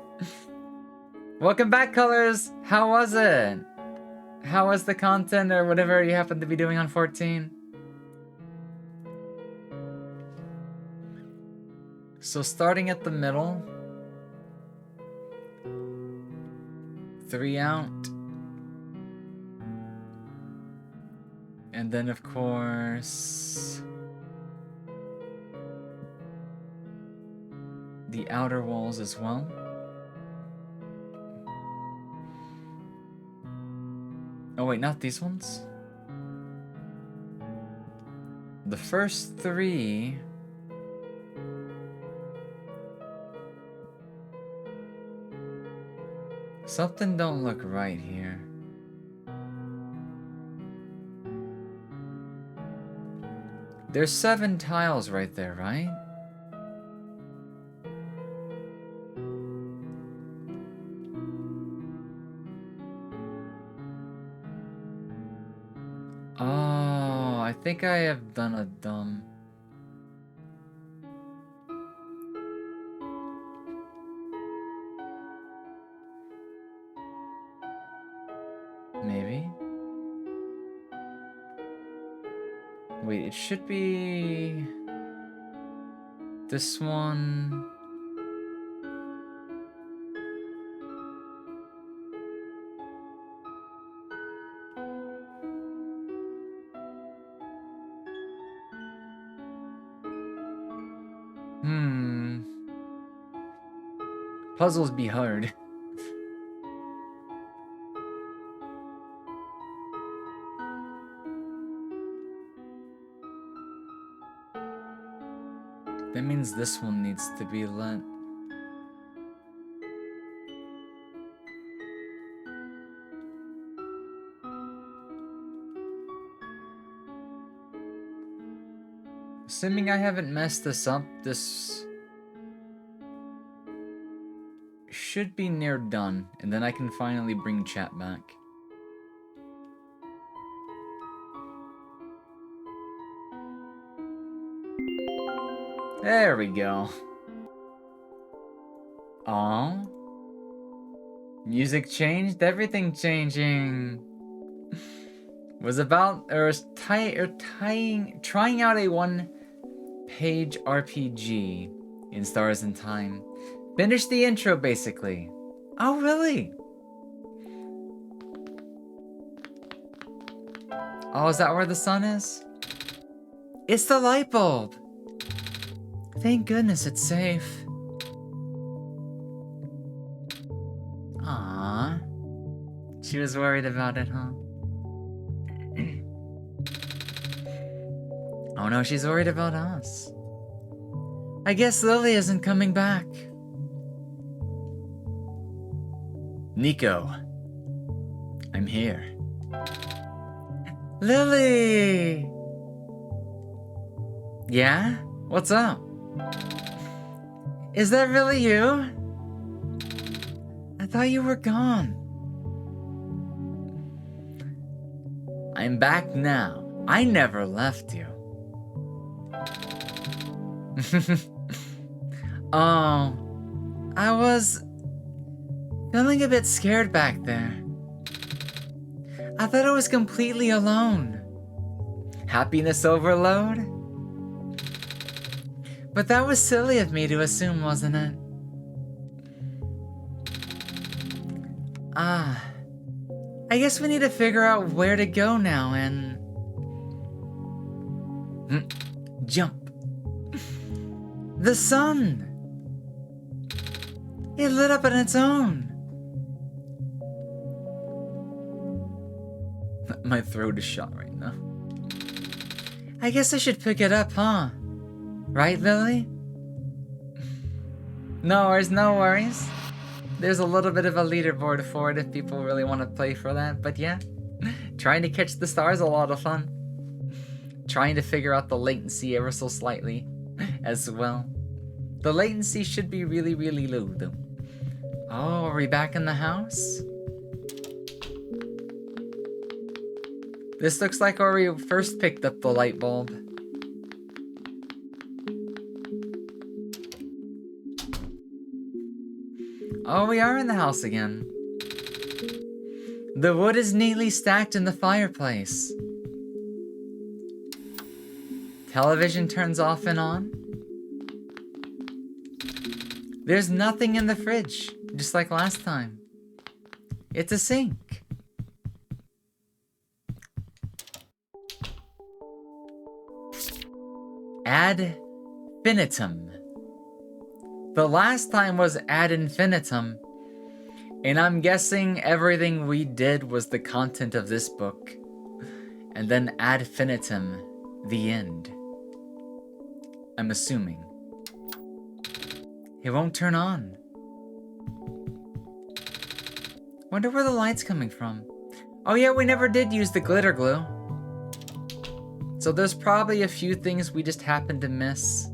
Welcome back, Colors! How was it? How was the content or whatever you happen to be doing on 14? So starting at the middle. 3 out. And then of course... the outer walls as well. Oh wait, not these ones. The first 3... something don't look right here. There's 7 tiles right there, right? Oh, I think I have done a dumb... maybe? Wait, it should be... this one... Puzzles be hard. That means this one needs to be lit. Assuming I haven't messed this up, this should be near done, and then I can finally bring chat back. There we go. Aww. Music changed, everything changing. Was about trying out a one-page RPG in Stars in Time. Finished the intro basically. Oh really? Oh, is that where the sun is? It's the light bulb. Thank goodness it's safe. Aww. She was worried about it, huh? Oh no, she's worried about us. I guess Lily isn't coming back. Nico, I'm here. Lily! Yeah? What's up? Is that really you? I thought you were gone. I'm back now. I never left you. Oh, I was feeling a bit scared back there. I thought I was completely alone. Happiness overload? But that was silly of me to assume, wasn't it? I guess we need to figure out where to go now and... jump. The sun! It lit up on its own. My throat is shot right now. I guess I should pick it up, huh? Right, Lily? No worries, no worries. There's a little bit of a leaderboard for it if people really want to play for that, but yeah. Trying to catch the stars is a lot of fun. Trying to figure out the latency ever so slightly as well. The latency should be really, really low though. Oh, are we back in the house? This looks like where we first picked up the light bulb. Oh, we are in the house again. The wood is neatly stacked in the fireplace. Television turns off and on. There's nothing in the fridge, just like last time. It's a sink. Ad infinitum. The last time was ad infinitum, and I'm guessing everything we did was the content of this book. And then ad infinitum, the end. I'm assuming. It won't turn on. Wonder where the light's coming from. Oh yeah, we never did use the glitter glue. So there's probably a few things we just happened to miss.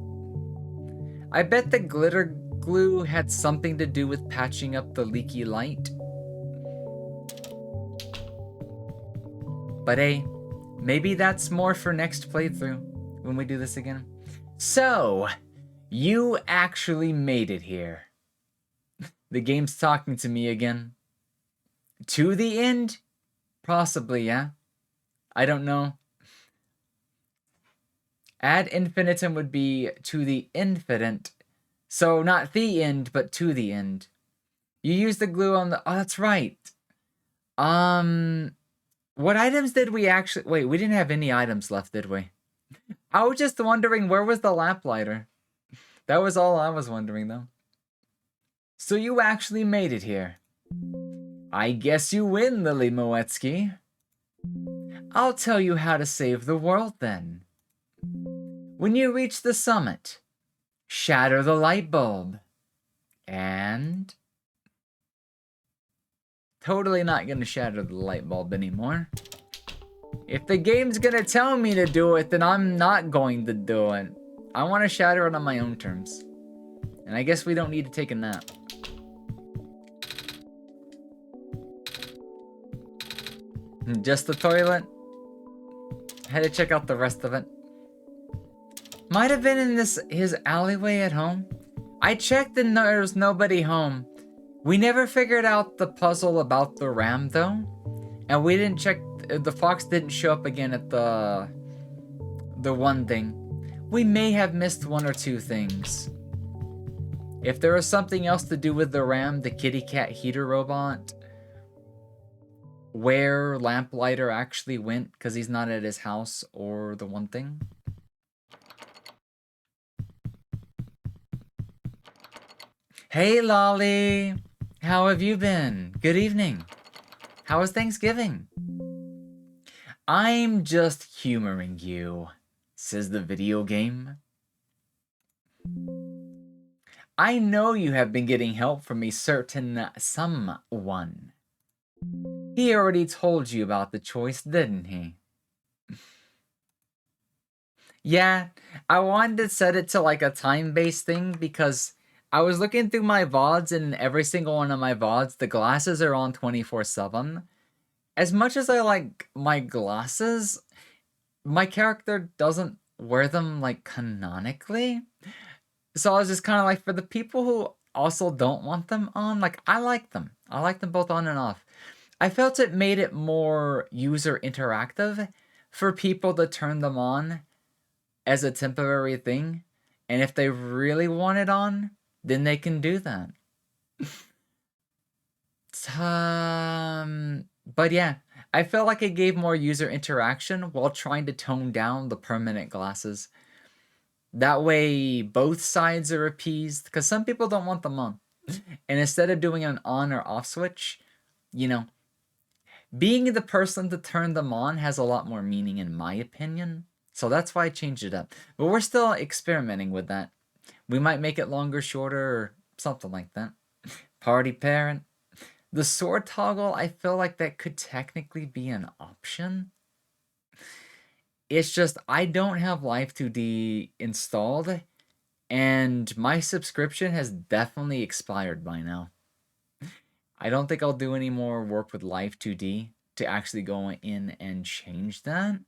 I bet the glitter glue had something to do with patching up the leaky light. But hey, maybe that's more for next playthrough when we do this again. So, you actually made it here. The game's talking to me again. To the end? Possibly, yeah. I don't know. Ad infinitum would be to the infinite. So not the end, but to the end. You use the glue on the... Oh, that's right. What items did we actually... Wait, we didn't have any items left, did we? I was just wondering, where was the lamplighter? That was all I was wondering, though. So you actually made it here. I guess you win, Lily Moetsuki. I'll tell you how to save the world, then. When you reach the summit, shatter the light bulb. And... Totally not gonna shatter the light bulb anymore. If the game's gonna tell me to do it, then I'm not going to do it. I want to shatter it on my own terms. And I guess we don't need to take a nap. Just the toilet? I had to check out the rest of it. Might have been in his alleyway at home. I checked and there was nobody home. We never figured out the puzzle about the ram though. And we didn't check, the fox didn't show up again at the one thing. We may have missed one or two things. If there was something else to do with the ram, the kitty cat heater robot, where Lamplighter actually went because he's not at his house, or the one thing. Hey Lolly, how have you been? Good evening. How was Thanksgiving? I'm just humoring you, says the video game. I know you have been getting help from a certain someone. He already told you about the choice, didn't he? Yeah, I wanted to set it to like a time-based thing because I was looking through my VODs, and every single one of my VODs, the glasses are on 24/7. As much as I like my glasses, my character doesn't wear them like canonically. So I was just kind of like, for the people who also don't want them on, like I like them. I like them both on and off. I felt it made it more user interactive for people to turn them on as a temporary thing. And if they really want it on, then they can do that. But yeah, I felt like it gave more user interaction while trying to tone down the permanent glasses. That way, both sides are appeased, because some people don't want them on. And instead of doing an on or off switch, you know, being the person to turn them on has a lot more meaning in my opinion. So that's why I changed it up. But we're still experimenting with that. We might make it longer, shorter, or something like that. Party parent. The sword toggle, I feel like that could technically be an option. It's just, I don't have Live 2D installed, and my subscription has definitely expired by now. I don't think I'll do any more work with Live 2D to actually go in and change that.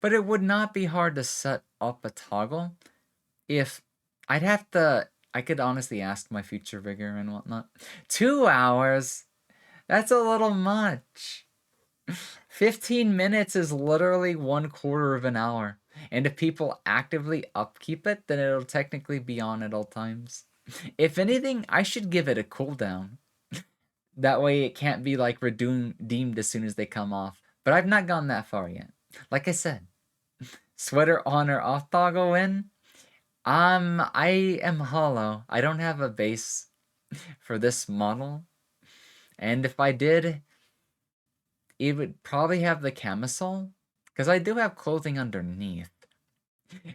But it would not be hard to set up a toggle. If I'd have to I could honestly ask my future rigger and whatnot. 2 hours? That's a little much. 15 minutes is literally 1/4 of an hour. And if people actively upkeep it, then it'll technically be on at all times. If anything, I should give it a cooldown. That way it can't be like redeemed as soon as they come off. But I've not gone that far yet. Like I said, sweater on or off toggle win. I am hollow. I don't have a base for this model. And if I did, it would probably have the camisole. Because I do have clothing underneath.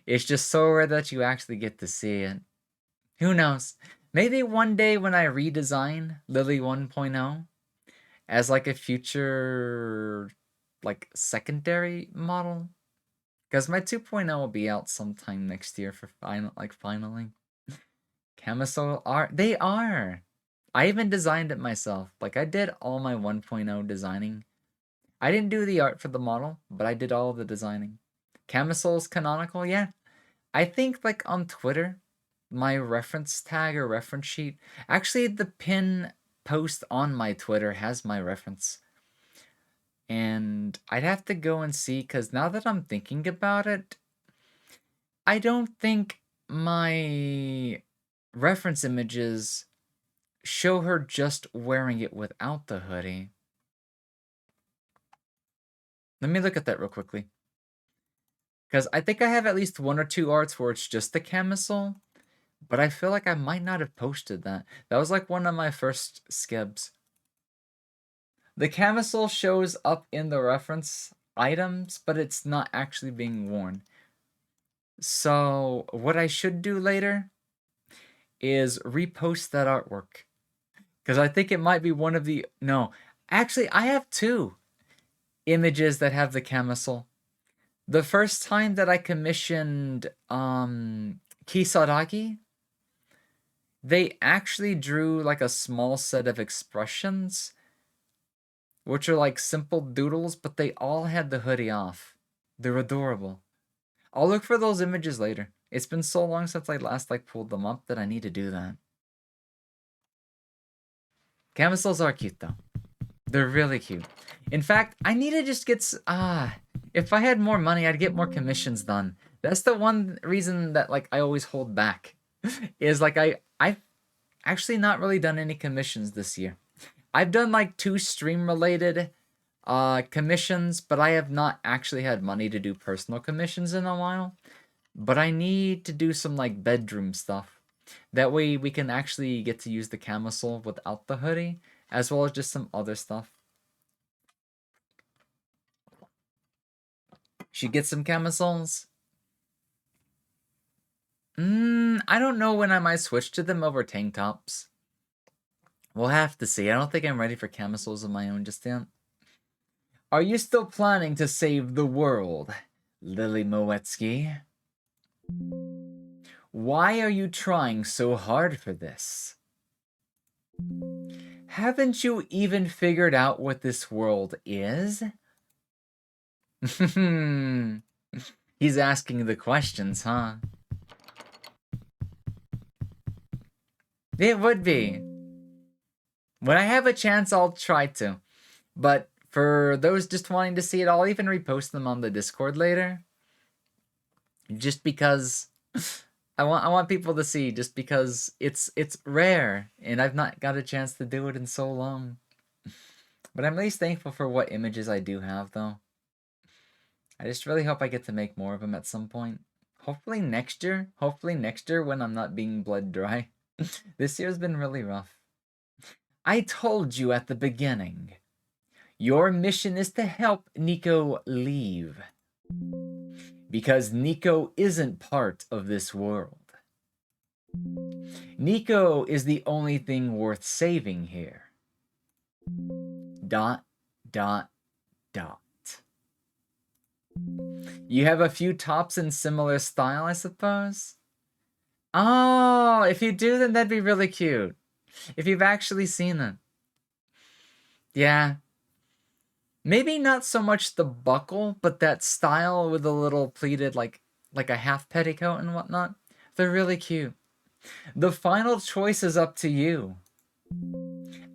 It's just so rare that you actually get to see it. Who knows? Maybe one day when I redesign Lily 1.0 as like a future like secondary model. Because my 2.0 will be out sometime next year for finally. Camisole art. They are. I even designed it myself. Like I did all my 1.0 designing. I didn't do the art for the model, but I did all the designing. Camisole's canonical, yeah. I think like on Twitter, my reference tag or reference sheet. Actually, the pin post on my Twitter has my reference. And I'd have to go and see, because now that I'm thinking about it, I don't think my reference images show her just wearing it without the hoodie. Let me look at that real quickly. Because I think I have at least 1 or 2 arts where it's just the camisole, but I feel like I might not have posted that. That was like one of my first skebs. The camisole shows up in the reference items, but it's not actually being worn. So what I should do later is repost that artwork. Because I think it might be one of the... No, actually, I have 2 images that have the camisole. The first time that I commissioned Kisaragi, they actually drew like a small set of expressions, which are like simple doodles, but they all had the hoodie off. They're adorable. I'll look for those images later. It's been so long since I last like pulled them up that I need to do that. Camisoles are cute though. They're really cute. In fact, I need to just get if I had more money, I'd get more commissions done. That's the one reason that like I always hold back. Is like I've actually not really done any commissions this year. I've done like 2 stream related commissions, but I have not actually had money to do personal commissions in a while. But I need to do some like bedroom stuff. That way we can actually get to use the camisole without the hoodie, as well as just some other stuff. Should get some camisoles. I don't know when I might switch to them over tank tops. We'll have to see. I don't think I'm ready for camisoles of my own just yet. Are you still planning to save the world, Lily Moetsuki? Why are you trying so hard for this? Haven't you even figured out what this world is? He's asking the questions, huh? It would be. When I have a chance, I'll try to. But for those just wanting to see it, I'll even repost them on the Discord later. Just because I want people to see, just because it's rare and I've not got a chance to do it in so long. But I'm at least thankful for what images I do have though. I just really hope I get to make more of them at some point. Hopefully next year. Hopefully next year when I'm not being bled dry. This year's been really rough. I told you at the beginning. Your mission is to help Nico leave. Because Nico isn't part of this world. Nico is the only thing worth saving here. ... You have a few tops in similar style, I suppose? Oh, if you do, then that'd be really cute. If you've actually seen them. Yeah. Maybe not so much the buckle, but that style with a little pleated, like a half petticoat and whatnot. They're really cute. The final choice is up to you.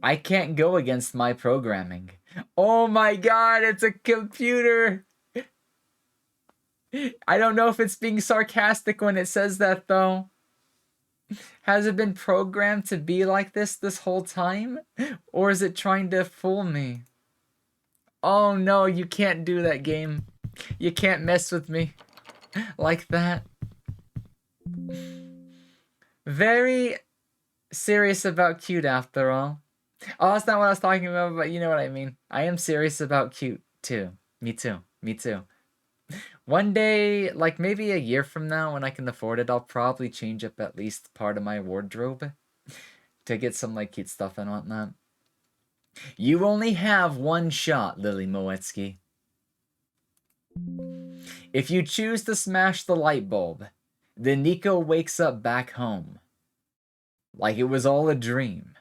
I can't go against my programming. Oh my god, it's a computer! I don't know if it's being sarcastic when it says that, though. Has it been programmed to be like this whole time? Or is it trying to fool me? Oh no, you can't do that, game. You can't mess with me like that. Very serious about cute, after all. Oh, that's not what I was talking about, but you know what I mean. I am serious about cute, too. Me too. Me too. One day, like maybe a year from now, when I can afford it, I'll probably change up at least part of my wardrobe to get some like cute stuff and whatnot. You only have one shot, Lily Moetsuki. If you choose to smash the light bulb, then Nico wakes up back home. Like it was all a dream.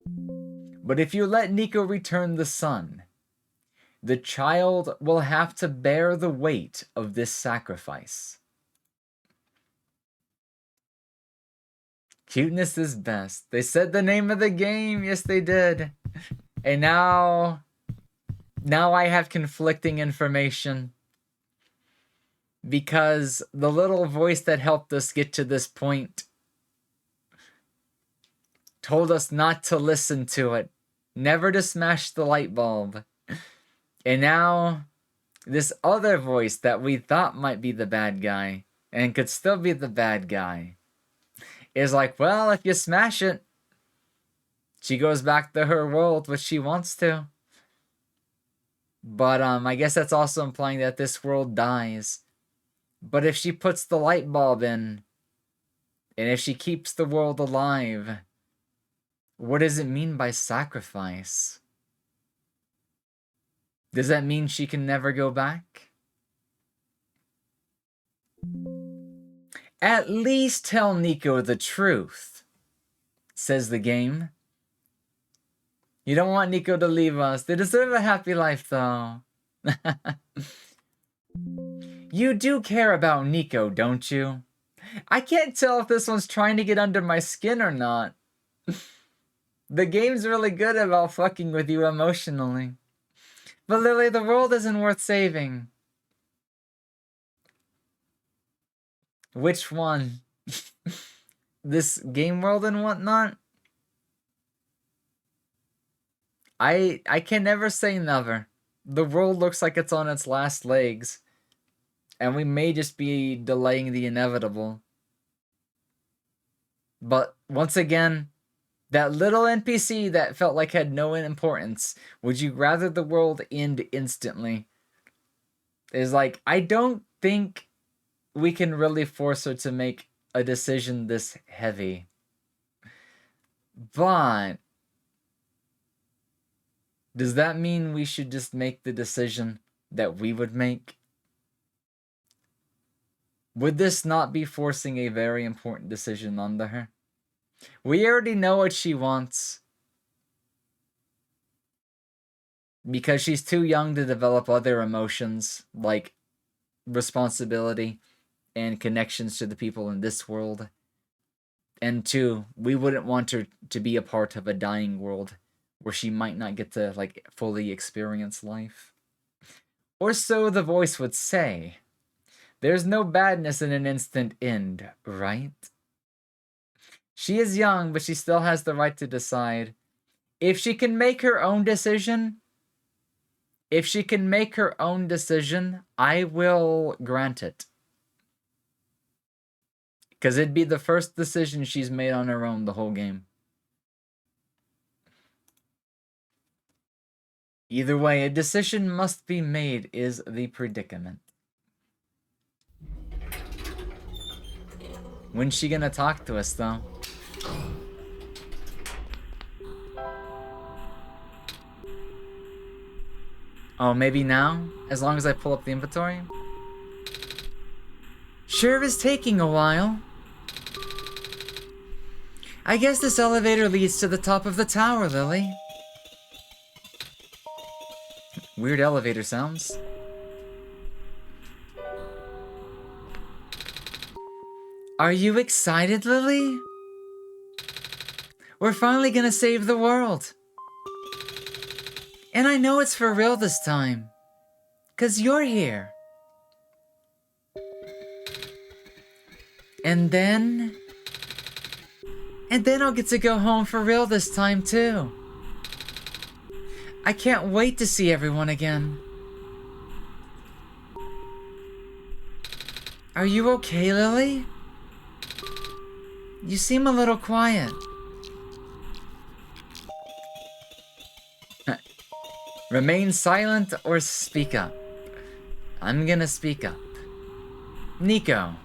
But if you let Nico return the sun, the child will have to bear the weight of this sacrifice. Cuteness is best. They said the name of the game. Yes, they did. And now I have conflicting information. Because the little voice that helped us get to this point told us not to listen to it. Never to smash the light bulb. And now, this other voice that we thought might be the bad guy, and could still be the bad guy, is like, well, if you smash it, she goes back to her world, which she wants to. But I guess that's also implying that this world dies. But if she puts the light bulb in, and if she keeps the world alive, what does it mean by sacrifice? Does that mean she can never go back? At least tell Nico the truth, says the game. You don't want Nico to leave us. They deserve a happy life, though. You do care about Nico, don't you? I can't tell if this one's trying to get under my skin or not. The game's really good about fucking with you emotionally. But Lily, the world isn't worth saving. Which one? This game world and whatnot? I can never say never. The world looks like it's on its last legs. And we may just be delaying the inevitable. But once again, that little NPC that felt like had no importance, would you rather the world end instantly? Is like, I don't think we can really force her to make a decision this heavy. But does that mean we should just make the decision that we would make? Would this not be forcing a very important decision onto her? We already know what she wants. Because she's too young to develop other emotions, like responsibility and connections to the people in this world. And two, we wouldn't want her to be a part of a dying world where she might not get to, like, fully experience life. Or so the voice would say. There's no badness in an instant end, right? She is young, but she still has the right to decide. If she can make her own decision, I will grant it. Because it'd be the first decision she's made on her own the whole game. Either way, a decision must be made is the predicament. When's she gonna talk to us, though? Oh, maybe now? As long as I pull up the inventory? Sure is taking a while. I guess this elevator leads to the top of the tower, Lily. Weird elevator sounds. Are you excited, Lily? We're finally gonna save the world. And I know it's for real this time. 'Cause you're here. And then I'll get to go home for real this time too. I can't wait to see everyone again. Are you okay, Lily? You seem a little quiet. Remain silent or speak up. I'm gonna speak up. Nico.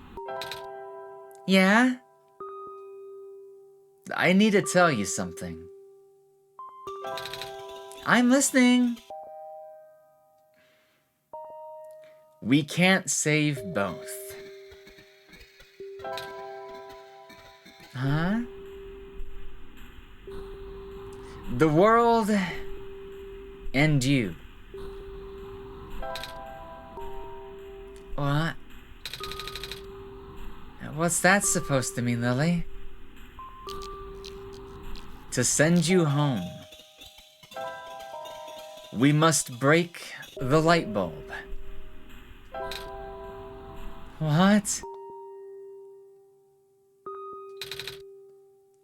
Yeah? I need to tell you something. I'm listening. We can't save both. Huh? The world and you. What? What's that supposed to mean, Lily? To send you home, we must break the light bulb. What?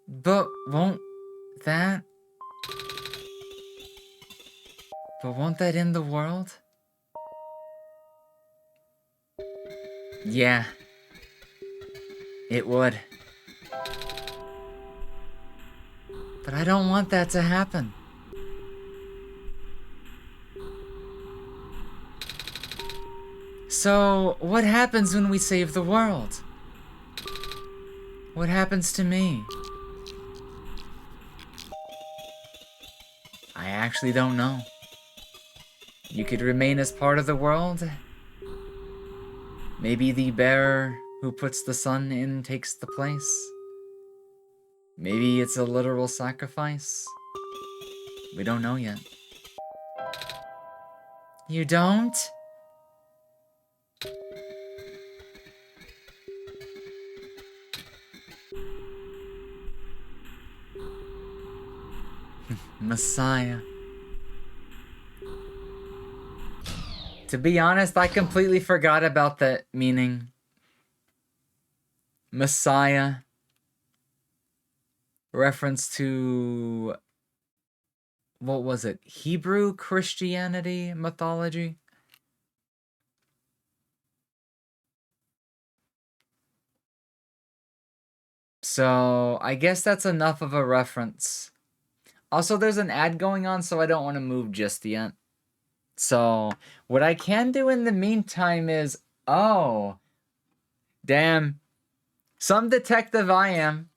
But won't that... But won't that end the world? Yeah. It would. But I don't want that to happen. So, what happens when we save the world? What happens to me? I actually don't know. You could remain as part of the world. Maybe the bearer who puts the sun in takes the place. Maybe it's a literal sacrifice. We don't know yet. You don't? Messiah. To be honest, I completely forgot about that meaning. Messiah. Reference to... what was it? Hebrew Christianity mythology? So, I guess that's enough of a reference. Also, there's an ad going on, so I don't want to move just yet. So, what I can do in the meantime is... Oh. Damn. Some detective I am.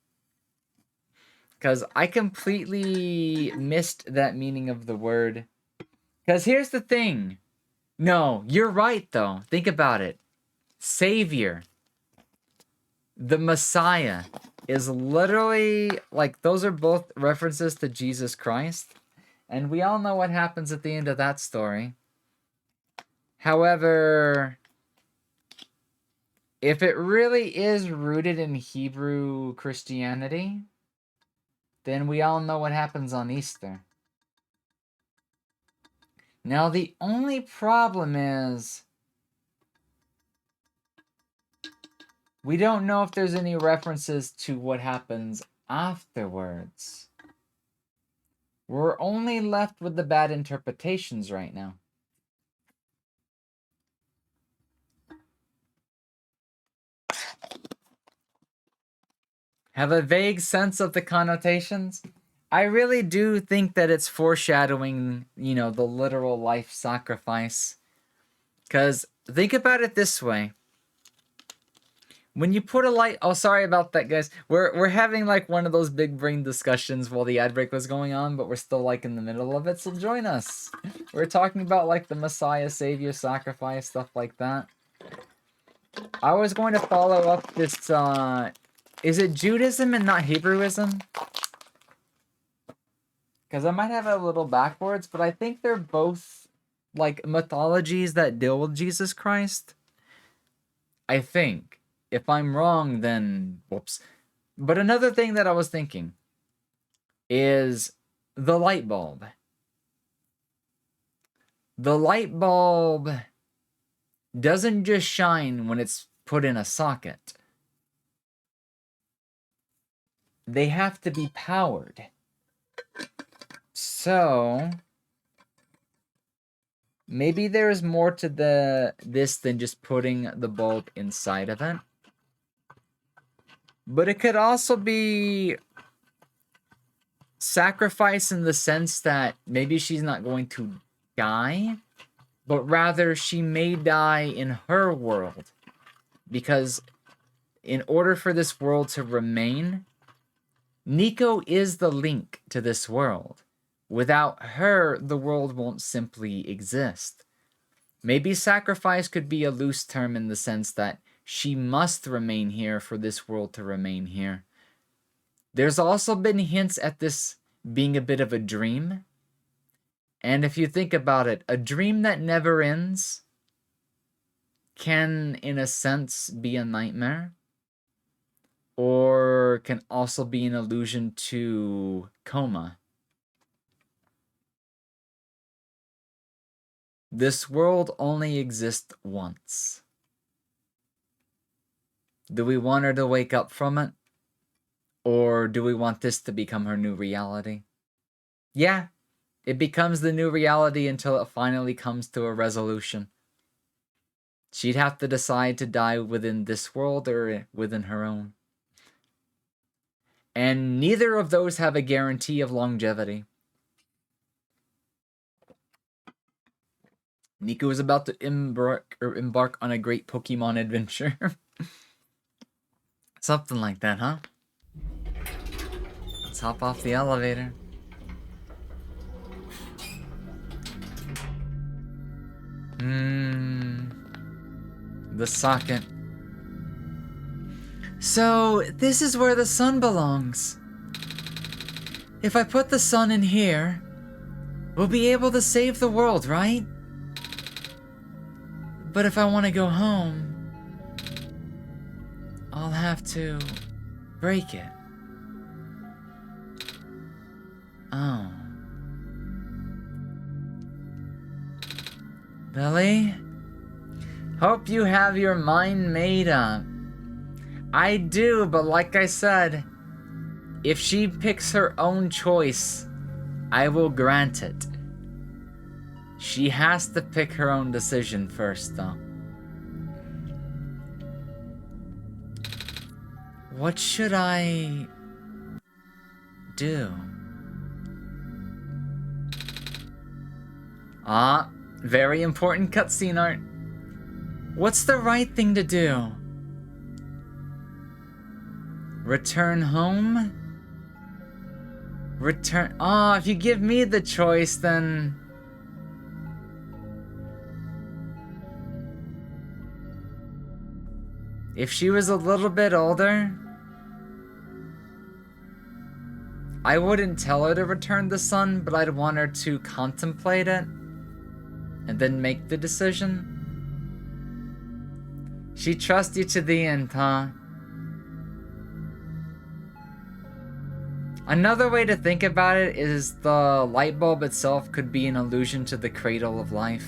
Because I completely missed that meaning of the word. Because here's the thing. No, you're right, though. Think about it. Savior. The Messiah is literally, like, those are both references to Jesus Christ. And we all know what happens at the end of that story. However, if it really is rooted in Hebrew Christianity, then we all know what happens on Easter. Now, the only problem is we don't know if there's any references to what happens afterwards. We're only left with the bad interpretations right now. Have a vague sense of the connotations? I really do think that it's foreshadowing, you know, the literal life sacrifice. Because think about it this way. When you put a light... Oh, sorry about that, guys. We're having, like, one of those big brain discussions while the ad break was going on, but we're still, like, in the middle of it, so join us. We're talking about, like, the Messiah, Savior, sacrifice, stuff like that. I was going to follow up this, is it Judaism and not Hebrewism? Because I might have it a little backwards, but I think they're both, like, mythologies that deal with Jesus Christ. I think. If I'm wrong, then whoops. But another thing that I was thinking is the light bulb. The light bulb doesn't just shine when it's put in a socket. They have to be powered. So maybe there's more to this than just putting the bulb inside of it. But it could also be sacrifice in the sense that maybe she's not going to die, but rather she may die in her world. Because in order for this world to remain, Nico is the link to this world. Without her, the world won't simply exist. Maybe sacrifice could be a loose term in the sense that she must remain here for this world to remain here. There's also been hints at this being a bit of a dream. And if you think about it, a dream that never ends can, in a sense, be a nightmare. Or can also be an allusion to coma. This world only exists once. Do we want her to wake up from it? Or do we want this to become her new reality? Yeah, it becomes the new reality until it finally comes to a resolution. She'd have to decide to die within this world or within her own. And neither of those have a guarantee of longevity. Nico is about to embark on a great Pokemon adventure. Something like that, huh? Let's hop off the elevator. The socket. So, this is where the sun belongs. If I put the sun in here, we'll be able to save the world, right? But if I want to go home, I'll have to break it. Oh. Billy? Hope you have your mind made up. I do, but like I said, if she picks her own choice, I will grant it. She has to pick her own decision first, though. What should I do? Ah, very important cutscene art. What's the right thing to do? Return home? Oh, if you give me the choice, then... If she was a little bit older, I wouldn't tell her to return the sun, but I'd want her to contemplate it and then make the decision. She trusts you to the end, huh? Another way to think about it is the light bulb itself could be an allusion to the cradle of life.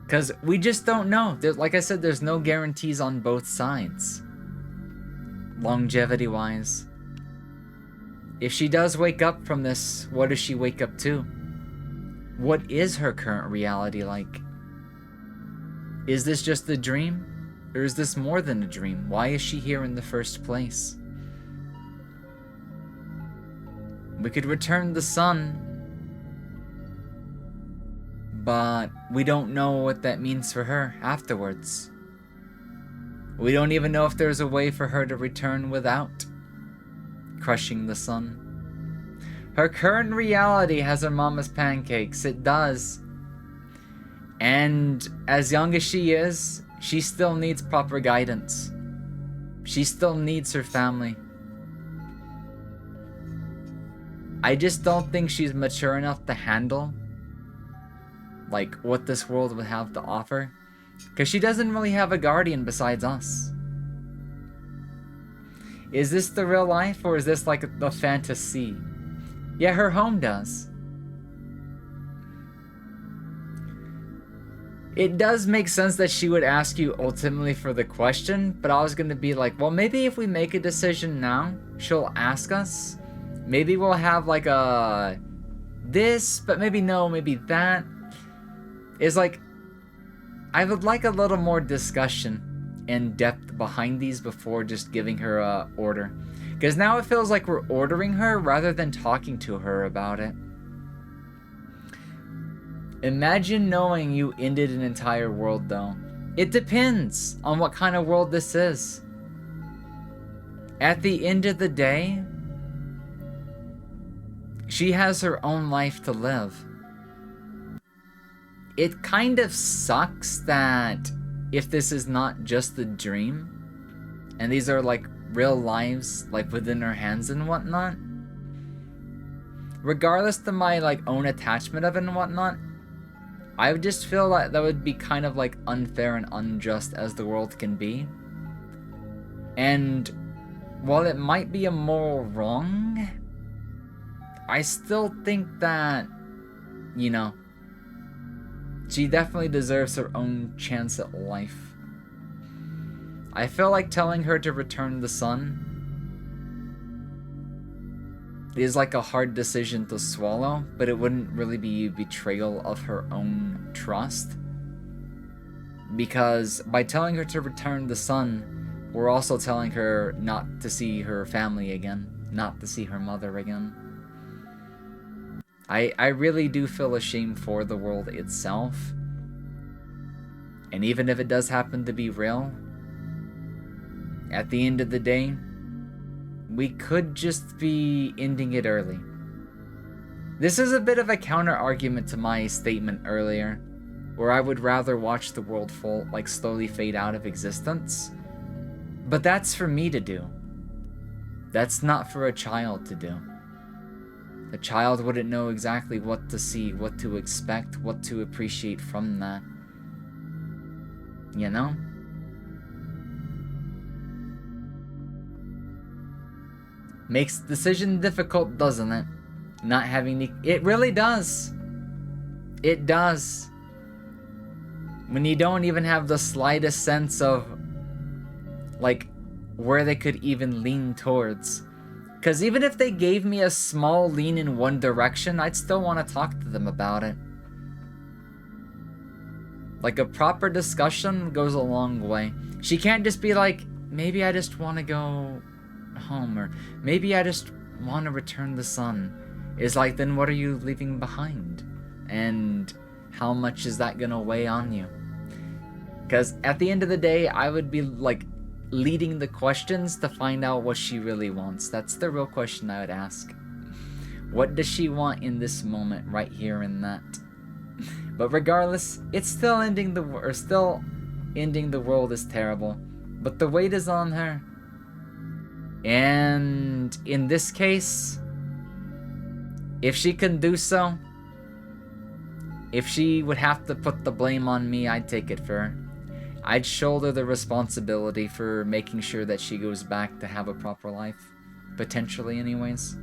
Because we just don't know. Like I said, there's no guarantees on both sides. Longevity-wise. If she does wake up from this, what does she wake up to? What is her current reality like? Is this just a dream? Or is this more than a dream? Why is she here in the first place? We could return the sun, but we don't know what that means for her afterwards. We don't even know if there's a way for her to return without crushing the sun. Her current reality has her mama's pancakes. It does. And as young as she is, she still needs proper guidance. She still needs her family. I just don't think she's mature enough to handle like what this world would have to offer. Because she doesn't really have a guardian besides us. Is this the real life, or is this like a fantasy? Yeah, her home does. It does make sense that she would ask you ultimately for the question, but I was gonna be like, well, maybe if we make a decision now, she'll ask us. Maybe we'll have like a this, but maybe no, maybe that. It's like, I would like a little more discussion and depth behind these before just giving her a order. Because now it feels like we're ordering her rather than talking to her about it. Imagine knowing you ended an entire world though. It depends on what kind of world this is. At the end of the day, she has her own life to live. It kind of sucks that if this is not just a dream, and these are like real lives, like within her hands and whatnot, regardless of my like own attachment of it and whatnot, I would just feel like that would be kind of like unfair and unjust as the world can be. And while it might be a moral wrong, I still think that, you know, she definitely deserves her own chance at life. I feel like telling her to return the sun is like a hard decision to swallow, but it wouldn't really be a betrayal of her own trust. Because by telling her to return the sun, we're also telling her not to see her family again, not to see her mother again. I really do feel ashamed for the world itself. And even if it does happen to be real, at the end of the day, we could just be ending it early. This is a bit of a counter argument to my statement earlier, where I would rather watch the world slowly fade out of existence. But that's for me to do. That's not for a child to do. A child wouldn't know exactly what to see, what to expect, what to appreciate from that. You know? Makes the decision difficult, doesn't it? Not having it really does. It does. When you don't even have the slightest sense of like where they could even lean towards. Because even if they gave me a small lean in one direction, I'd still want to talk to them about it. Like a proper discussion goes a long way. She can't just be like, maybe I just want to go home, or maybe I just want to return the sun. It's like, then what are you leaving behind? And how much is that going to weigh on you? Because at the end of the day, I would be like leading the questions to find out what she really wants. That's the real question I would ask. What does she want in this moment, right here and that? But regardless, it's still ending the world is terrible. But the weight is on her. And in this case, if she can do so, if she would have to put the blame on me, I'd take it for her. I'd shoulder the responsibility for making sure that she goes back to have a proper life. Potentially, anyways.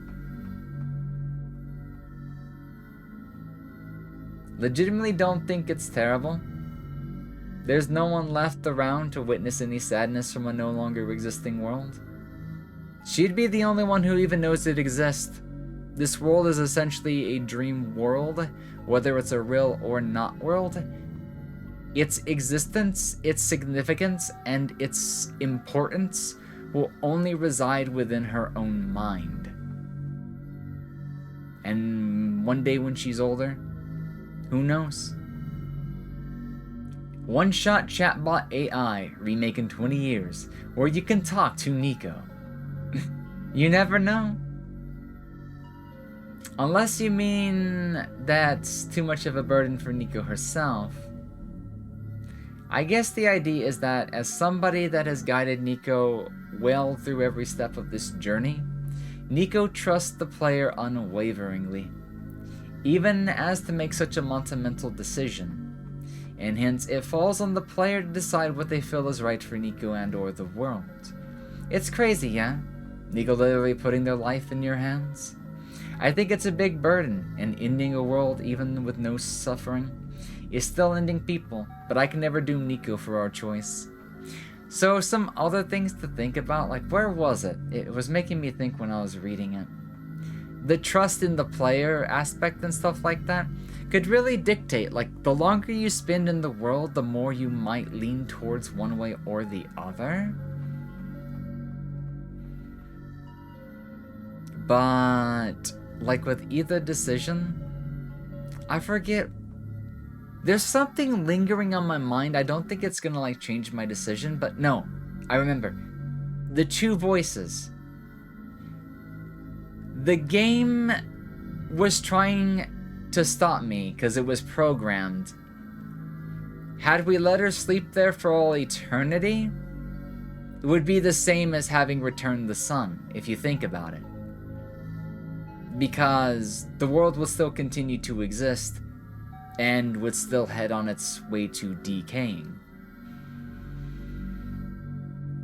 Legitimately don't think it's terrible. There's no one left around to witness any sadness from a no longer existing world. She'd be the only one who even knows it exists. This world is essentially a dream world, whether it's a real or not world. Its existence, its significance, and its importance will only reside within her own mind. And one day when she's older, who knows? OneShot chatbot AI remake in 20 years, where you can talk to Nico. You never know. Unless you mean that's too much of a burden for Nico herself. I guess the idea is that as somebody that has guided Nico well through every step of this journey, Nico trusts the player unwaveringly, even as to make such a monumental decision. and hence it falls on the player to decide what they feel is right for Nico and or the world. It's crazy, yeah? Nico literally putting their life in your hands? I think it's a big burden, and ending a world even with no suffering is still ending people, but I can never doom Nico for our choice. So some other things to think about, like where was it? It was making me think when I was reading it. The trust in the player aspect and stuff like that could really dictate, like the longer you spend in the world, the more you might lean towards one way or the other. But like with either decision, I forget. There's something lingering on my mind. I don't think it's gonna like change my decision, but no, I remember. The two voices. The game was trying to stop me because it was programmed. Had we let her sleep there for all eternity, it would be the same as having returned the sun, if you think about it. Because the world will still continue to exist and would still head on its way to decaying.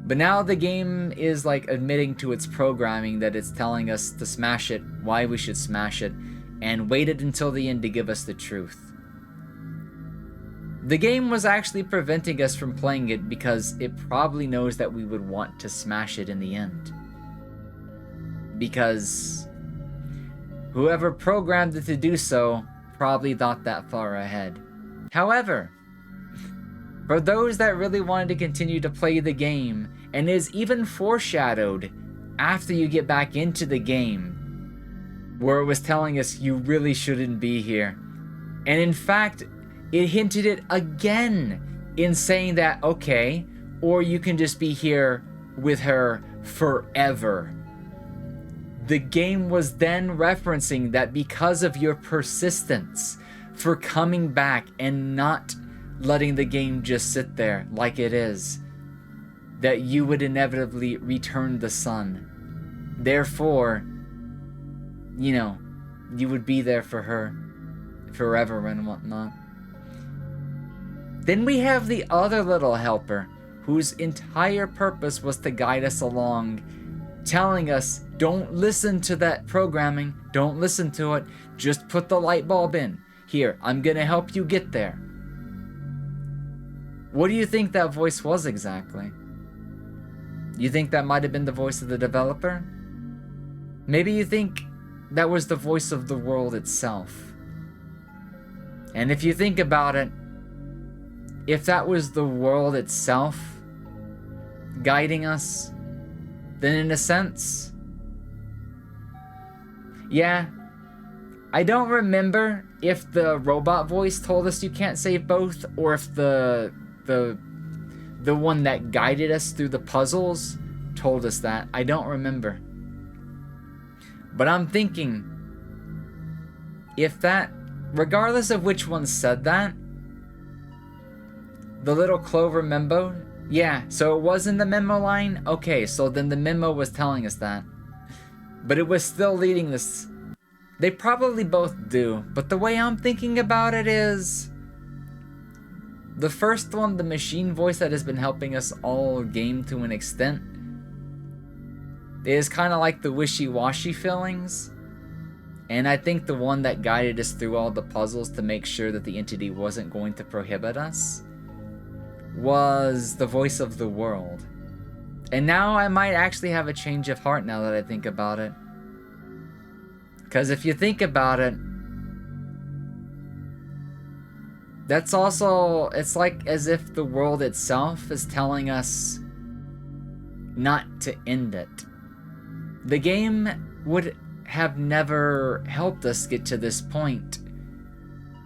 But now the game is like admitting to its programming that it's telling us to smash it, why we should smash it, and waited until the end to give us the truth. The game was actually preventing us from playing it because it probably knows that we would want to smash it in the end. Because whoever programmed it to do so probably thought that far ahead. However, for those that really wanted to continue to play the game, and is even foreshadowed after you get back into the game, where it was telling us you really shouldn't be here. And in fact, it hinted it again in saying that, okay, or you can just be here with her forever. The game was then referencing that because of your persistence for coming back and not letting the game just sit there like it is, that you would inevitably return the sun. Therefore, you know, you would be there for her forever and whatnot. Then we have the other little helper, whose entire purpose was to guide us along, telling us, don't listen to that programming, don't listen to it, just put the light bulb in. Here, I'm gonna help you get there. What do you think that voice was exactly? You think that might have been the voice of the developer? Maybe you think that was the voice of the world itself. And if you think about it, if that was the world itself guiding us, then in a sense, yeah, I don't remember if the robot voice told us you can't save both, or if the one that guided us through the puzzles told us that. I don't remember. But I'm thinking, if that, regardless of which one said that, the little Clover memo, yeah, so it was in the memo line? Okay, so then the memo was telling us that. But it was still leading this. They probably both do, but the way I'm thinking about it is, the first one, the machine voice that has been helping us all game to an extent, is kind of like the wishy-washy feelings. And I think the one that guided us through all the puzzles to make sure that the entity wasn't going to prohibit us was the voice of the world. And now I might actually have a change of heart now that I think about it. Because if you think about it, that's also, it's like as if the world itself is telling us not to end it. The game would have never helped us get to this point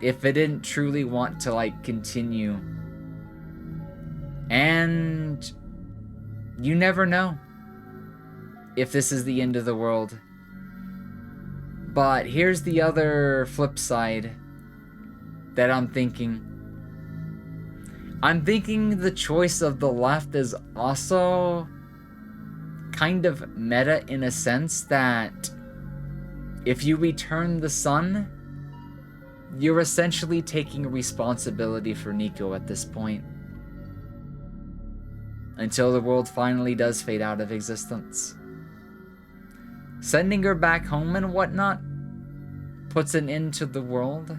if it didn't truly want to like continue. And you never know if this is the end of the world. But here's the other flip side that I'm thinking. I'm thinking the choice of the left is also kind of meta in a sense that if you return the sun, you're essentially taking responsibility for Nico at this point. Until the world finally does fade out of existence. Sending her back home and whatnot puts an end to the world.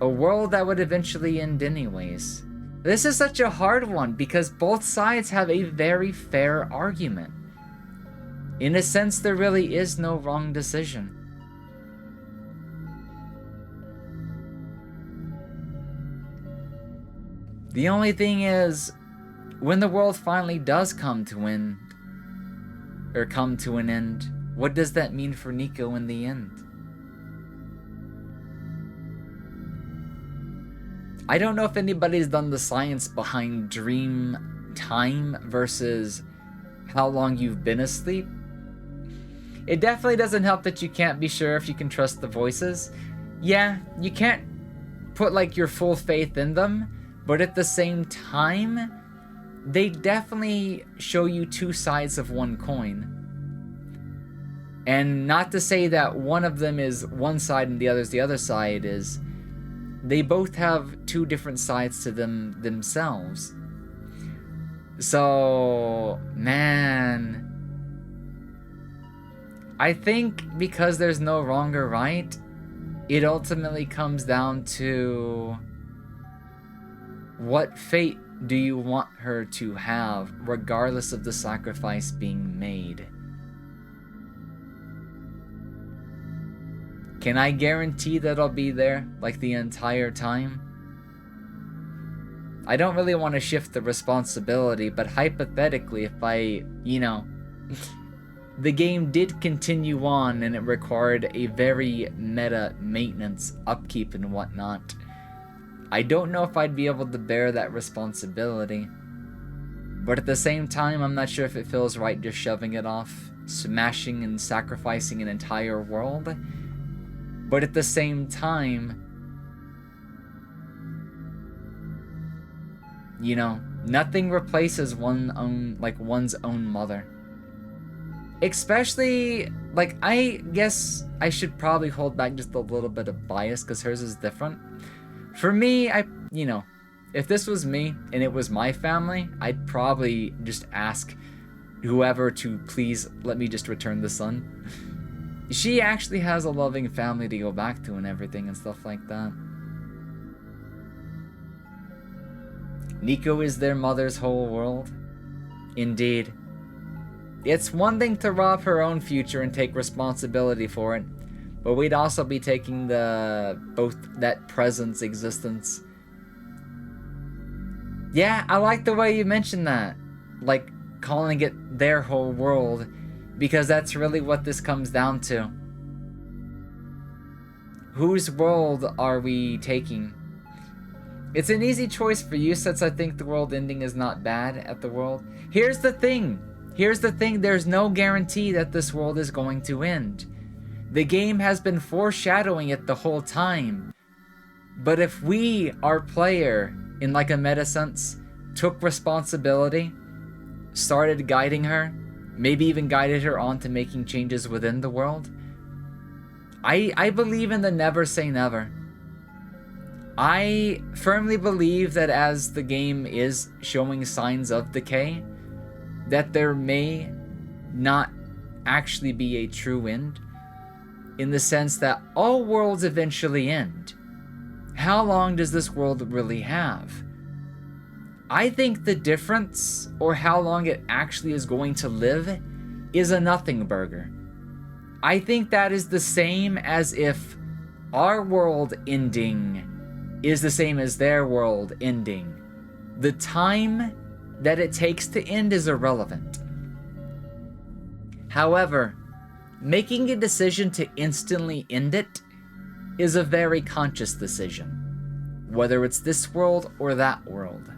A world that would eventually end anyways. This is such a hard one because both sides have a very fair argument. In a sense, there really is no wrong decision. The only thing is, when the world finally does come to an end, what does that mean for Nico in the end? I don't know if anybody's done the science behind dream time versus how long you've been asleep. It definitely doesn't help that you can't be sure if you can trust the voices. Yeah, you can't put like your full faith in them, but at the same time, they definitely show you two sides of one coin. And not to say that one of them is one side and the other's the other side, is they both have two different sides to them themselves. So, man, I think because there's no wrong or right, it ultimately comes down to what fate do you want her to have, regardless of the sacrifice being made. Can I guarantee that I'll be there, like, the entire time? I don't really want to shift the responsibility, but hypothetically, if I, the game did continue on and it required a very meta maintenance, upkeep, and whatnot, I don't know if I'd be able to bear that responsibility. But at the same time, I'm not sure if it feels right just shoving it off, smashing and sacrificing an entire world. But at the same time, nothing replaces one's own mother. Especially, I guess I should probably hold back just a little bit of bias because hers is different. For me, if this was me and it was my family, I'd probably just ask whoever to please let me just return the son. She actually has a loving family to go back to and everything and stuff like that. Nico is their mother's whole world. Indeed. It's one thing to rob her own future and take responsibility for it, but we'd also be taking both that present's existence. Yeah, I like the way you mentioned that. Like, calling it their whole world, because that's really what this comes down to. Whose world are we taking? It's an easy choice for you, since I think the world ending is not bad at the world. Here's the thing, there's no guarantee that this world is going to end. The game has been foreshadowing it the whole time. But if we, our player, in like a meta sense, took responsibility, started guiding her, maybe even guided her on to making changes within the world, I believe in the never say never. I firmly believe that as the game is showing signs of decay, that there may not actually be a true end, in the sense that all worlds eventually end. How long does this world really have? I think the difference, or how long it actually is going to live, is a nothing burger. I think that is the same as if our world ending is the same as their world ending. The time that it takes to end is irrelevant. However, making a decision to instantly end it is a very conscious decision, whether it's this world or that world.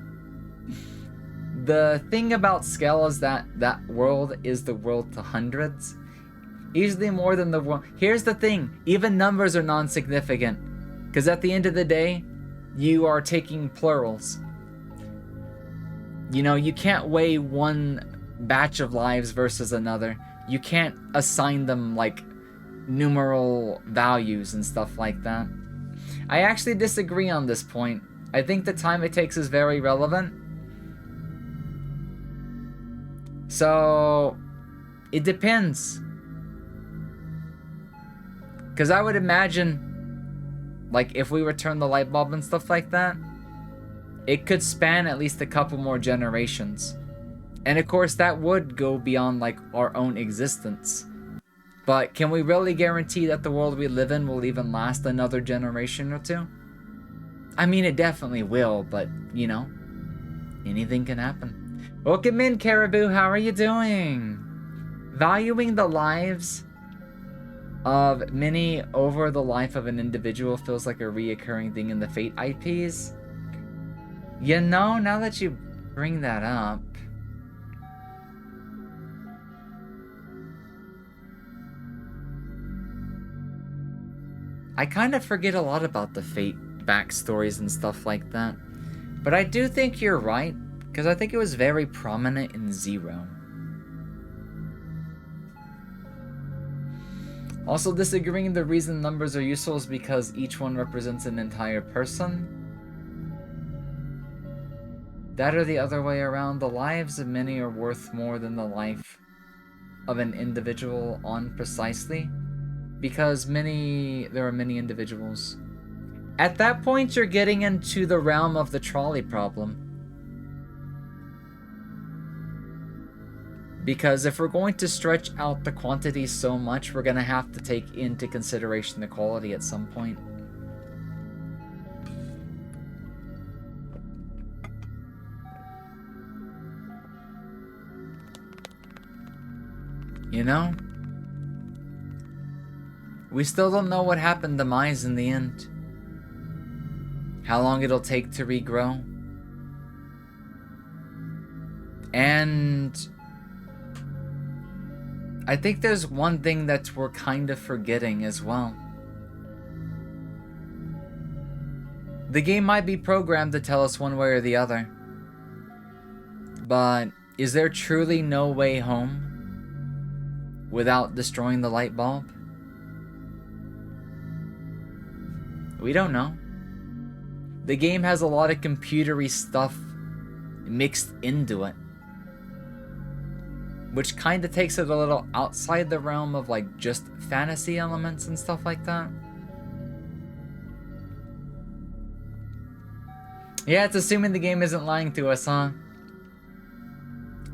The thing about scale is that that world is the world to hundreds, easily more than the world. Here's the thing, even numbers are non-significant, because at the end of the day, you are taking plurals. You can't weigh one batch of lives versus another. You can't assign them like numeral values and stuff like that. I actually disagree on this point. I think the time it takes is very relevant. So, it depends. Because I would imagine, like, if we return the light bulb and stuff like that, it could span at least a couple more generations. And of course, that would go beyond, like, our own existence. But can we really guarantee that the world we live in will even last another generation or two? I mean, it definitely will, but, you know, anything can happen. Welcome in, Caribou. How are you doing? Valuing the lives of many over the life of an individual feels like a reoccurring thing in the Fate IPs. You know, now that you bring that up, I kind of forget a lot about the Fate backstories and stuff like that. But I do think you're right, because I think it was very prominent in Zero. Also, disagreeing the reason numbers are useful is because each one represents an entire person. That or the other way around, the lives of many are worth more than the life of an individual on precisely. Because there are many individuals. At that point, you're getting into the realm of the trolley problem. Because if we're going to stretch out the quantity so much, we're going to have to take into consideration the quality at some point. You know? We still don't know what happened to Mize in the end. How long it'll take to regrow. And I think there's one thing that we're kind of forgetting as well. The game might be programmed to tell us one way or the other. But is there truly no way home without destroying the light bulb? We don't know. The game has a lot of computery stuff mixed into it, which kind of takes it a little outside the realm of like just fantasy elements and stuff like that. Yeah, it's assuming the game isn't lying to us, huh?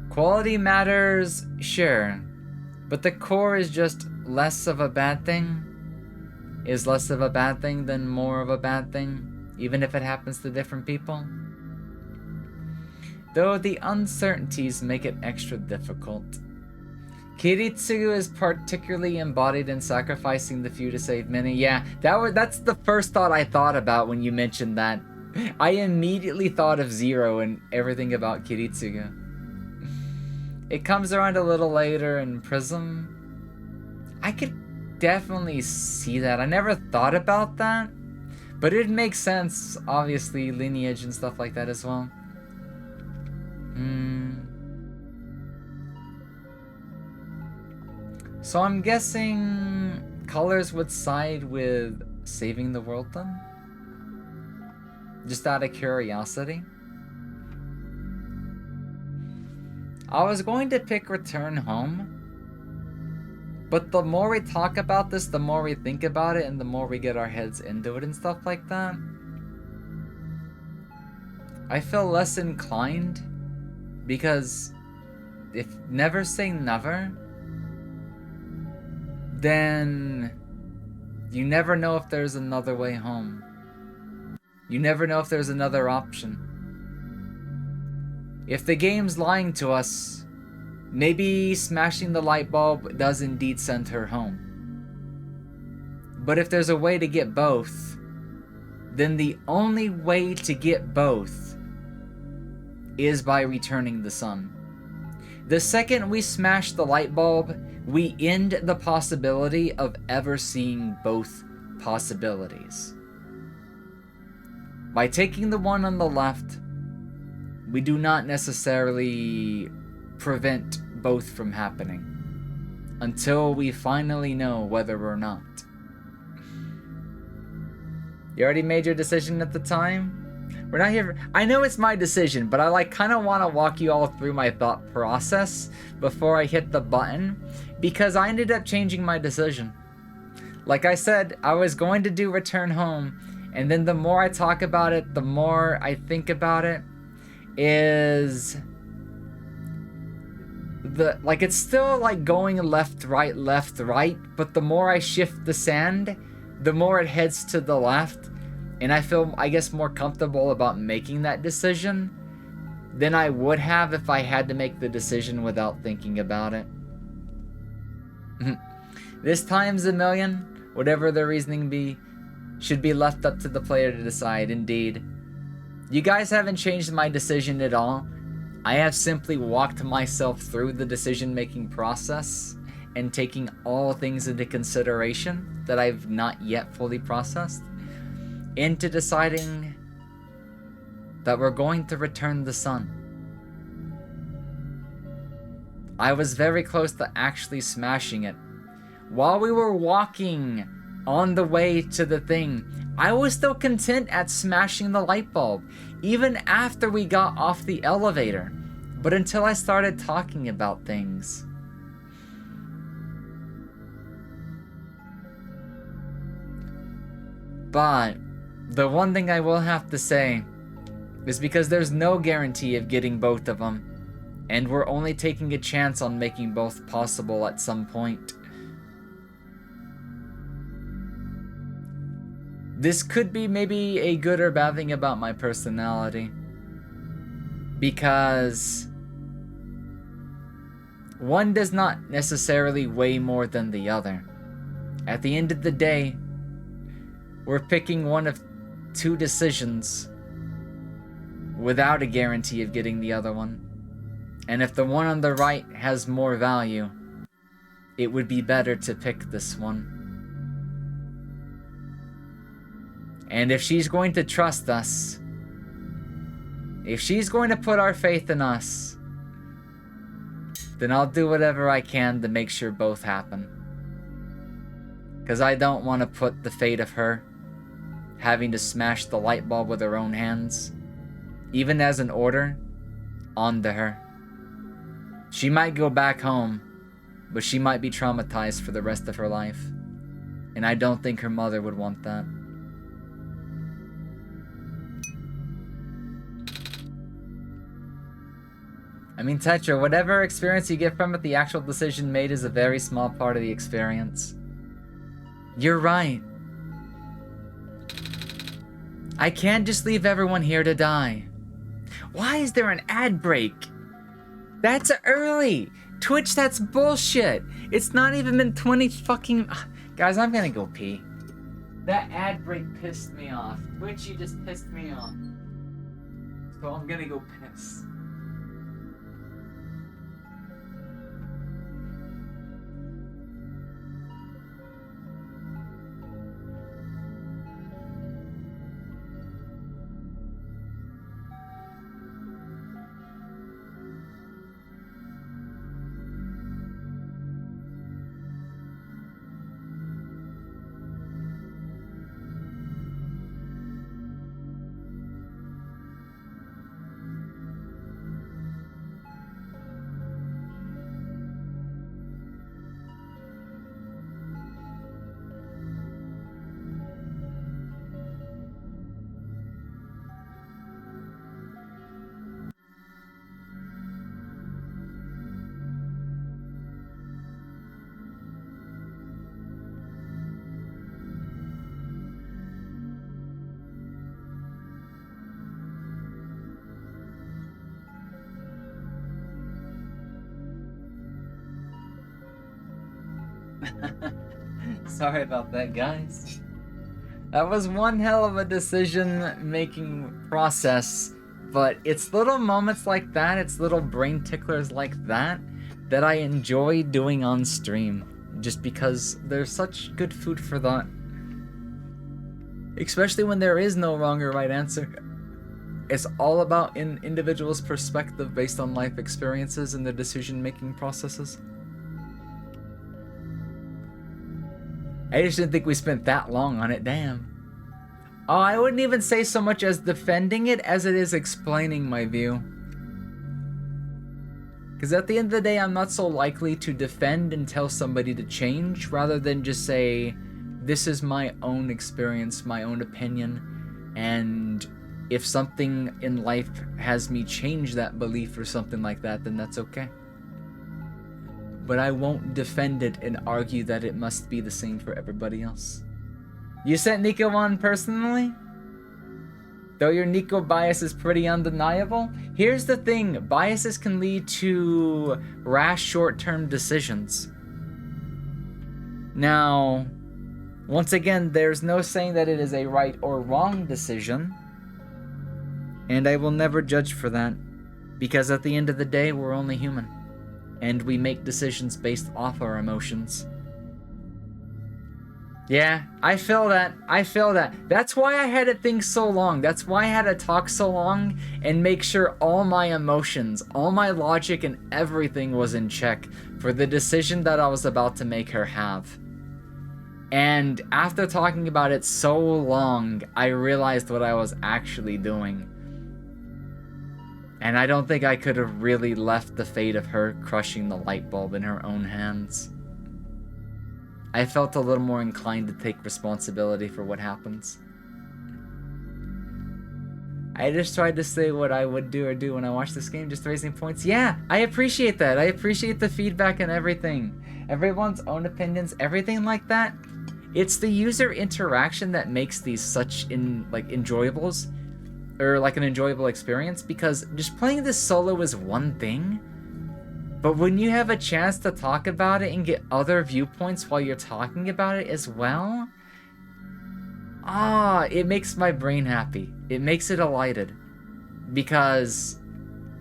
Quality matters, sure, but the core is just less of a bad thing. Is less of a bad thing than more of a bad thing, even if it happens to different people. Though the uncertainties make it extra difficult. Kiritsugu is particularly embodied in sacrificing the few to save many. Yeah, that's the first thought I thought about when you mentioned that. I immediately thought of Zero and everything about Kiritsugu. It comes around a little later in Prism. I could definitely see that. I never thought about that, but it makes sense. Obviously, lineage and stuff like that as well. So I'm guessing colors would side with saving the world then? Just out of curiosity. I was going to pick Return Home, but the more we talk about this, the more we think about it, and the more we get our heads into it and stuff like that, I feel less inclined, because if never say never, then you never know if there's another way home. You never know if there's another option. If the game's lying to us, maybe smashing the light bulb does indeed send her home. But if there's a way to get both, then the only way to get both is by returning the sun. The second we smash the light bulb, we end the possibility of ever seeing both possibilities. By taking the one on the left, we do not necessarily prevent both from happening. until we finally know whether or not. You already made your decision at the time? We're not here. I know it's my decision, but I kind of want to walk you all through my thought process before I hit the button, because I ended up changing my decision. Like I said, I was going to do Return Home, and then the more I talk about it, the more I think about it, is it's still like going left, right, but the more I shift the sand, the more it heads to the left. And I feel, I guess, more comfortable about making that decision than I would have if I had to make the decision without thinking about it. This time's a million, whatever the reasoning be, should be left up to the player to decide, indeed. You guys haven't changed my decision at all. I have simply walked myself through the decision-making process and taking all things into consideration that I've not yet fully processed, into deciding that we're going to return the sun. I was very close to actually smashing it. While we were walking on the way to the thing, I was still content at smashing the light bulb, even after we got off the elevator. But until I started talking about things. But the one thing I will have to say is, because there's no guarantee of getting both of them, and we're only taking a chance on making both possible at some point. This could be maybe a good or bad thing about my personality, because one does not necessarily weigh more than the other. At the end of the day, we're picking one of two decisions without a guarantee of getting the other one. And if the one on the right has more value, it would be better to pick this one. And if she's going to trust us, if she's going to put our faith in us, then I'll do whatever I can to make sure both happen. Because I don't want to put the fate of her having to smash the light bulb with her own hands, even as an order, onto her. She might go back home, but she might be traumatized for the rest of her life. And I don't think her mother would want that. I mean, Tetra, whatever experience you get from it, the actual decision made is a very small part of the experience. You're right. I can't just leave everyone here to die. Why is there an ad break? That's early. Twitch, that's bullshit. It's not even been 20 fucking... Guys, I'm gonna go pee. That ad break pissed me off. Twitch, you just pissed me off. So I'm gonna go piss. Sorry about that, guys. That was one hell of a decision-making process, but it's little moments like that, it's little brain ticklers like that, that I enjoy doing on stream, just because there's such good food for thought. Especially when there is no wrong or right answer. It's all about an individual's perspective based on life experiences and their decision-making processes. I just didn't think we spent that long on it, damn. Oh, I wouldn't even say so much as defending it as it is explaining my view. Because at the end of the day, I'm not so likely to defend and tell somebody to change, rather than just say, this is my own experience, my own opinion, and if something in life has me change that belief or something like that, then that's okay. But I won't defend it and argue that it must be the same for everybody else. You sent Nico on personally? Though your Nico bias is pretty undeniable, here's the thing, biases can lead to rash short-term decisions. Now, once again, there's no saying that it is a right or wrong decision, and I will never judge for that, because at the end of the day, we're only human, and we make decisions based off our emotions. Yeah, I feel that. That's why I had to think so long. That's why I had to talk so long and make sure all my emotions, all my logic and everything was in check for the decision that I was about to make her have. And after talking about it so long, I realized what I was actually doing. And I don't think I could have really left the fate of her crushing the light bulb in her own hands. I felt a little more inclined to take responsibility for what happens. I just tried to say what I would do or do when I watch this game, just raising points. Yeah, I appreciate that. I appreciate the feedback and everything. Everyone's own opinions, everything like that. It's the user interaction that makes these such enjoyables, or like an enjoyable experience, because just playing this solo is one thing. But when you have a chance to talk about it and get other viewpoints while you're talking about it as well, it makes my brain happy. It makes it elated. Because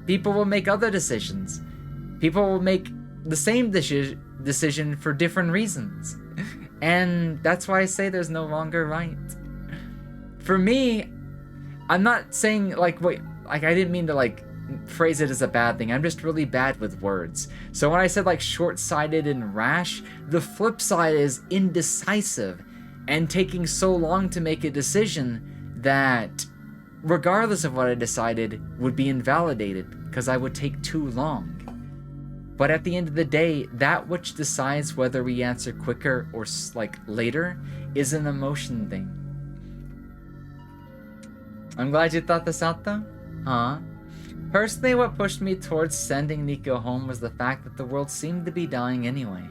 people will make other decisions. People will make the same decision for different reasons. And that's why I say there's no longer right. For me, I'm not saying I didn't mean to phrase it as a bad thing. I'm just really bad with words. So when I said short-sighted and rash, the flip side is indecisive and taking so long to make a decision that regardless of what I decided would be invalidated because I would take too long. But at the end of the day, that which decides whether we answer quicker or later is an emotion thing. I'm glad you thought this out though. Personally, what pushed me towards sending Nico home was the fact that the world seemed to be dying anyway.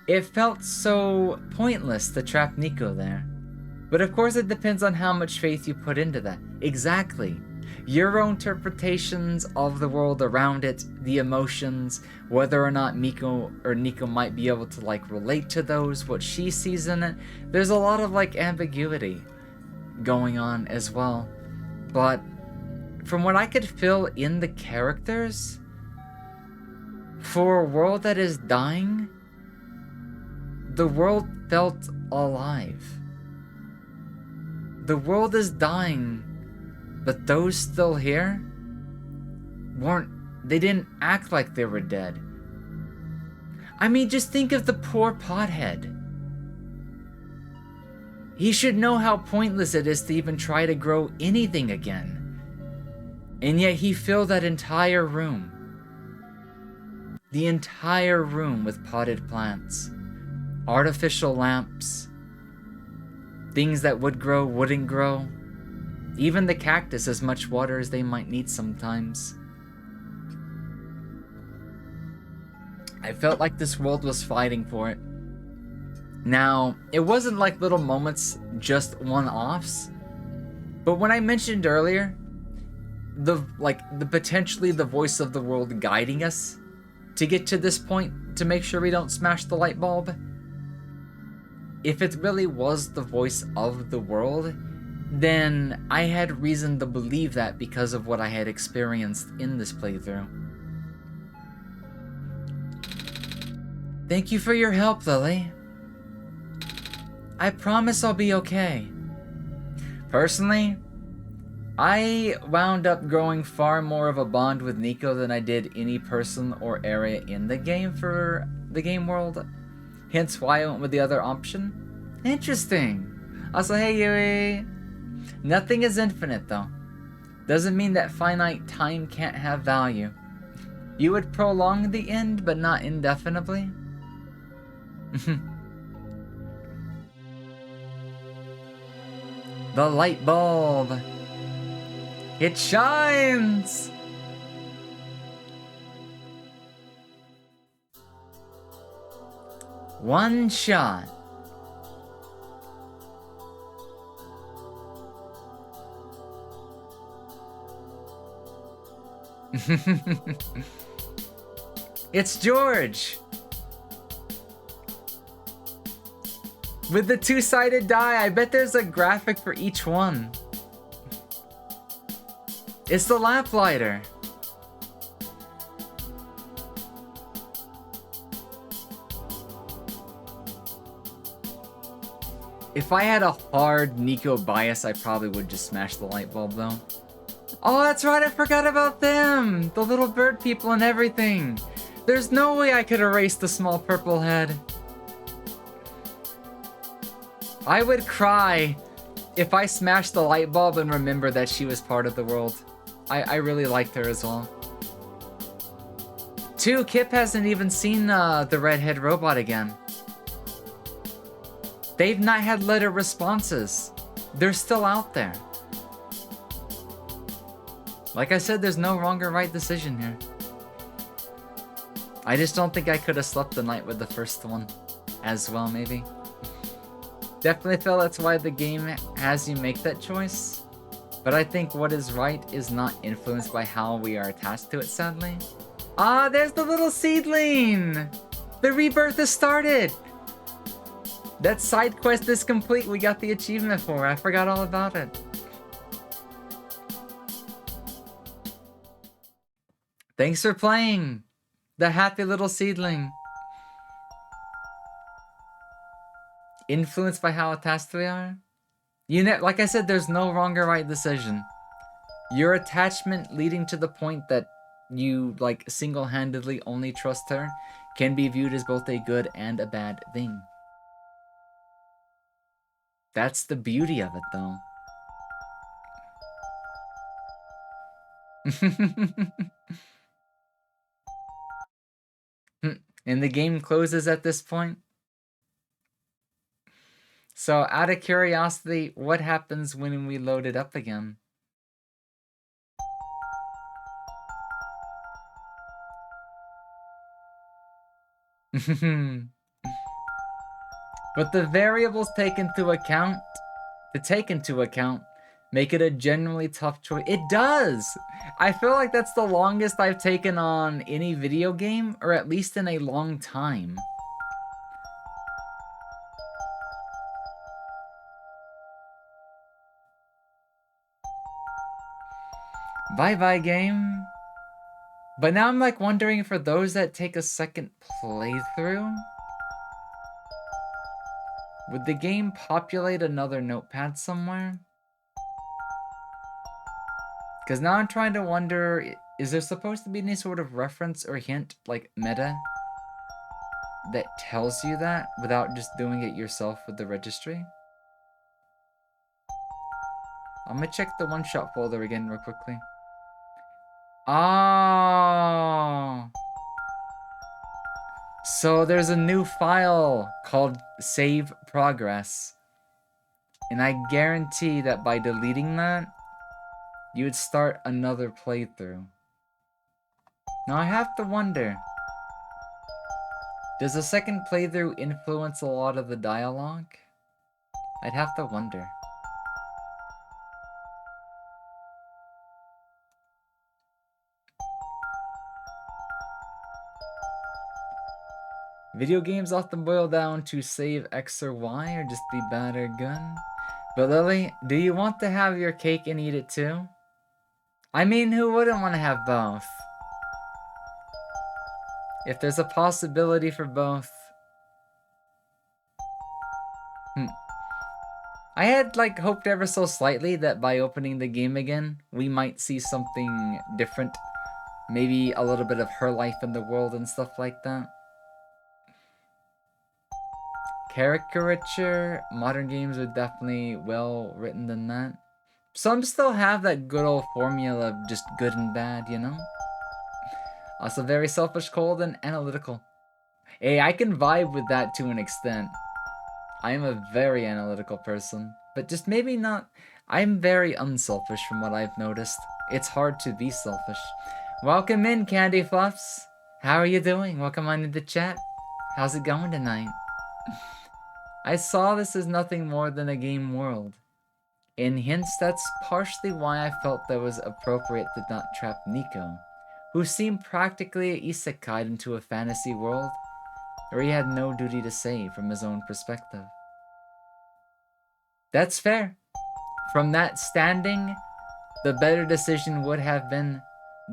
It felt so pointless to trap Nico there. But of course it depends on how much faith you put into that. Exactly. Your own interpretations of the world around it, the emotions, whether or not Nico might be able to relate to those, what she sees in it. There's a lot of ambiguity going on as well. But from what I could feel in the characters, for a world that is dying, the world felt alive. The world is dying, but those still here they didn't act like they were dead. I mean, just think of the poor pothead. He should know how pointless it is to even try to grow anything again. And yet he filled that entire room. The entire room with potted plants. Artificial lamps. Things that would grow, wouldn't grow. Even the cactus as much water as they might need sometimes. I felt like this world was fighting for it. Now, it wasn't like little moments, just one-offs. But when I mentioned earlier, the potentially the voice of the world guiding us to get to this point to make sure we don't smash the light bulb, if it really was the voice of the world, then I had reason to believe that because of what I had experienced in this playthrough. Thank you for your help, Lily. I promise I'll be okay. Personally, I wound up growing far more of a bond with Nico than I did any person or area in the game for the game world. Hence why I went with the other option. Interesting. Also, hey Yui. Nothing is infinite though. Doesn't mean that finite time can't have value. You would prolong the end, but not indefinitely. The light bulb. It shines! One shot. It's George! With the two-sided die, I bet there's a graphic for each one. It's the lamplighter. If I had a hard Nico bias, I probably would just smash the light bulb though. Oh, that's right, I forgot about them! The little bird people and everything. There's no way I could erase the small purple head. I would cry if I smashed the light bulb and remember that she was part of the world. I really liked her as well. 2, Kip hasn't even seen the redhead robot again. They've not had letter responses. They're still out there. Like I said, there's no wrong or right decision here. I just don't think I could have slept the night with the first one as well, maybe. Definitely feel that's why the game has you make that choice. But I think what is right is not influenced by how we are attached to it, sadly. Ah, there's the little seedling! The rebirth has started! That side quest is complete. We got the achievement for it. I forgot all about it. Thanks for playing, the happy little seedling. Influenced by how attached we are? Like I said, there's no wrong or right decision. Your attachment leading to the point that you like single-handedly only trust her can be viewed as both a good and a bad thing. That's the beauty of it, though. And the game closes at this point. So, out of curiosity, what happens when we load it up again? But the variables to take into account, make it a generally tough choice. It does! I feel like that's the longest I've taken on any video game, or at least in a long time. Bye-bye, game. But now I'm like wondering, for those that take a second playthrough, would the game populate another notepad somewhere? Because now I'm trying to wonder, is there supposed to be any sort of reference or hint, like meta, that tells you that without just doing it yourself with the registry? I'm gonna check the OneShot folder again real quickly. Oh! So there's a new file called Save Progress. And I guarantee that by deleting that, you would start another playthrough. Now I have to wonder, does a second playthrough influence a lot of the dialogue? I'd have to wonder. Video games often boil down to save X or Y or just be bad or good. But Lily, do you want to have your cake and eat it too? I mean, who wouldn't want to have both? If there's a possibility for both. I had like hoped ever so slightly that by opening the game again, we might see something different. Maybe a little bit of her life in the world and stuff like that. caricature. Modern games are definitely well written than that. Some still have that good old formula of just good and bad, you know? Also very selfish, cold, and analytical. Hey, I can vibe with that to an extent. I am a very analytical person, but just maybe not. I'm very unselfish from what I've noticed. It's hard to be selfish. Welcome in, Candy Fluffs. How are you doing? Welcome on into chat. How's it going tonight? I saw this as nothing more than a game world. In hints, that's partially why I felt that it was appropriate to not trap Nico, who seemed practically isekai'd into a fantasy world where he had no duty to save from his own perspective. That's fair. From that standing, the better decision would have been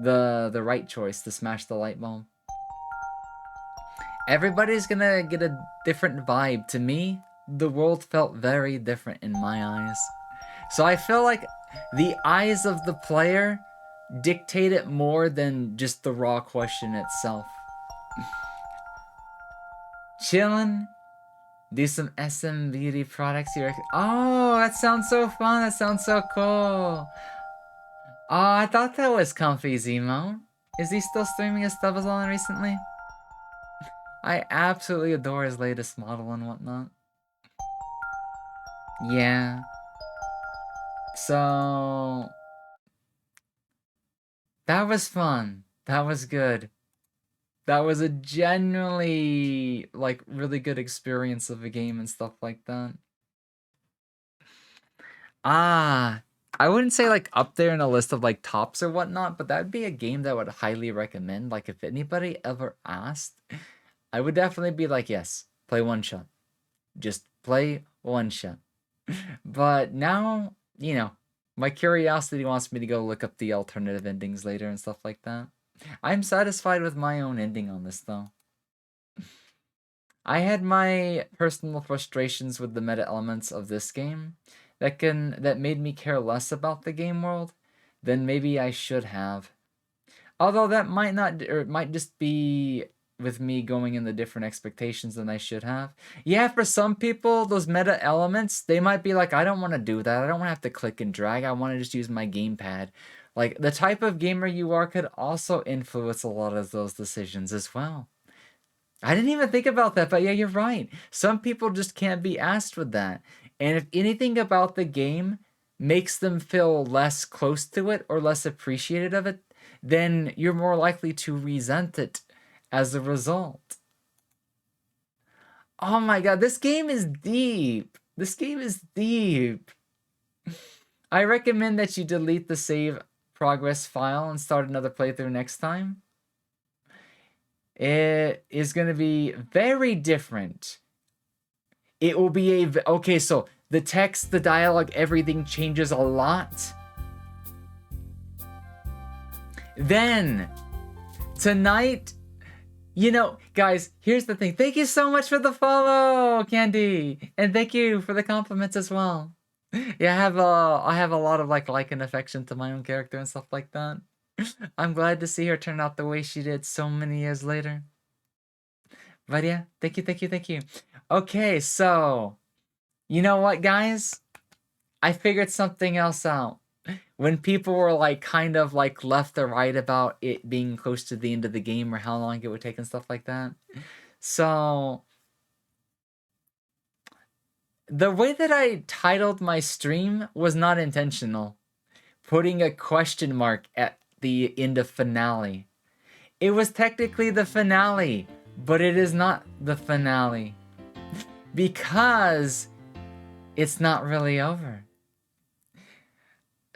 the right choice to smash the light bulb. Everybody's gonna get a different vibe. To me, the world felt very different in my eyes. So I feel like the eyes of the player dictate it more than just the raw question itself. Chillin', do some SM beauty products you recommend. Oh, that sounds so fun. That sounds so cool. Oh, I thought that was Comfy Zemo. Is he still streaming his stuff as well recently? I absolutely adore his latest model and whatnot. Yeah. So that was fun. That was good. That was a genuinely, like, really good experience of a game and stuff like that. Ah, I wouldn't say, like, up there in a list of, like, tops or whatnot, but that'd be a game that I would highly recommend. Like, if anybody ever asked, I would definitely be like, yes, play OneShot. Just play OneShot. But now, you know, my curiosity wants me to go look up the alternative endings later and stuff like that. I'm satisfied with my own ending on this, though. I had my personal frustrations with the meta elements of this game that made me care less about the game world than maybe I should have. Although that might not, or it might just be with me going in the different expectations than I should have. Yeah, for some people, those meta elements, they might be like, I don't want to do that. I don't want to have to click and drag. I want to just use my gamepad. Like, the type of gamer you are could also influence a lot of those decisions as well. I didn't even think about that, but yeah, you're right. Some people just can't be asked with that. And if anything about the game makes them feel less close to it or less appreciated of it, then you're more likely to resent it as a result. Oh my god, this game is deep. This game is deep. I recommend that you delete the save progress file and start another playthrough next time. It is going to be very different. It will be okay, so the text, the dialogue, everything changes a lot. Then, tonight, you know, guys, here's the thing. Thank you so much for the follow, Candy. And thank you for the compliments as well. Yeah, I have a lot of like and affection to my own character and stuff like that. I'm glad to see her turn out the way she did so many years later. But yeah, thank you. Okay, so, you know what, guys? I figured something else out. When people were like kind of like left or right about it being close to the end of the game or how long it would take and stuff like that. So, the way that I titled my stream was not intentional. Putting a question mark at the end of finale. It was technically the finale, but it is not the finale. Because it's not really over.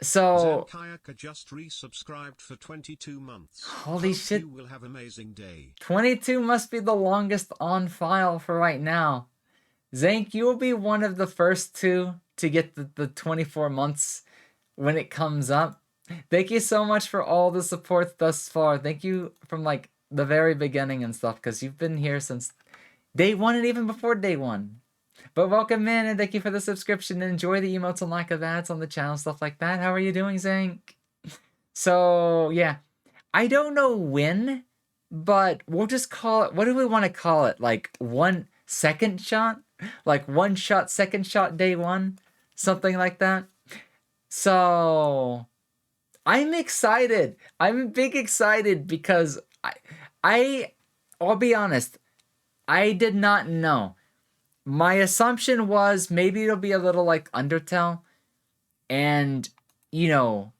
So, Zankayaka just resubscribed for 22 months. Holy Hope shit. You will have amazing day. 22 must be the longest on file for right now. Zank, you will be one of the first two to get the 24 months when it comes up. Thank you so much for all the support thus far. Thank you from like the very beginning and stuff, because you've been here since day one and even before day one. But welcome in and thank you for the subscription. Enjoy the emotes and lack of ads on the channel, stuff like that. How are you doing, Zank? So, yeah. I don't know when, but we'll just call it, what do we want to call it? Like 1 second shot? Like one shot, second shot, day one, something like that. So I'm excited. I'm big excited because I'll be honest, I did not know. My assumption was maybe it'll be a little like Undertale, and you know,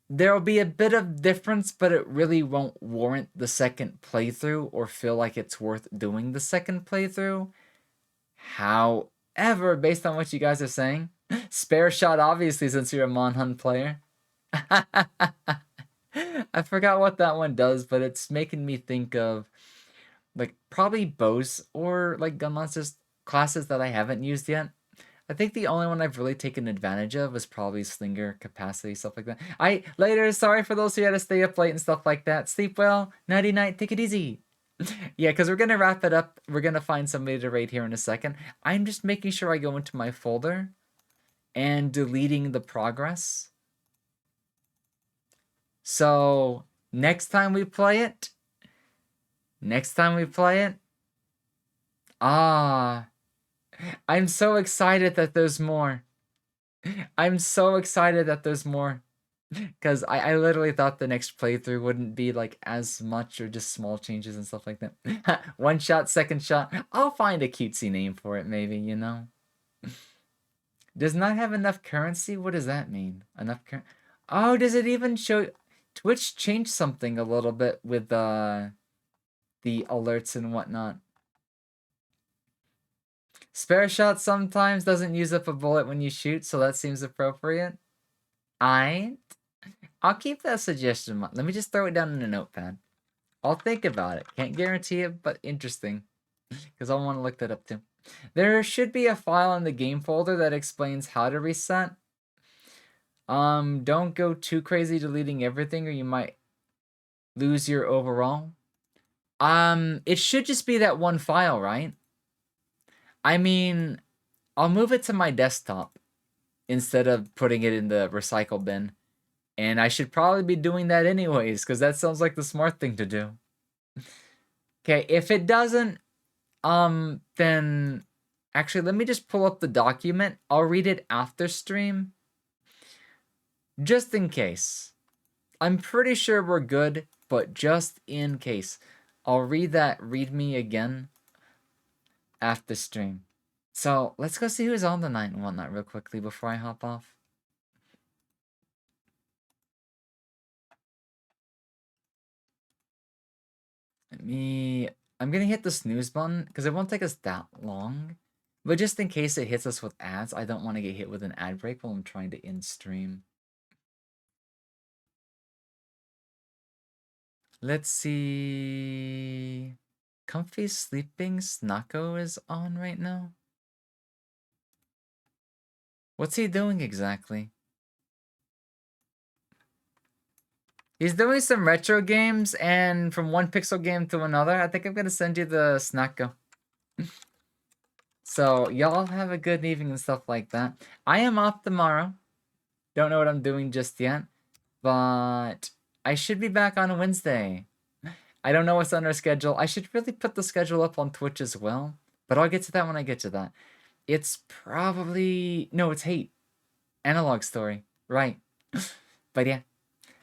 there'll be a bit of difference, but it really won't warrant the second playthrough or feel like it's worth doing the second playthrough. However, based on what you guys are saying, spare shot obviously since you're a Monhun player. I forgot what that one does, but it's making me think of like probably bows or like gun launchers classes that I haven't used yet. I think the only one I've really taken advantage of is probably slinger capacity, stuff like that. Later, sorry for those who had to stay up late and stuff like that. Sleep well, nighty night, take it easy. Yeah, because we're gonna wrap it up. We're gonna find somebody to raid here in a second. I'm just making sure I go into my folder and deleting the progress. So next time we play it, ah, I'm so excited that there's more. I'm so excited that there's more. Because I literally thought the next playthrough wouldn't be like as much or just small changes and stuff like that. One shot, second shot. I'll find a cutesy name for it, maybe, you know? Does not have enough currency? What does that mean? Enough currency? Oh, does it even show... Twitch changed something a little bit with the alerts and whatnot. Spare shot sometimes doesn't use up a bullet when you shoot, so that seems appropriate. I'll keep that suggestion. Let me just throw it down in a notepad. I'll think about it. Can't guarantee it, but interesting. Because I want to look that up too. There should be a file in the game folder that explains how to reset. Don't go too crazy deleting everything or you might lose your overall. It should just be that one file, right? I mean, I'll move it to my desktop instead of putting it in the recycle bin. And I should probably be doing that anyways, because that sounds like the smart thing to do. Okay, if it doesn't, then actually let me just pull up the document. I'll read it after stream. Just in case. I'm pretty sure we're good, but just in case. I'll read that readme again after stream. So let's go see who's on the night and whatnot real quickly before I hop off. I'm gonna hit the snooze button because it won't take us that long. But just in case it hits us with ads, I don't want to get hit with an ad break while I'm trying to end stream. Let's see. Comfy Sleeping Snako is on right now. What's he doing exactly? He's doing some retro games and from one pixel game to another. I think I'm gonna send you the Snako. So y'all have a good evening and stuff like that. I am off tomorrow. Don't know what I'm doing just yet, but I should be back on Wednesday. I don't know what's on our schedule. I should really put the schedule up on Twitch as well, but I'll get to that when I get to that. It's probably... No, it's Hate. Analog Story. Right. But yeah.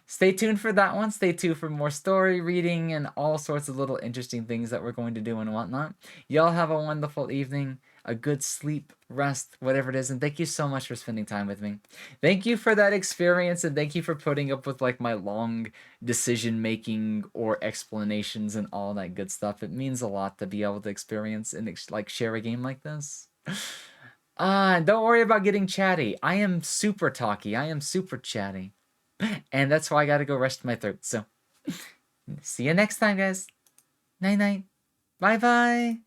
Stay tuned for that one. Stay tuned for more story reading and all sorts of little interesting things that we're going to do and whatnot. Y'all have a wonderful evening, a good sleep, rest, whatever it is, and thank you so much for spending time with me. Thank you for that experience, and thank you for putting up with like my long decision making or explanations and all that good stuff. It means a lot to be able to experience and like share a game like this. Don't worry about getting chatty. I am super talky. I am super chatty. And that's why I gotta go rest my throat. So, see you next time, guys. Night night. Bye bye.